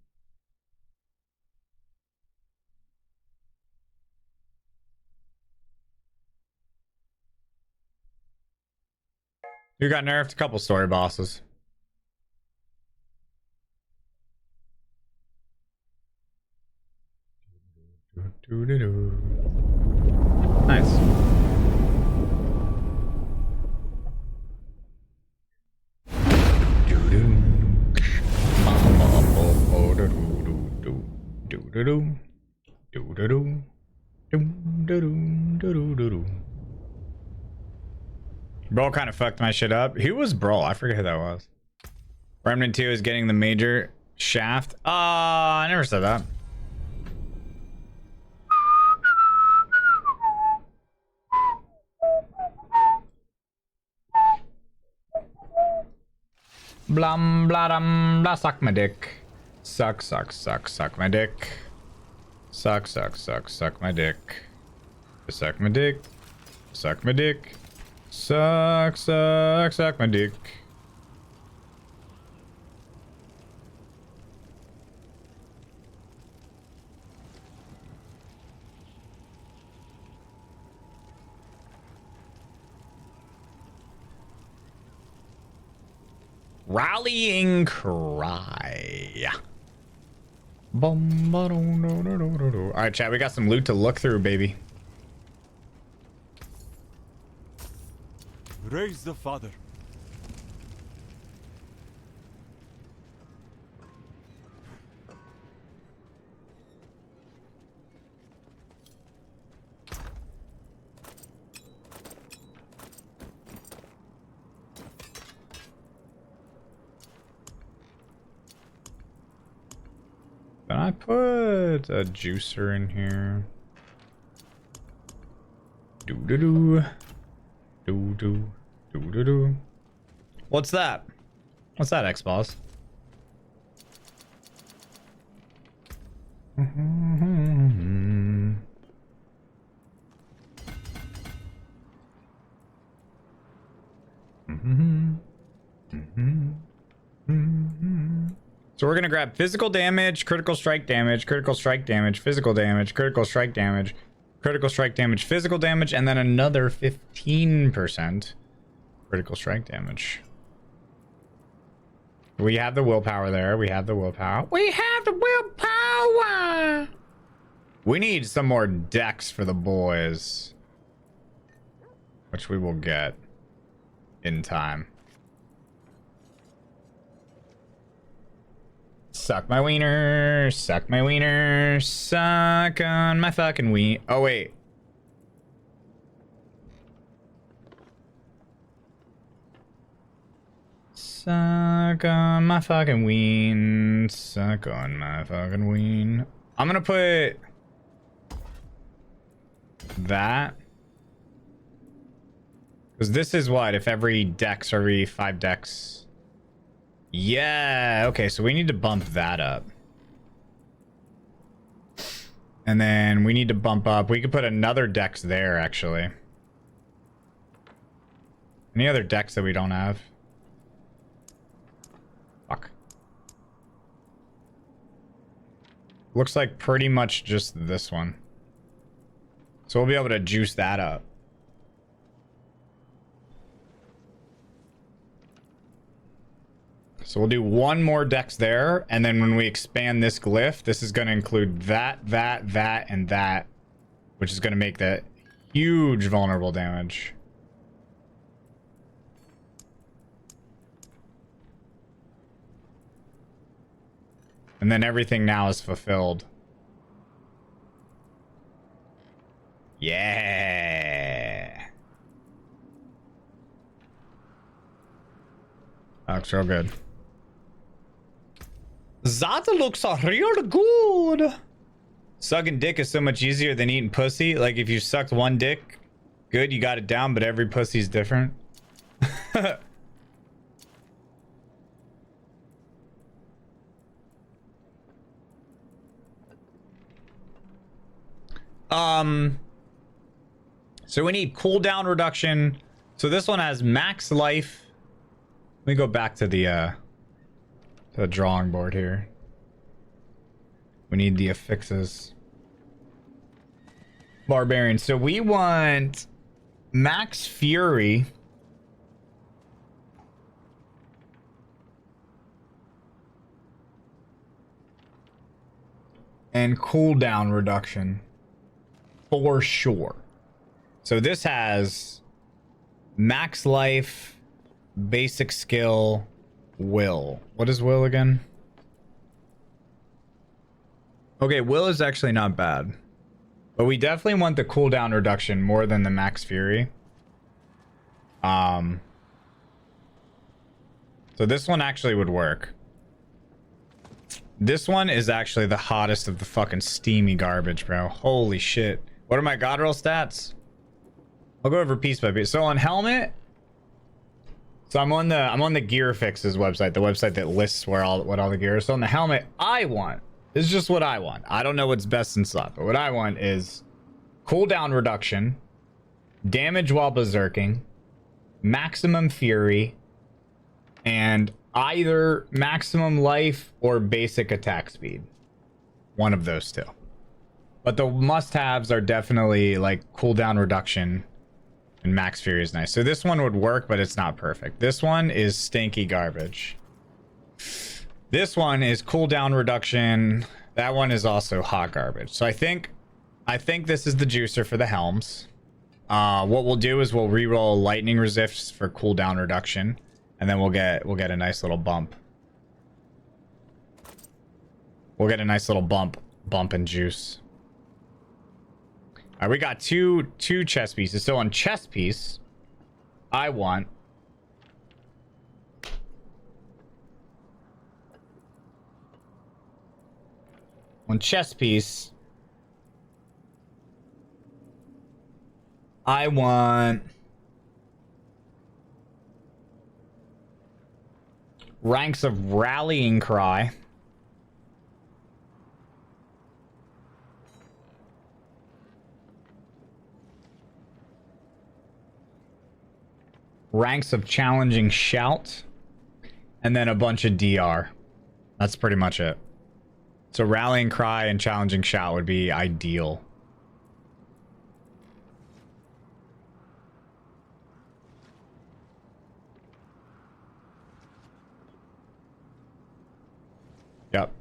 You got nerfed a couple story bosses. Nice. Brawl kind of fucked my shit up. Who was Brawl? I forget who that was. Remnant 2 is getting the major shaft. I never said that. Blum bladum blah, suck my dick. Suck my dick. Suck my dick. Suck my dick. Suck my dick. Suck my dick. Rallying cry. All right, chat, we got some loot to look through, baby. Raise the father. Can I put a juicer in here? Do-do-do. Do-do. Do-do-do. What's that? What's that, X-Boss? So we're gonna grab physical damage, critical strike damage, critical strike damage, physical damage, critical strike damage, critical strike damage, physical damage, and then another 15% critical strike damage. We have the willpower there. We have the willpower. We have the willpower! We need some more decks for the boys. Which we will get in time. Suck my wiener, suck my wiener, suck on my fucking wiener. Oh, wait. Suck on my fucking ween, suck on my fucking ween. I'm gonna put that. Because this is what, if every dex or every 5 decks. Yeah, okay, so we need to bump that up. And then we need to bump up. We could put another dex there, actually. Any other decks that we don't have? Fuck. Looks like pretty much just this one. So we'll be able to juice that up. So we'll do one more dex there, and then when we expand this glyph, this is going to include that, and that, which is going to make that huge vulnerable damage. And then everything now is fulfilled. Yeah. That looks real good. That looks real good. Sucking dick is so much easier than eating pussy. Like if you sucked one dick, good, you got it down, but every pussy's different. So we need cooldown reduction. So this one has max life. Let me go back to the drawing board here. We need the affixes. Barbarian. So we want max fury. And cooldown reduction. For sure. So this has max life, basic skill, will. What is will again? Okay, will is actually not bad. But we definitely want the cooldown reduction more than the max fury. So this one actually would work. This one is actually the hottest of the fucking steamy garbage, bro. Holy shit. What are my god roll stats? I'll go over piece by piece. So on helmet, so I'm on the Gear Fixes website, the website that lists what all the gear is. So on the helmet, I want, this is just what I want. I don't know what's best in slot, but what I want is cooldown reduction, damage while berserking, maximum fury, and either maximum life or basic attack speed. One of those two. But the must-haves are definitely like cooldown reduction and max fury is nice. So this one would work, but it's not perfect. This one is stinky garbage. This one is cooldown reduction. That one is also hot garbage. So I think this is the juicer for the helms. What we'll do is we'll reroll lightning resist for cooldown reduction, and then we'll get a nice little bump. We'll get a nice little bump and juice. All right, we got two chess pieces. So on chess piece, I want On chess piece, I want ranks of rallying cry. Ranks of challenging shout, and then a bunch of DR. That's pretty much it. So rallying cry and challenging shout would be ideal. Yep.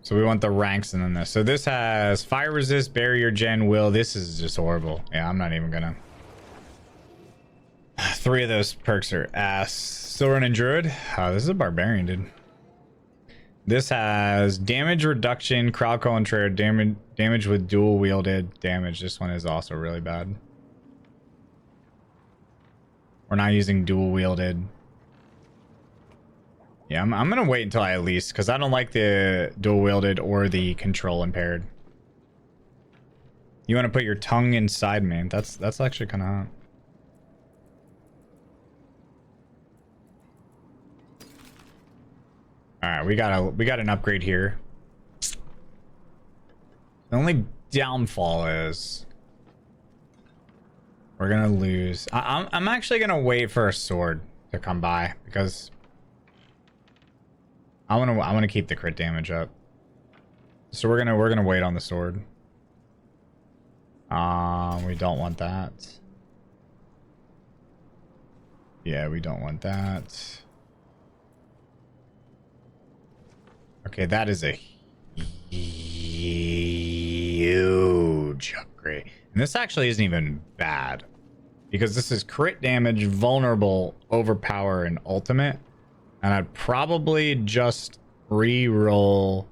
So we want the ranks and then this. So this has fire resist, barrier gen, will. This is just horrible. Yeah, I'm not even gonna. 3 of those perks are ass. Still running druid. Oh, this is a barbarian, dude. This has damage reduction, crowd control, damage with dual wielded damage. This one is also really bad. We're not using dual wielded. Yeah, I'm gonna wait until I at least, because I don't like the dual wielded or the control impaired. You want to put your tongue inside me? That's actually kind of hot. All right, we got an upgrade here. The only downfall is we're gonna lose. I'm actually gonna wait for a sword to come by because I wanna keep the crit damage up. So we're gonna wait on the sword. We don't want that. Yeah, we don't want that. Okay, that is a huge upgrade. And this actually isn't even bad. Because this is crit damage, vulnerable, overpower, and ultimate. And I'd probably just re-roll...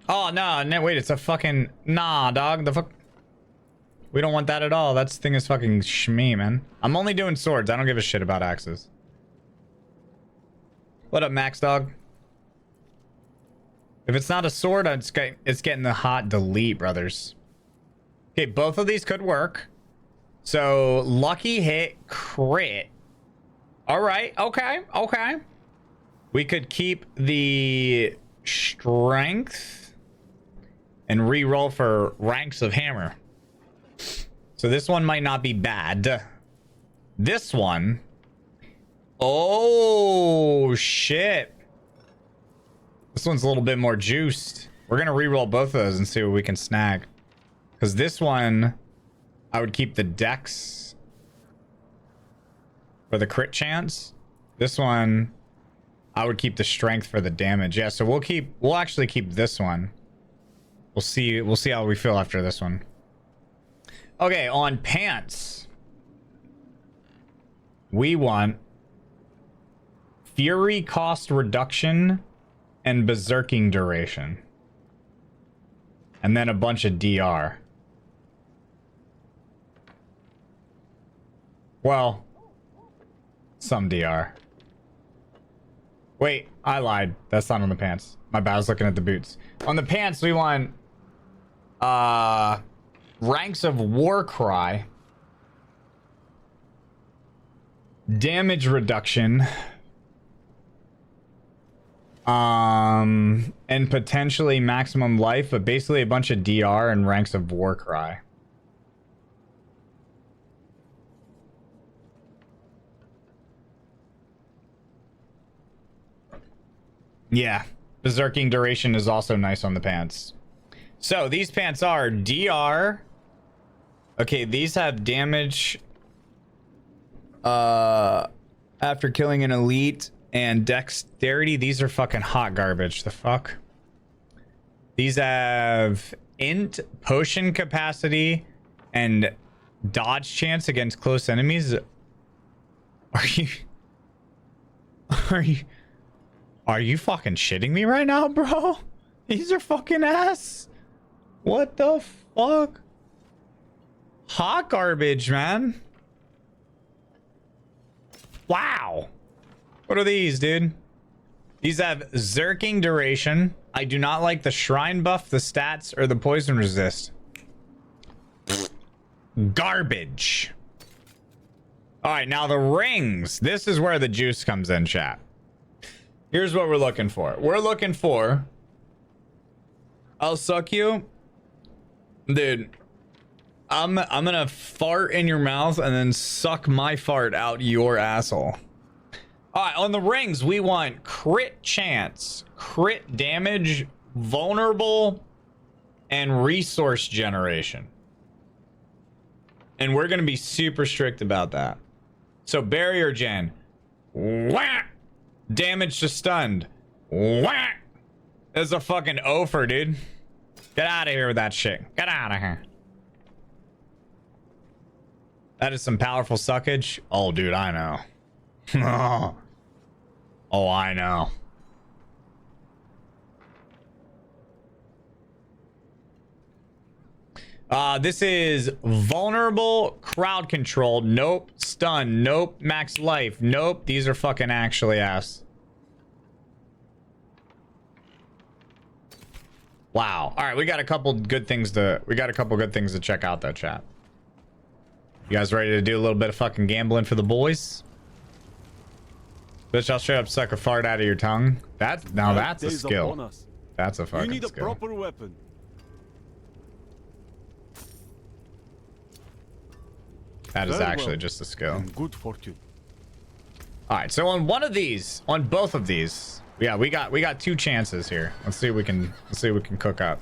Oh, no, wait, it's a fucking... Nah, dog, the fuck... We don't want that at all. That thing is fucking shmee, man. I'm only doing swords. I don't give a shit about axes. What up, Max Dog? If it's not a sword, it's getting the hot delete, brothers. Okay, both of these could work. So, lucky hit, crit. All right, okay, okay. We could keep the strength and re-roll for ranks of hammer. So this one might not be bad. This one. Oh, shit. This one's a little bit more juiced. We're going to re-roll both of those and see what we can snag. Because this one, I would keep the dex for the crit chance. This one, I would keep the strength for the damage. Yeah, so we'll actually keep this one. We'll see how we feel after this one. Okay, on pants, we want fury cost reduction and berserking duration. And then a bunch of DR. Well, some DR. Wait, I lied. That's not on the pants. My bad, I was looking at the boots. On the pants, we want ranks of Warcry, damage reduction, and potentially maximum life, but basically a bunch of DR and ranks of Warcry. Yeah, berserking duration is also nice on the pants. So these pants are DR. Okay, these have damage after killing an elite and dexterity. These are fucking hot garbage. The fuck? These have int, potion capacity, and dodge chance against close enemies. Are you fucking shitting me right now, bro? These are fucking ass. What the fuck? Hot garbage, man. Wow. What are these, dude? These have Zerking duration. I do not like the shrine buff, the stats, or the poison resist. Garbage. All right, now the rings. This is where the juice comes in, chat. Here's what we're looking for. We're looking for... I'll suck you. Dude. I'm gonna fart in your mouth and then suck my fart out your asshole. Alright, on the rings, we want crit chance, crit damage, vulnerable, and resource generation. And we're gonna be super strict about that. So barrier gen. Whack! Damage to stunned. Whack! This is a fucking offer, dude. Get out of here with that shit. Get out of here. That is some powerful suckage. Oh, dude, I know. Oh, I know. This is vulnerable, crowd control. Nope. Stun. Nope. Max life. Nope. These are fucking actually ass. Wow. All right, we got a couple good things to check out though, chat. You guys ready to do a little bit of fucking gambling for the boys? Bitch, I'll straight up suck a fart out of your tongue. That's a skill. That's a fucking skill. You need a proper weapon. That is actually just a skill. Good fortune. All right, so on both of these, yeah, we got 2 chances here. Let's see what we can cook up.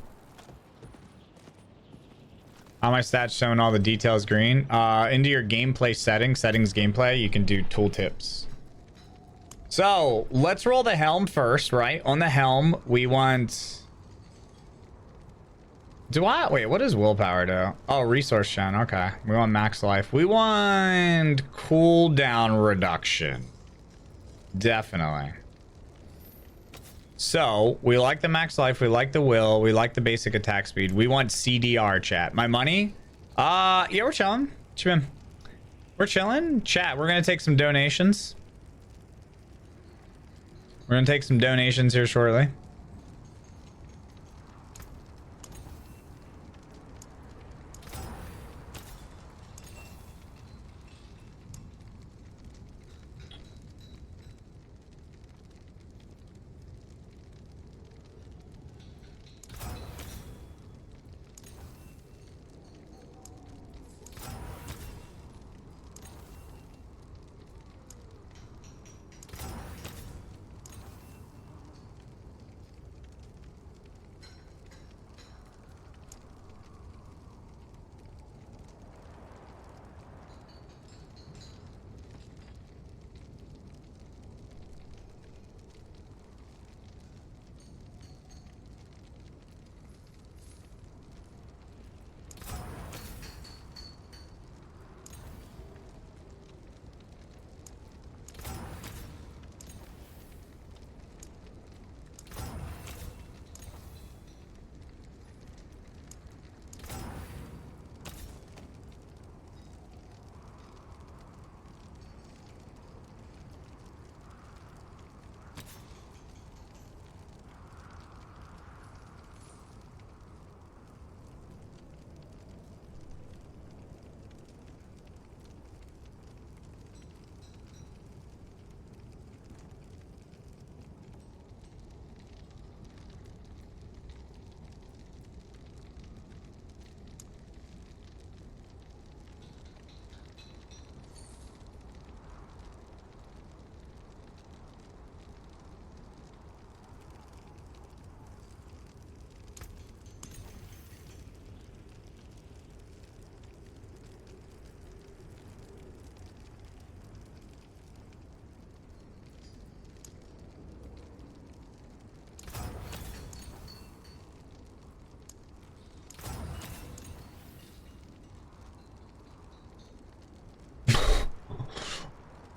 How my stats showing all the details green. Into your gameplay settings gameplay, you can do tooltips. So let's roll the helm first, right? On the helm, we want. Wait, what does willpower do? Oh, resource gen. Okay, we want max life. We want cooldown reduction. Definitely. So we like the max life, we like the will, we like the basic attack speed. We want CDR, chat. My money? Yeah, we're chilling. We're chilling. Chat, we're gonna take some donations. We're gonna take some donations here shortly.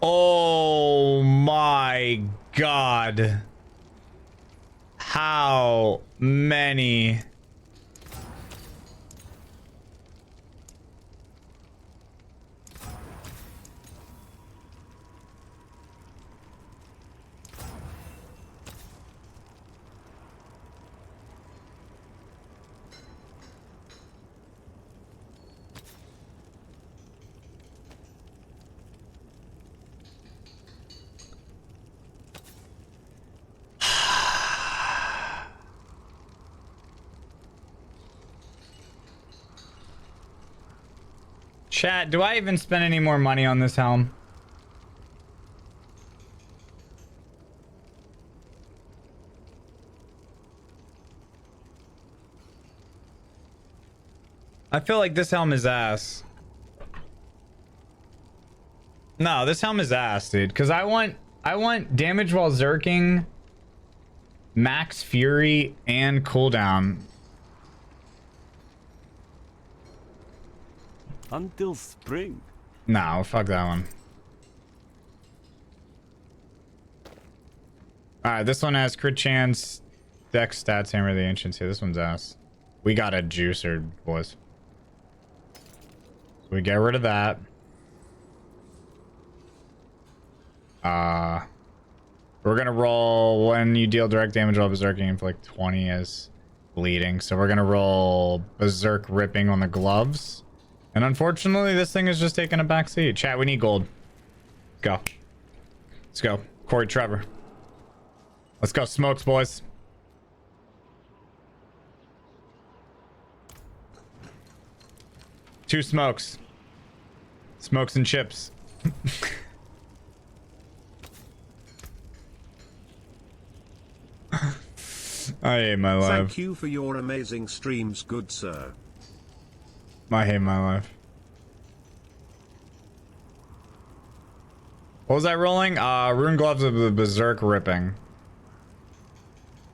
Oh my god. How many? Chat, do I even spend any more money on this helm? I feel like this helm is ass. No, this helm is ass, dude. Because I want damage while zerking, max fury, and cooldown. Until spring. No, fuck that one. Alright, this one has crit chance, dex, stats, hammer of the ancients here. This one's ass. We got a juicer, boys. So we get rid of that. We're gonna roll when you deal direct damage while berserking for like 20 as bleeding. So we're gonna roll berserk ripping on the gloves. And unfortunately, this thing is just taking a back seat. Chat, we need gold. Go. Let's go. Corey Trevor. Let's go smokes, boys. Two smokes. Smokes and chips. I hate my life. Thank you for your amazing streams, good sir. I hate my life. What was I rolling? Rune gloves of the berserk ripping.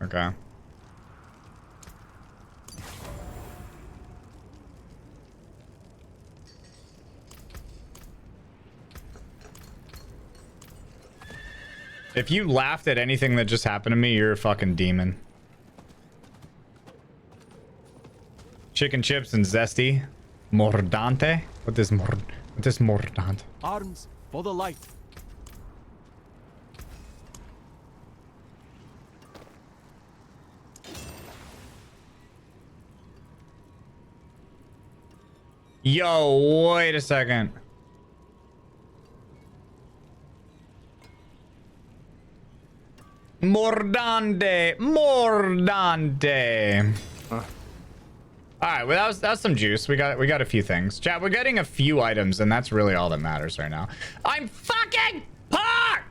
Okay. If you laughed at anything that just happened to me, you're a fucking demon. Chicken chips and zesty. Mordante? What is mordante? Arms for the light. Yo, wait a second. Mordante. Mordante. Alright, well that was some juice. We got a few things. Chat, we're getting a few items, and that's really all that matters right now. I'm fucking poor!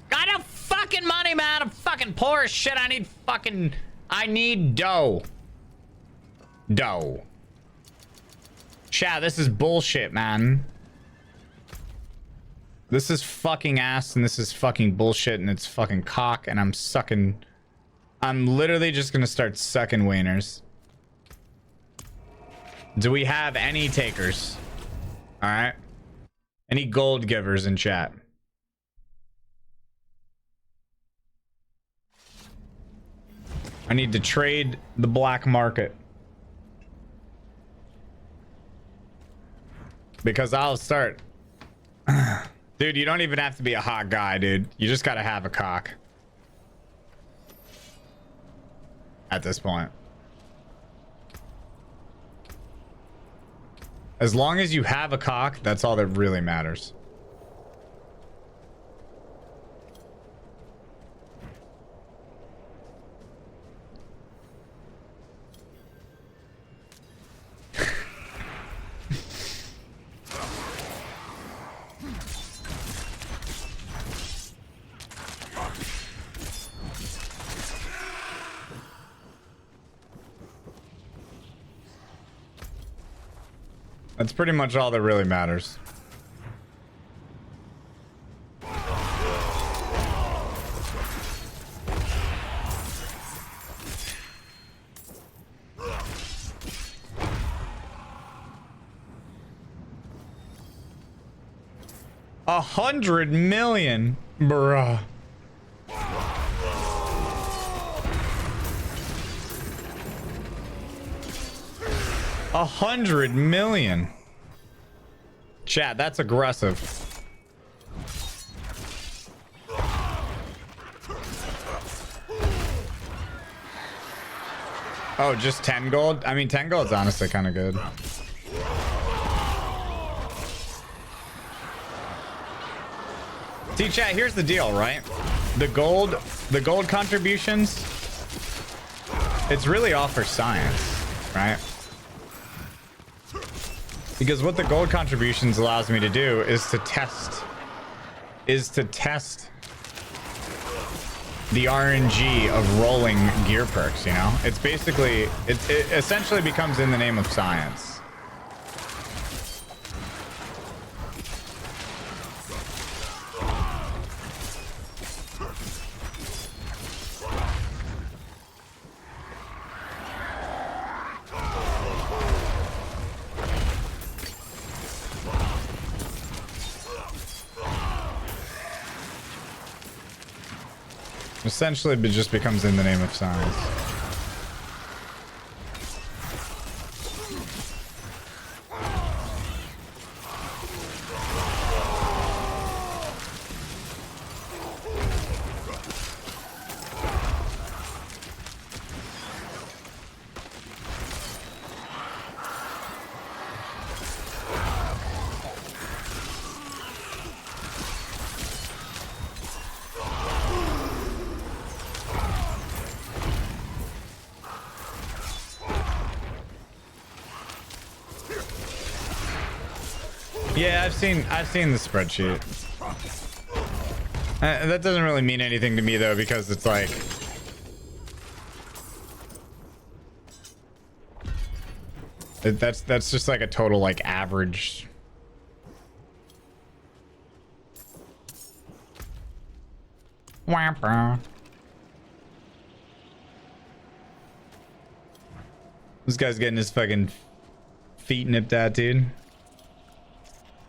Got no fucking money, man. I'm fucking poor as shit. I need dough. Dough. Chat, this is bullshit, man. This is fucking ass, and this is fucking bullshit, and it's fucking cock, and I'm literally just gonna start sucking wieners. Do we have any takers? All right. Any gold givers in chat? I need to trade the black market. Because I'll start. Dude, you don't even have to be a hot guy, dude. You just gotta have a cock. At this point. As long as you have a cock, that's all that really matters. That's pretty much all that really matters. $100 million, bruh. $100 million. Chat, that's aggressive. Oh, just 10 gold? I mean, 10 gold's honestly kind of good. See, chat, here's the deal, right? The gold contributions, it's really all for science, right? Because what the gold contributions allows me to do is to test the RNG of rolling gear perks, you know? It's basically, it essentially becomes in the name of science. Essentially, it just becomes in the name of science. Yeah, I've seen the spreadsheet. That doesn't really mean anything to me though, because it's like that's just like a total like average. Wamper. This guy's getting his fucking feet nipped at, dude.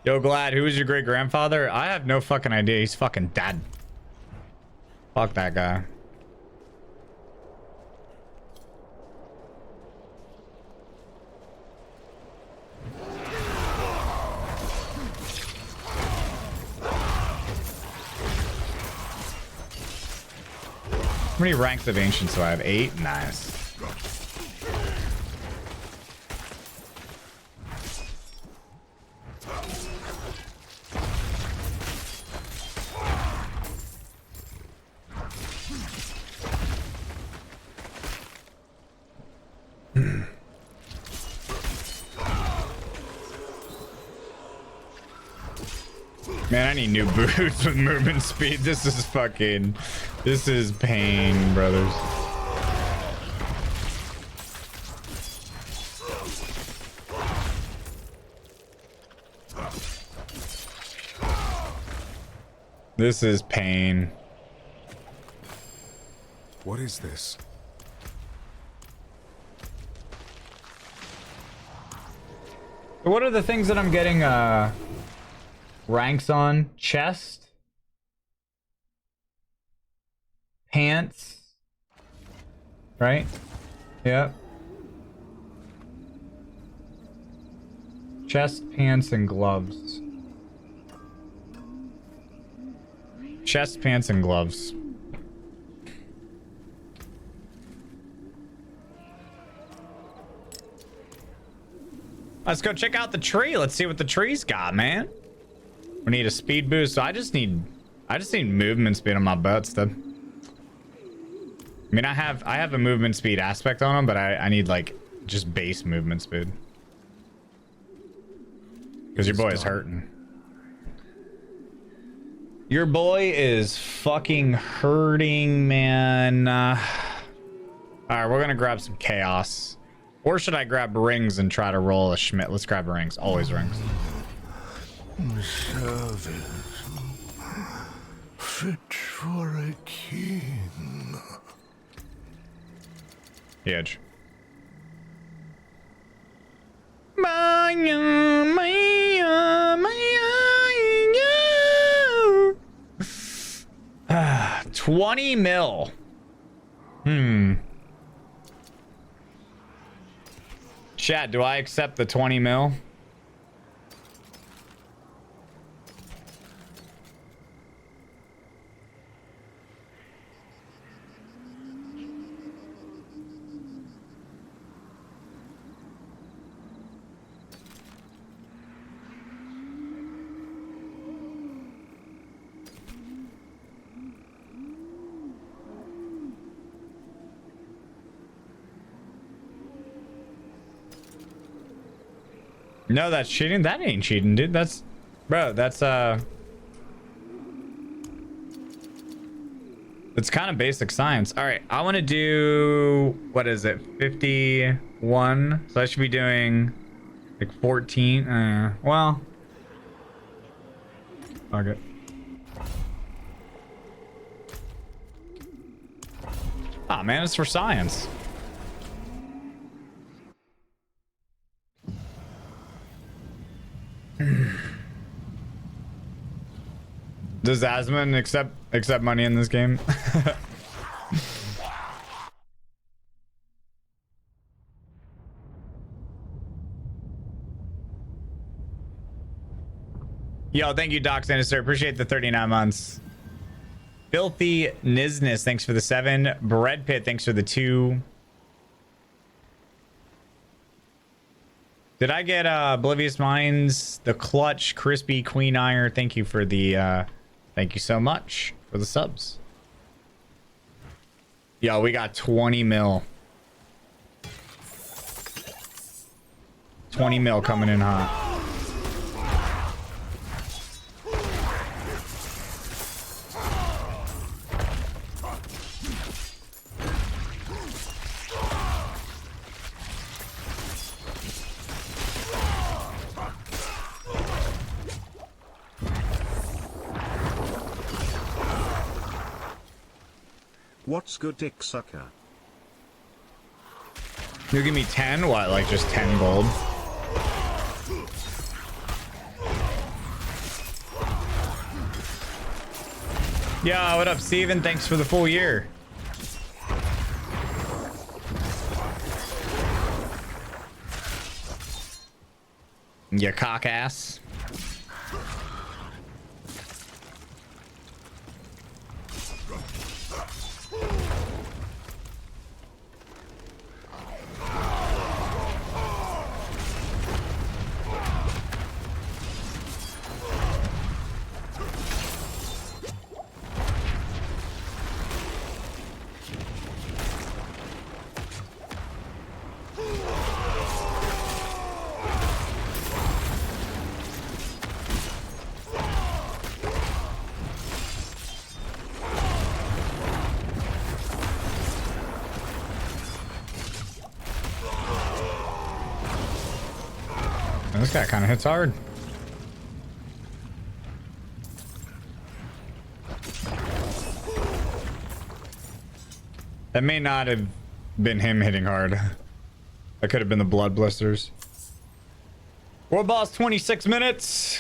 Yo, Glad, who was your great grandfather? I have no fucking idea. He's fucking dead. Fuck that guy. How many ranks of ancients do I have? 8? Nice. Man, I need new boots with movement speed. This is pain, brothers. This is pain. What is this? What are the things that I'm getting ranks on? Chest, pants, right? Yep. Chest, pants, and gloves. Chest, pants, and gloves. Let's go check out the tree. Let's see what the tree's got, man. We need a speed boost. So I just need movement speed on my butts, then. I mean, I have a movement speed aspect on them, but I need like just base movement speed. Because your boy is hurting. Your boy is fucking hurting, man. All right, we're gonna grab some chaos. Or should I grab rings and try to roll a Schmidt? Let's grab rings. Always rings. Service fit for a king. The edge. 20 mil. Chat, do I accept the 20 mil? No, that's cheating. That ain't cheating, dude. That's, bro, that's it's kind of basic science. All right, I want to do, what is it, 51? So I should be doing like 14. Well, okay. Ah, man, it's for science. Does Asmund accept money in this game? Yo, thank you, Doc Sinister. Appreciate the 39 months. Filthy Nizness, thanks for the 7. Bread Pit, thanks for the 2. Did I get Oblivious Minds, the Clutch, Crispy, Queen Ire? Thank you for the thank you so much for the subs. Yo, we got 20 mil. 20 mil coming in hot. What's good, dick sucker? You give me 10? What, like just 10 gold? Yeah, what up, Steven? Thanks for the full year. You cock ass. This guy kind of hits hard. That may not have been him hitting hard. That could have been the blood blisters. World boss, 26 minutes.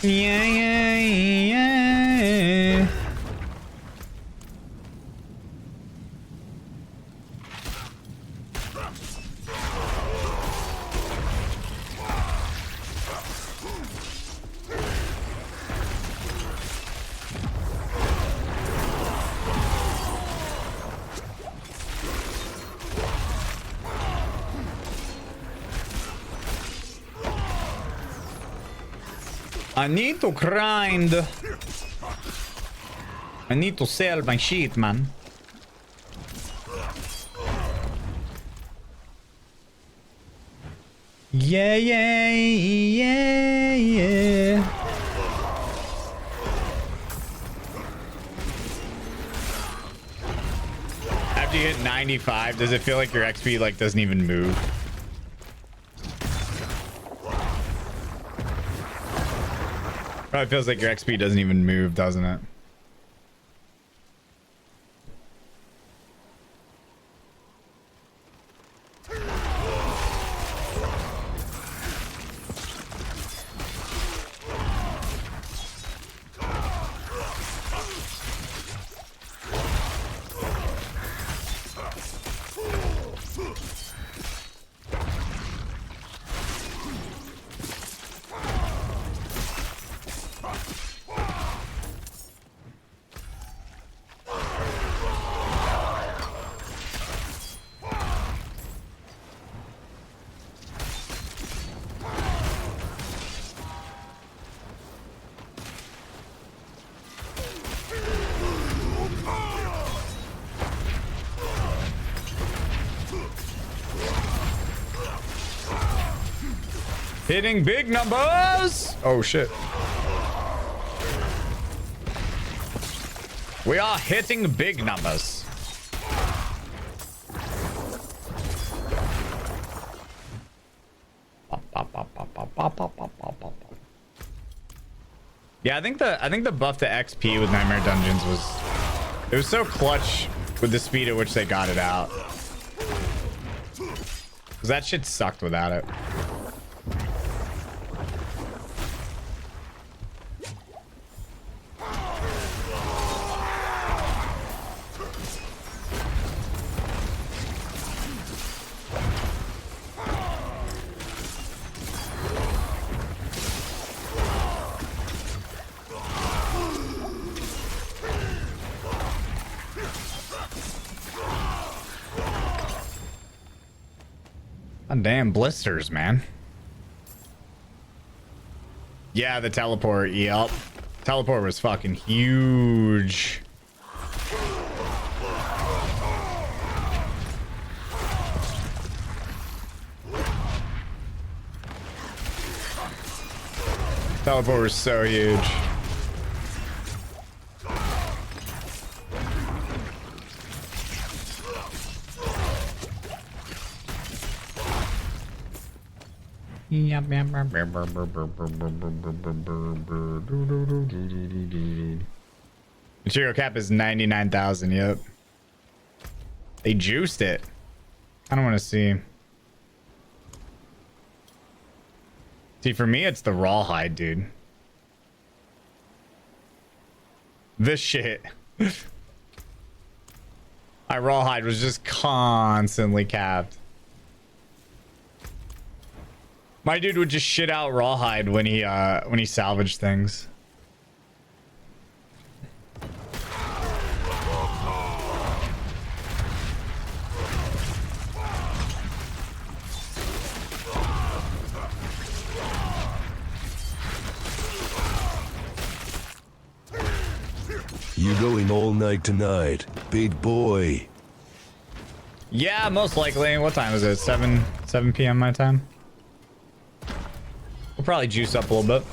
Yeah. I need to grind. I need to sell my shit, man. Yeah. After you hit 95, does it feel like your XP like doesn't even move? Probably feels like your XP doesn't even move, doesn't it? Hitting big numbers. Oh shit. We are hitting big numbers. Yeah, I think the buff to XP with Nightmare Dungeons was so clutch with the speed at which they got it out. Cause that shit sucked without it. Damn blisters, man. Yeah, the teleport. Yep. Teleport was fucking huge. Teleport was so huge. Material cap is 99,000. Yep. They juiced it. I don't want to see. See, for me, it's the rawhide, dude. This shit. My rawhide was just constantly capped. My dude would just shit out rawhide when he salvaged things. You going all night tonight, big boy? Yeah, most likely. What time is it? 7 p.m. my time? We'll probably juice up a little bit.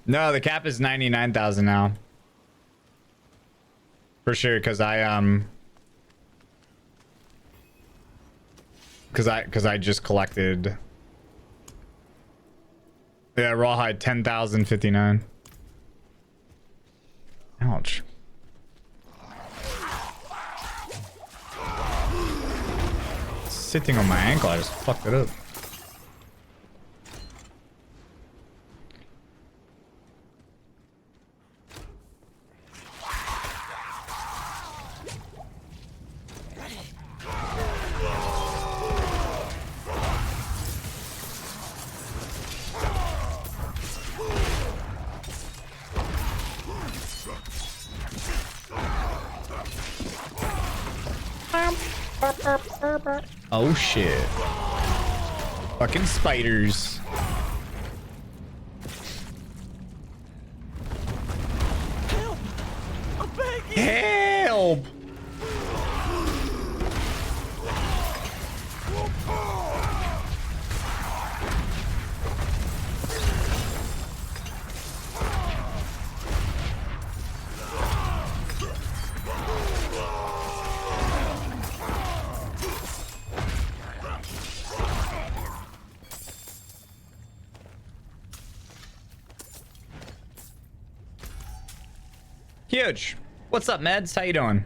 No, the cap is 99,000 now. For sure, because I just collected. Yeah, rawhide 10,059. Ouch. Sitting on my ankle, I just fucked it up. Oh shit. Fucking spiders. Help! I'm begging! Help! Huge. What's up, Meds? How you doing?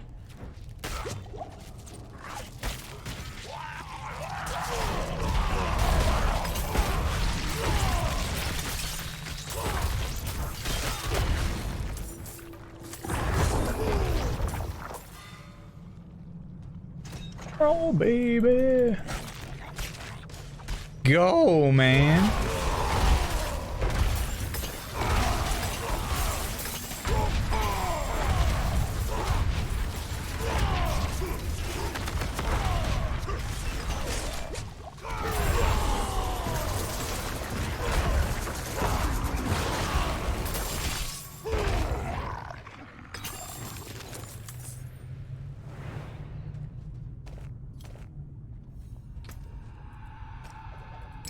Oh, baby. Go, man.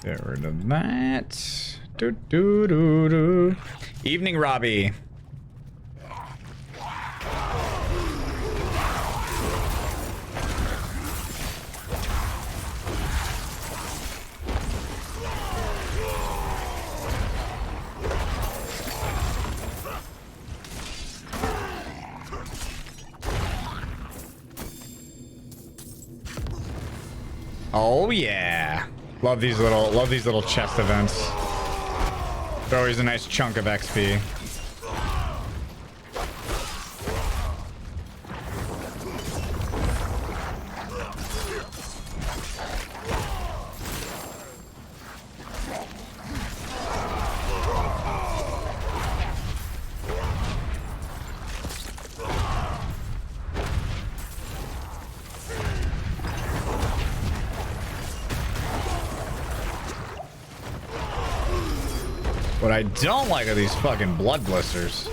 Get rid of that. Do, do, do, do. Evening, Robbie. Oh yeah. Love these little chest events. They're always a nice chunk of XP. What I don't like are these fucking blood blisters.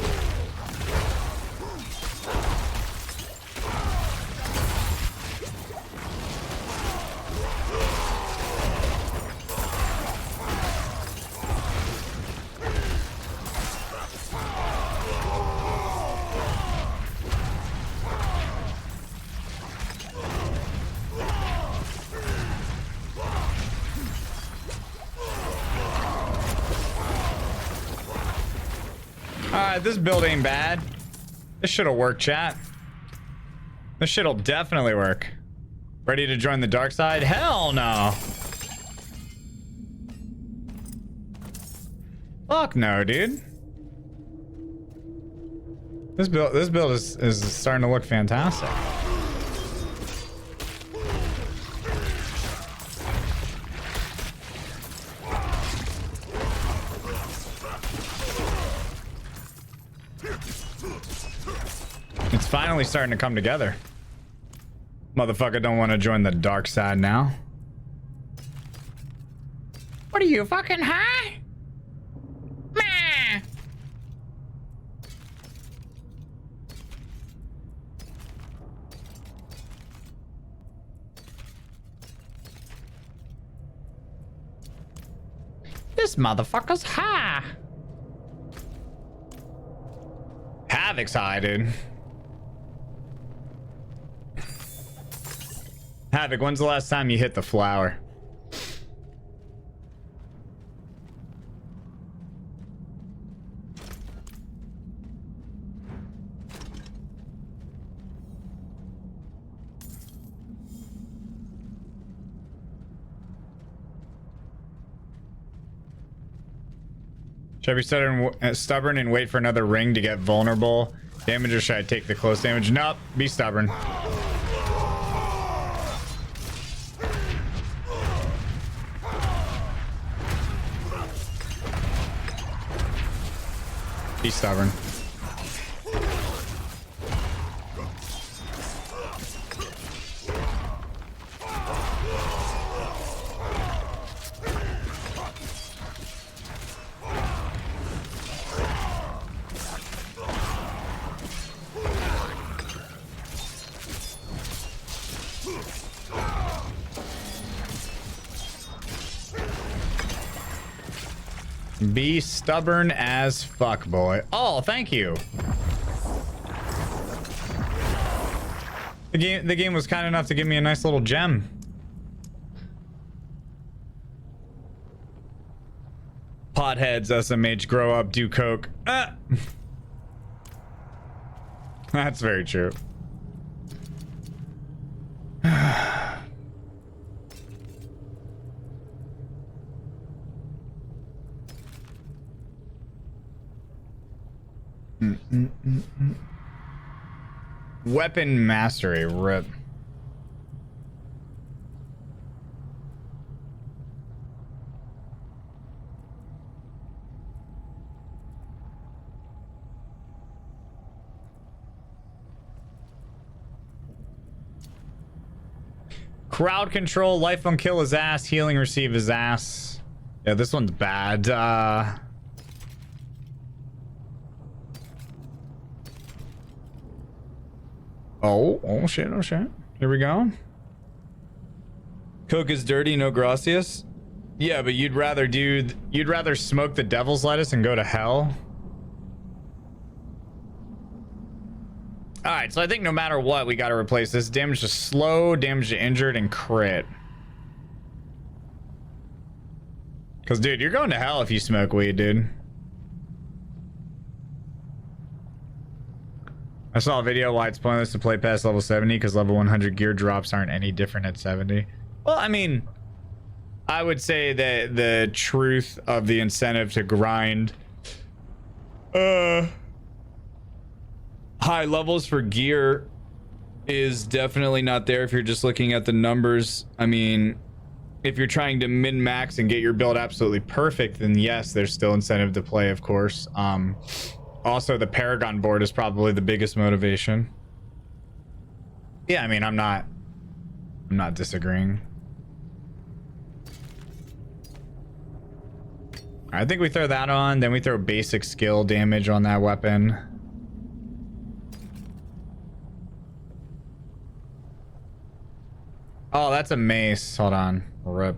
Alright, this build ain't bad. This shit'll work, chat. This shit'll definitely work. Ready to join the dark side? Hell no. Fuck no, dude. This build is starting to look fantastic. It's finally starting to come together. Motherfucker don't want to join the dark side now. What are you, fucking high? Meh. This motherfucker's high. Havoc's high, dude. Havoc, when's the last time you hit the flower? Should I be stubborn and wait for another ring to get vulnerable damage, or should I take the close damage? Nope, be stubborn. Be stubborn. Be stubborn as fuck, boy. Oh, thank you. The game was kind enough to give me a nice little gem. Potheads, SMH, grow up, do coke. Ah. That's very true. Weapon mastery, rip. Crowd control, life on kill his ass, healing receive his ass. Yeah, this one's bad. Oh shit, oh shit. Here we go. Coke is dirty, no gracias. Yeah, but you'd rather smoke the devil's lettuce and go to hell? Alright, so I think no matter what, we gotta replace this. Damage to slow, damage to injured, and crit. Because, dude, you're going to hell if you smoke weed, dude. I saw a video why it's pointless to play past level 70 because level 100 gear drops aren't any different at 70. Well, I mean, I would say that the truth of the incentive to grind high levels for gear is definitely not there if you're just looking at the numbers. I mean, if you're trying to min-max and get your build absolutely perfect, then yes, there's still incentive to play, of course. Also, the Paragon board is probably the biggest motivation. Yeah, I mean, I'm not disagreeing. I think we throw that on, then we throw basic skill damage on that weapon. Oh, that's a mace. Hold on. Rip.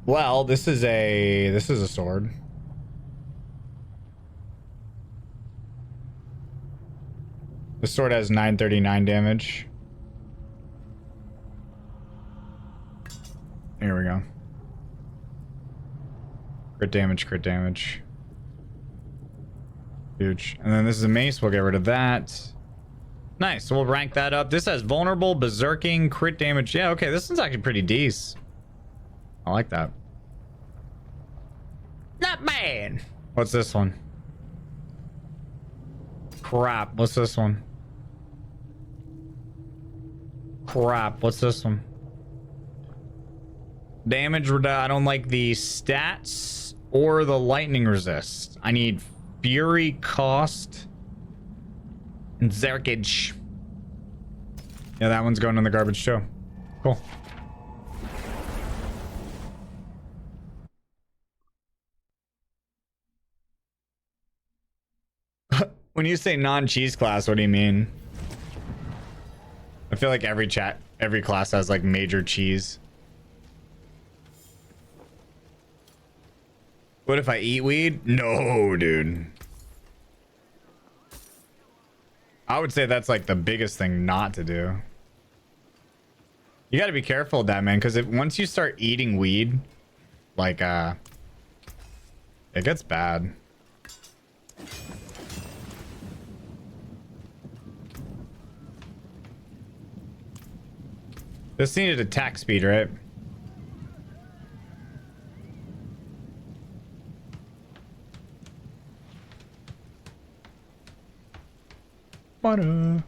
Well, this is a sword. The sword has 939 damage. Here we go. Crit damage, crit damage. Huge. And then this is a mace. We'll get rid of that. Nice. So we'll rank that up. This has vulnerable, berserking, crit damage. Yeah, okay. This one's actually pretty decent. I like that. Not bad. What's this one? Crap. What's this one? Crap. What's this one? Damage. I don't like the stats or the lightning resist. I need fury cost and zerkage. Yeah, that one's going in the garbage too. Cool. When you say non-cheese class, what do you mean? I feel like every class has like major cheese. What if I eat weed? No, dude. I would say that's like the biggest thing not to do. You got to be careful with that, man, because once you start eating weed, like it gets bad. This needed attack speed, right? Butter.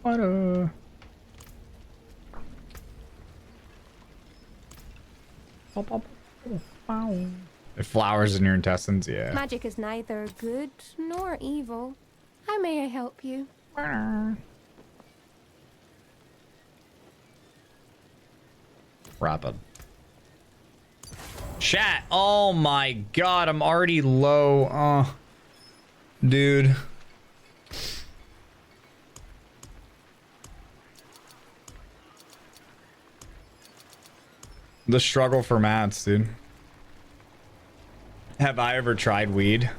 Butter. It flowers in your intestines, yeah. Magic is neither good nor evil. How may I help you? Rapid. Chat. Oh my god, I'm already low. Oh, dude. The struggle for mats, dude. Have I ever tried weed?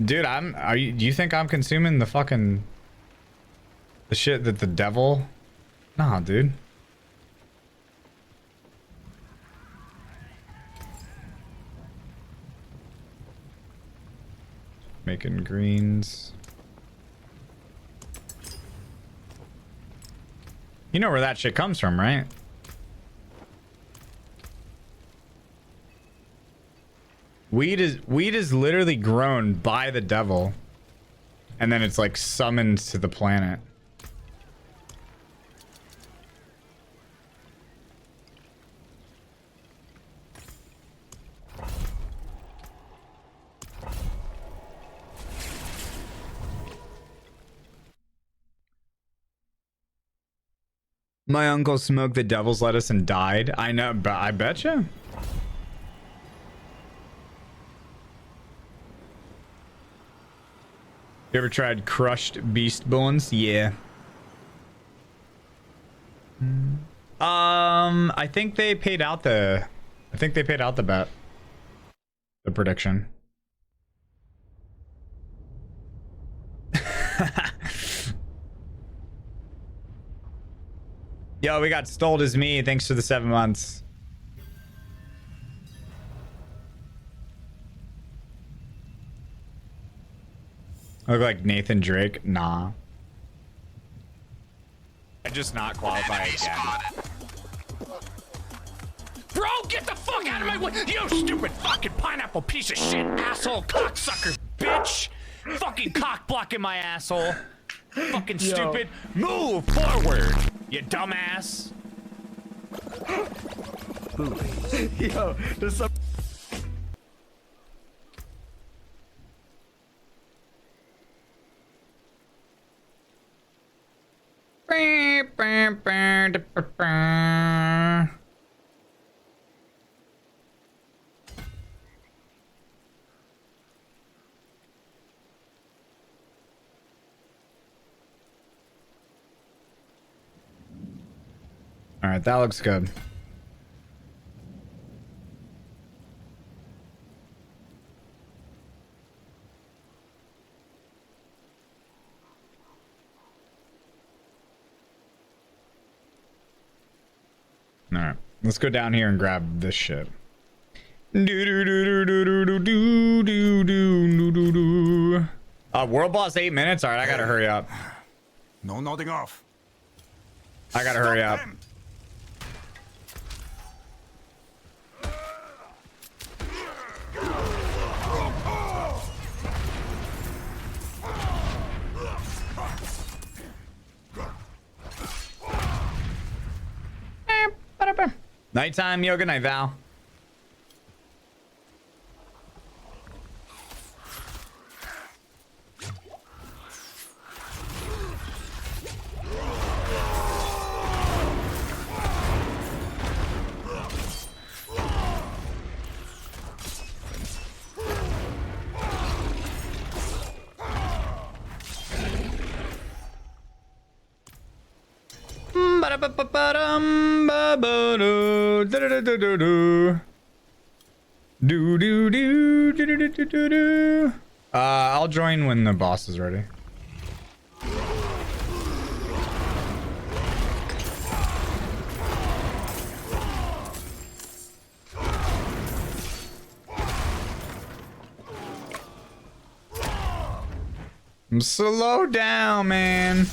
Dude, do you think I'm consuming the fucking the shit that the devil? Nah, dude. Making greens. You know where that shit comes from, right? Weed is literally grown by the devil, and then it's like summoned to the planet. My uncle smoked the devil's lettuce and died. I know, but I betcha. You ever tried crushed beast bones? Yeah. I think they paid out the bet. The prediction. Yo, we got stoled as me. Thanks for the 7 months. I look like Nathan Drake? Nah. I just not qualify again. Bro, get the fuck out of my way! You stupid fucking pineapple piece of shit, asshole cocksucker, bitch! Fucking cock blocking my asshole. Fucking stupid. Move forward, you dumbass. Yo, there's some. All right, that looks good. All right, let's go down here and grab this shit. World boss 8 minutes. All right, I gotta hurry up. No nodding off. I gotta hurry up. Nighttime, yo. Good night, Val. I'll join when the boss is ready. Slow down, man.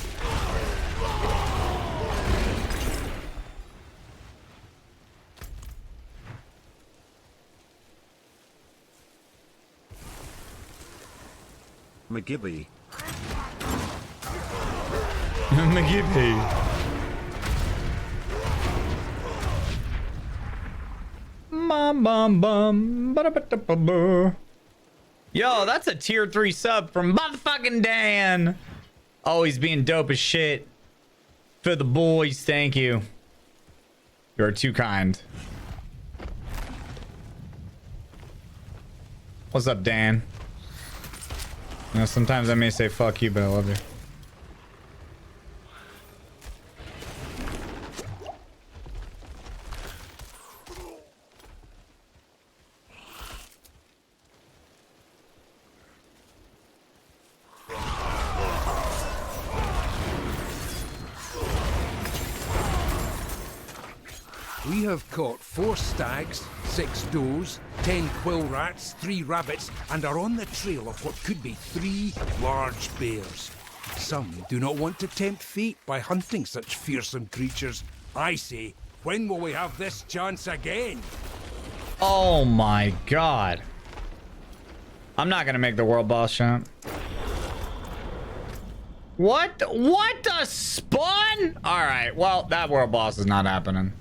McGibby. McGibby. Bum bum bum. Ba-da-ba-da-ba-ba. Yo, that's a tier 3 sub from motherfucking Dan. Always being dope as shit. For the boys, thank you. You are too kind. What's up, Dan? You know, sometimes I may say fuck you, but I love you. We have caught 4 stags, 6 does, 10 quill rats, 3 rabbits, and are on the trail of what could be 3 large bears. Some do not want to tempt fate by hunting such fearsome creatures. I say, when will we have this chance again? Oh my god. I'm not gonna make the world boss champ. What? What a spawn? Alright, well, that world boss is not happening.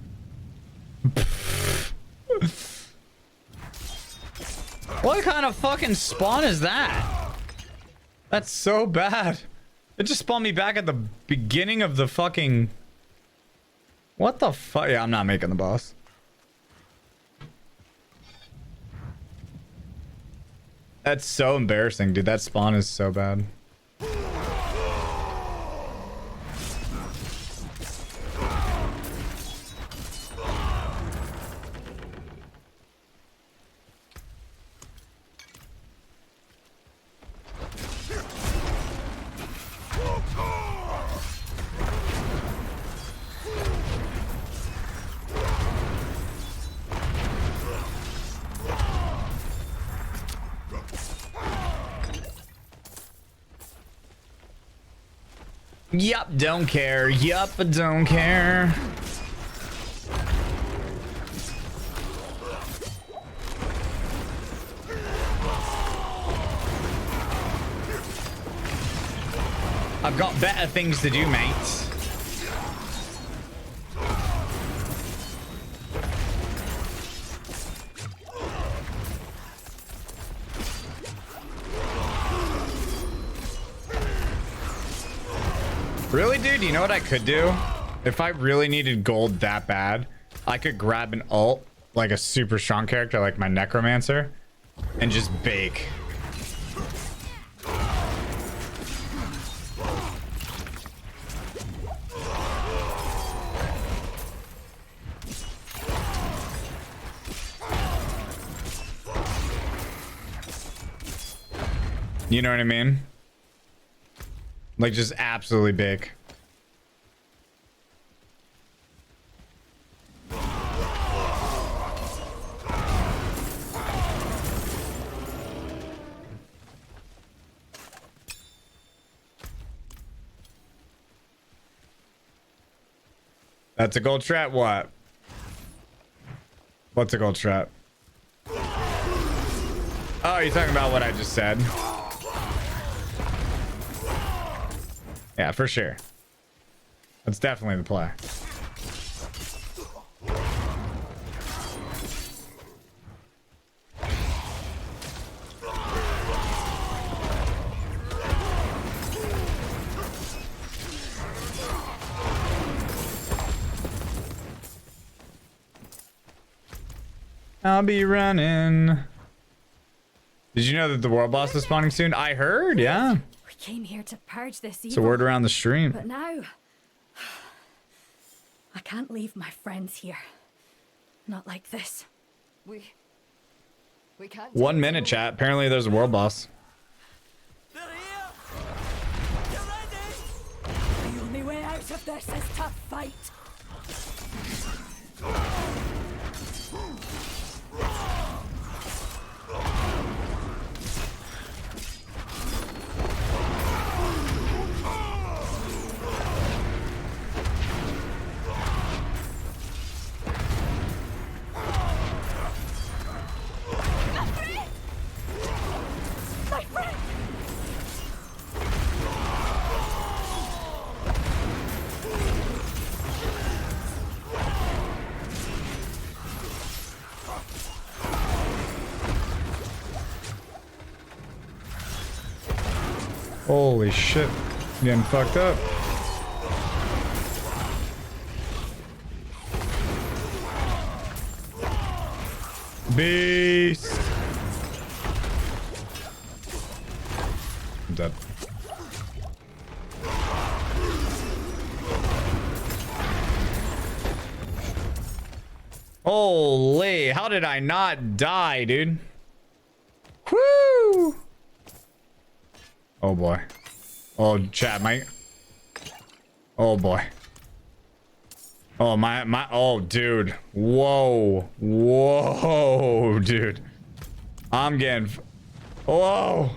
What kind of fucking spawn is that? That's so bad. It just spawned me back at the beginning of the fucking... What the fuck? Yeah, I'm not making the boss. That's so embarrassing, dude. That spawn is so bad. Yup, don't care. Yup, don't care. I've got better things to do, mates. Really, dude? You know what I could do? If I really needed gold that bad, I could grab an ult, like a super strong character like my Necromancer, and just bake. You know what I mean? Like, just absolutely big. That's a gold trap. What? What's a gold trap? Oh, you're talking about what I just said. Yeah, for sure. That's definitely the play. I'll be running. Did you know that the world boss is spawning soon? I heard, yeah. We came here to purge this evil. It's a word around the stream. But now, I can't leave my friends here. Not like this. We can't. 1 minute, chat. Apparently, there's a world boss. The only way out of this is to fight. Holy shit. Getting fucked up. Beast. I'm dead. Holy, how did I not die, dude? Woo! Oh boy. Oh, chat, Mike. Oh boy. Oh oh dude. Whoa. Whoa, dude. I'm getting whoa.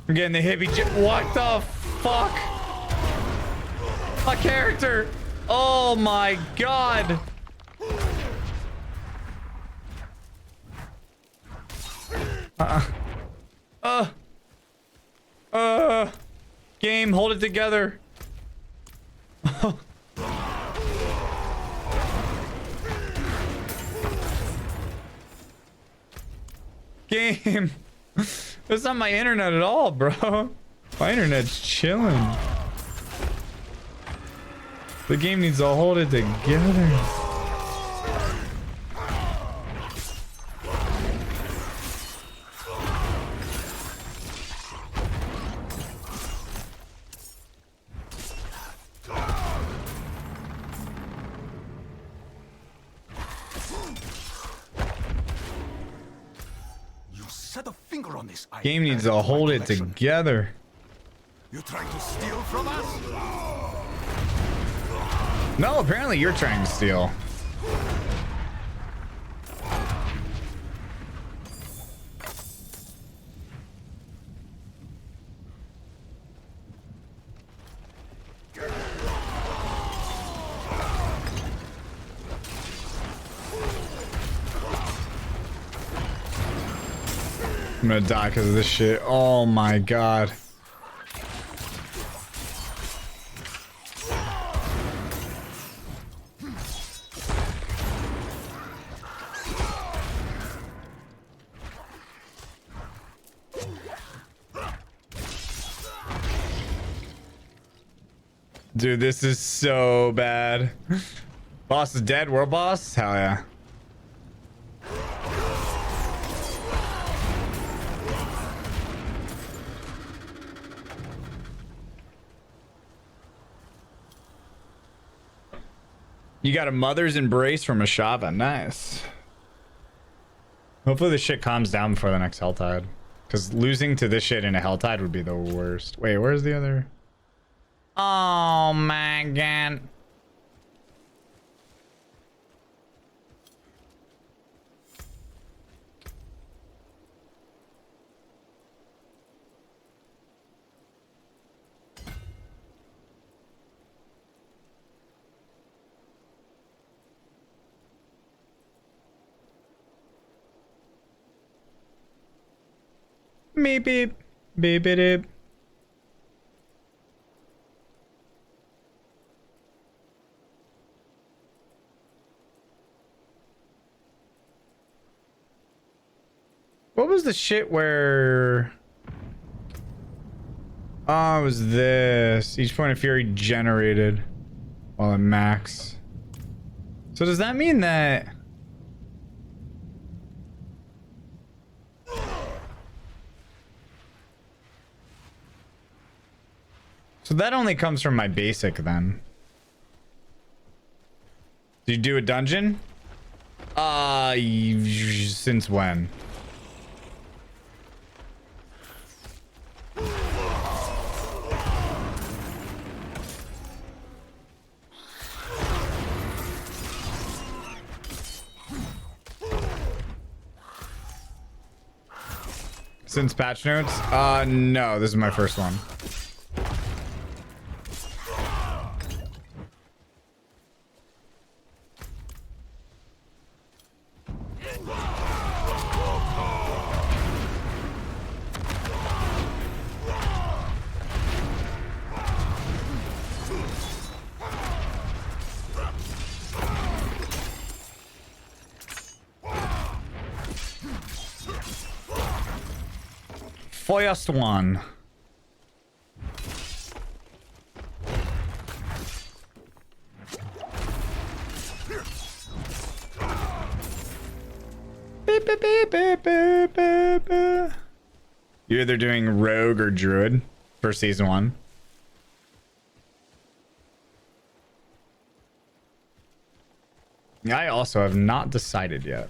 I'm getting the hippie what the fuck? My character. Oh my god. Game, hold it together. Game. That's not my internet at all, bro. My internet's chilling. The game needs to hold it together. Game needs to hold it together. You trying to steal from us? No, apparently you're trying to steal. I'm gonna die because of this shit. Oh my god. Dude, this is so bad. Boss is dead. World boss? Hell yeah. You got a mother's embrace from Ashava. Nice. Hopefully this shit calms down before the next Helltide. Because losing to this shit in a Helltide would be the worst. Wait, where's the other? Oh my god. Beep beep. Beep beep beep. What was the shit where... Oh, it was this. Each point of fury generated while at max. So does that mean that... So that only comes from my basic then. Did you do a dungeon? Since when? Since patch notes? No, this is my first one. First one. Beep, beep, beep, beep, beep, beep. You're either doing rogue or druid for season 1. I also have not decided yet.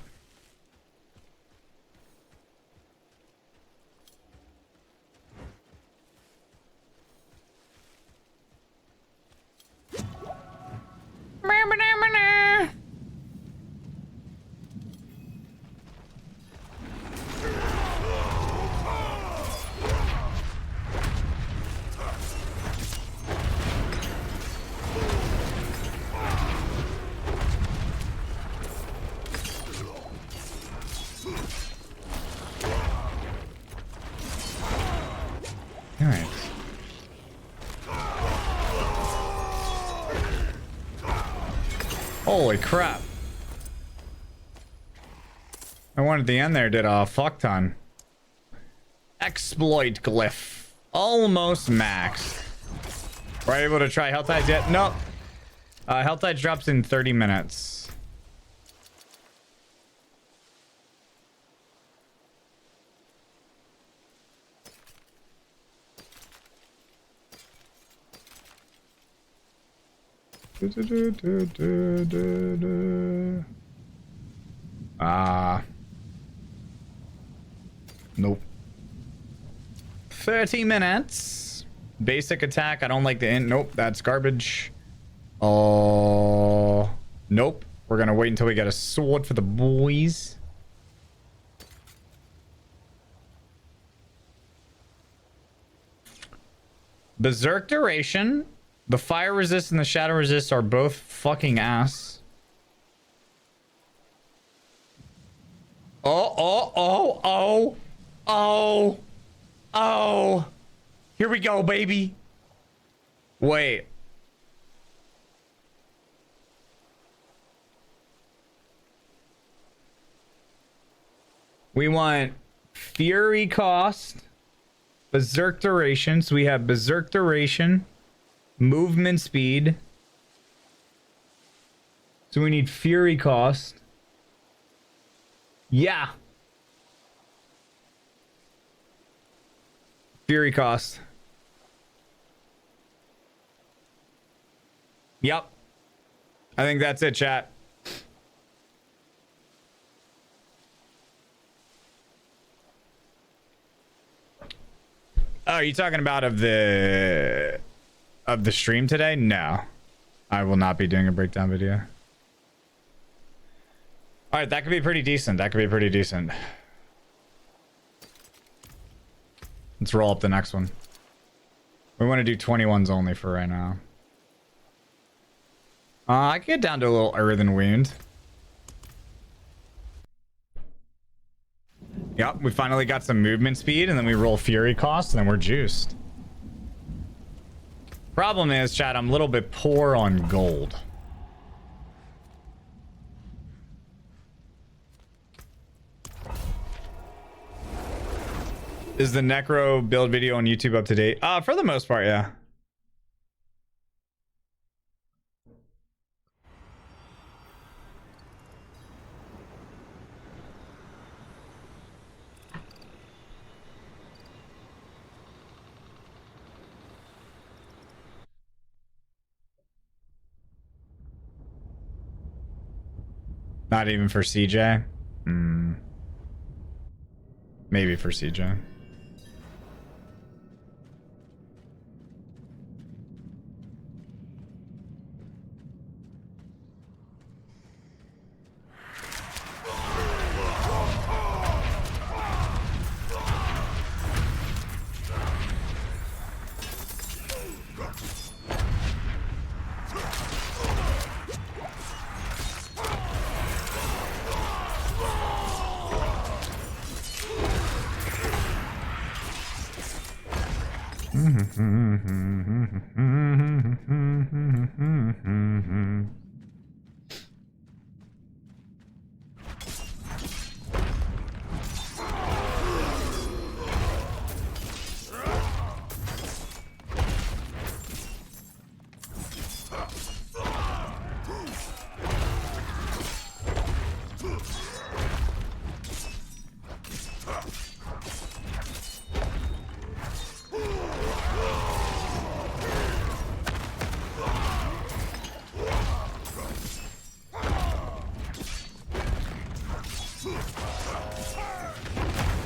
Holy crap. I one at the end there did a fuck ton. Exploit glyph. Almost maxed. Were I able to try Helltides yet? Nope. Helltides drops in 30 minutes. Nope. 30 minutes. Basic attack. I don't like the int. Nope, that's garbage. Oh, nope. We're gonna wait until we get a sword for the boys. Berserk duration. The fire resist and the shadow resist are both fucking ass. Oh. Oh. Oh. Here we go, baby. Wait. We want Fury cost, Berserk duration. So we have Berserk duration, movement speed. So we need Fury cost. Yeah. Fury cost. Yep. I think that's it, chat. Oh, are you talking about of the stream today? No. I will not be doing a breakdown video. All right, that could be pretty decent. That could be pretty decent. Let's roll up the next one. We want to do 21s only for right now. I can get down to a little earthen wound. Yep, we finally got some movement speed, and then we roll fury cost, and then we're juiced. Problem is, chat, I'm a little bit poor on gold. Is the Necro build video on YouTube up to date? For the most part, yeah. Not even for CJ? Maybe for CJ.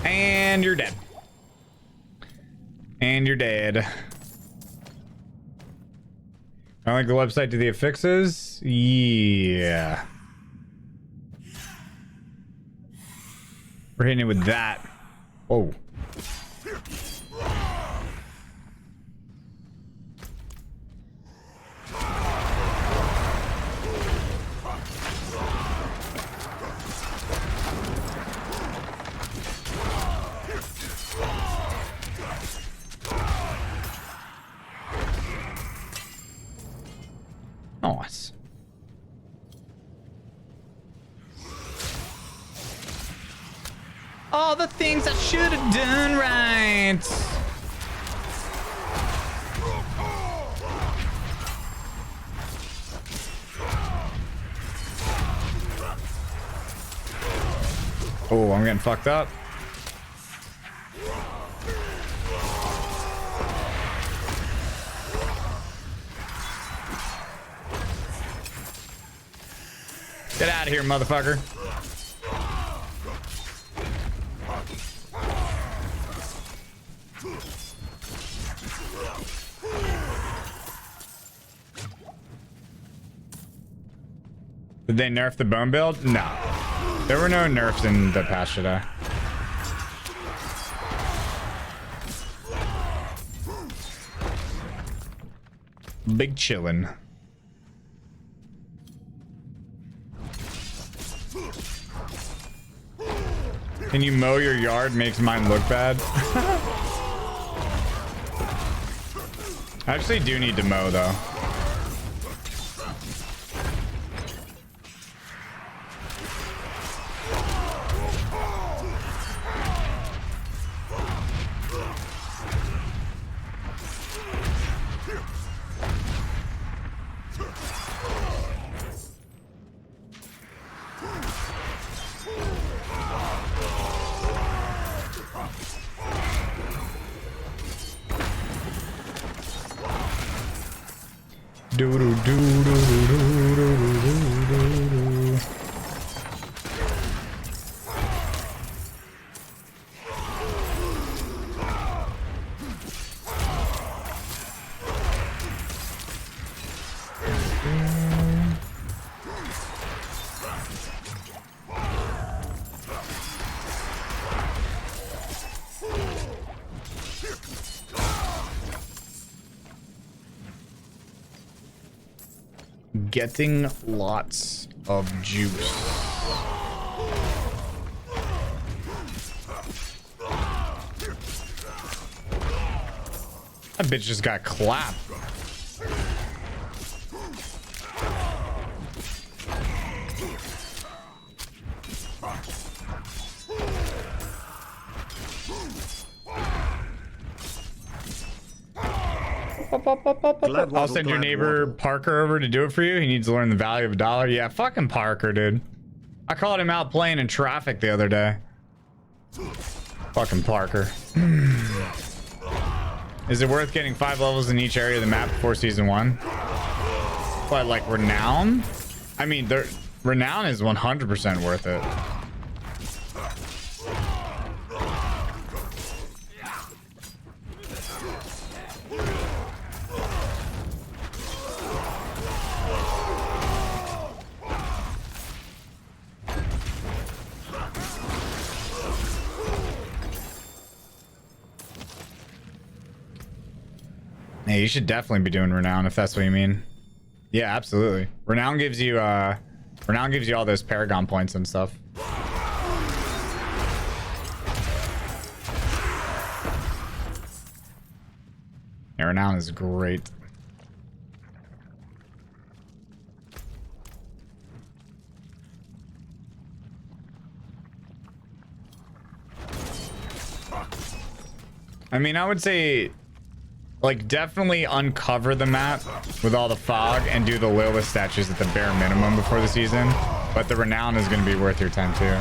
And you're dead. And you're dead. I like the website to the affixes. Yeah. We're hitting it with that. Oh. Nice. All the things I should have done right. Oh, I'm getting fucked up. Get out of here, motherfucker. Did they nerf the bone build? No. There were no nerfs in the patch today. Big chillin'. Can you mow your yard? Makes mine look bad. I actually do need to mow though. Getting lots of juice. That bitch just got clapped. I'll send your neighbor Parker over to do it for you. He needs to learn the value of $1. Yeah, fucking Parker, dude. I called him out playing in traffic the other day. Fucking Parker. Is it worth getting 5 levels in each area of the map before season 1? What, like Renown? I mean, Renown is 100% worth it. Hey, you should definitely be doing Renown if that's what you mean. Yeah, absolutely. Renown gives you all those Paragon points and stuff. Yeah, Renown is great. I mean, I would say, like, definitely uncover the map with all the fog and do the Lilith statues at the bare minimum before the season. But the Renown is going to be worth your time too.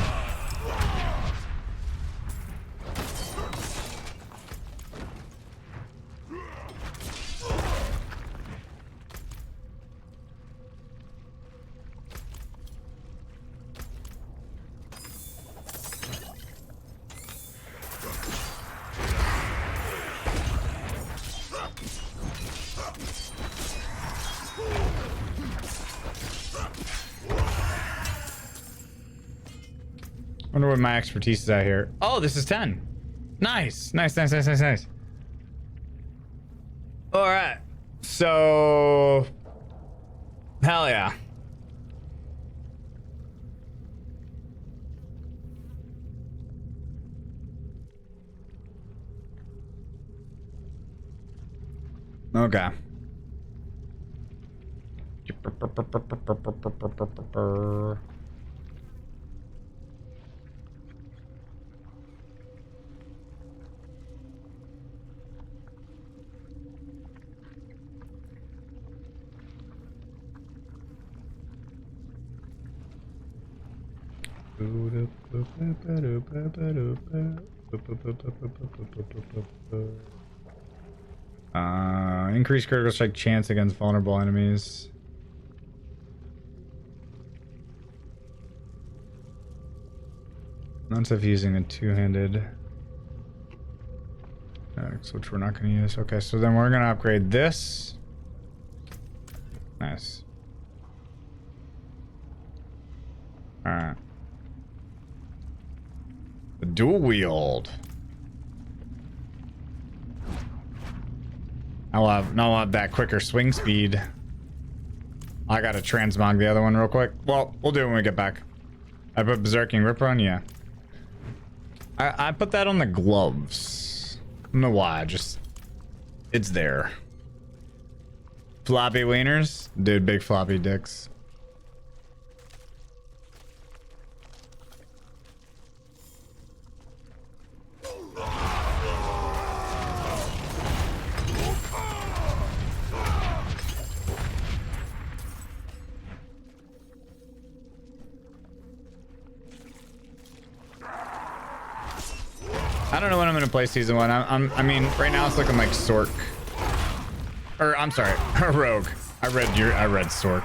Wonder what my expertise is at here. Oh, this is 10. Nice. Nice. All right. So, hell yeah. Okay. Increase critical strike chance against vulnerable enemies. None of using a two-handed axe, which we're not going to use. Okay, so then we're going to upgrade this. Nice. All right. The dual wield. I'll have that quicker swing speed. I gotta transmog the other one real quick. Well, we'll do it when we get back. I put Berserking Rip Run, yeah. I put that on the gloves. I don't know why. It's there. Floppy wieners, dude. Big floppy dicks. I don't know when I'm gonna play season 1. I mean, right now it's looking like Sork. Or I'm sorry, Rogue. I read Sork.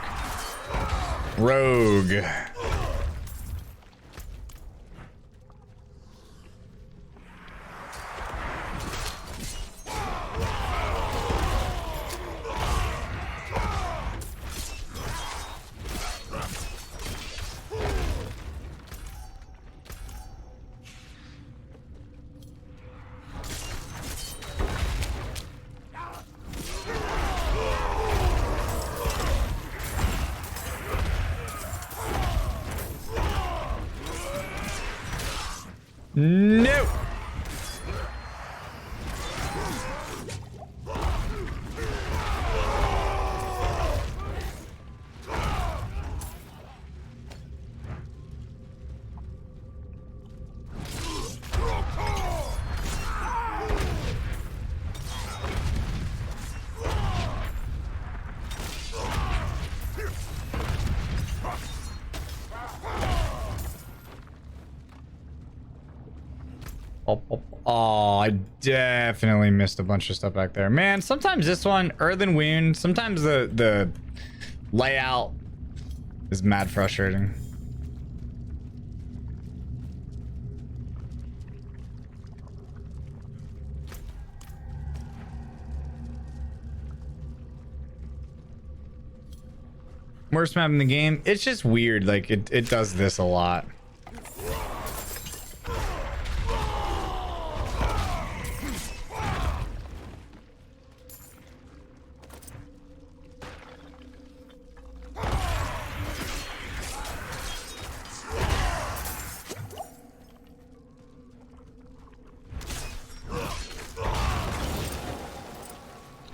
Rogue. No. Oh, I definitely missed a bunch of stuff back there. Man, sometimes this one, Earthen Wound, sometimes the layout is mad frustrating. Worst map in the game? It's just weird, like it does this a lot.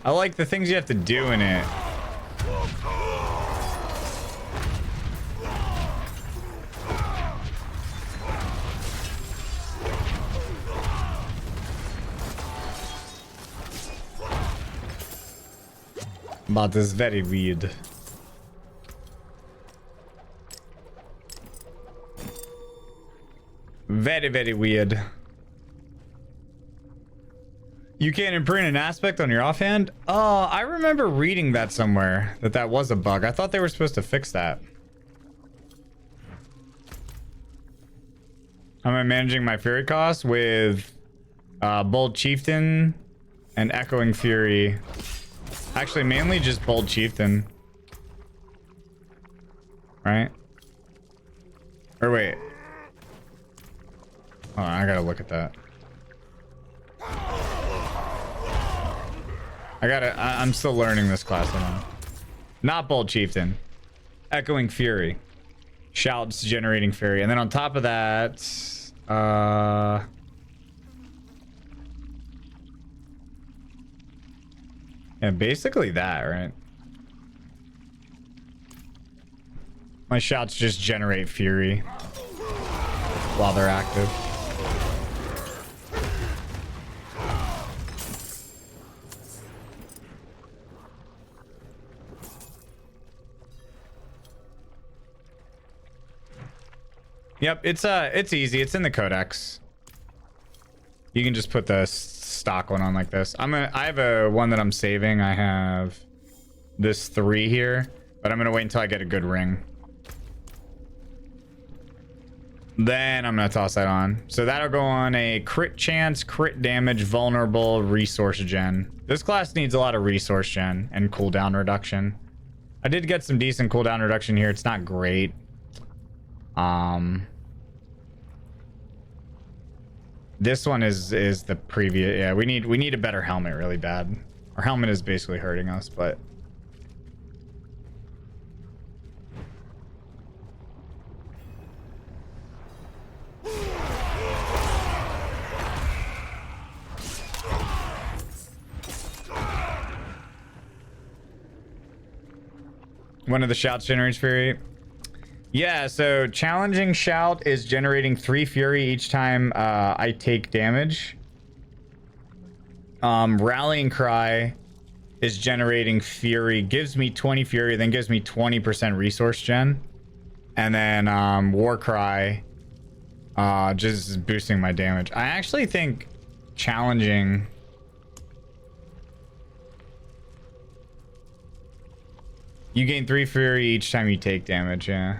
I like the things you have to do in it. But it's very weird. Very, very weird. You can't imprint an aspect on your offhand? Oh, I remember reading that somewhere, that was a bug. I thought they were supposed to fix that. Am I managing my Fury cost with Bold Chieftain and Echoing Fury? Actually, mainly just Bold Chieftain. Right? Or wait. Hold on, I gotta look at that. I'm still learning this class now. Not Bold Chieftain. Echoing Fury. Shouts generating Fury. And then on top of that, yeah, basically that, right? My shouts just generate Fury while they're active. Yep, it's easy. It's in the codex. You can just put the stock one on like this. I have a one that I'm saving. I have this 3 here, but I'm gonna wait until I get a good ring. Then I'm gonna toss that on. So that'll go on a crit chance, crit damage, vulnerable, resource gen. This class needs a lot of resource gen and cooldown reduction. I did get some decent cooldown reduction here. It's not great. This one is the previous. Yeah, we need a better helmet really bad. Our helmet is basically hurting us, but One of the shouts generates fury. Yeah, so challenging shout is generating 3 fury each time I take damage. Rallying cry is generating fury, gives me 20 fury, then gives me 20% resource gen. And then war cry just boosting my damage. I actually think challenging... You gain 3 fury each time you take damage, yeah.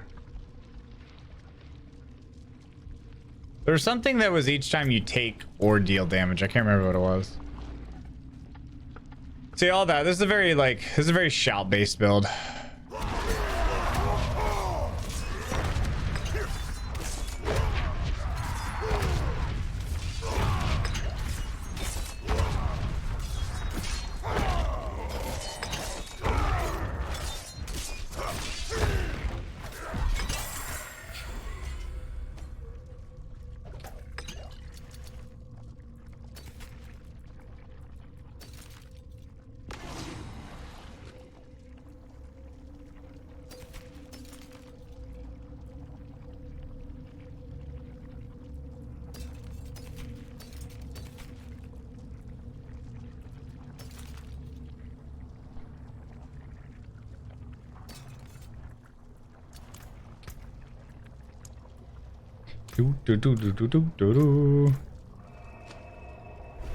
There's something that was each time you take or deal damage. I can't remember what it was. See, all that. This is a very, like, this is a very shout-based build.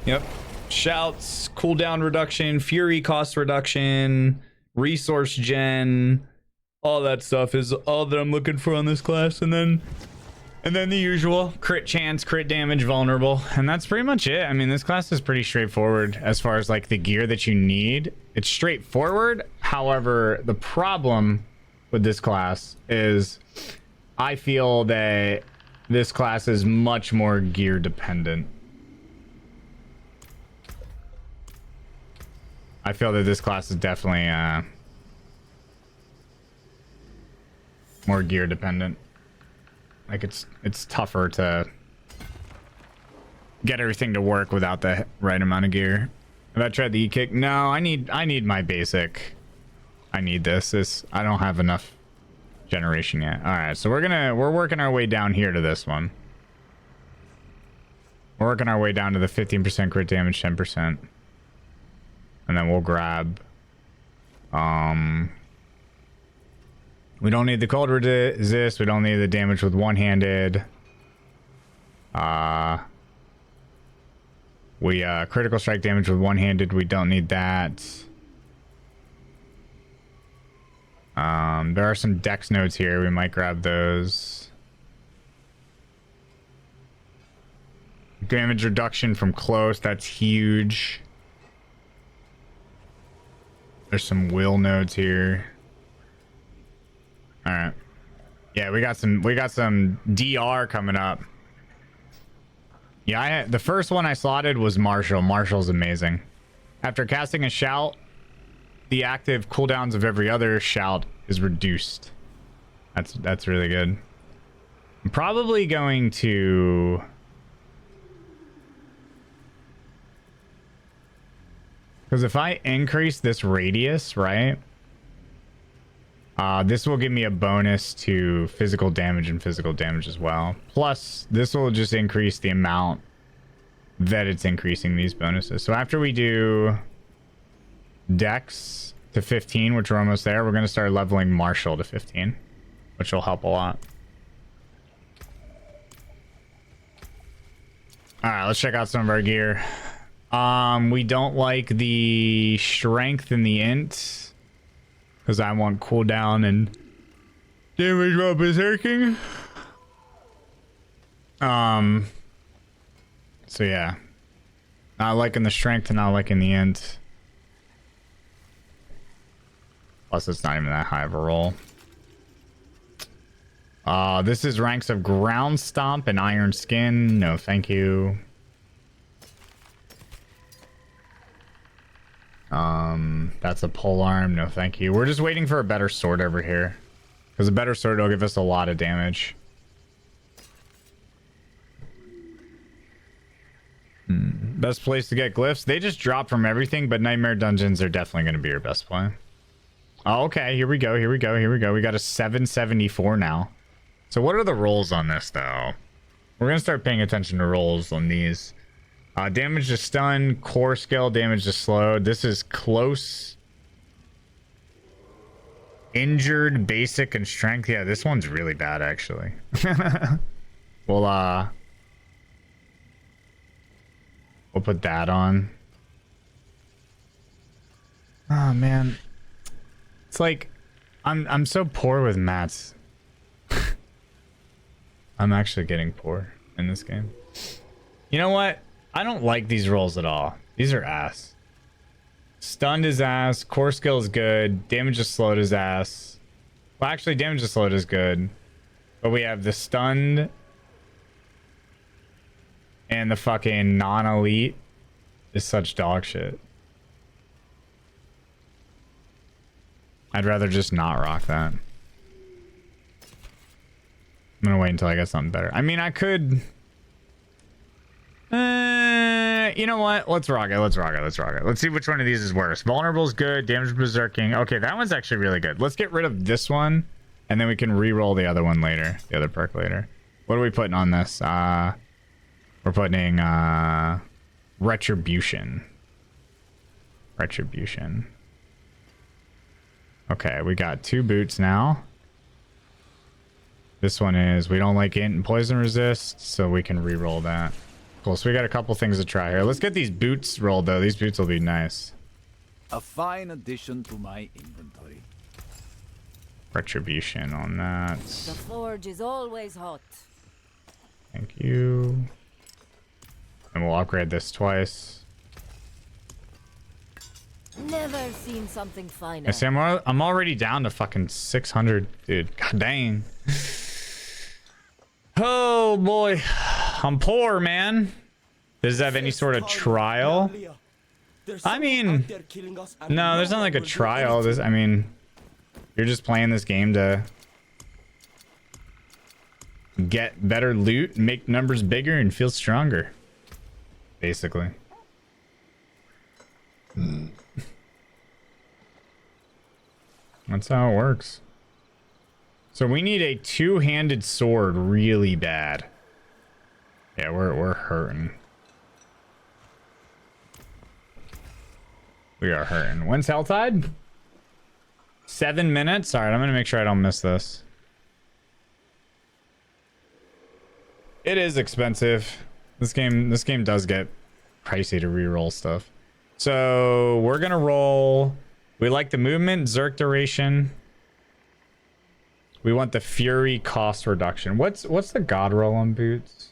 Yep. Shouts, cooldown reduction, fury cost reduction, resource gen, all that stuff is all that I'm looking for on this class. And then the usual crit chance, crit damage, vulnerable, and that's pretty much it. I mean, this class is pretty straightforward as far as like the gear that you need. It's straightforward. However, the problem with this class is I feel that this class is much more gear dependent. I feel that this class is definitely more gear dependent. Like it's tougher to get everything to work without the right amount of gear. Have I tried the E-kick? No, I need my basic. I need this. I don't have enough generation yet. All right, so we're working our way down here to this one. We're working our way down to the 15% crit damage, 10%, and then we'll grab. We don't need the cold resist. We don't need the damage with one-handed. We critical strike damage with one-handed. We don't need that. There are some dex nodes here. We might grab those. Damage reduction from close. That's huge. There's some will nodes here. All right. Yeah, we got some DR coming up. Yeah, the first one I slotted was Marshall. Marshall's amazing. After casting a shout, the active cooldowns of every other shout is reduced. That's really good. I'm probably going to... Because if I increase this radius, right? This will give me a bonus to physical damage and physical damage as well. Plus, this will just increase the amount that it's increasing these bonuses. So after we do Dex to 15, which we're almost there, we're going to start leveling Marshall to 15, which will help a lot. All right, let's check out some of our gear. We don't like the strength and the int, because I want cooldown and damage while berserking. So yeah. Not liking the strength and not liking the int. Plus it's not even that high of a roll. This is ranks of ground stomp and iron skin. No, thank you. That's a pole arm. No, thank you. We're just waiting for a better sword over here, because a better sword will give us a lot of damage. Best place to get glyphs? They just drop from everything, but Nightmare Dungeons are definitely going to be your best play. Oh, okay, here we go. We got a 774 now. So what are the rolls on this, though? We're going to start paying attention to rolls on these. Damage to stun, core skill, damage to slowed. This is close. Injured, basic, and strength. Yeah, this one's really bad, actually. We'll put that on. Oh, man. It's like, I'm so poor with mats. I'm actually getting poor in this game. You know what? I don't like these rolls at all. These are ass. Stunned is ass. Core skill is good. Damage to slowed is ass. Well, actually, damage to slowed is good. But we have the stunned and the fucking non-elite is such dog shit. I'd rather just not rock that. I'm gonna wait until I get something better. I mean, I could... you know what? Let's rock it. Let's see which one of these is worse. Vulnerable is good. Damage berserking. Okay, that one's actually really good. Let's get rid of this one, and then we can re-roll the other one later. The other perk later. What are we putting on this? We're putting Retribution. Retribution. Okay, we got 2 boots now. This one is, we don't like int and poison resist, so we can re-roll that. Cool, so we got a couple things to try here. Let's get these boots rolled, though. These boots will be nice. A fine addition to my inventory. Retribution on that. The forge is always hot. Thank you. And we'll upgrade this twice. Never seen something finer. I see, I'm already down to fucking 600, dude. God dang. Oh boy, I'm poor, man. Does it have any sort of trial? I mean, no, there's not like a trial. I mean, you're just playing this game to get better loot, make numbers bigger, and feel stronger. Basically. That's how it works. So we need a 2-handed sword really bad. Yeah, we're hurting. We are hurting. When's Helltide? 7 minutes? Alright, I'm gonna make sure I don't miss this. It is expensive. This game does get pricey to re-roll stuff. So we're gonna roll. We like the movement, Zerk duration. We want the fury cost reduction. What's the god roll on boots?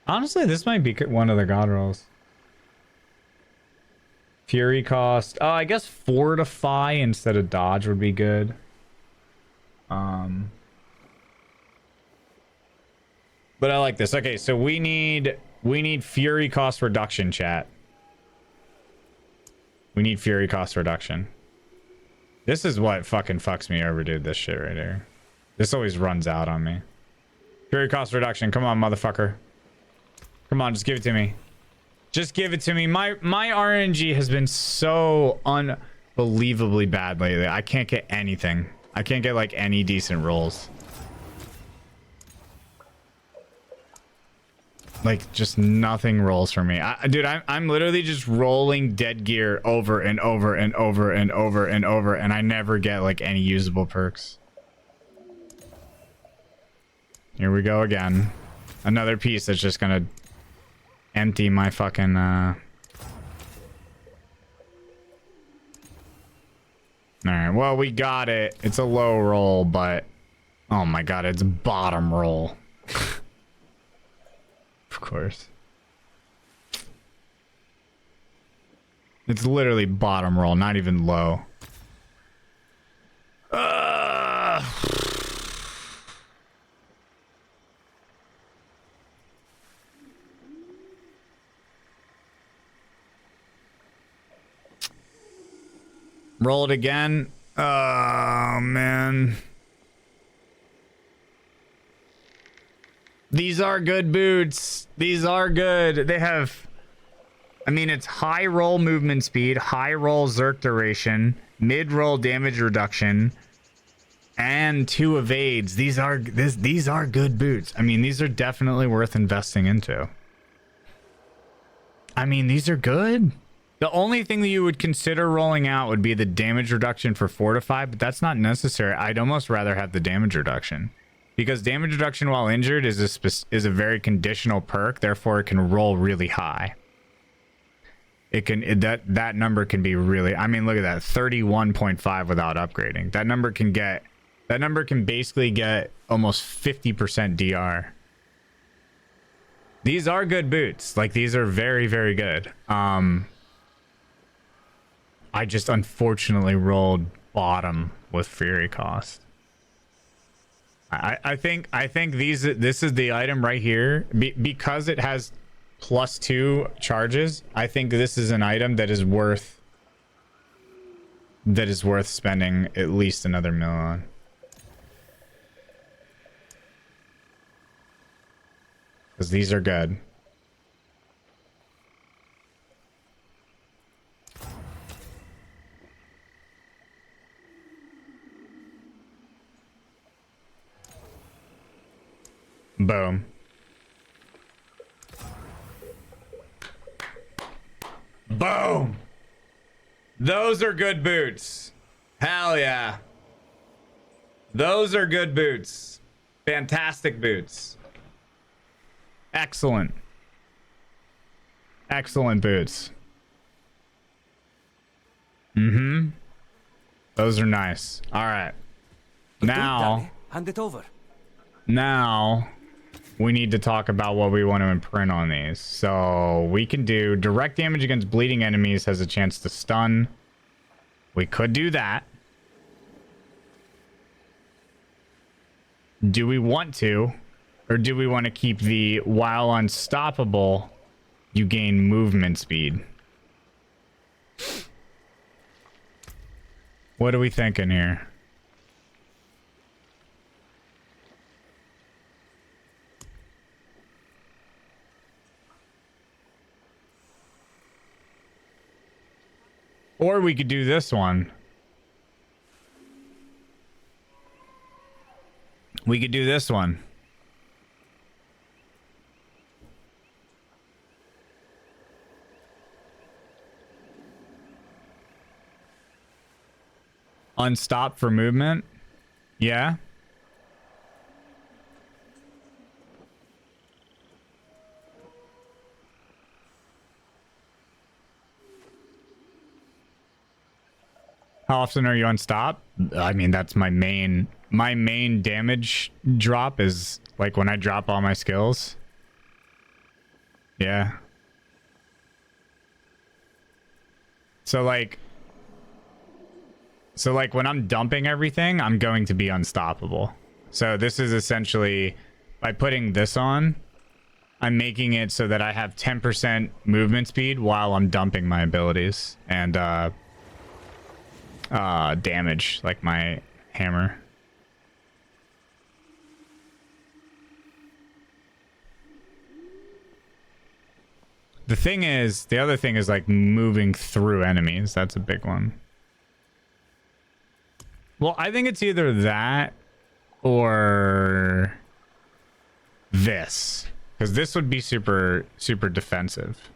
Honestly, this might be one of the god rolls. Fury cost. Oh, I guess fortify instead of dodge would be good. But I like this. Okay, so we need fury cost reduction, chat. We need fury cost reduction. This is what fucking fucks me over, dude. This shit right here. This always runs out on me. Fury cost reduction. Come on, motherfucker. Come on, just give it to me. Just give it to me. My RNG has been so unbelievably bad lately. I can't get anything. I can't get like any decent rolls. Like, just nothing rolls for me. Dude, I'm literally just rolling dead gear over and over and over and over and over, and I never get, like, any usable perks. Here we go again. Another piece that's just gonna empty my fucking, Alright, well, we got it. It's a low roll, but... Oh my god, it's bottom roll. Of course. It's literally bottom roll, not even low. Roll it again. Oh, man. These are good boots. These are good. They have I mean, it's high roll movement speed, high roll Zerk duration, mid roll damage reduction, and 2 evades. These are good boots. I mean, these are definitely worth investing into. I mean, these are good. The only thing that you would consider rolling out would be the damage reduction for Fortify, but that's not necessary. I'd almost rather have the damage reduction, because damage reduction while injured is a very conditional perk. Therefore, it can roll really high. That number can be really. I mean, look at that, 31.5 without upgrading. That number can basically get almost 50% DR. These are good boots. Like, these are very, very good. I just unfortunately rolled bottom with Fury cost. I think this is the item right here because it has +2 charges. I think this is an item that is worth spending at least another $1 million on. Because these are good. Boom. Boom. Those are good boots. Hell yeah. Those are good boots. Fantastic boots. Excellent. Excellent boots. Mm-hmm. Those are nice. All right. Now, hand it over. Now, we need to talk about what we want to imprint on these. So we can do direct damage against bleeding enemies has a chance to stun. We could do that. Do we want to? Or do we want to keep the while unstoppable, you gain movement speed? What are we thinking here? Or we could do this one. We could do this one. Unstop for movement. Yeah. How often are you on stop? I mean, that's my main damage drop is like when I drop all my skills. Yeah. So like when I'm dumping everything, I'm going to be unstoppable. So this is essentially, by putting this on, I'm making it so that I have 10% movement speed while I'm dumping my abilities and damage, like my hammer. The other thing is like moving through enemies. That's a big one. Well, I think it's either that or this, because this would be super defensive.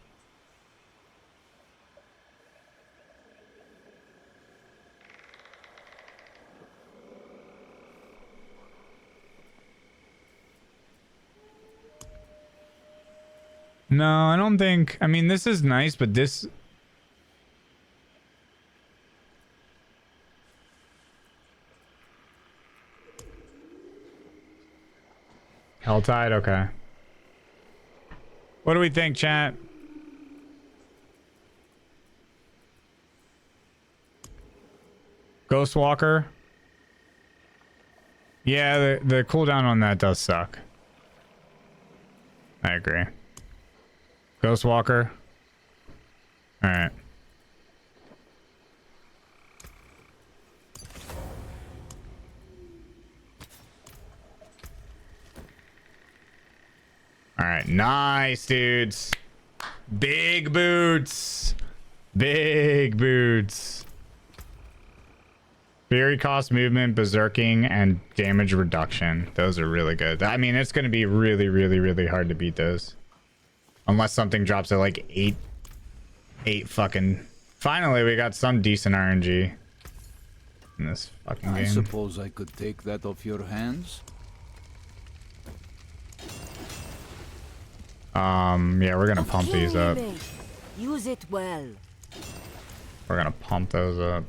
No, I don't think. I mean, this is nice, but this. Helltide, okay. What do we think, chat? Ghostwalker? Yeah, the cooldown on that does suck. I agree. Ghostwalker? Alright. Alright, nice, dudes. Big boots. Big boots. Fury cost movement, berserking, and damage reduction. Those are really good. I mean, it's going to be really, really, really hard to beat those. Unless something drops at like 8 fucking... Finally, we got some decent RNG in this fucking game. I suppose I could take that off your hands. Yeah, we're gonna pump these up. Use it well. We're gonna pump those up.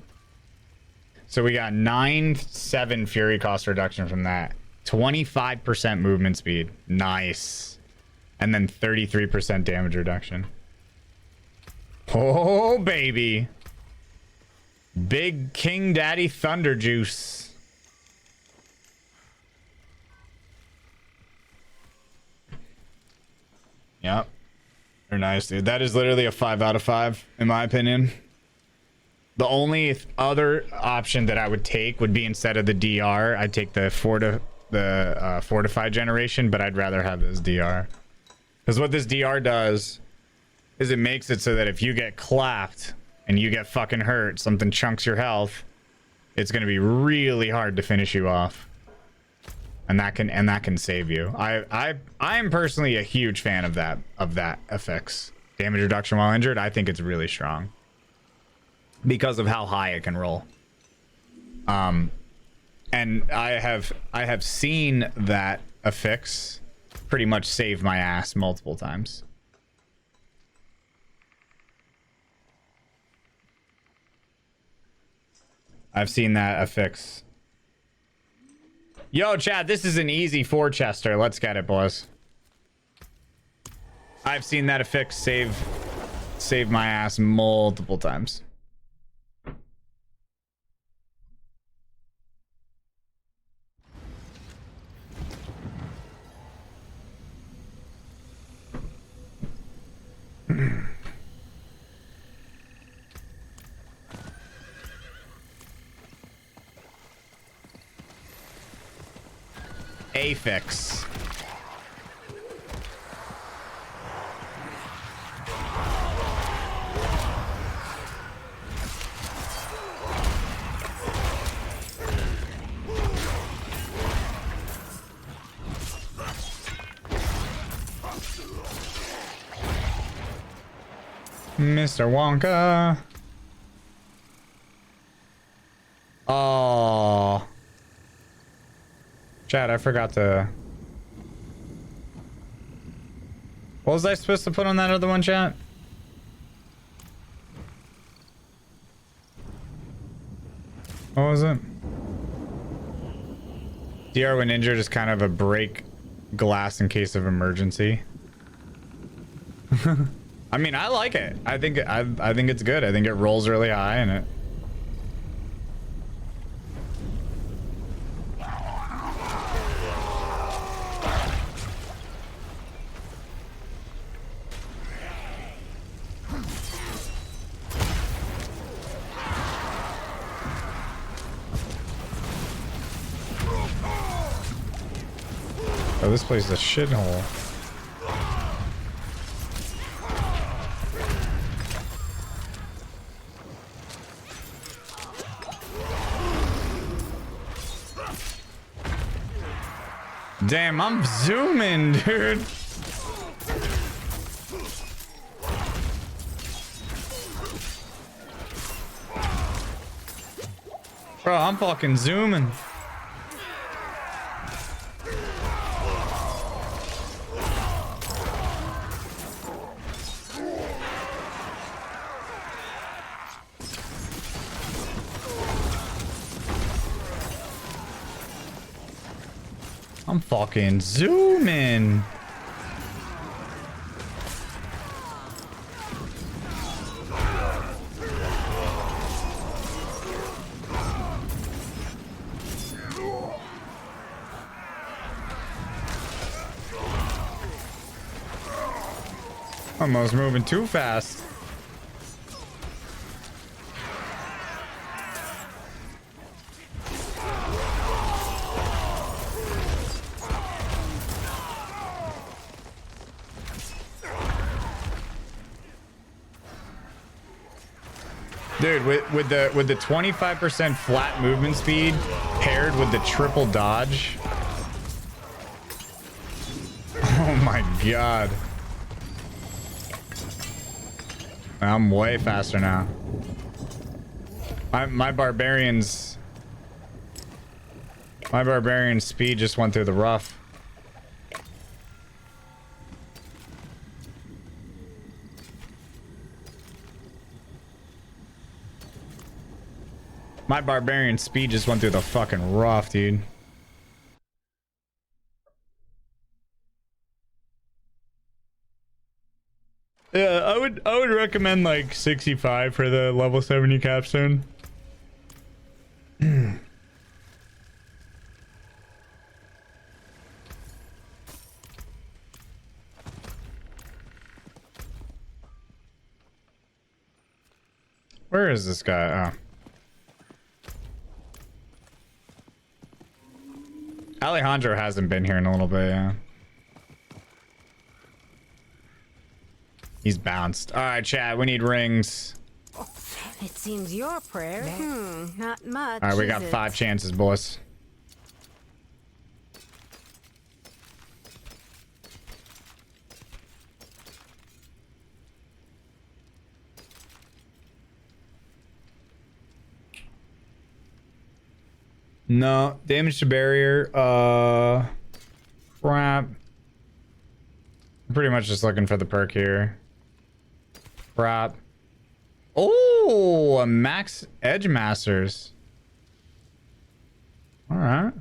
So we got 9-7 fury cost reduction from that. 25% movement speed. Nice. And then 33% damage reduction. Oh, baby. Big King Daddy Thunder Juice. Yep. They're nice, dude. That is literally a 5 out of 5, in my opinion. The only other option that I would take would be instead of the DR, I'd take the fortified generation, but I'd rather have this DR. Because what this DR does is it makes it so that if you get clapped and you get fucking hurt, something chunks your health, it's going to be really hard to finish you off. And that can save you. I am personally a huge fan of that effects. Damage reduction while injured, I think it's really strong. Because of how high it can roll. And I have seen that affix pretty much save my ass multiple times. I've seen that affix. Yo, Chad, this is an easy 4-chester. Let's get it, boys. I've seen that affix save my ass multiple times. Affix. Mr. Wonka. Oh. Chad, I forgot to... What was I supposed to put on that other one, chat? What was it? DR when injured is kind of a break glass in case of emergency. I mean, I like it. I think it's good. I think it rolls really high and it... Oh, this place is a shithole. Damn, I'm zooming, dude. Bro, I'm fucking zooming. I'm fucking zooming. Almost moving too fast. Dude, with the 25% flat movement speed paired with the triple dodge. Oh my god. I'm way faster now. My barbarian's speed just went through the rough. My barbarian speed just went through the fucking rough, dude. Yeah, I would recommend like 65 for the level 70 capstone. Where is this guy? Oh. Alejandro hasn't been here in a little bit, yeah. He's bounced. All right, chat, we need rings. It seems your prayer. Not much. All right, we is got it? 5 chances, boys. No, damage to barrier. Crap. I'm pretty much just looking for the perk here. Crap. Oh, a max edge masters. All right.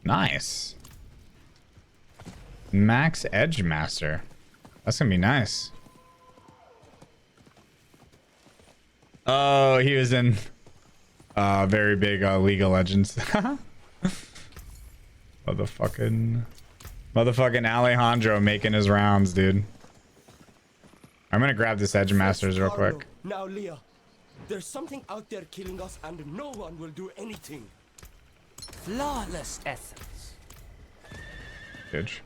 Nice. Max edge master. That's gonna be nice. Oh, he was in very big League of Legends. Motherfucking Alejandro making his rounds, dude. I'm gonna grab this Edge Masters real quick. Now, Leah, there's something out there killing us and no one will do anything. Flawless essence. Bitch.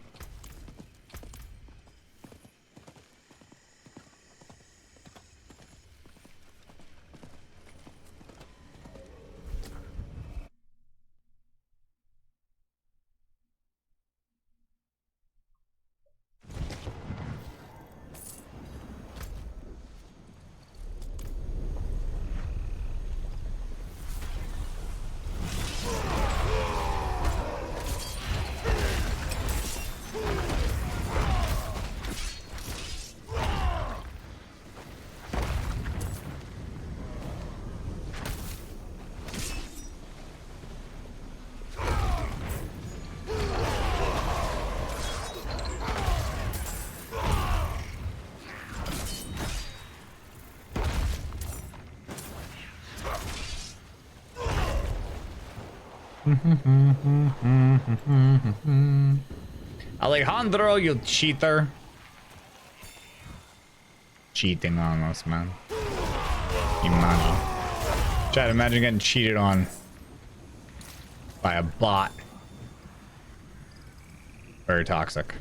Alejandro, you cheater. Cheating on us, man. Imagine. Chad, imagine getting cheated on by a bot. Very toxic.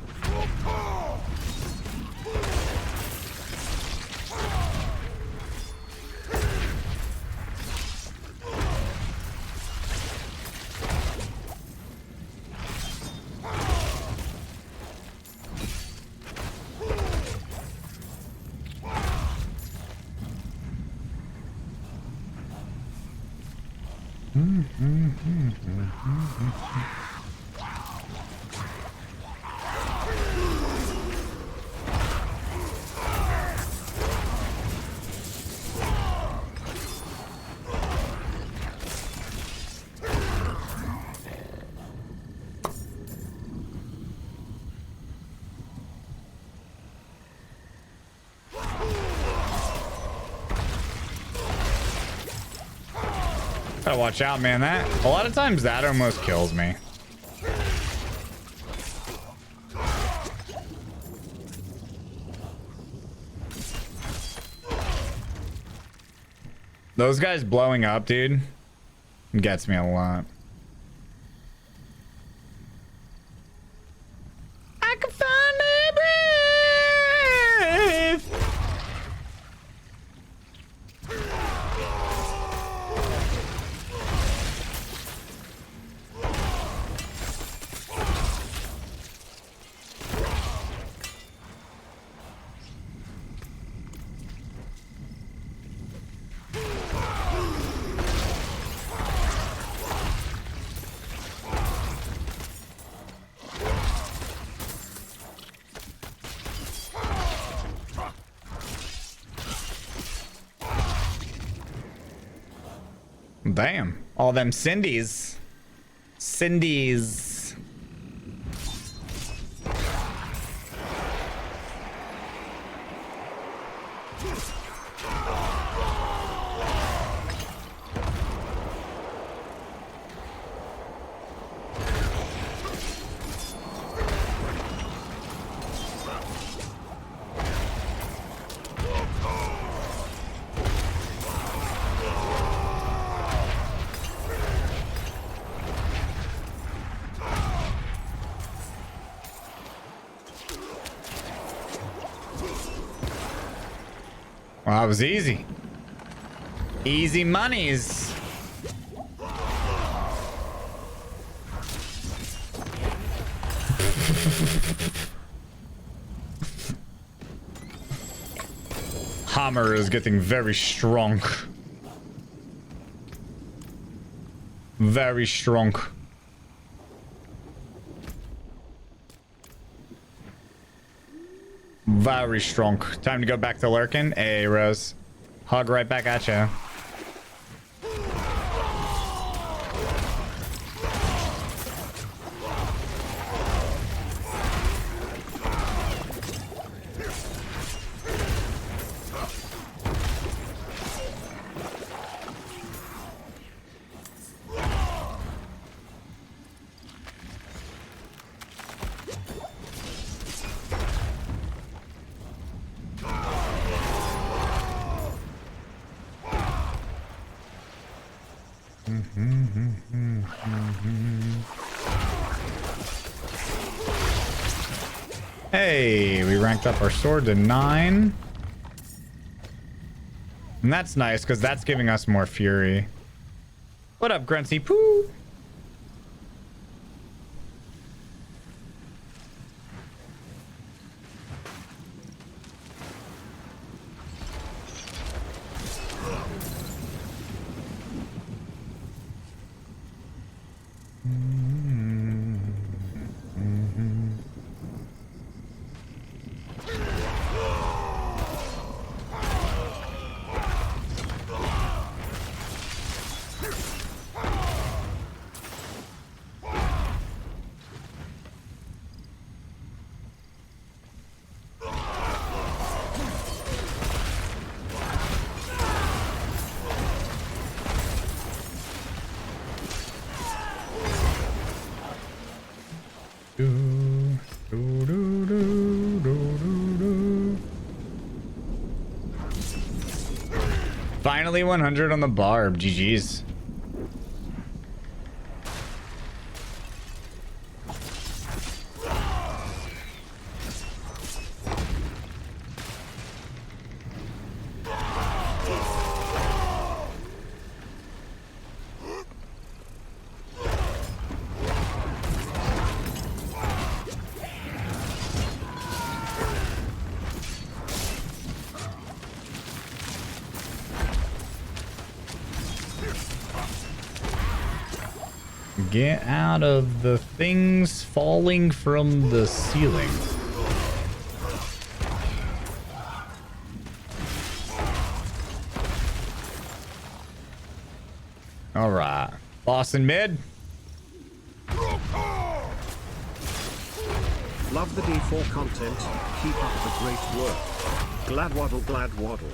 Gotta watch out, man. That a lot of times that almost kills me. Those guys blowing up, dude, gets me a lot. I can find a Damn. All them Cindy's. Cindy's. Well, that was easy. Easy monies. Hammer is getting very strong. Very strong. Very strong. Time to go back to lurking. Hey, Rose. Hug right back at you. Hey, we ranked up our sword to 9. And that's nice, because that's giving us more fury. What up, Grunty Poo? Finally 100 on the barb. GG's. Get out of the things falling from the ceiling. All right, boss in mid. Love the D4 content. Keep up the great work. Glad waddle, glad waddle.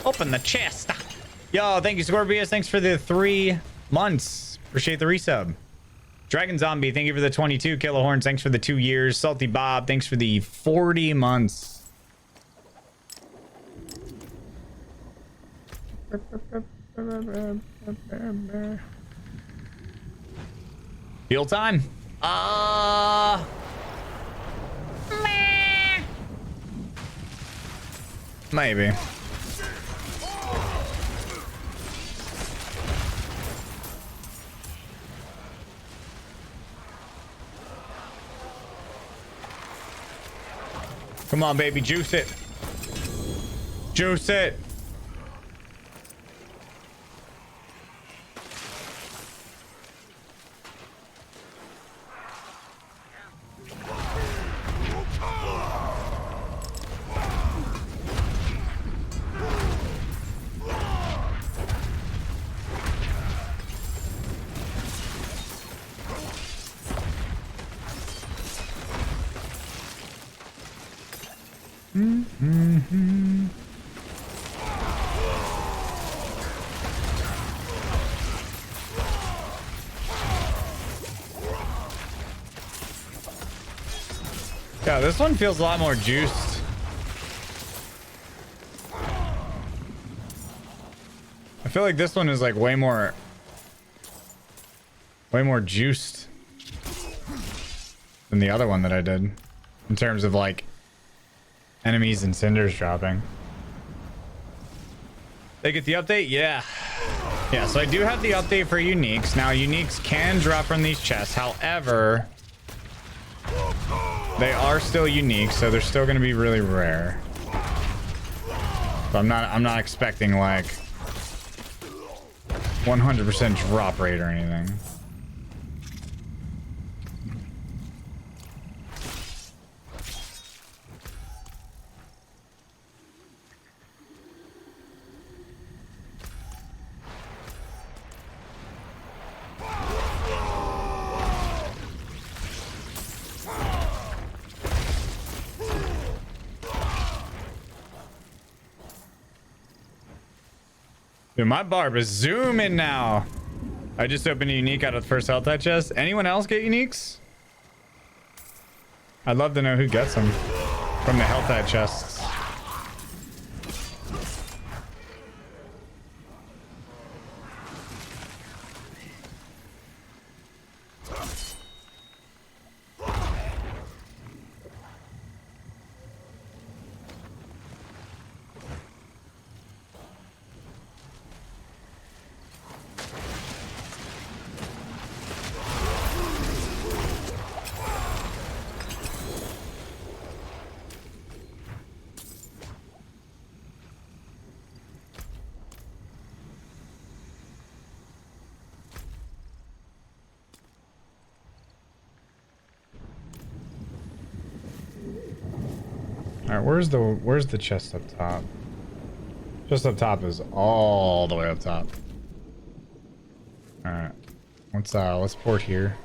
Open the chest. Yo, thank you, Scorpius. Thanks for the 3 months. Appreciate the resub. Dragon Zombie, thank you for the 22. Kilohorns, thanks for the 2 years. Salty Bob, thanks for the 40 months. Heal time. Maybe. Come on, baby, juice it. Juice it. Yeah, this one feels a lot more juiced. I feel like this one is like way more juiced than the other one that I did in terms of like enemies and cinders dropping. They get the update? Yeah. Yeah, so I do have the update for uniques. Now uniques can drop from these chests. However, they are still unique, so they're still going to be really rare. So I'm not expecting like 100% drop rate or anything. Dude, my barb is zooming now. I just opened a unique out of the first health that chest. Anyone else get uniques? I'd love to know who gets them from the health hat chests. Alright, where's the chest up top? Chest up top is all the way up top. Alright. Let's port here.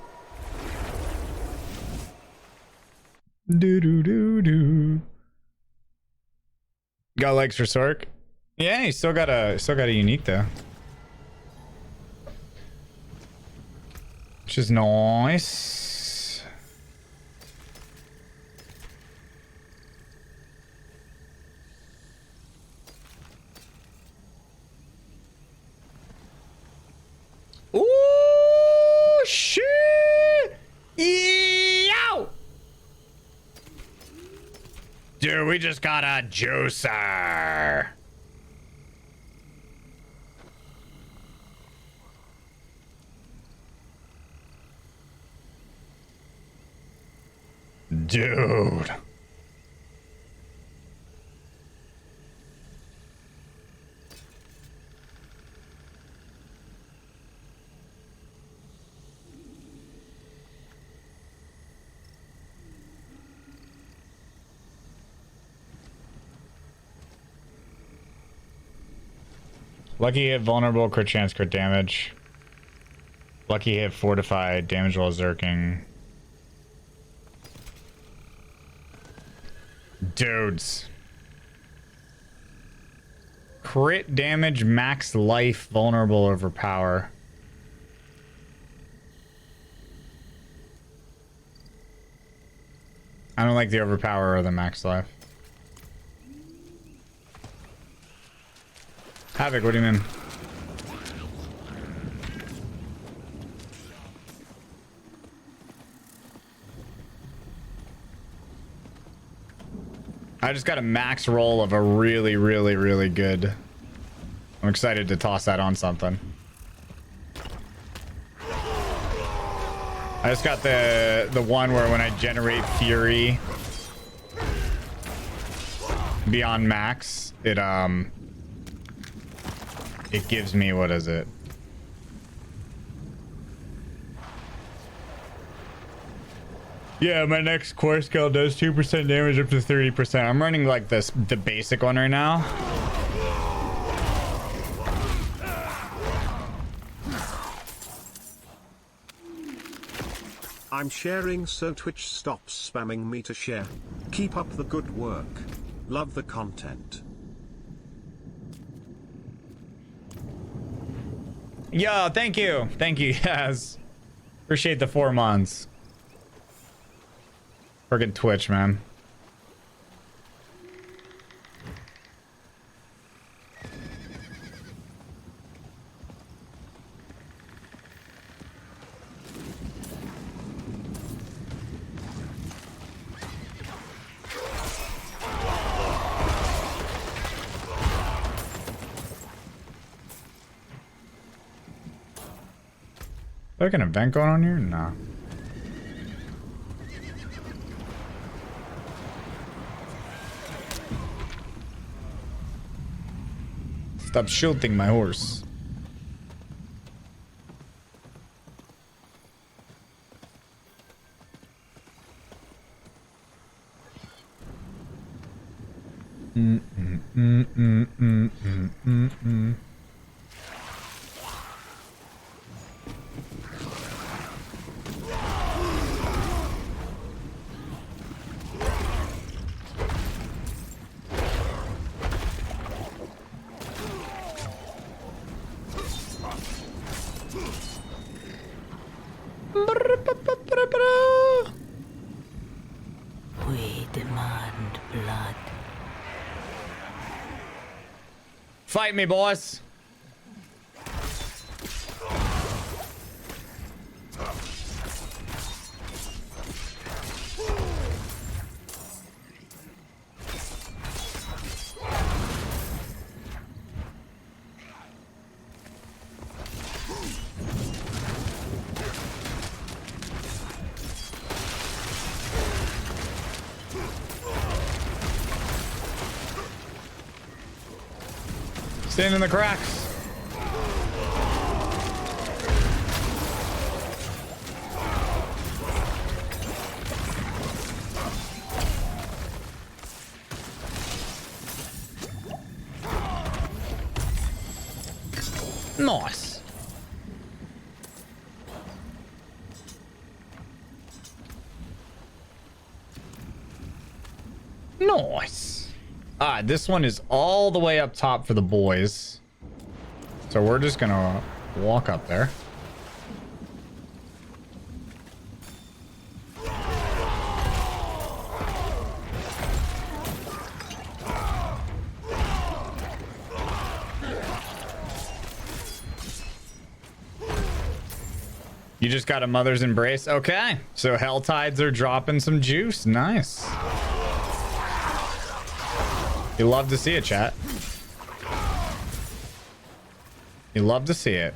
Do. Got legs for Sork? Yeah, he still got a unique though. Which is nice. Ooh, shit! Yow! Dude, we just got a juicer. Dude. Lucky hit vulnerable, crit chance, crit damage. Lucky hit fortified, damage while zerking. Dudes. Crit damage, max life, vulnerable, overpower. I don't like the overpower or the max life. Havoc, what do you mean? I just got a max roll of a really, really, really good. I'm excited to toss that on something. I just got the one where when I generate Fury beyond max, it gives me, what is it? Yeah, my next core skill does 2% damage up to 30%. I'm running like the basic one right now. I'm sharing so Twitch stops spamming me to share. Keep up the good work. Love the content. Yo, thank you. Thank you, yes. Appreciate the 4 months. Friggin' Twitch, man. Like an event going on here? Nah. Stop shooting my horse. We demand blood. Fight me, boss. Stand in the cracks. Nice. Nice. Alright, this one is all the way up top for the boys. So we're just gonna walk up there. You just got a mother's embrace? Okay. So hell tides are dropping some juice. Nice. You love to see it, chat. You love to see it.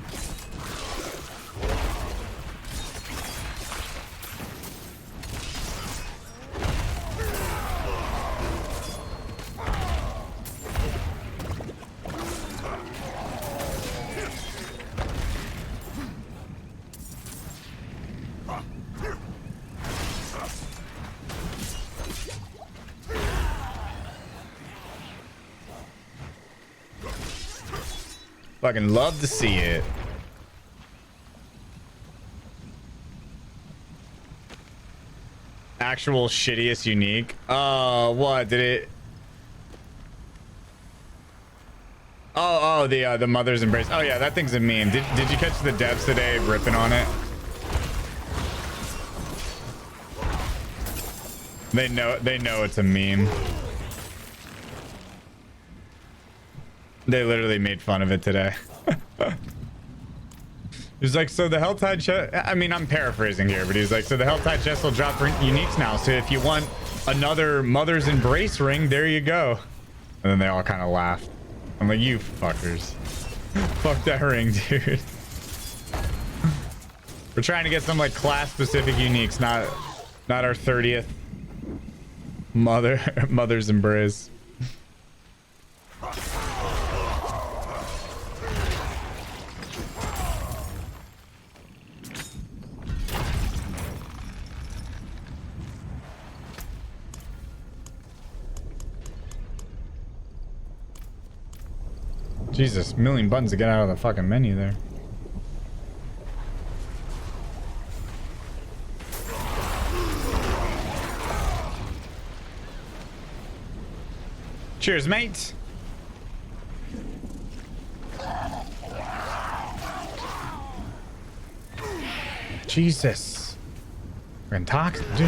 Fucking love to see it. Actual shittiest unique. What did it? Oh, the mother's embrace. Oh yeah, that thing's a meme. Did you catch the devs today ripping on it? They know it's a meme. They literally made fun of it today. He's like, so the Helltide chest, I mean, I'm paraphrasing here, but he's like, so the Helltide chest will drop for uniques now. So if you want another Mother's Embrace ring, there you go. And then they all kind of laughed. I'm like, you fuckers. Fuck that ring, dude. We're trying to get some like class specific uniques, not our 30th Mother's Embrace. Jesus, million buttons to get out of the fucking menu there. Cheers, mate. Jesus. We're intoxicated, dude.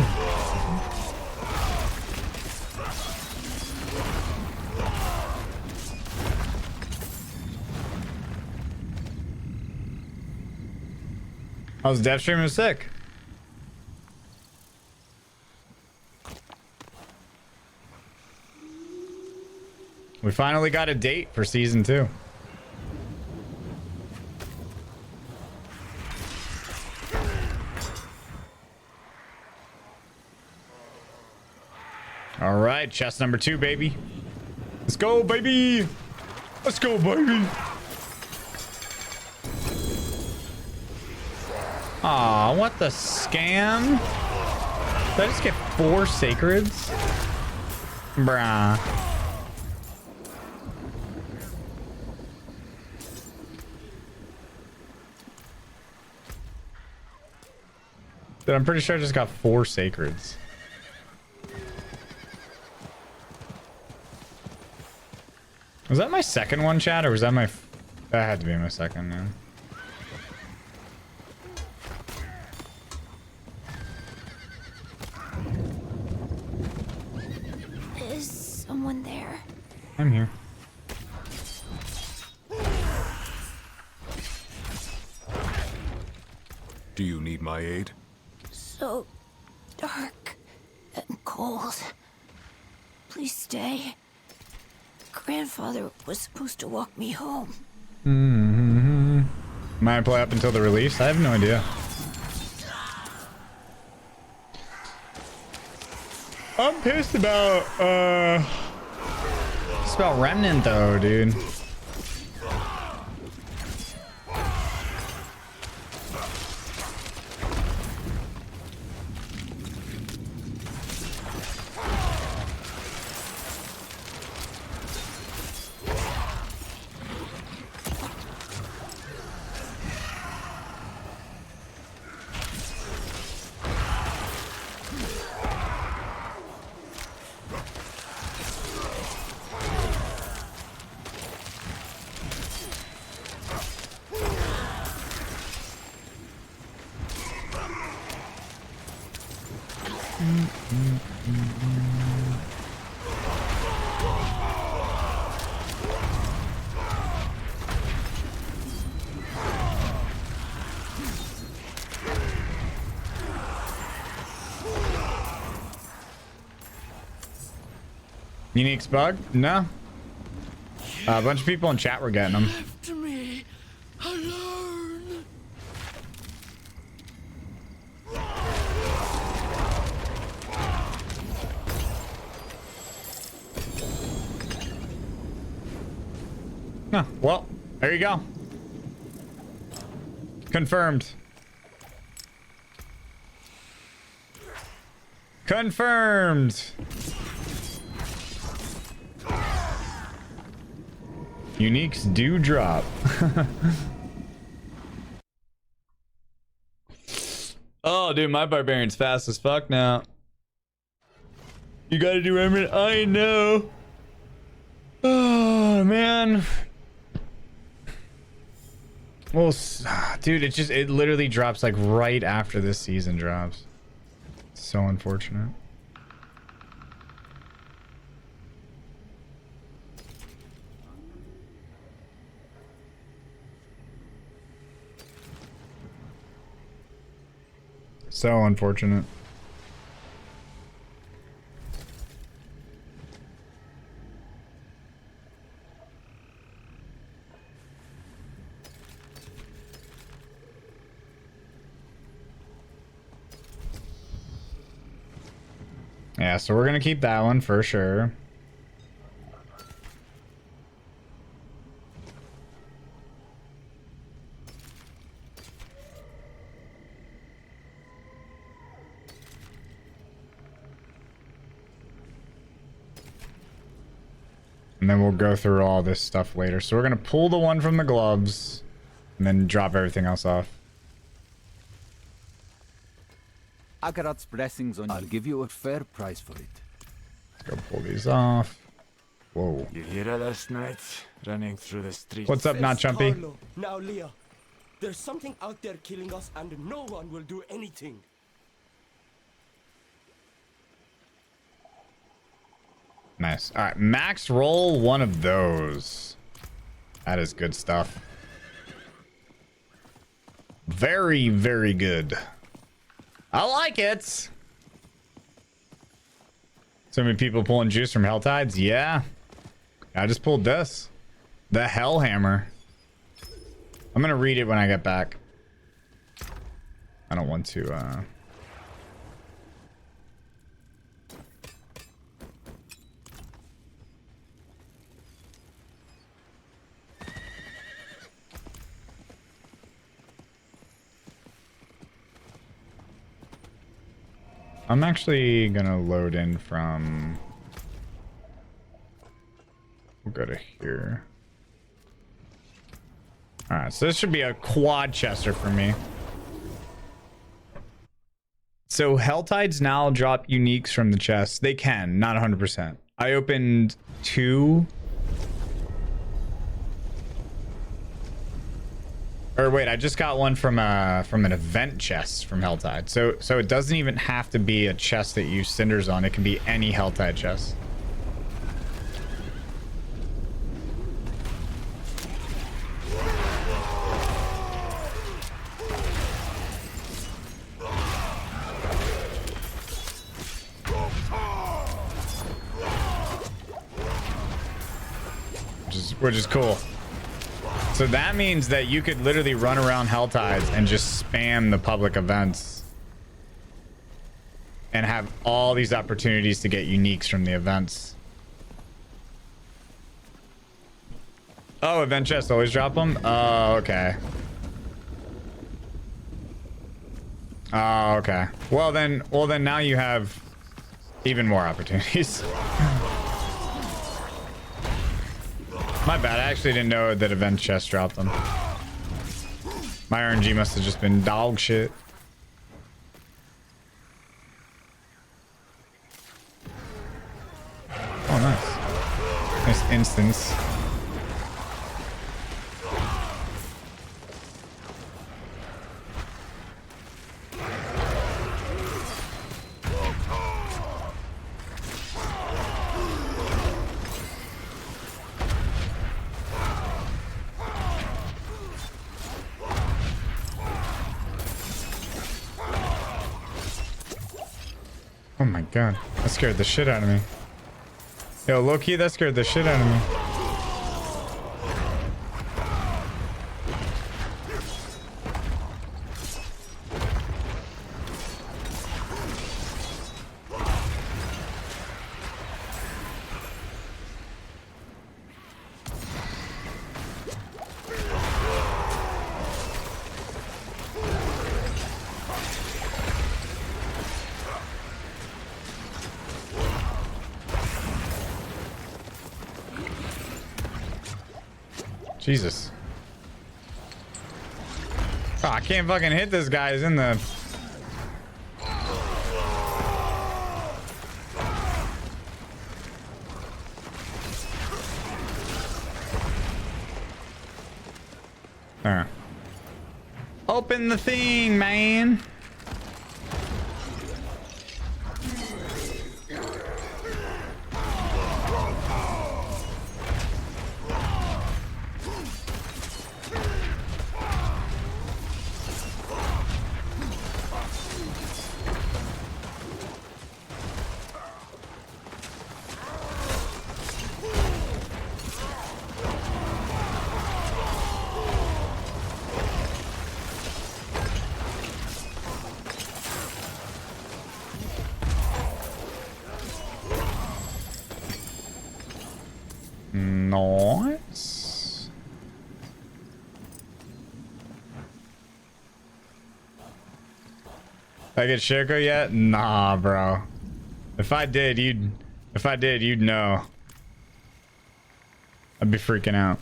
I was dev stream was sick. We finally got a date for season 2. All right, chest number 2, baby. Let's go, baby. Let's go, baby. Aw, what the scam? Did I just get 4 sacreds? Bruh. Dude, I'm pretty sure I just got 4 sacreds. Was that my second one, chat, or was that my... That had to be my second, man. Is someone there? I'm here. Do you need my aid? So dark and cold. Please stay. Grandfather was supposed to walk me home. Might I play up until the release? I have no idea. I'm pissed about Remnant though, dude. Unique's bug? No. A bunch of people in chat were getting them. Left me alone. Huh, well, there you go. Confirmed. Confirmed. Uniques do drop. Oh, dude, my barbarian's fast as fuck now. You gotta do remnant. I know. Oh, man. Well, dude, it literally drops like right after this season drops. So unfortunate. So unfortunate. Yeah, so we're gonna keep that one for sure. And then we'll go through all this stuff later. So we're gonna pull the one from the gloves and then drop everything else off. Akarat's blessings on you. I'll give you a fair price for it. Let's go pull these off. Whoa. You hear it last night? Running through the streets. What's up, Not Jumpy? Carlo. Now, Leah. There's something out there killing us, and no one will do anything. Nice. All right, Max, roll one of those. That is good stuff. Very, very good. I like it. So many people pulling juice from Helltides. Yeah. I just pulled this. The Hellhammer. I'm going to read it when I get back. I don't want to... I'm actually gonna load in from... We'll go to here. Alright, so this should be a quad chester for me. So Helltides now drop uniques from the chest. They can, not 100%. I opened 2... Or wait, I just got one from an event chest from Helltide. So it doesn't even have to be a chest that you cinders on. It can be any Helltide chest. Which is cool. So that means that you could literally run around Helltides and just spam the public events and have all these opportunities to get uniques from the events. Oh, event chests always drop them? Oh, okay. Oh, okay. Well then now you have even more opportunities. My bad, I actually didn't know that event chest dropped them. My RNG must have just been dog shit. Oh, nice. Nice instance. Oh my god, that scared the shit out of me. Yo, low-key, that scared the shit out of me. Jesus. Oh, I can't fucking hit this guy. He's in the... There. Open the thing, man. Nice. Did I get Shirko yet? Nah, bro. If I did, you'd know. I'd be freaking out.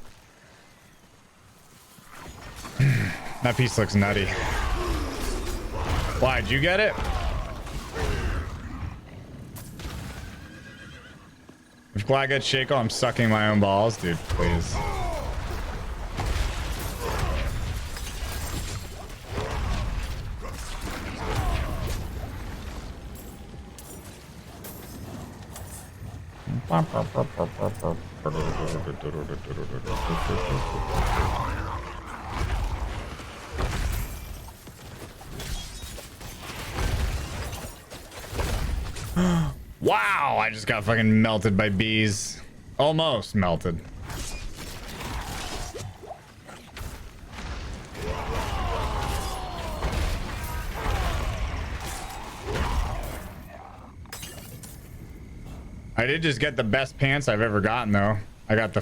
That piece looks nutty. Why, did you get it? Glad get Shaco. I'm sucking my own balls, dude. Please. Wow, I just got fucking melted by bees. Almost melted. I did just get the best pants I've ever gotten, though. I got the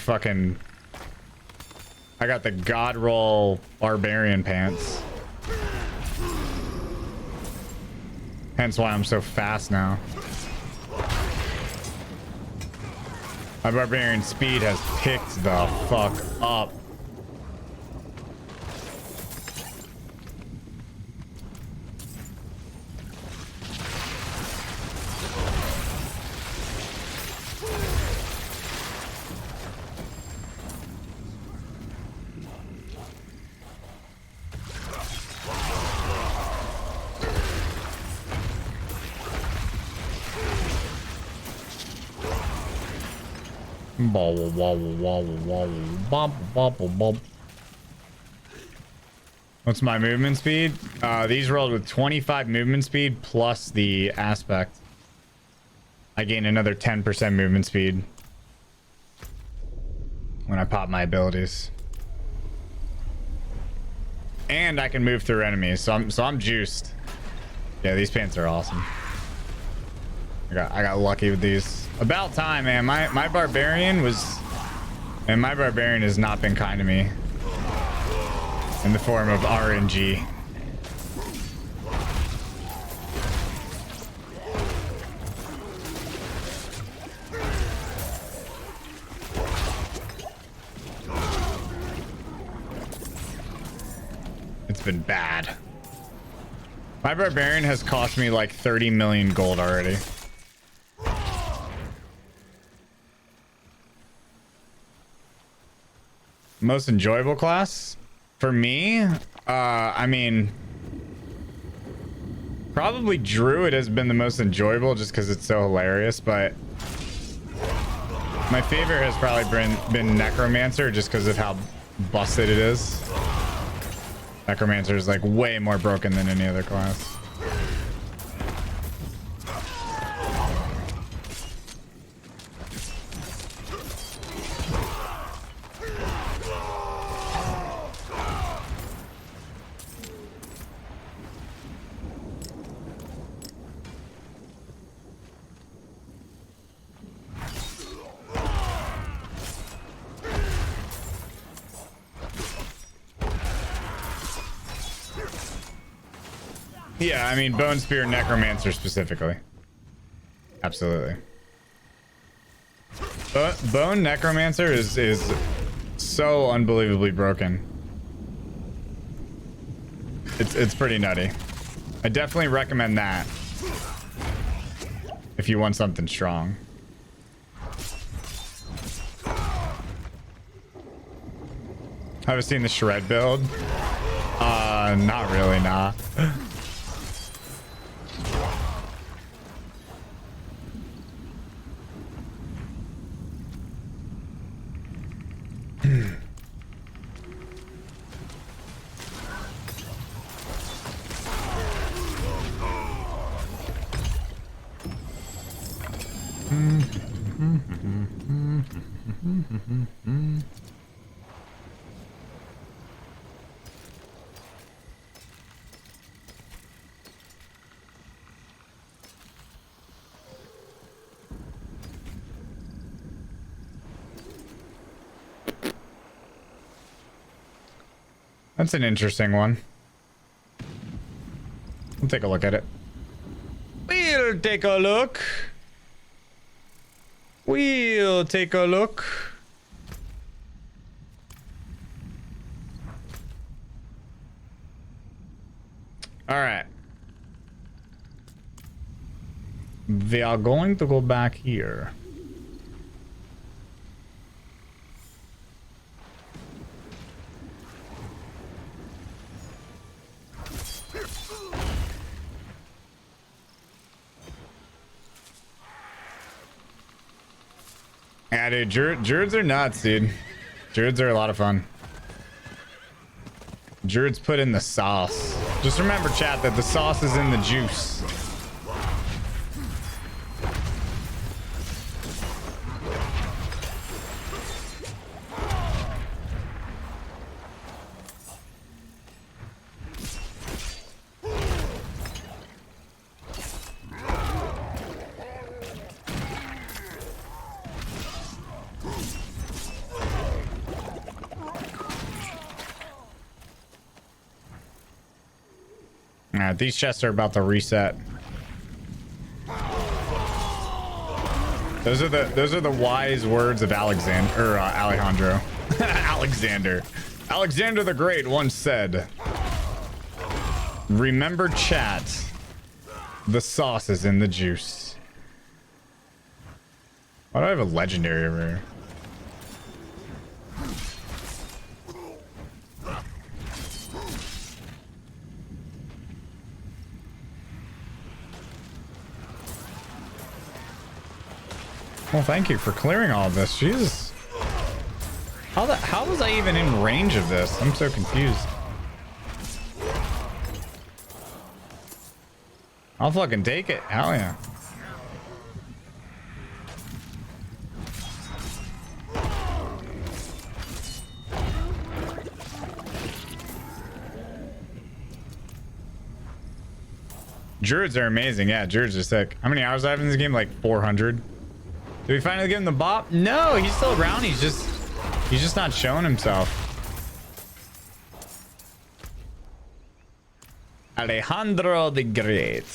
God Roll Barbarian pants. Hence why I'm so fast now. My Barbarian speed has picked the fuck up. What's my movement speed? These rolled with 25 movement speed plus the aspect. I gain another 10% movement speed when I pop my abilities. And I can move through enemies, so I'm juiced. Yeah, these pants are awesome. I got lucky with these. About time, man. My barbarian was, and my barbarian has not been kind to me in the form of RNG. It's been bad. My barbarian has cost me like 30 million gold already. Most enjoyable class for me, I mean, probably Druid has been the most enjoyable just because it's so hilarious, but my favorite has probably been Necromancer just because of how busted it is. Necromancer is like way more broken than any other class. Yeah, I mean, Bone Spear Necromancer specifically. Absolutely. Bone Necromancer is so unbelievably broken. It's pretty nutty. I definitely recommend that if you want something strong. Have you seen the Shred build? Not really, nah. That's an interesting one. We'll take a look at it. We'll take a look. We'll take a look. All right. We are going to go back here. Yeah, dude, Druids are nuts, dude. Druids are a lot of fun. Druids put in the sauce. Just remember, chat, that the sauce is in the juice. Alright, these chests are about to reset. Those are the wise words of Alexander, or Alejandro. Alexander the Great once said, "Remember, chat, the sauce is in the juice." Why do I have a legendary over here? Well, thank you for clearing all of this. Jesus. How was I even in range of this? I'm so confused. I'll fucking take it. Hell yeah. Druids are amazing. Yeah, Druids are sick. How many hours do I have in this game? Like 400. Did we finally give him the bop? No, he's still around. He's just not showing himself. Alejandro the Great.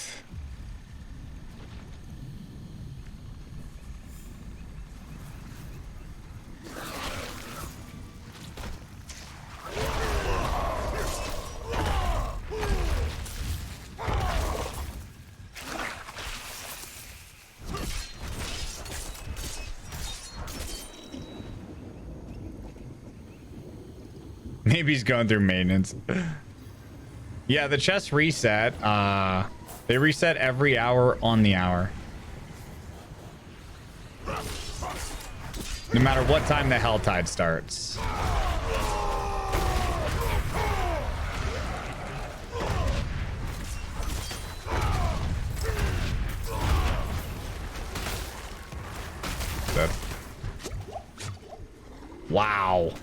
Maybe he's going through maintenance. Yeah, the chests reset. They reset every hour on the hour. No matter what time the Helltide starts. Wow.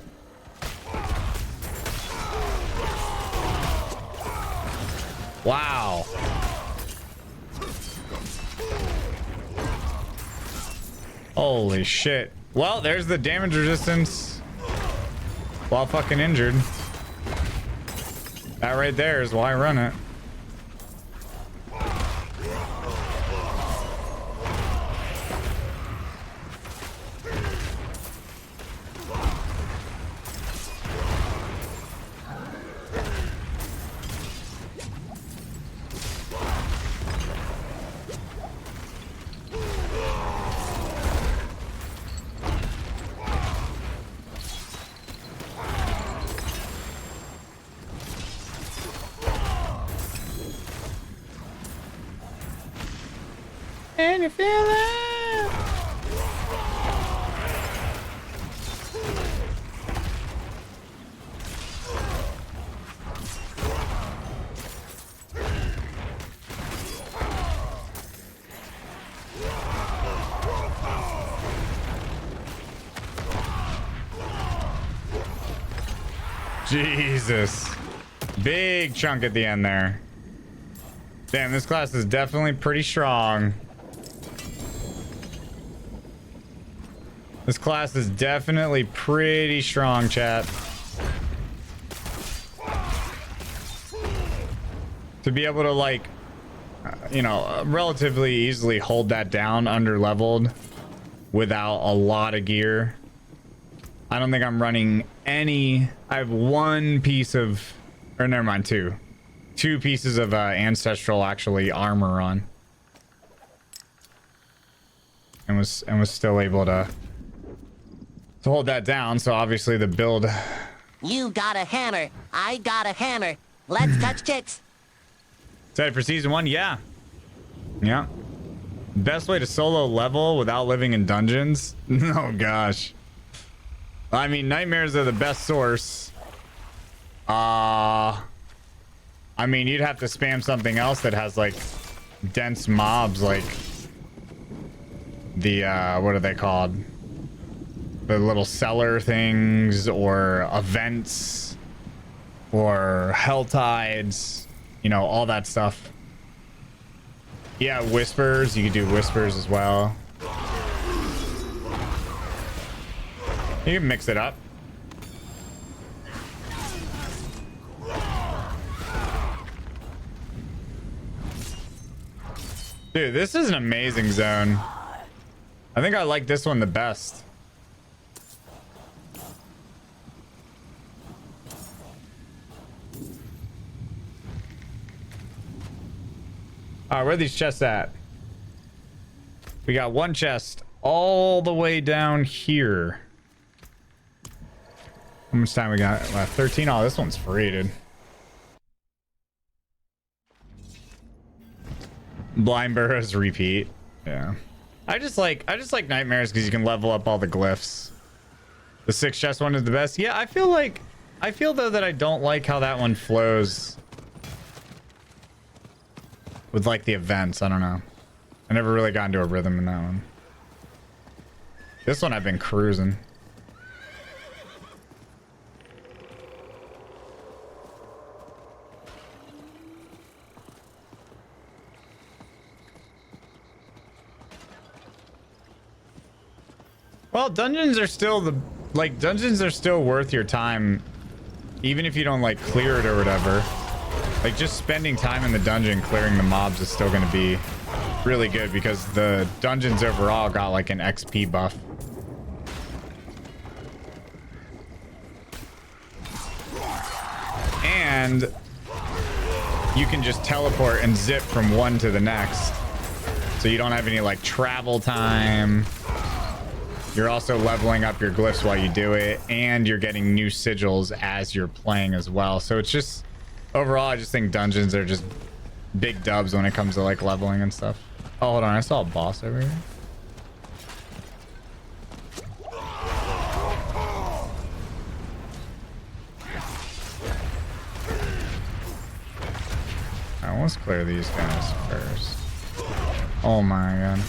Wow. Holy shit. Well, there's the damage resistance while fucking injured. That right there is why I run it. Can you feel it? Jesus. Big chunk at the end there. Damn, this class is definitely pretty strong. This class is definitely pretty strong, chat. To be able to, like, you know, relatively easily hold that down under leveled without a lot of gear. I don't think I'm running any. I have one piece of, or never mind, two pieces of ancestral actually armor on, and was still able to hold that down. So obviously the build. You got a hammer. I got a hammer. Let's touch tits. Excited for season 1? Yeah. Best way to solo level without living in dungeons? Oh gosh. I mean, nightmares are the best source. I mean, you'd have to spam something else that has like dense mobs, like the what are they called? The little cellar things, or events, or hell tides, you know, all that stuff. Yeah, whispers. You could do whispers as well. You can mix it up. Dude, this is an amazing zone. I think I like this one the best. All right, where are these chests at? We got one chest all the way down here. How much time we got left? 13. Oh, this one's free, dude. Blind burrows repeat. Yeah. I just like nightmares because you can level up all the glyphs. The 6 chest one is the best. Yeah, I feel though that I don't like how that one flows with like the events. I don't know. I never really got into a rhythm in that one. This one I've been cruising. Well, dungeons are still worth your time, even if you don't like clear it or whatever. Like just spending time in the dungeon clearing the mobs is still going to be really good because the dungeons overall got like an XP buff. And you can just teleport and zip from one to the next. So you don't have any like travel time. You're also leveling up your glyphs while you do it, and you're getting new sigils as you're playing as well. So it's just, overall, I just think dungeons are just big dubs when it comes to like leveling and stuff. Oh, hold on, I saw a boss over here. Alright, let's clear these guys first. Oh my god.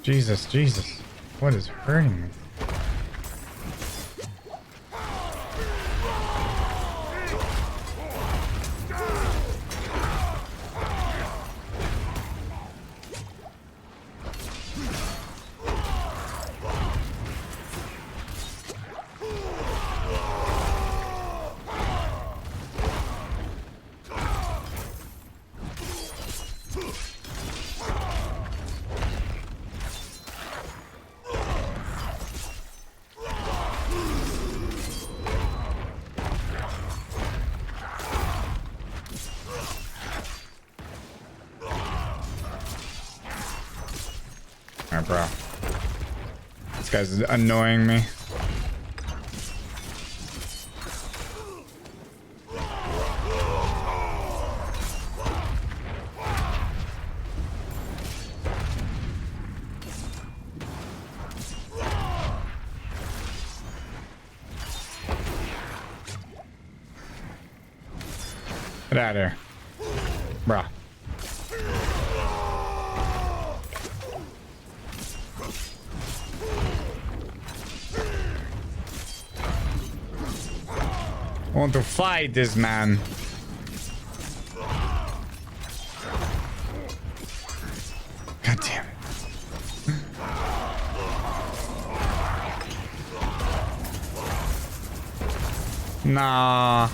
Jesus, Jesus. What is hurting me? Alright, bro. This guy's annoying me. Get out of here. Bruh. I want to fight this man. God damn it. Nah.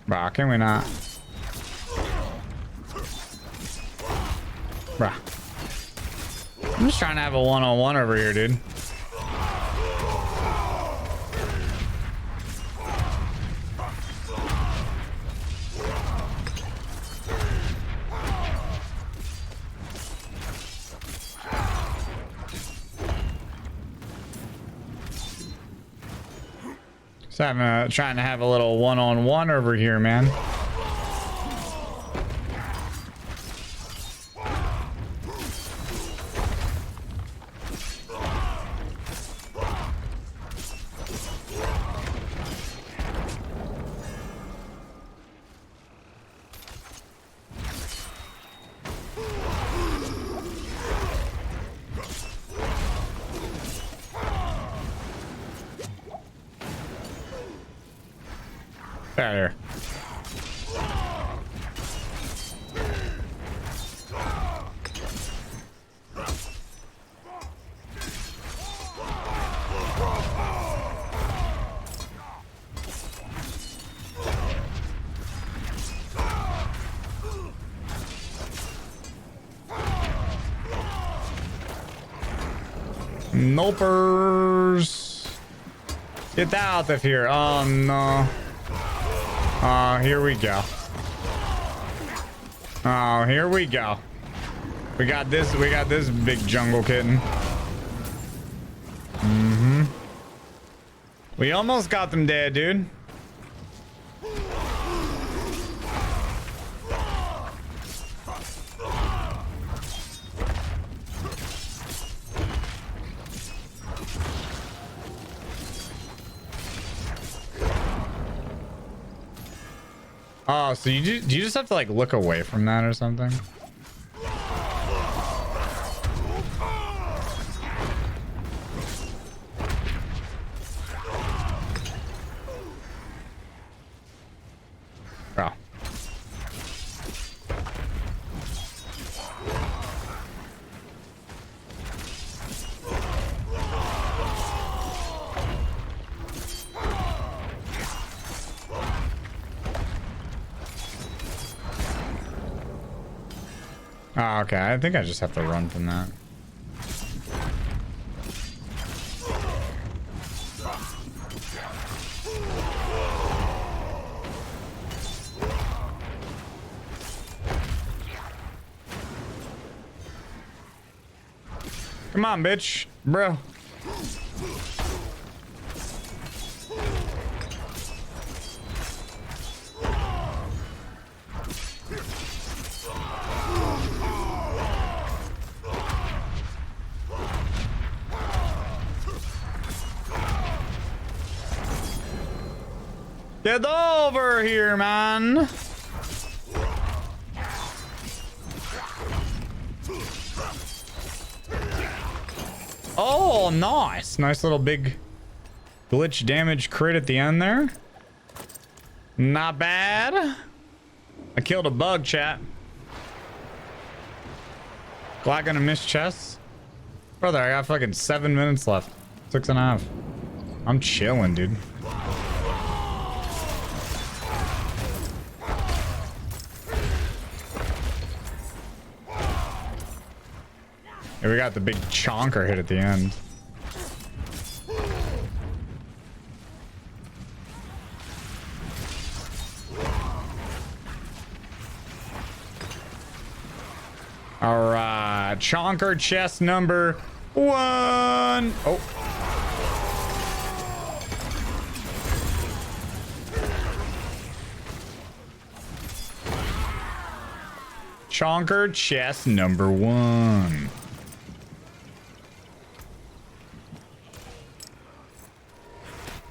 Bruh, can we not? Bruh. I'm just trying to have a one-on-one over here, dude. So I'm trying to have a little one-on-one over here, man. Get out of here. Nopers. Get that out of here. Oh no. Oh, here we go. Oh, here we go. We got this big jungle kitten. Mm-hmm. We almost got them dead, dude. Oh, so do you just have to like look away from that or something? Oh. Oh, okay. I think I just have to run from that. Come on, bitch. Bro. Get over here, man. Oh, nice. Nice little big glitch damage crit at the end there. Not bad. I killed a bug, chat. Glad gonna miss chests. Brother, I got fucking 7 minutes left. 6.5. I'm chilling, dude. Yeah, we got the big chonker hit at the end. All right, chonker chest number 1. Oh. Chonker chest number 1.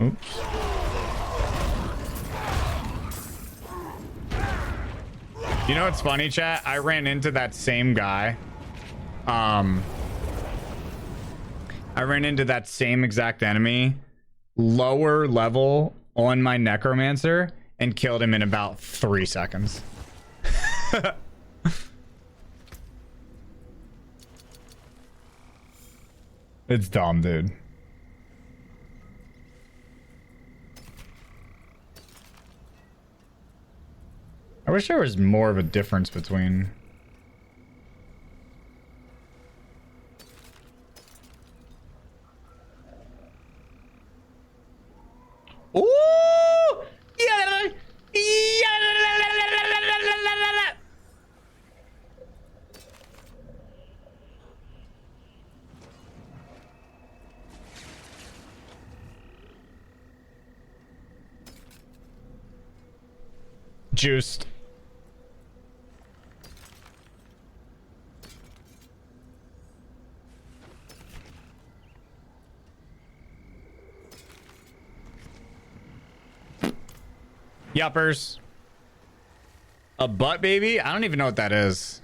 Oops. You know what's funny, chat? I ran into that same guy. I ran into that same exact enemy, lower level on my necromancer, and killed him in about 3 seconds. It's dumb, dude. I wish there was more of a difference between... Ooh! Yeah! Juiced. Yuppers. A butt baby? I don't even know what that is.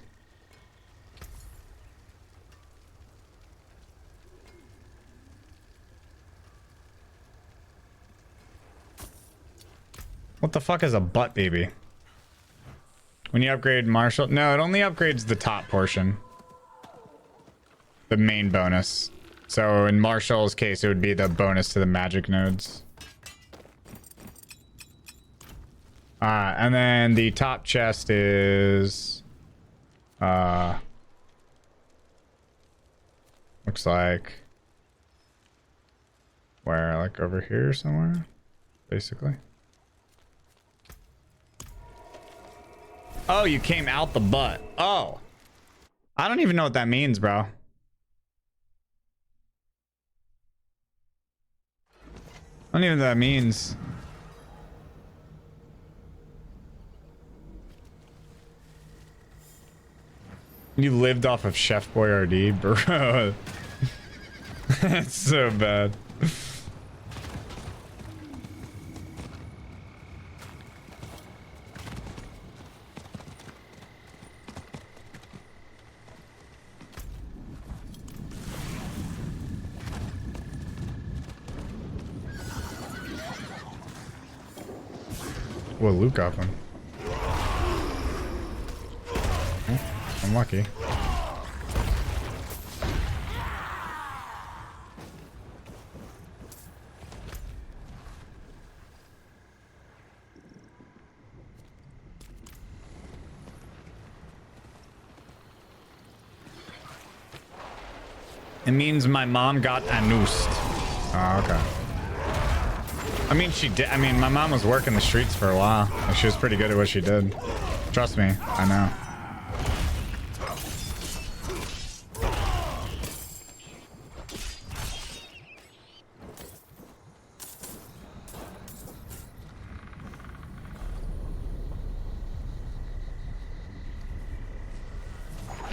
What the fuck is a butt baby? When you upgrade Marshall... No, it only upgrades the top portion. The main bonus. So in Marshall's case, it would be the bonus to the magic nodes. And then the top chest is... looks like... Where? Like over here somewhere? Basically. Oh, you came out the butt. Oh. I don't even know what that means, bro. I don't even know what that means. You lived off of Chef Boyardee, bro. That's so bad. Well, Luke got one. I'm lucky. It means my mom got annoused. Oh, okay. I mean, she did. I mean, my mom was working the streets for a while. And she was pretty good at what she did. Trust me, I know.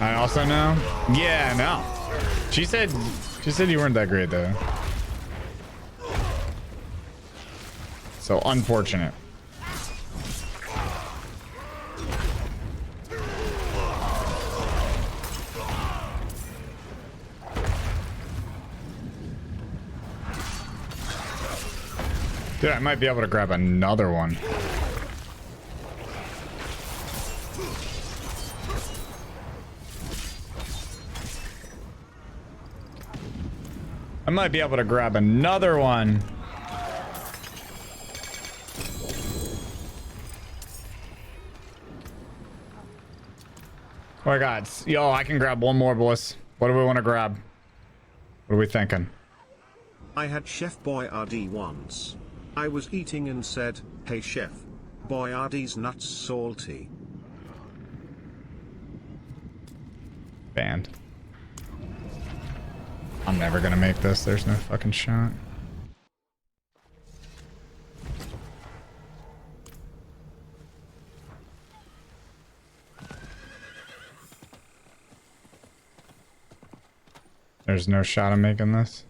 I also know. Yeah, no. She said you weren't that great though. So unfortunate. Dude, I might be able to grab another one. I might be able to grab another one. Oh my god. Yo, I can grab one more, boys. What do we want to grab? What are we thinking? I had Chef Boyardee once. I was eating and said, "Hey chef, Boyardee's nuts salty." Banned. I'm never gonna make this. There's no fucking shot. There's no shot of making this.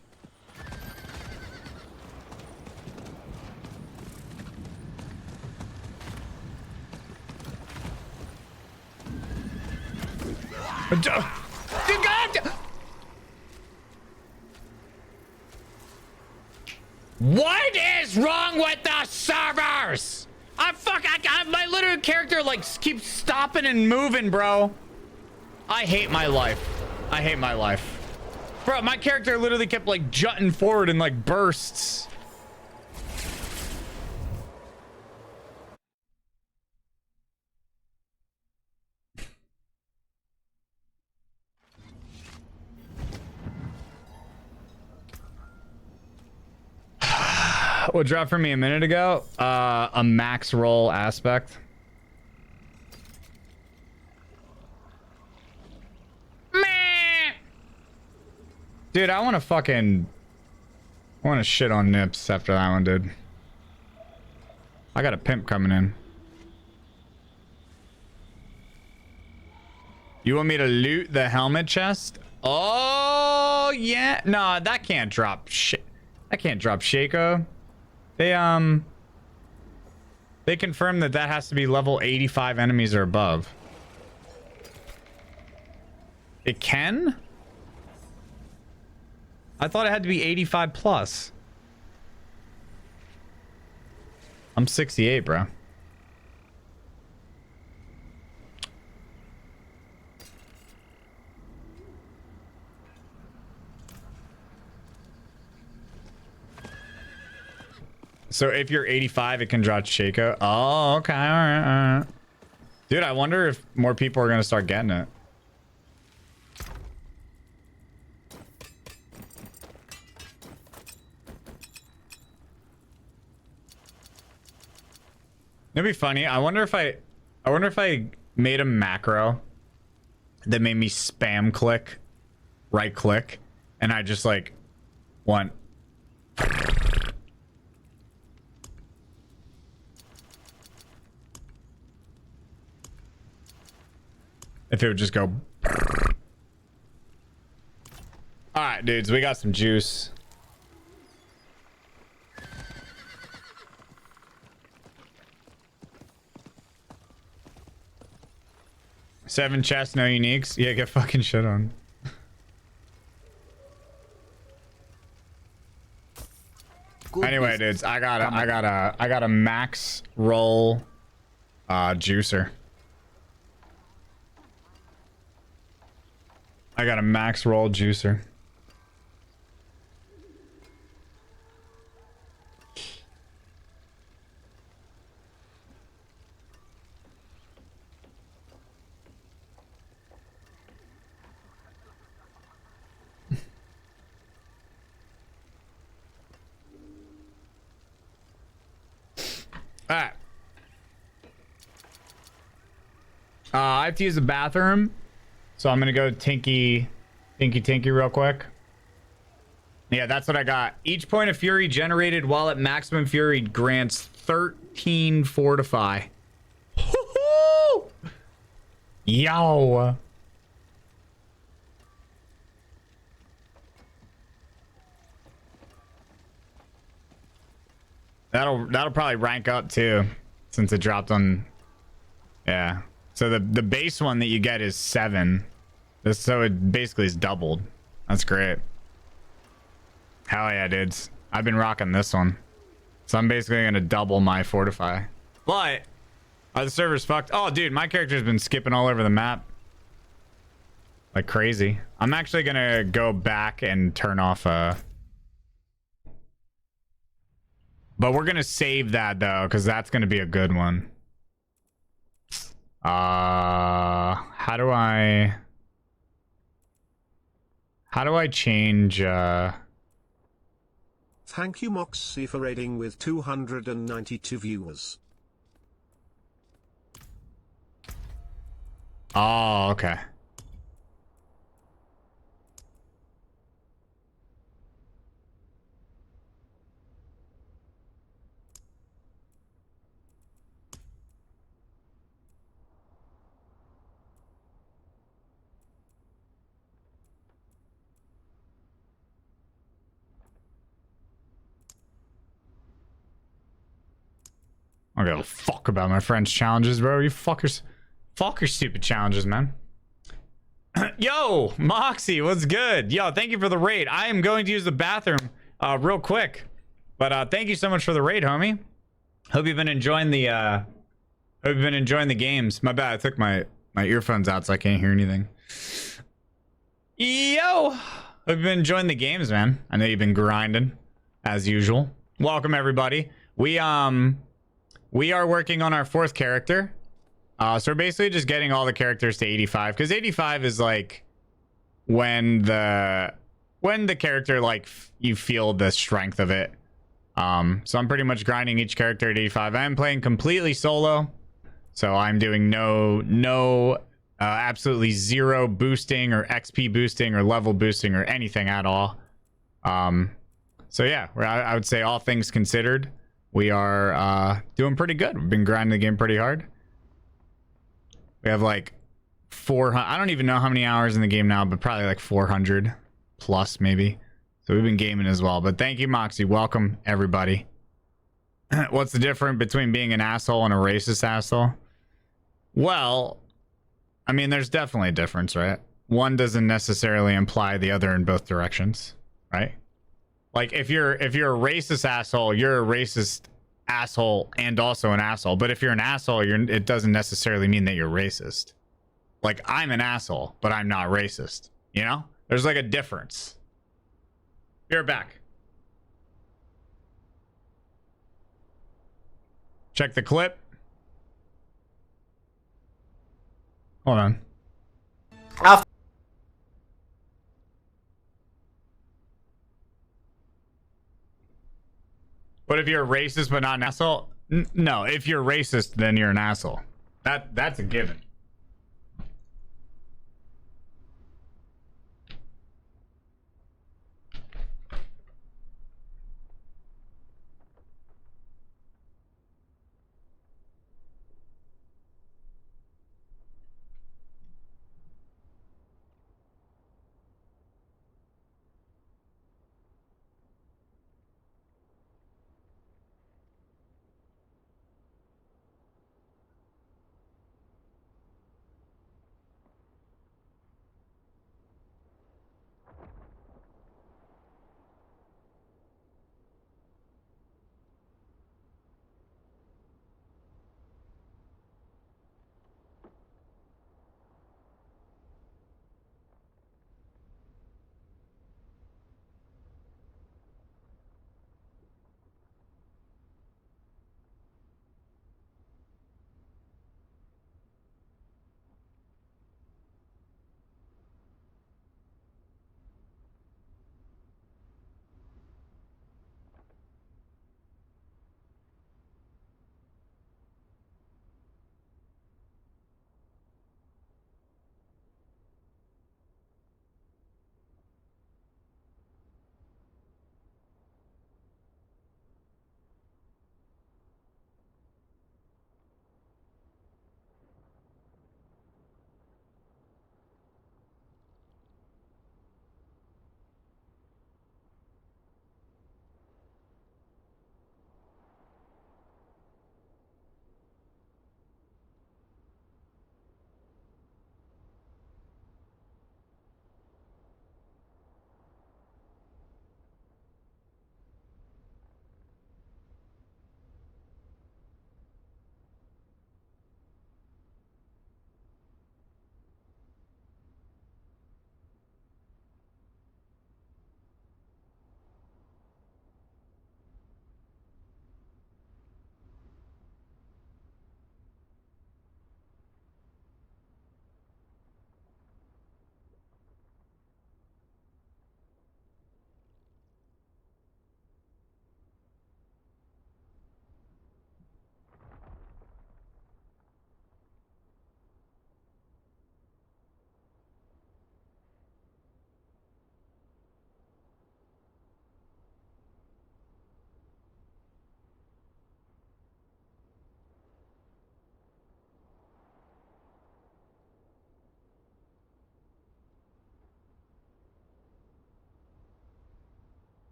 What is wrong with the servers? My literal character like keeps stopping and moving, bro. I hate my life. I hate my life. Bro, my character literally kept like jutting forward in like bursts. What dropped for me a minute ago? A max roll aspect. Meh. Dude, I want to shit on Nips after that one, dude. I got a pimp coming in. You want me to loot the helmet chest? Oh, yeah. No, that can't drop shit. That can't drop Shaco. They confirmed that has to be level 85 enemies or above. It can? I thought it had to be 85 plus. I'm 68, bro. So if you're 85, it can draw Shaco. Oh, okay. All right, all right. Dude, I wonder if more people are going to start getting it. It'd be funny. I wonder if I made a macro that made me spam click, right click, and I just like want. If it would just go. All right, dudes, we got some juice. Seven chests, no uniques. Yeah, get fucking shit on. Anyway, dudes, I got a max roll juicer. I got a max roll juicer. All right. I have to use the bathroom, so I'm gonna go tinky real quick. Yeah, that's what I got. Each point of fury generated while at maximum fury grants 13 fortify. Yo. That'll probably rank up too, since it dropped on. Yeah. So the base one that you get is 7. So it basically is doubled. That's great. Hell yeah, dudes. I've been rocking this one. So I'm basically gonna double my fortify. But are the servers fucked? Oh, dude, my character's been skipping all over the map like crazy. I'm actually gonna go back and turn off but we're gonna save that though, because that's gonna be a good one. How do I change Thank you Moxie for raiding with 292 viewers. Oh, okay. I don't give a fuck about my friends' challenges, bro. You fuckers. Fuck your stupid challenges, man. Yo, Moxie, what's good? Yo, thank you for the raid. I am going to use the bathroom real quick. But thank you so much for the raid, homie. Hope you've been enjoying the games. My bad, I took my earphones out so I can't hear anything. Yo! Hope you've been enjoying the games, man. I know you've been grinding, as usual. Welcome, everybody. We are working on our 4th character. So we're basically just getting all the characters to 85, because 85 is like when the character, like, you feel the strength of it. So I'm pretty much grinding each character at 85. I am playing completely solo, so I'm doing no absolutely 0 boosting or XP boosting or level boosting or anything at all. So yeah, I would say all things considered, we are doing pretty good. We've been grinding the game pretty hard. We have like 400. I don't even know how many hours in the game now, but probably like 400 plus maybe. So we've been gaming as well. But thank you, Moxie. Welcome, everybody. What's the difference between being an asshole and a racist asshole? Well, I mean, there's definitely a difference, right? One doesn't necessarily imply the other in both directions, right? Like if you're a racist asshole, you're a racist asshole and also an asshole. But if you're an asshole, it doesn't necessarily mean that you're racist. Like, I'm an asshole, but I'm not racist. You know? There's like a difference. You're back. Check the clip. Hold on. But if you're a racist but not an asshole, no. If you're racist, then you're an asshole. That's a given.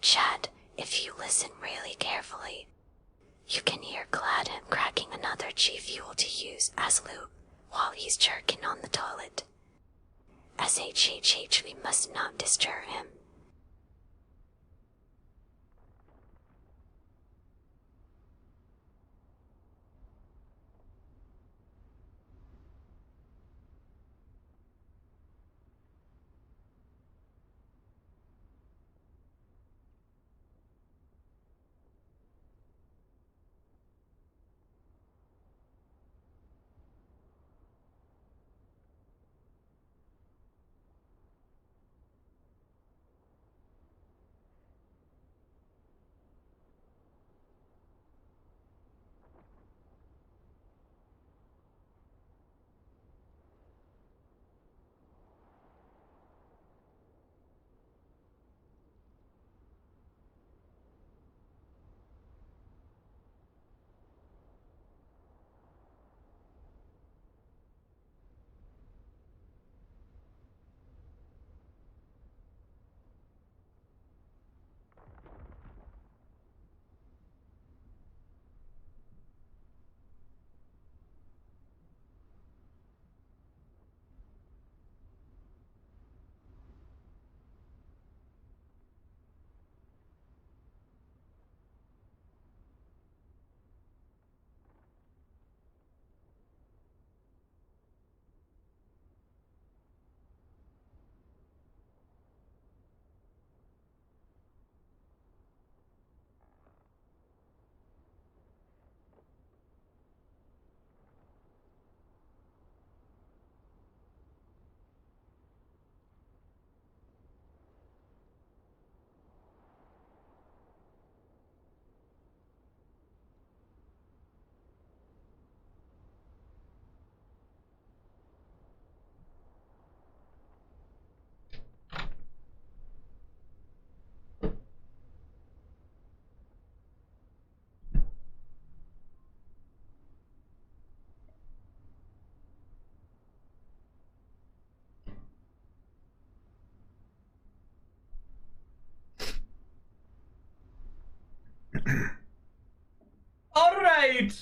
Chad, if you listen really carefully, you can hear Gladham cracking another G Fuel to use as lube while he's jerking on the toilet. SHHH, we must not disturb him. right.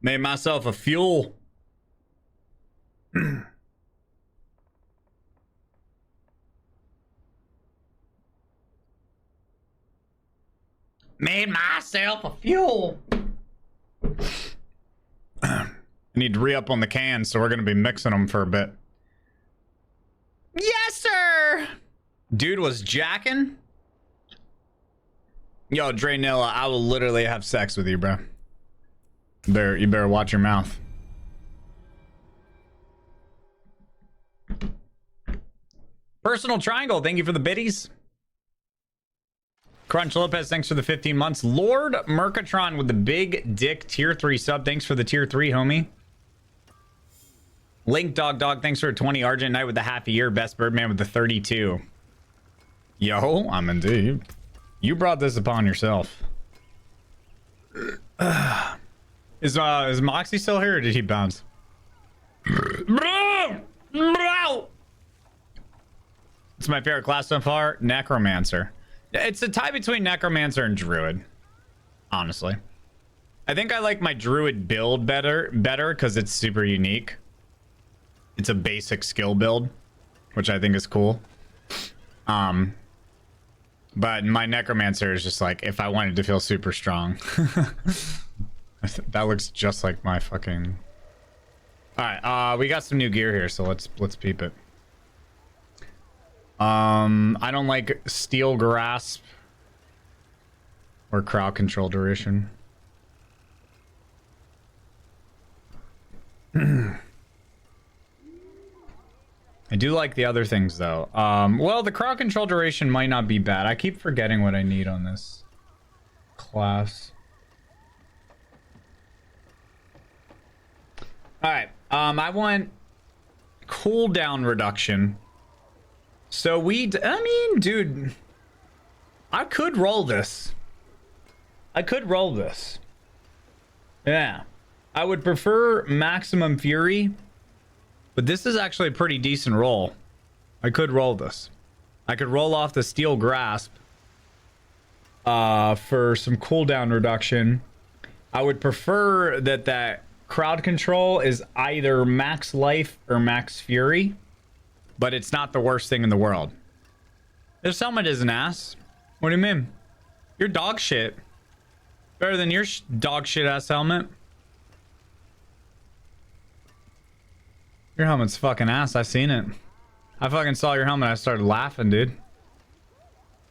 Made myself a fuel. Made myself a fuel. I need to re-up on the cans, so we're going to be mixing them for a bit. Yes, sir. Dude was jacking. Yo, Draynilla, I will literally have sex with you, bro. You better watch your mouth. Personal Triangle, thank you for the biddies. Crunch Lopez, thanks for the 15 months. Lord Mercatron with the big dick tier 3 sub. Thanks for the tier 3, homie. Link Dog, thanks for a 20. Argent Knight with the half a year. Best Birdman with the 32. Yo, I'm indeed. You brought this upon yourself. Is Moxie still here or did he bounce? It's my favorite class so far. Necromancer. It's a tie between Necromancer and Druid. Honestly. I think I like my Druid build better because it's super unique. It's a basic skill build, which I think is cool. But my Necromancer is just like, if I wanted to feel super strong. That looks just like my fucking... Alright, we got some new gear here, so let's peep it. I don't like Steel Grasp or crowd control duration. I do like the other things though. Well, the crowd control duration might not be bad. I keep forgetting what I need on this class. All right. I want cooldown reduction. So I mean, dude, I could roll this. Yeah. I would prefer Maximum Fury, but this is actually a pretty decent roll. I could roll this. I could roll off the Steel Grasp for some cooldown reduction. I would prefer that crowd control is either max life or max fury, but it's not the worst thing in the world. This helmet is an ass. What do you mean? You're dog shit. Better than your dog shit ass helmet. Your helmet's fucking ass. I seen it. I fucking saw your helmet. I started laughing, dude.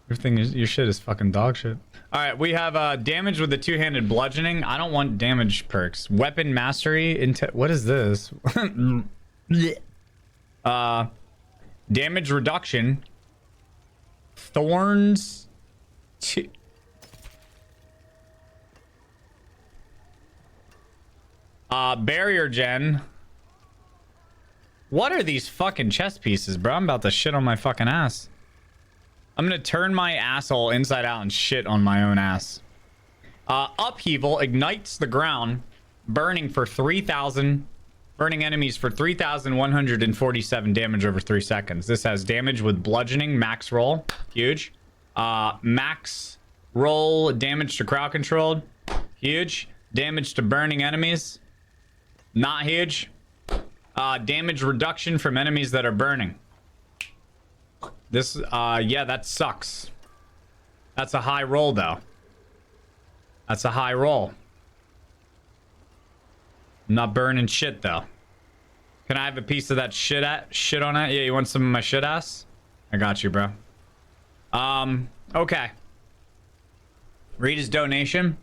Your shit is fucking dog shit. All right, we have damage with the two-handed bludgeoning. I don't want damage perks. Weapon mastery. What is this? Damage reduction. Thorns. Barrier gen. What are these fucking chest pieces, bro? I'm about to shit on my fucking ass. I'm gonna turn my asshole inside out and shit on my own ass. Upheaval ignites the ground, burning for 3,000, burning enemies for 3,147 damage over 3 seconds. This has damage with bludgeoning, max roll, huge. Max roll damage to crowd controlled, huge. Damage to burning enemies, not huge. Damage reduction from enemies that are burning. This, yeah, that sucks. That's a high roll, though. That's a high roll. I'm not burning shit, though. Can I have a piece of that shit on it? Yeah, you want some of my shit ass? I got you, bro. Okay. Read his donation.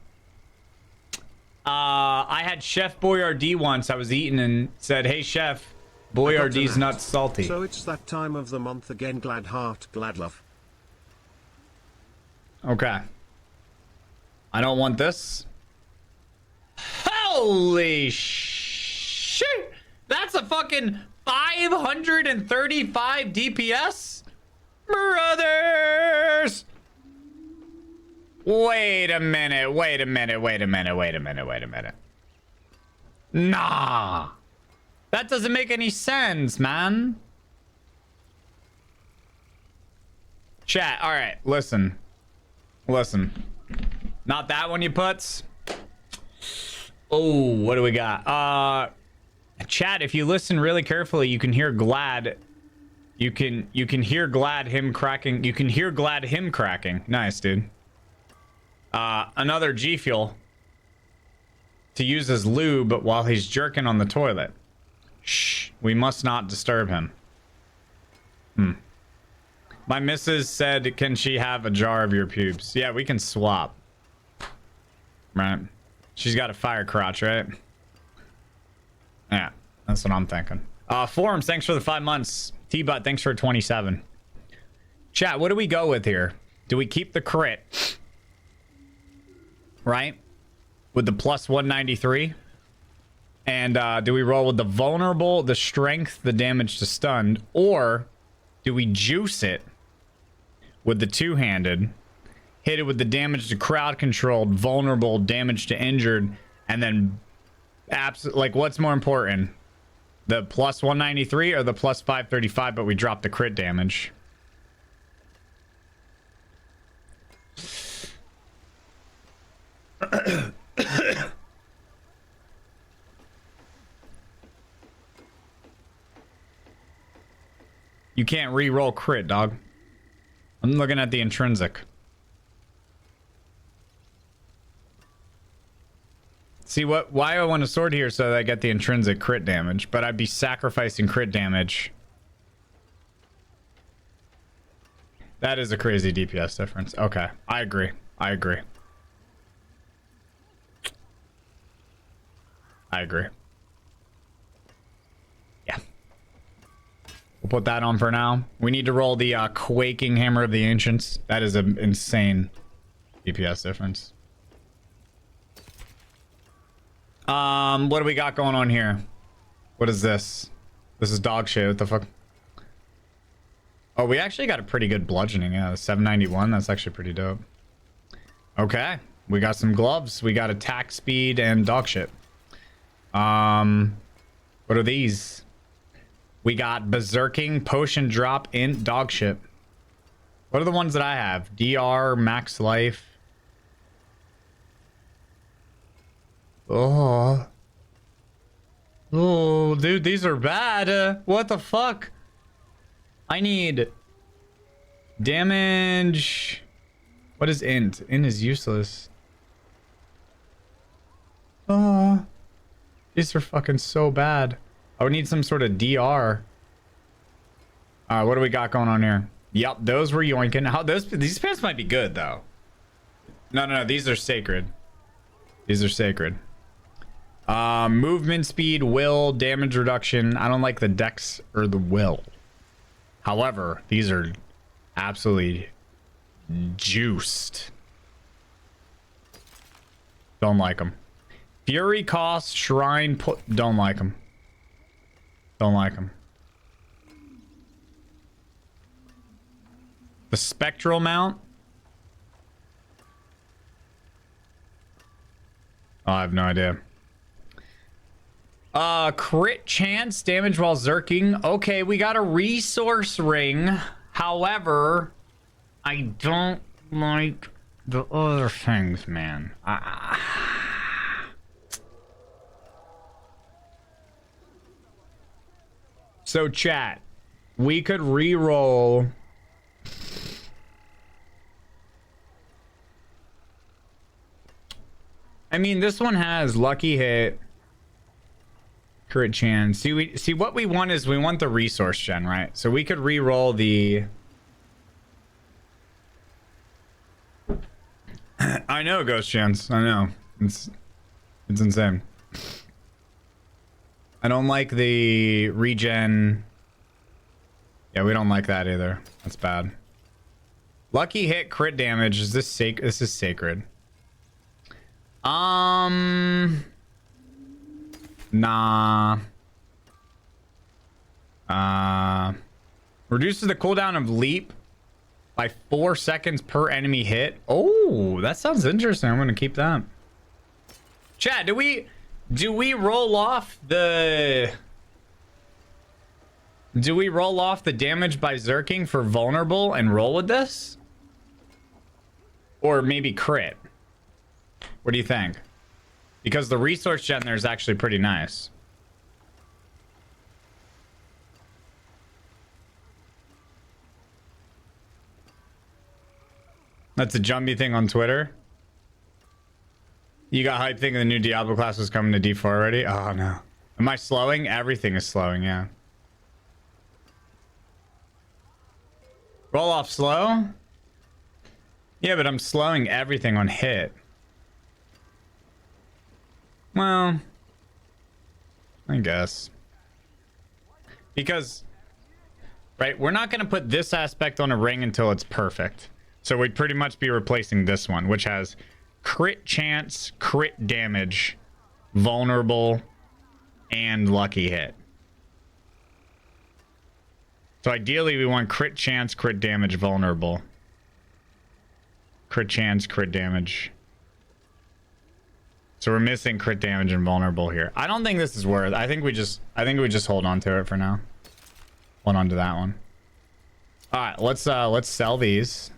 I had Chef Boyardee once. I was eating and said, hey, Chef, Boyardee's not salty. So it's that time of the month again. Glad heart, glad love. Okay. I don't want this. Holy shit! That's a fucking 535 DPS? Brothers! Wait a minute. Nah. That doesn't make any sense, man. Chat, alright, listen. Not that one, you puts. Oh, what do we got? Chat, if you listen really carefully, you can hear Glad. You can hear Glad him cracking. You can hear Glad him cracking. Nice, dude. Another G Fuel to use as lube while he's jerking on the toilet. Shh, we must not disturb him. My missus said, can she have a jar of your pubes? Yeah, we can swap. Right. She's got a fire crotch, right? Yeah, that's what I'm thinking. Forums, thanks for the 5 months. T-Butt, thanks for 27. Chat, what do we go with here? Do we keep the crit? Right? With the plus 193? And do we roll with the vulnerable, the strength, the damage to stunned? Or do we juice it with the two-handed, hit it with the damage to crowd controlled, vulnerable, damage to injured, and then like what's more important? The plus 193 or the plus 535, but we drop the crit damage? You can't re-roll crit, dog. I'm looking at the intrinsic. See why I want a sword here so that I get the intrinsic crit damage, but I'd be sacrificing crit damage. That is a crazy DPS difference. Okay, I agree. I agree. I agree. Yeah. We'll put that on for now. We need to roll the Quaking Hammer of the Ancients. That is an insane DPS difference. What do we got going on here? What is this? This is dog shit. What the fuck? Oh, we actually got a pretty good bludgeoning. Yeah, 791. That's actually pretty dope. Okay. We got some gloves. We got attack speed and dog shit. What are these? We got berserking, potion drop, and dog shit. What are the ones that I have? DR, max life. Oh, dude, these are bad. What the fuck? I need damage. What is int? Int is useless. Oh, these are fucking so bad. I would need some sort of DR. What do we got going on here? Yep, those were yoinking. These pants might be good though. No, these are sacred. These are sacred. Movement speed, will, damage reduction. I don't like the dex or the will. However, these are absolutely juiced. Don't like them. Fury cost, shrine put. Don't like them. Don't like them. The spectral mount. Oh, I have no idea. Crit chance, damage while zerking. Okay, we got a resource ring. However, I don't like the other things, man. So chat, we could re-roll. I mean, this one has lucky hit. Crit chance. See what we want is we want the resource gen, right? So we could re-roll the. I know ghost chance. I know it's insane. I don't like the regen. Yeah, we don't like that either. That's bad. Lucky hit, crit damage. Is this This is sacred. Nah. Reduces the cooldown of leap by 4 seconds per enemy hit. Oh, that sounds interesting. I'm gonna keep that. Chat, do we roll off the damage by zerking for vulnerable and roll with this? Or maybe crit? What do you think? Because the resource gen there is actually pretty nice. That's a jumpy thing on Twitter. You got hype thinking the new Diablo class was coming to D4 already? Oh no. Am I slowing? Everything is slowing, yeah. Roll off slow? Yeah, but I'm slowing everything on hit. Well, I guess. Because, right, we're not going to put this aspect on a ring until it's perfect. So we'd pretty much be replacing this one, which has crit chance, crit damage, vulnerable, and lucky hit. So ideally we want crit chance, crit damage, vulnerable. Crit chance, crit damage. So we're missing crit damage and vulnerable here. I don't think this is worth. I think we just hold on to it for now. Hold on to that one. All right, let's sell these.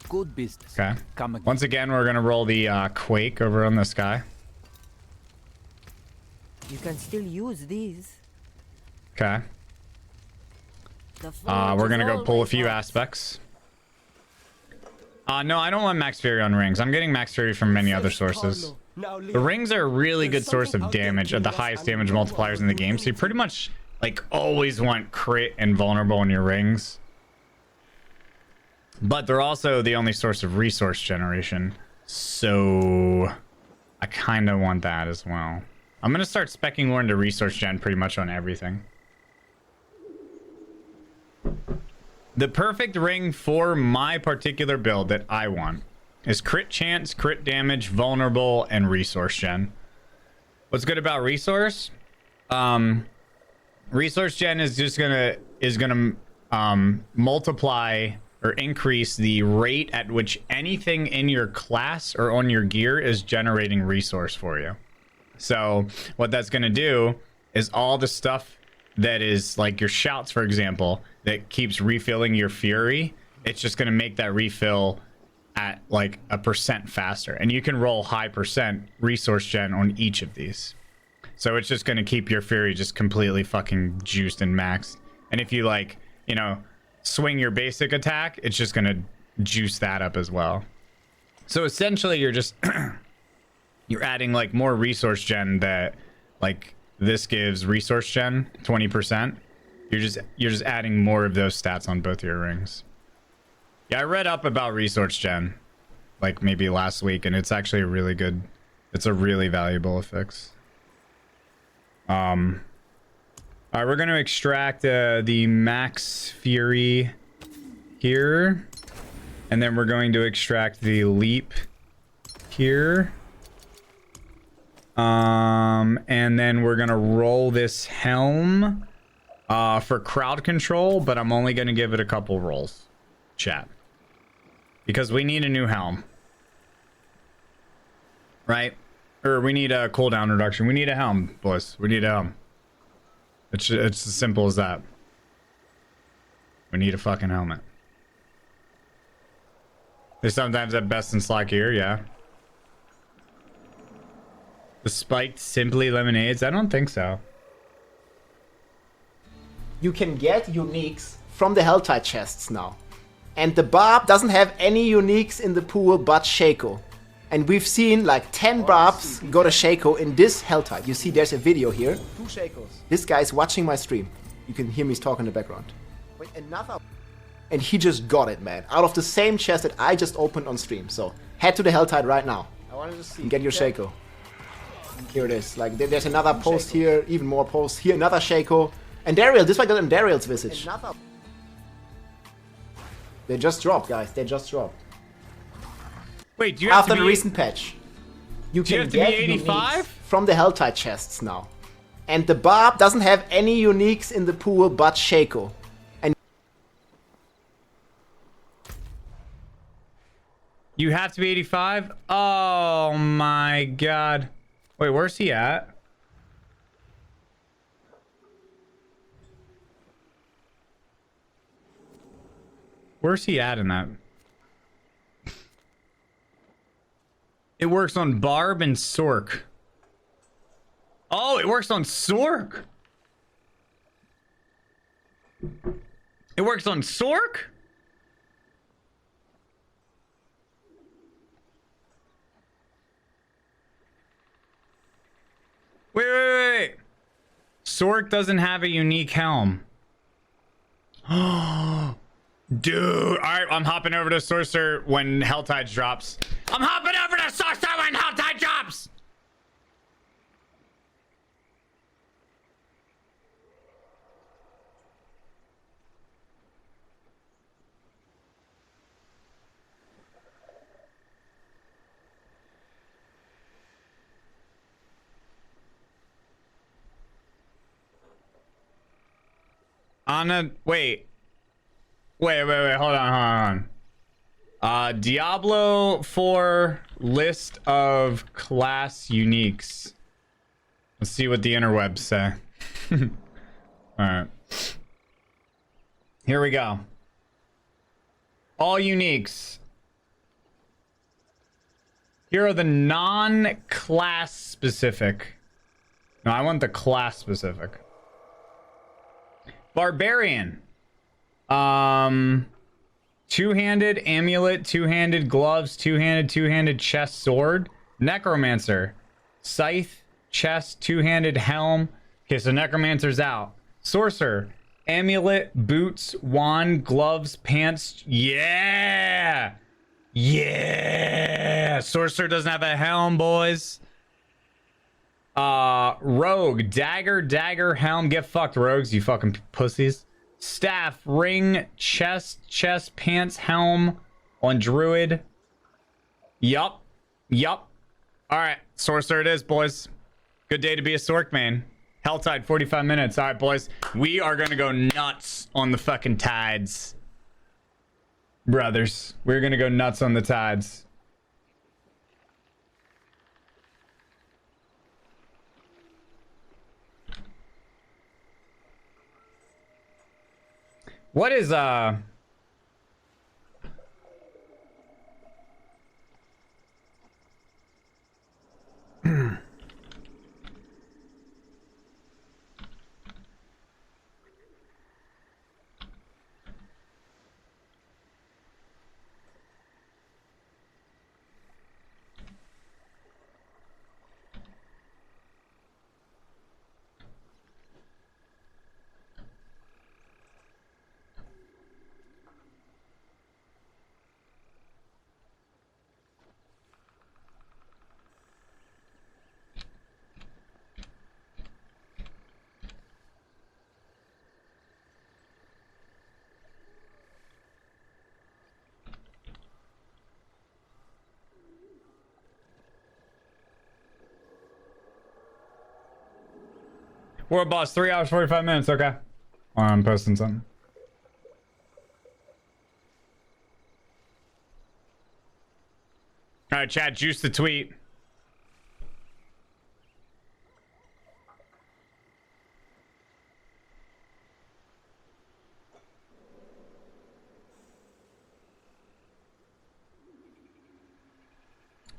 Good business. Okay. Once again, we're gonna roll the quake over on this guy. You can still use these. Okay. We're gonna go pull a few aspects. No, I don't want Max Fury on rings. I'm getting Max Fury from many other sources. The rings are a really good source of damage, at the highest damage multipliers in the game. So you pretty much like always want crit and vulnerable in your rings. But they're also the only source of resource generation. So I kind of want that as well. I'm going to start speccing more into resource gen pretty much on everything. The perfect ring for my particular build that I want is crit chance, crit damage, vulnerable, and resource gen. What's good about resource? Resource gen is just gonna multiply or increase the rate at which anything in your class or on your gear is generating resource for you. So what that's gonna do is all the stuff that is like your shouts, for example, that keeps refilling your fury, it's just going to make that refill at like a % faster. And you can roll high % resource gen on each of these. So it's just going to keep your fury just completely fucking juiced and maxed. And if you like, you know, swing your basic attack, it's just going to juice that up as well. So essentially you're just you're adding like more resource gen that like this gives resource gen 20%. You're just adding more of those stats on both your rings. Yeah, I read up about resource gen like maybe last week, and it's actually a really good, it's a really valuable affix. All right, we're going to extract the Max Fury here, and then we're going to extract the Leap here. And then we're gonna roll this helm for crowd control, but I'm only gonna give it a couple rolls, chat, because we need a new helm, right? Or we need a cooldown reduction. We need a helm, boys. We need a helm. It's as simple as that. We need a fucking helmet. They sometimes have best in slot gear, yeah. The spiked simply lemonades? I don't think so. You can get uniques from the Helltide chests now. And the Barb doesn't have any uniques in the pool but Shaco. And we've seen like 10 Barbs go to Shaco in this Helltide. You see there's a video here. 2 Shacos. This guy's watching my stream. You can hear me talking in the background. Wait, another. And he just got it, man. Out of the same chest that I just opened on stream. So head to the Helltide right now. I wanted to see. And get your Shaco. Here it is. Like there's another post here, even more posts here, another Shaco. And Daryl, this one got in Daryl's visage. They just dropped, guys. They just dropped. Wait, do you have after to be the recent patch? You can get 85 from the Helltide chests now. And the Barb doesn't have any uniques in the pool but Shaco. And you have to be 85? Oh my god. Wait, where's he at? Where's he at in that? It works on Barb and Sork. Oh, it works on Sork. It works on Sork? Wait. Sork doesn't have a unique helm. Dude. Alright, I'm hopping over to Sorcerer when Helltide drops. I'm hopping over to Sorcerer when Helltide drops! Wait, hold on. Diablo 4 list of class uniques. Let's see what the interwebs say. Alright. Here we go. All uniques. Here are the non-class specific. No, I want the class specific. Barbarian. Two-handed amulet, two-handed gloves, two-handed chest sword. Necromancer. Scythe, chest, two-handed helm. Okay, so Necromancer's out. Sorcerer. Amulet, boots, wand, gloves, pants. Yeah! Yeah! Sorcerer doesn't have a helm, boys. Rogue, dagger, helm. Get fucked, rogues, you fucking pussies. Staff, ring, chest, pants, helm on druid. Yup. Alright, sorcerer it is, boys. Good day to be a Sork main. Helltide, 45 minutes. Alright, boys. We are gonna go nuts on the fucking tides. Brothers, we're gonna go nuts on the tides. What is World boss, 3 hours, 45 minutes. Okay. I'm posting something. All right, chat, juice the tweet.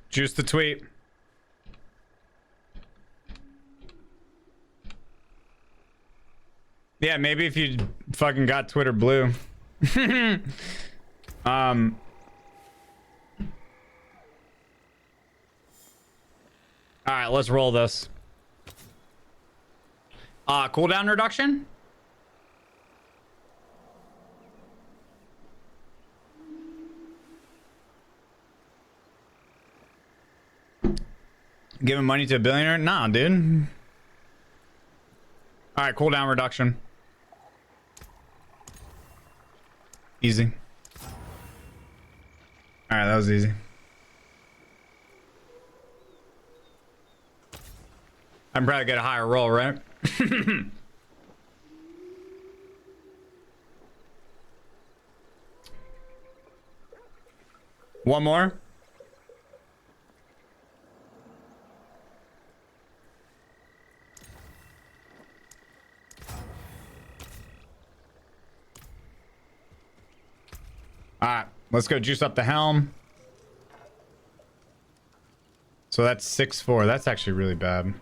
Juice the tweet. Yeah, maybe if you fucking got Twitter blue. All right, let's roll this. Cooldown reduction? Giving money to a billionaire? Nah, dude. All right, cooldown reduction. Easy. All right, that was easy. I'm probably get a higher roll, right? One more. All right, let's go juice up the helm. So that's 6-4. That's actually really bad.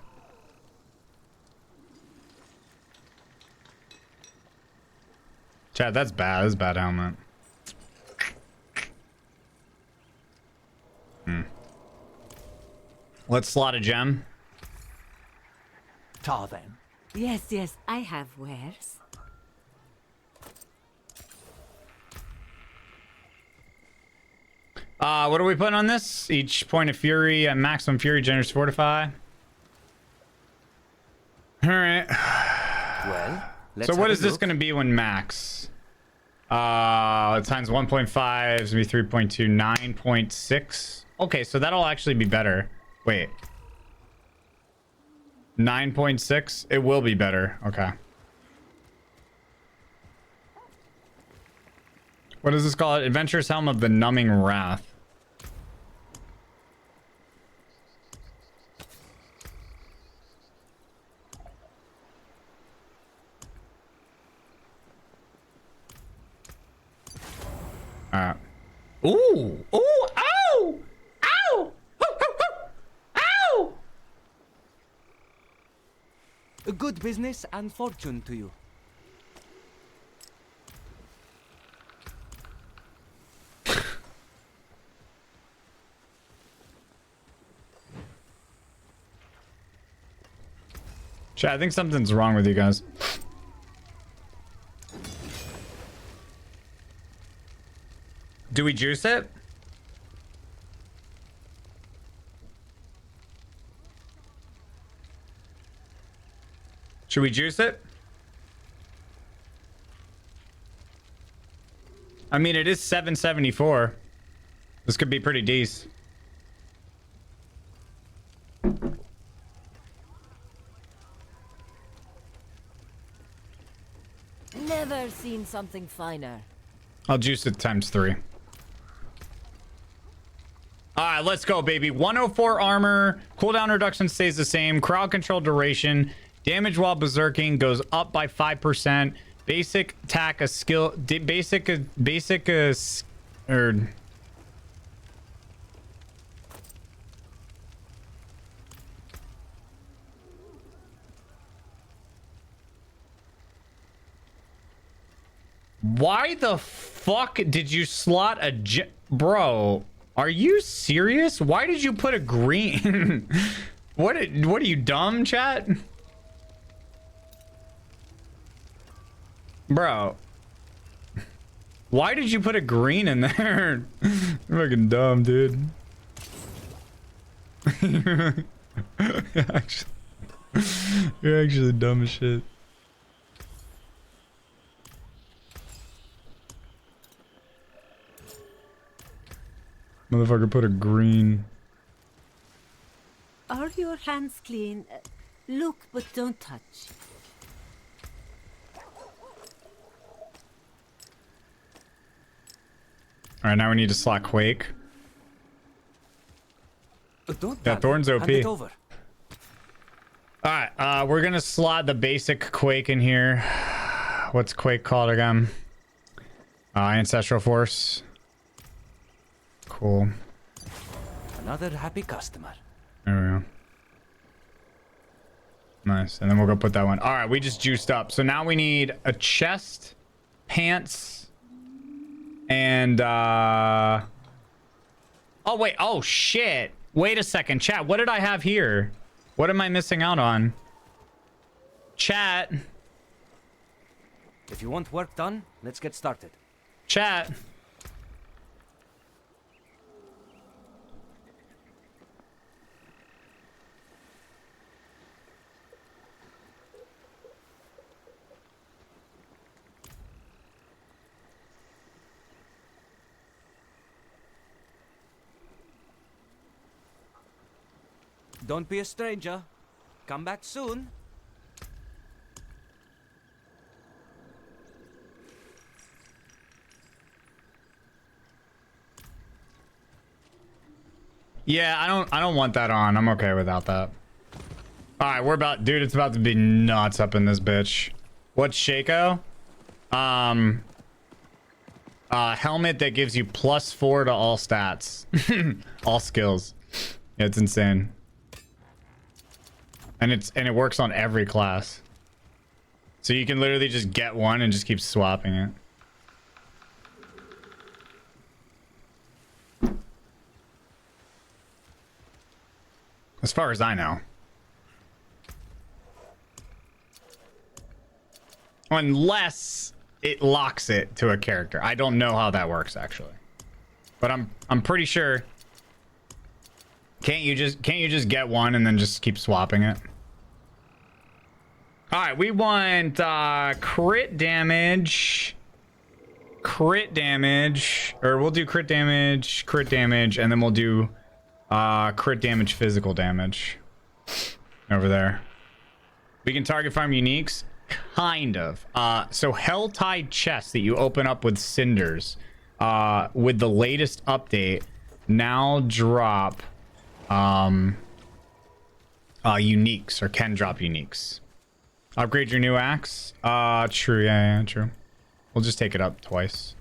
Chad, that's bad. That's a bad helmet. Let's slot a gem. Ta then. Yes, yes, I have wares. What are we putting on this? Each point of fury at maximum fury generates fortify. All right. Well, so what is this going to be when max? Times 1.5 is going to be 3.2, 9.6. Okay, so that'll actually be better. Wait. 9.6? It will be better. Okay. What is this called? Adventurous Helm of the Numbing Wrath. Alright. Ooh! Ooh! Ow! Ow! Ow! Good business and fortune to you. Chat, I think something's wrong with you guys. Do we juice it? Should we juice it? I mean, it is 774. This could be pretty decent. Never seen something finer. I'll juice it times 3. All right, let's go, baby. 104 armor. Cooldown reduction stays the same. Crowd control duration. Damage while berserking goes up by 5%. Basic attack, a skill. Or why the fuck did you slot a bro? Are you serious? Why did you put a green? What are you, dumb, chat? Bro. Why did you put a green in there? You're fucking dumb, dude. You're actually dumb as shit. Motherfucker put a green. Are your hands clean? Look, but don't touch. Alright, now we need to slot Quake. Yeah, Thorn's OP. Alright, we're gonna slot the basic Quake in here. What's Quake called again? Ancestral Force. Cool. Another happy customer. There we go. Nice. And then we'll go put that one. All right, we just juiced up. So now we need a chest, pants, and oh wait. Oh shit. Wait a second. Chat, what did I have here? What am I missing out on? Chat. If you want work done, let's get started. Chat. Don't be a stranger. Come back soon. Yeah, I don't want that on. I'm okay without that. All right, we're about, dude, it's about to be nuts up in this bitch. What's Shaco? Helmet that gives you +4 to all stats. All skills. Yeah, it's insane. And it works on every class. So you can literally just get one and just keep swapping it. As far as I know. Unless it locks it to a character. I don't know how that works actually. But I'm pretty sure. Can't you just get one and then just keep swapping it? All right, we want crit damage, or we'll do crit damage, and then we'll do crit damage, physical damage over there. We can target farm uniques, kind of. So Helltide chests that you open up with cinders, with the latest update, now drop uniques, or can drop uniques. Upgrade your new axe. True. Yeah, true. We'll just take it up twice,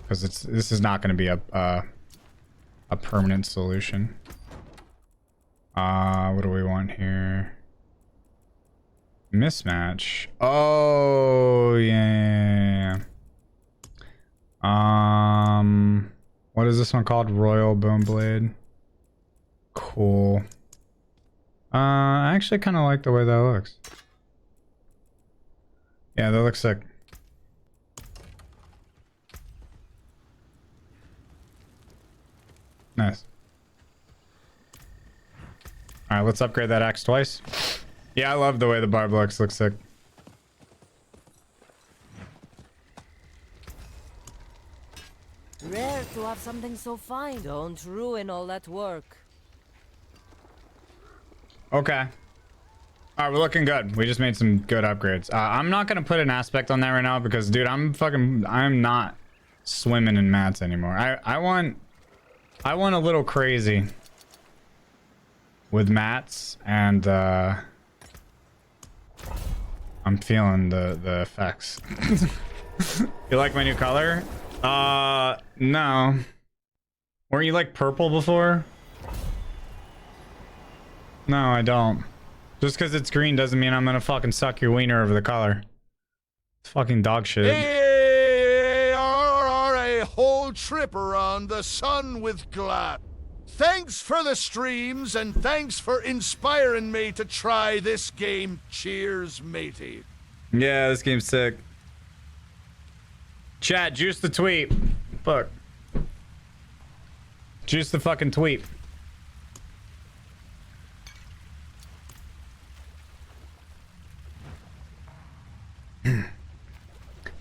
because this is not going to be a permanent solution. What do we want here? Mismatch. Oh yeah. What is this one called? Royal Bone Blade. Cool. I actually kind of like the way that looks. Yeah, that looks sick. Nice. All right, let's upgrade that axe twice. Yeah, I love the way the barb looks. Looks sick. Rare to have something so fine. Don't ruin all that work. Okay. All right, we're looking good. We just made some good upgrades. I'm not gonna put an aspect on that right now because, dude, I'm not swimming in mats anymore. I want a little crazy with mats, and I'm feeling the effects. You like my new color? No. Weren't you like purple before? No, I don't. Just because it's green doesn't mean I'm gonna fucking suck your wiener over the color. It's fucking dog shit. A whole trip around the sun with glad. Thanks for the streams, and thanks for inspiring me to try this game. Cheers, matey. Yeah, this game's sick. Chat, juice the tweet. Fuck. Juice the fucking tweet.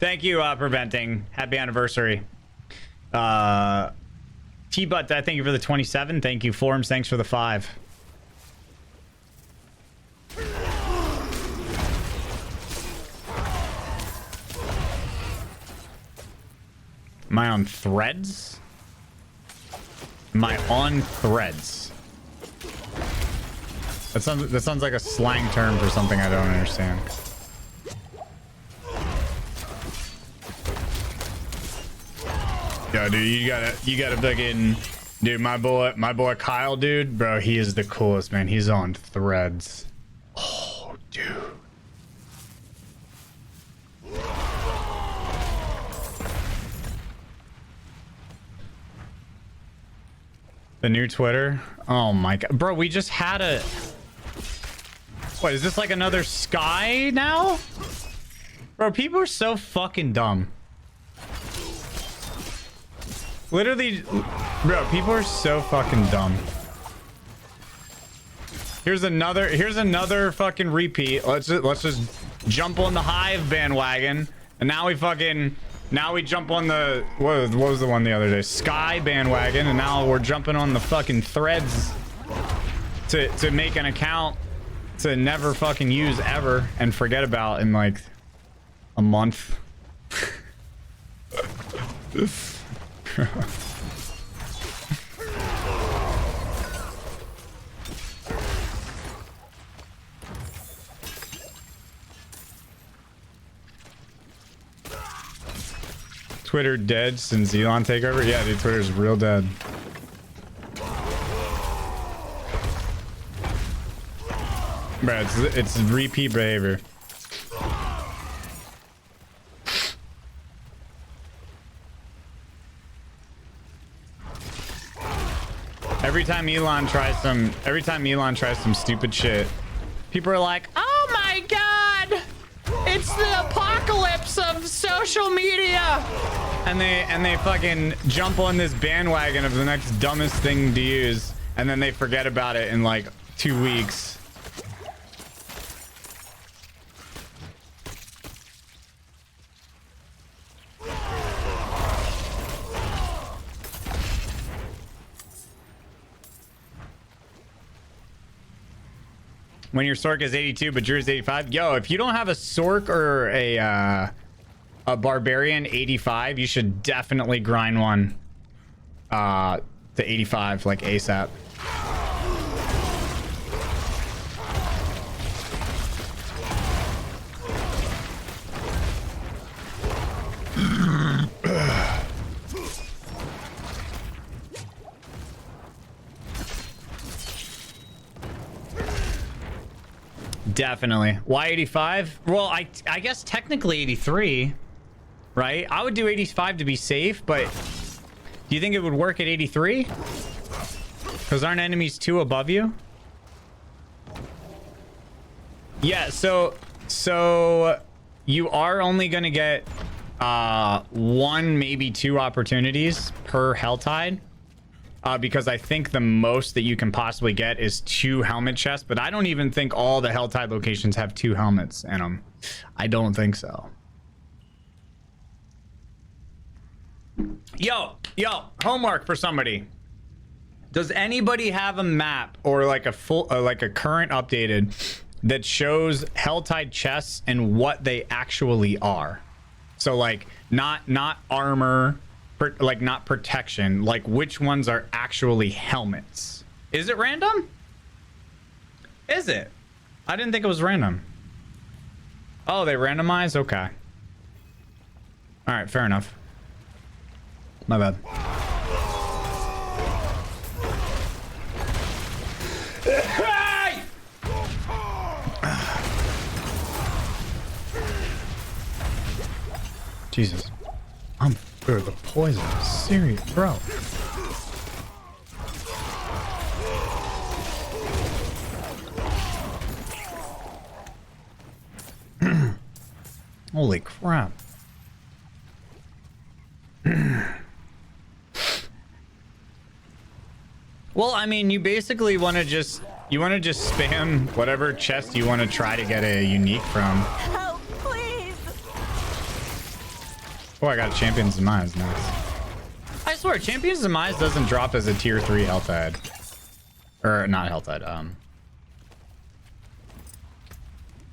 Thank you, Preventing. Happy anniversary. T-Butt, thank you for the 27. Thank you, Forms. Thanks for the 5. Am I on threads? Am I on threads? That sounds like a slang term for something I don't understand. Yo, dude, you gotta fucking, dude, my boy Kyle, dude, bro, he is the coolest, man. He's on threads. Oh, dude. The new Twitter? Oh my god. Bro, we just had a... What, is this like another Sky now? Bro, people are so fucking dumb. Literally, bro, people are so fucking dumb. Here's another fucking repeat. Let's just jump on the Hive bandwagon, and now we jump on the what was the one the other day? Sky bandwagon, and now we're jumping on the fucking threads to make an account to never fucking use ever and forget about in like a month. Twitter dead since Elon takeover? Yeah, dude, Twitter's real dead. Bro, it's repeat behavior. Every time Elon tries some stupid shit, people are like, "Oh my god, it's the apocalypse of social media," and they fucking jump on this bandwagon of the next dumbest thing to use, and then they forget about it in like 2 weeks. When your Sork is 82 but Drew's 85, yo, if you don't have a Sork or a Barbarian 85, you should definitely grind one to 85 like ASAP. Definitely. Why 85? Well, I guess technically 83, right? I would do 85 to be safe, but do you think it would work at 83? Because aren't enemies 2 above you? Yeah, so you are only going to get 1, maybe 2 opportunities per Helltide. Because I think the most that you can possibly get is 2 helmet chests, but I don't even think all the Helltide locations have 2 helmets in them. I don't think so. Yo, homework for somebody. Does anybody have a map or like a full, like a current updated that shows Helltide chests and what they actually are? So like not armor, like not protection, like which ones are actually helmets. Is it random? Is it? I didn't think it was random. Oh, they randomize? Okay. All right, fair enough. My bad. Jesus. I'm for the poison. Serious, bro. Holy crap. Well, I mean, you basically want to just spam whatever chest you want to try to get a unique from. Help, please. Oh, I got a Champion's Demise. Nice. I swear, Champion's Demise doesn't drop as a tier 3 Helltide. Or not Helltide,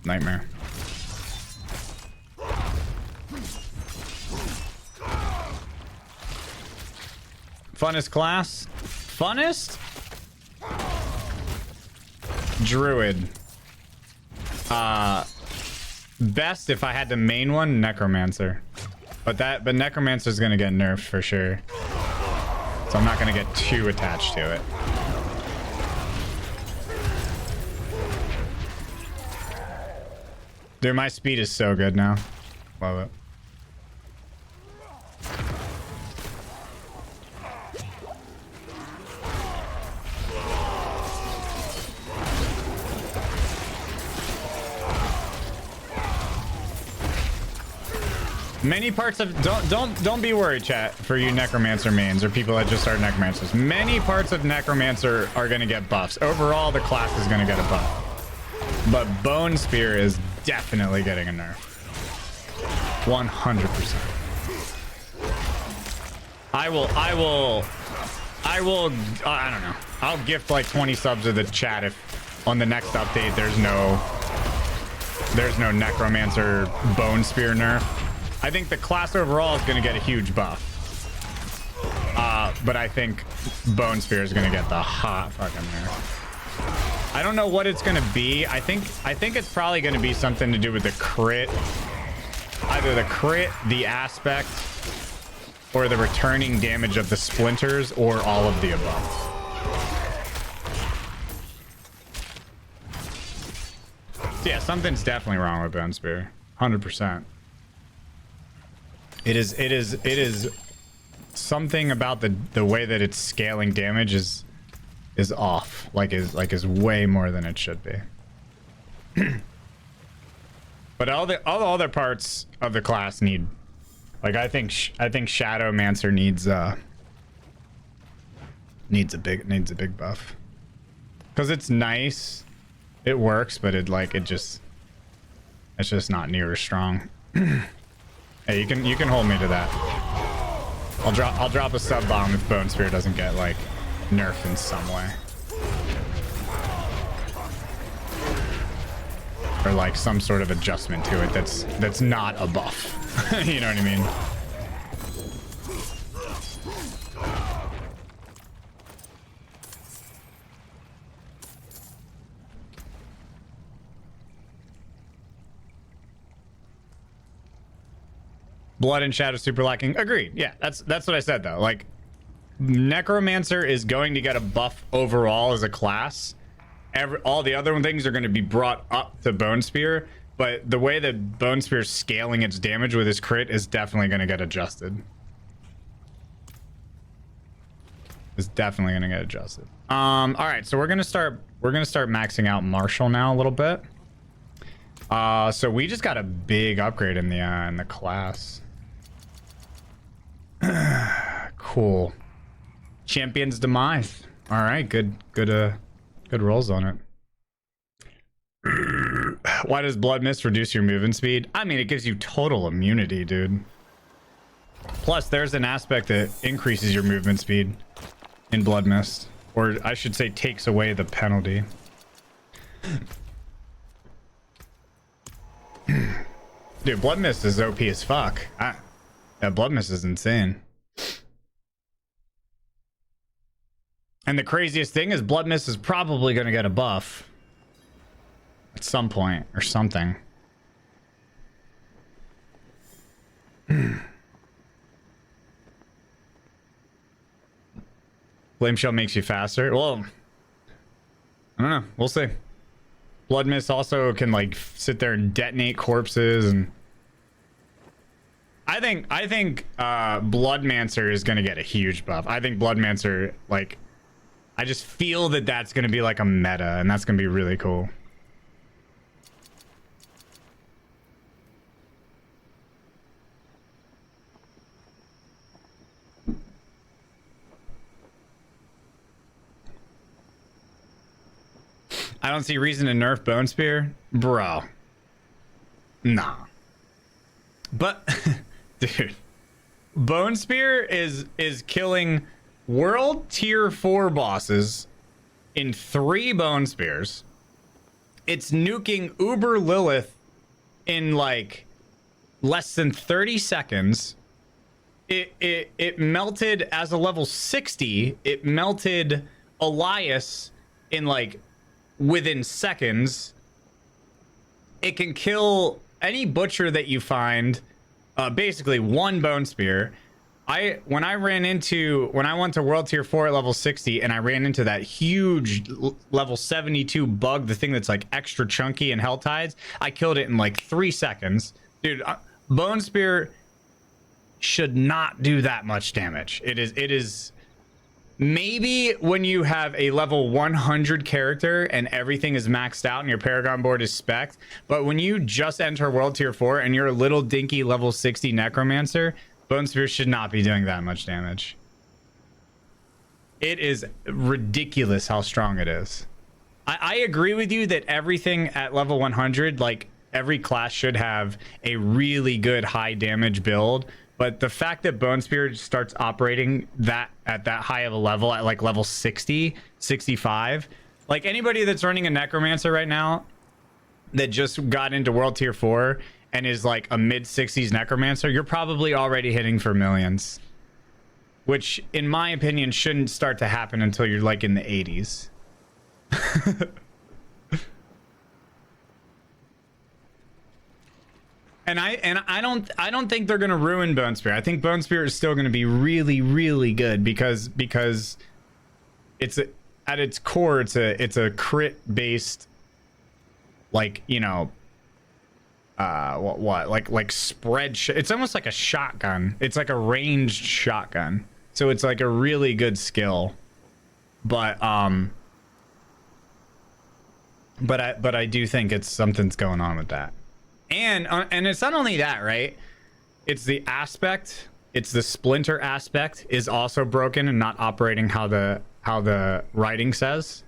Nightmare. Funnest class? Funnest? Druid. Best if I had to main one, Necromancer. But Necromancer's gonna get nerfed for sure. So I'm not gonna get too attached to it. Dude, my speed is so good now. Love it. Many parts of don't be worried, chat, for you Necromancer mains or people that just start Necromancers. Many parts of Necromancer are gonna get buffs. Overall, the class is gonna get a buff. But Bone Spear is definitely getting a nerf. 100%. I don't know. I'll gift like 20 subs to the chat if on the next update there's no Necromancer Bone Spear nerf. I think the class overall is going to get a huge buff. But I think Bone Spear is going to get the hot fucking nerf. I don't know what it's going to be. I think it's probably going to be something to do with the crit. Either the crit, the aspect, or the returning damage of the splinters, or all of the above. Yeah, something's definitely wrong with Bone Spear. 100%. It is something about the way that it's scaling damage is off. Is way more than it should be. But all the other parts of the class need, like, I think Shadowmancer needs a big buff. Cause it's nice, it works, but it's just not near as strong. Hey, you can hold me to that. I'll drop a sub bomb if Bone Spear doesn't get like nerfed in some way. Or like some sort of adjustment to it that's not a buff. You know what I mean? Blood and Shadow super lacking. Agreed. Yeah, that's what I said though. Like, Necromancer is going to get a buff overall as a class. All the other things are going to be brought up to Bone Spear, but the way that Bone Spear is scaling its damage with his crit is definitely going to get adjusted. It's definitely going to get adjusted. All right, so we're going to start maxing out Marshall now a little bit. So we just got a big upgrade in the class. Cool. Champion's Demise. All right, good rolls on it. Why does Blood Mist reduce your movement speed? I mean, it gives you total immunity, dude. Plus, there's an aspect that increases your movement speed in Blood Mist, or I should say, takes away the penalty. Dude, Blood Mist is OP as fuck. Yeah, Blood Mist is insane. And the craziest thing is Blood Mist is probably going to get a buff at some point or something. Flame Shell makes you faster. Well, I don't know. We'll see. Blood Mist also can like sit there and detonate corpses, and I think Bloodmancer is going to get a huge buff. I think Bloodmancer, like, I just feel that that's going to be like a meta, and that's going to be really cool. I don't see reason to nerf Bone Spear, bro. Nah. But, dude, Bone Spear is killing World Tier 4 bosses in 3 Bone Spears. It's nuking Uber Lilith in like less than 30 seconds. It melted as a level 60. It melted Elias in like within seconds. It can kill any butcher that you find, basically one Bone Spear. When I went to World Tier 4 at level 60 and I ran into that huge level 72 bug, the thing that's like extra chunky and Hell Tides, I killed it in like 3 seconds. Dude, Bone Spear should not do that much damage. It is maybe when you have a level 100 character and everything is maxed out and your Paragon board is spec'd, but when you just enter World Tier 4 and you're a little dinky level 60 Necromancer, Bone Spear should not be doing that much damage. It is ridiculous how strong it is. I agree with you that everything at level 100, like every class should have a really good high damage build, but the fact that Bone Spear starts operating at that high of a level at like level 60, 65, like anybody that's running a Necromancer right now that just got into World Tier 4 and is like a mid-60s Necromancer, you're probably already hitting for millions. Which, in my opinion, shouldn't start to happen until you're like in the 80s. And I don't think they're gonna ruin Bone Spear. I think Bone Spear is still gonna be really, really good because it's at its core it's a crit based like, you know, like spread. It's almost like a shotgun. It's like a ranged shotgun. So it's like a really good skill. But I do think it's something's going on with that. And it's not only that, right? It's the aspect. It's the splinter aspect is also broken and not operating how the writing says.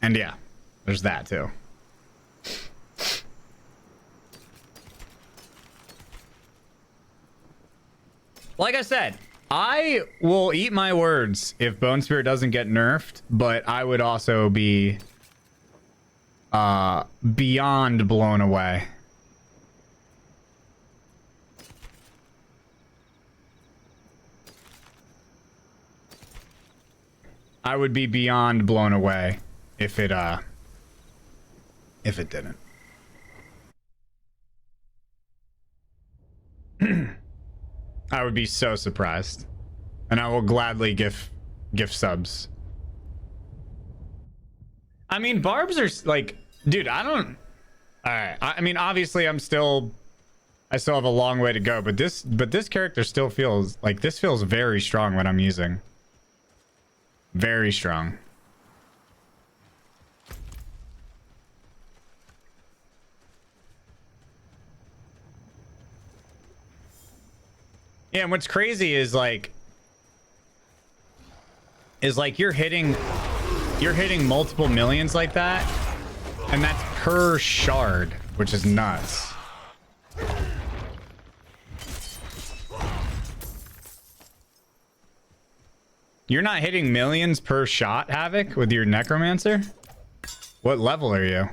And yeah, there's that too. Like I said, I will eat my words if Bone Spear doesn't get nerfed, but I would also be beyond blown away. I would be beyond blown away if it didn't. I would be so surprised. And I will gladly gift subs. I mean, barbs are like, dude, I don't. Alright. I mean, obviously I still have a long way to go, but this character still feels like this feels very strong when I'm using. Very strong. Yeah, and what's crazy is like you're hitting multiple millions like that, and that's per shard, which is nuts. You're not hitting millions per shot, Havoc, with your Necromancer? What level are you?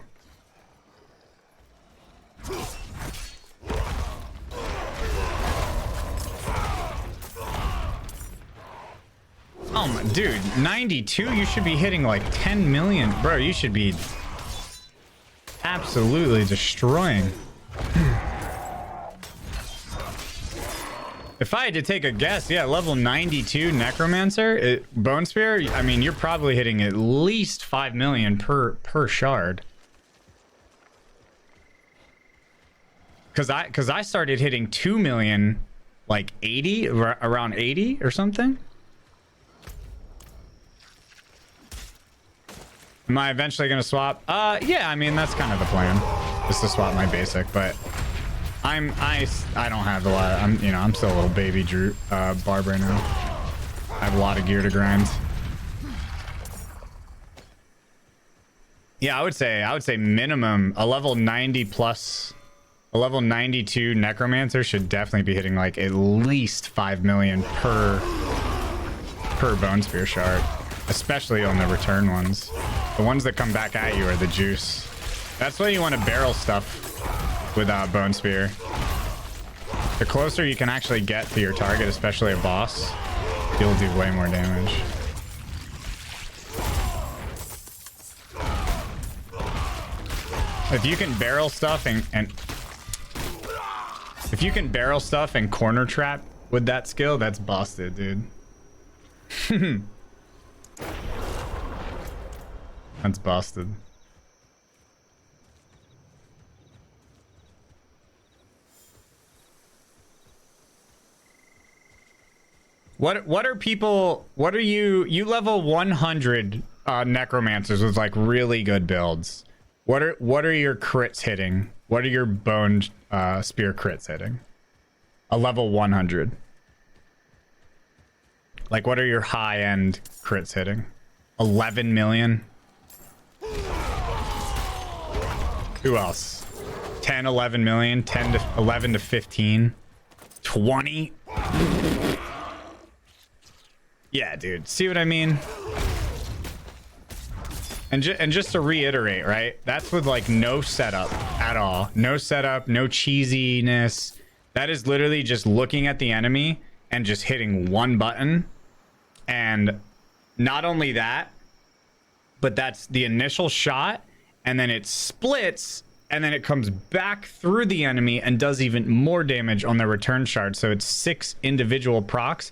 Oh my, dude, 92? You should be hitting like 10 million. Bro, you should be absolutely destroying. If I had to take a guess, yeah, level 92 Necromancer, Bone Spear, I mean, you're probably hitting at least 5 million per shard. Cause I started hitting 2 million, like 80, around 80 or something. Am I eventually gonna swap? Yeah, I mean, that's kind of the plan, is to swap my basic, but I don't have a lot. I'm still a little baby barb right now. I have a lot of gear to grind. Yeah, I would say minimum a level 90 plus, a level 92 Necromancer should definitely be hitting like at least 5 million per Bone Spear shard, especially on the return ones. The ones that come back at you are the juice. That's why you want to barrel stuff with Bone Spear. The closer you can actually get to your target, especially a boss, you'll do way more damage. If you can barrel stuff and if you can barrel stuff and corner trap with that skill, that's busted, dude. That's busted. What are people, what are you level 100 Necromancers with like really good builds. What are your crits hitting? What are your Bone Spear crits hitting? A level 100. Like, what are your high-end crits hitting? 11 million? Who else? 10, 11 million? 10 to 11 to 15? 20? Yeah, dude. See what I mean? And just to reiterate, right? That's with like no setup at all. No setup, no cheesiness. That is literally just looking at the enemy and just hitting one button. And not only that, but that's the initial shot, and then it splits, and then it comes back through the enemy and does even more damage on the return shard. So it's 6 individual procs,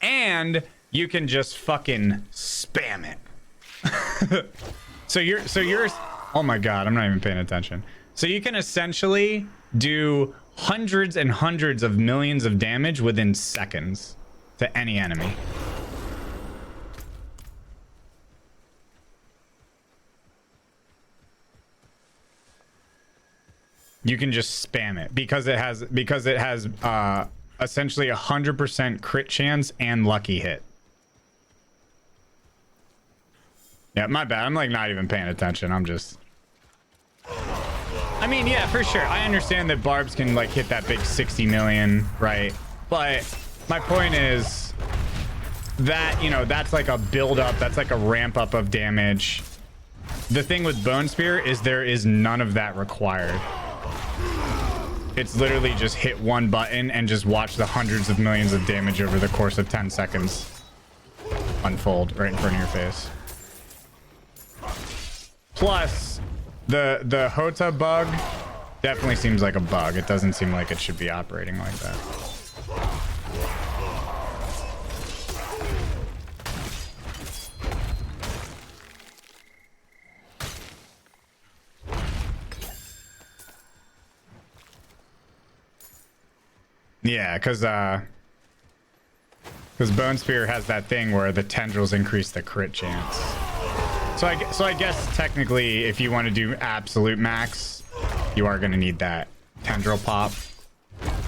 and you can just fucking spam it. So you're oh my god, I'm not even paying attention. So you can essentially do hundreds and hundreds of millions of damage within seconds to any enemy. You can just spam it because it has essentially 100% crit chance and lucky hit. Yeah, my bad. I'm like not even paying attention. I'm just... I mean, yeah, for sure. I understand that barbs can like hit that big 60 million, right? But my point is that, you know, that's like a build up. That's like a ramp up of damage. The thing with Bone Spear is there is none of that required. It's literally just hit one button and just watch the hundreds of millions of damage over the course of 10 seconds unfold right in front of your face. Plus, the Hota bug definitely seems like a bug. It doesn't seem like it should be operating like that. Yeah, because Bone Spear has that thing where the tendrils increase the crit chance. So I guess technically, if you want to do absolute max, you are going to need that tendril pop.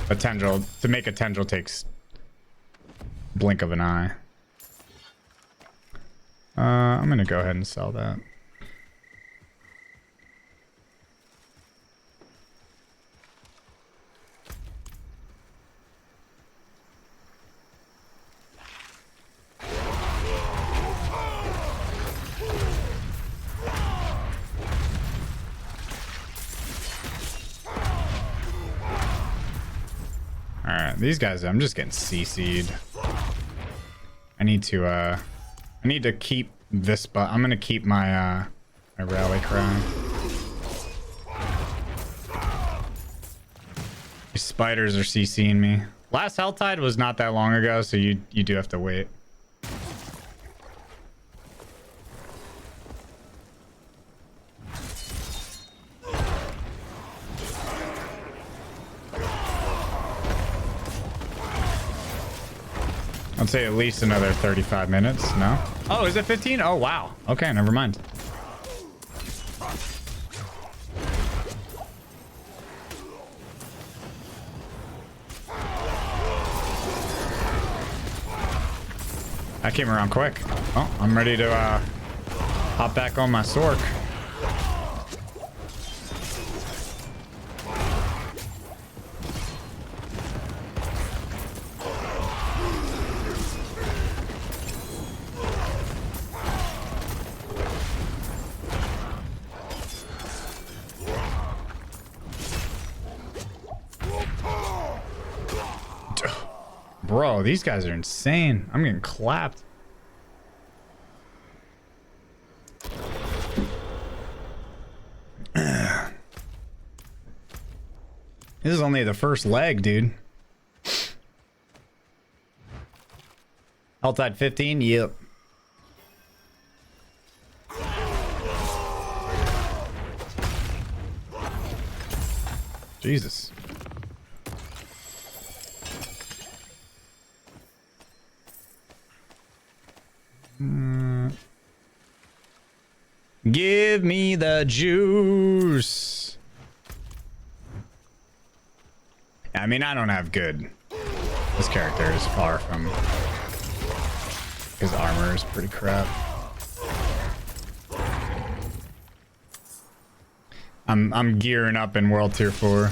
A tendril, to make a tendril takes blink of an eye. I'm going to go ahead and sell that. Alright, these guys, I'm just getting CC'd. I need to keep this, but I'm gonna keep my my rally cry. These spiders are CCing me. Last Helltide was not that long ago, so you do have to wait. I'd say at least another 35 minutes. No? Oh, is it 15? Oh, wow. Okay, never mind. That came around quick. Oh, I'm ready to hop back on my Sork. Bro, these guys are insane. I'm getting clapped. This is only the first leg, dude. Helltide 15? Yep. Jesus. Give me the juice. I mean, I don't have good. This character is far from. His armor is pretty crap. I'm gearing up in World Tier 4.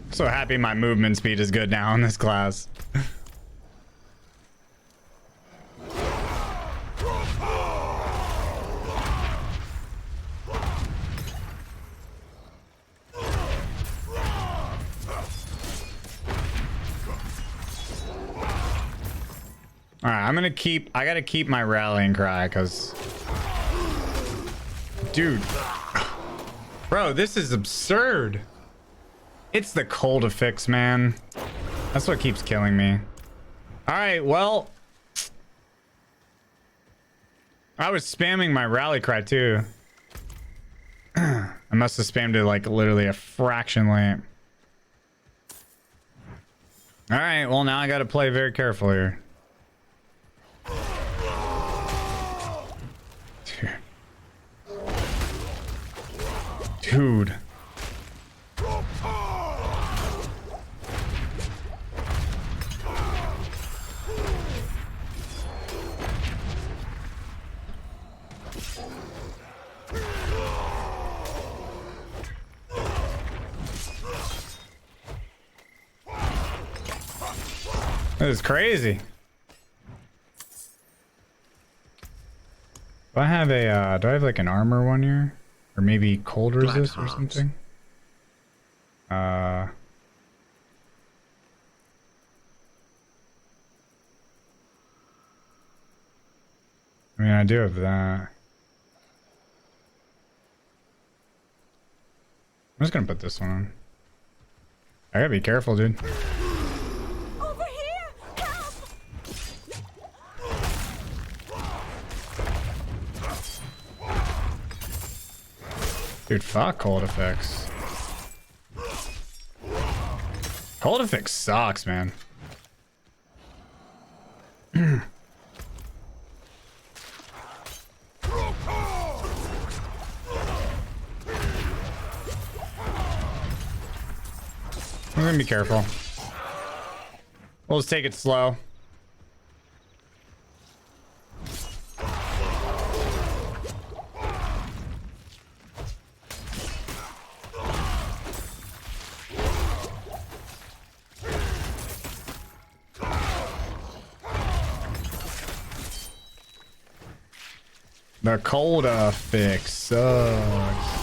So happy my movement speed is good now in this class. Alright, I gotta keep my rallying cry, because... Dude. Bro, this is absurd. It's the cold affix, man. That's what keeps killing me. All right, well, I was spamming my rally cry too. I must have spammed it like literally a fraction late. All right, well, now I got to play very careful here. Dude. This is crazy. Do I have a, do I have like an armor one here? Or maybe cold resist or something? I mean, I do have that. I'm just gonna put this one on. I gotta be careful, dude. Over here! Help! Dude, fuck cold effects. Cold effects sucks, man. I'm gonna be careful. We'll just take it slow. The cold fix sucks.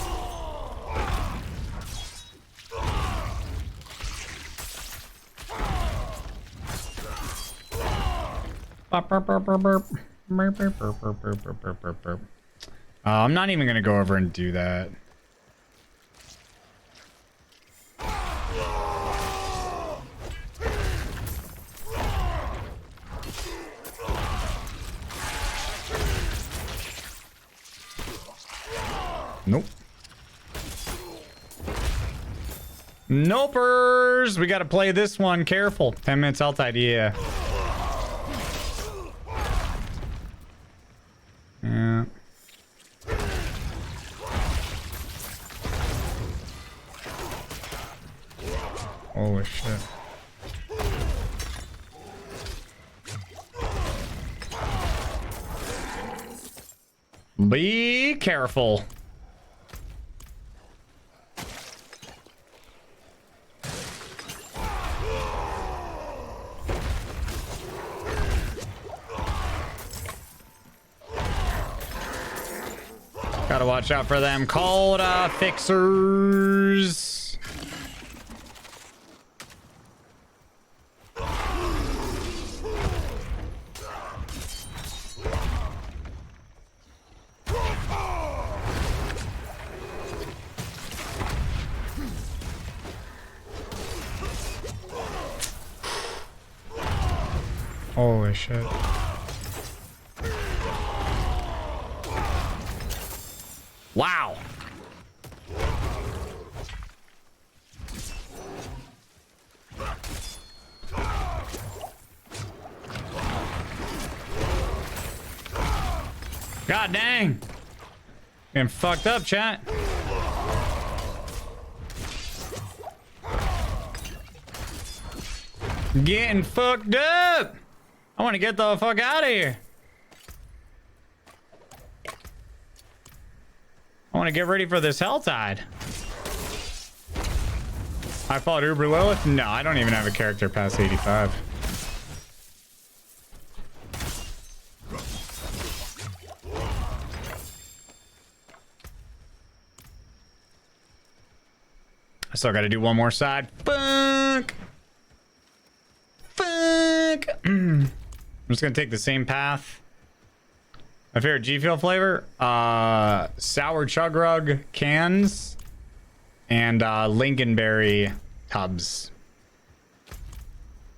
I'm not even gonna go over and do that. Nope. Nopers! We gotta play this one careful. 10 minutes outside, yeah. Yeah. Holy shit. Be careful. Gotta watch out for them cold fixers. Holy shit. Wow. God dang. Getting fucked up, chat. Getting fucked up. I want to get the fuck out of here. I want to get ready for this Helltide. I fought Uber Lilith? No, I don't even have a character past 85. I still got to do one more side. Fuck. Fuck. I'm just going to take the same path. My favorite G Fuel flavor? Sour Chug Rug cans and Lincolnberry tubs.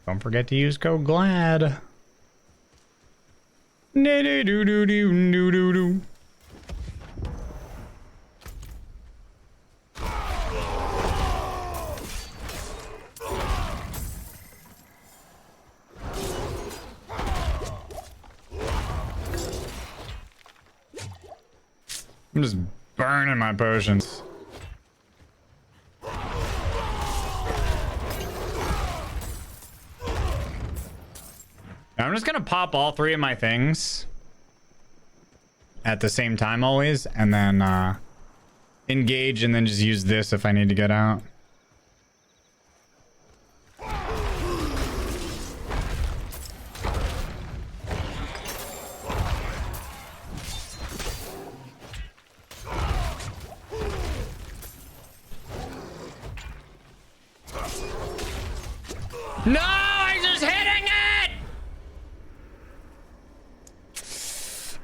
Don't forget to use code GLAD. Do-do-do-do-do-do-do. I'm just burning my potions. I'm just gonna pop all 3 of my things at the same time always, and then engage, and then just use this if I need to get out. No, I'm just hitting it.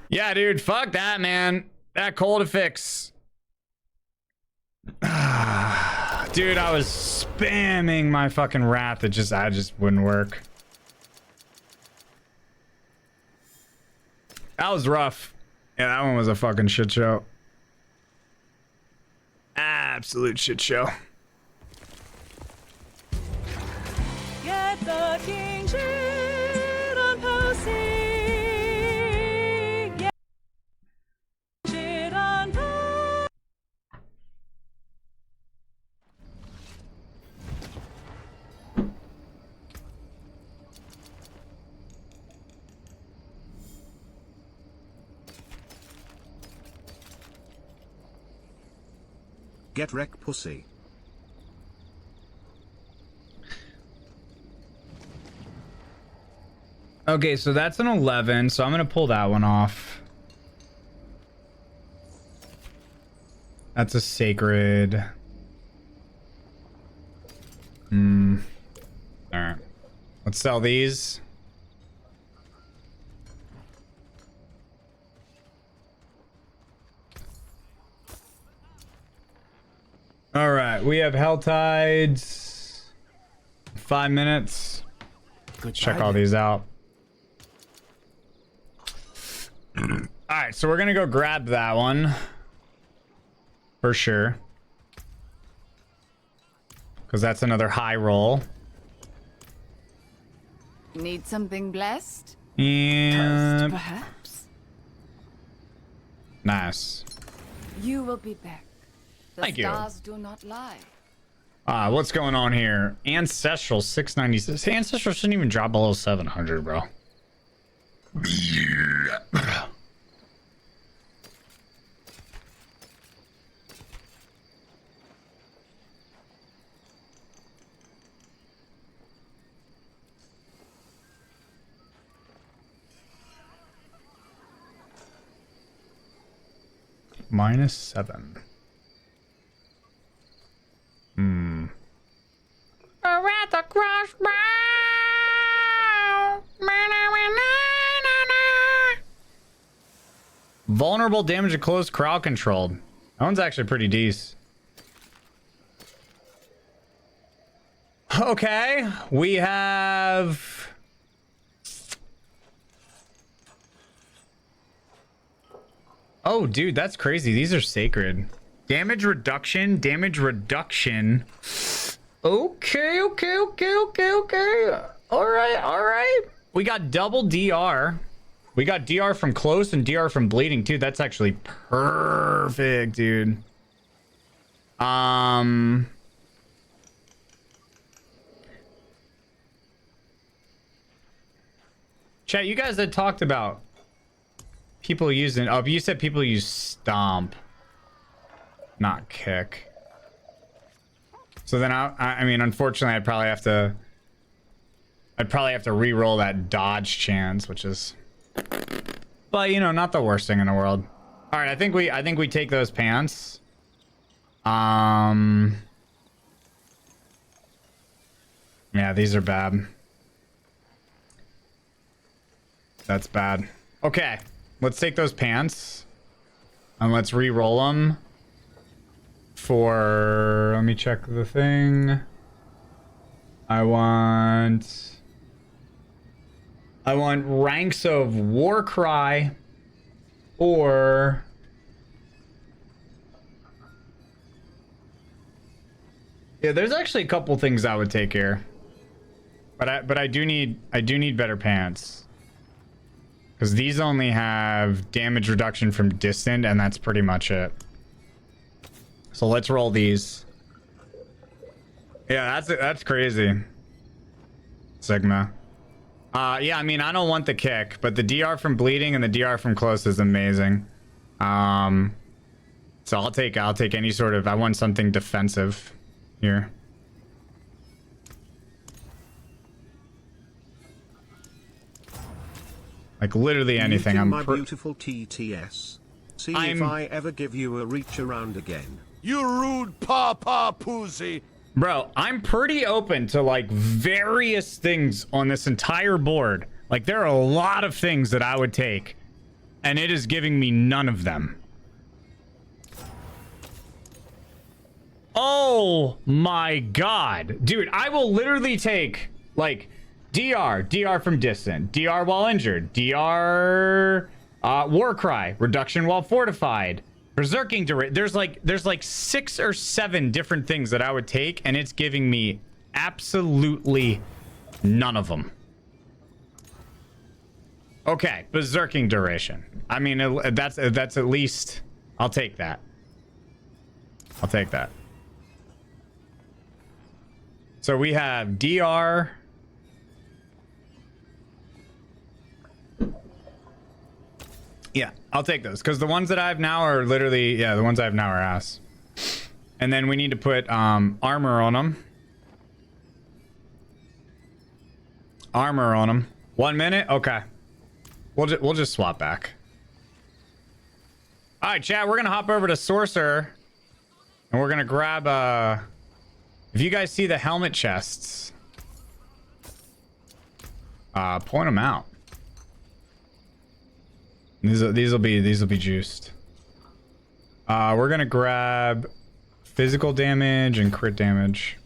Yeah, dude, fuck that, man. That cold to fix. Dude, I was spamming my fucking wrath. I just wouldn't work. That was rough. Yeah, that one was a fucking shit show. Absolute shit show. Get the king shit on posting. Get shit on posting. Get wreck pussy. Okay, so that's an 11, so I'm gonna pull that one off. That's a sacred. Alright. Let's sell these. Alright, we have Hell Tides. 5 minutes. Let's check all these out. Alright, so we're gonna go grab that one. For sure. Because that's another high roll. Need something blessed? Yeah. Toast, perhaps? Nice. You will be back. The Thank you. stars do not lie. What's going on here? Ancestral 696. Ancestral shouldn't even drop below 700, bro. -7. At the crossbow. Vulnerable damage to close crowd controlled. That one's actually pretty decent. Okay, we have... Oh, dude, that's crazy. These are sacred. Damage reduction, damage reduction. Okay. All right. We got double DR. We got DR from close and DR from bleeding too. That's actually perfect, dude. Chat, you guys had talked about people using... Oh, you said people use stomp, not kick. So then I mean, unfortunately, I'd probably have to re-roll that dodge chance, which is... But, you know, not the worst thing in the world. All right, I think we take those pants. Yeah, these are bad. That's bad. Okay, let's take those pants and let's re-roll them for... Let me check the thing. I want ranks of Warcry or yeah, there's actually a couple things I would take here. But I do need better pants. Cuz these only have damage reduction from distant and that's pretty much it. So let's roll these. Yeah, that's crazy. Sigma. Yeah, I mean, I don't want the kick, but the DR from bleeding and the DR from close is amazing. So I'll take any sort of, I want something defensive here. Like literally anything. I'm my beautiful TTS. See if I ever give you a reach around again. You rude papa poozy. Bro, I'm pretty open to like various things on this entire board. Like there are a lot of things that I would take and it is giving me none of them. Oh my god. Dude, I will literally take like DR from distant, DR while injured, DR Warcry, reduction while fortified, berserking duration. There's like 6 or 7 different things that I would take and it's giving me absolutely none of them. Okay, berserking duration. I mean, that's at least, I'll take that. I'll take that. So we have DR. Yeah, I'll take those because the ones that I have now are literally, yeah, the ones I have now are ass. And then we need to put armor on them. Armor on them. 1 minute? Okay. We'll just swap back. All right, chat, we're going to hop over to Sorcerer. And we're going to grab, if you guys see the helmet chests, point them out. These will be juiced. We're gonna grab physical damage and crit damage.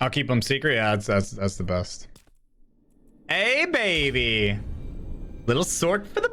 I'll keep them secret. Yeah, that's the best. Hey, baby, little sword for the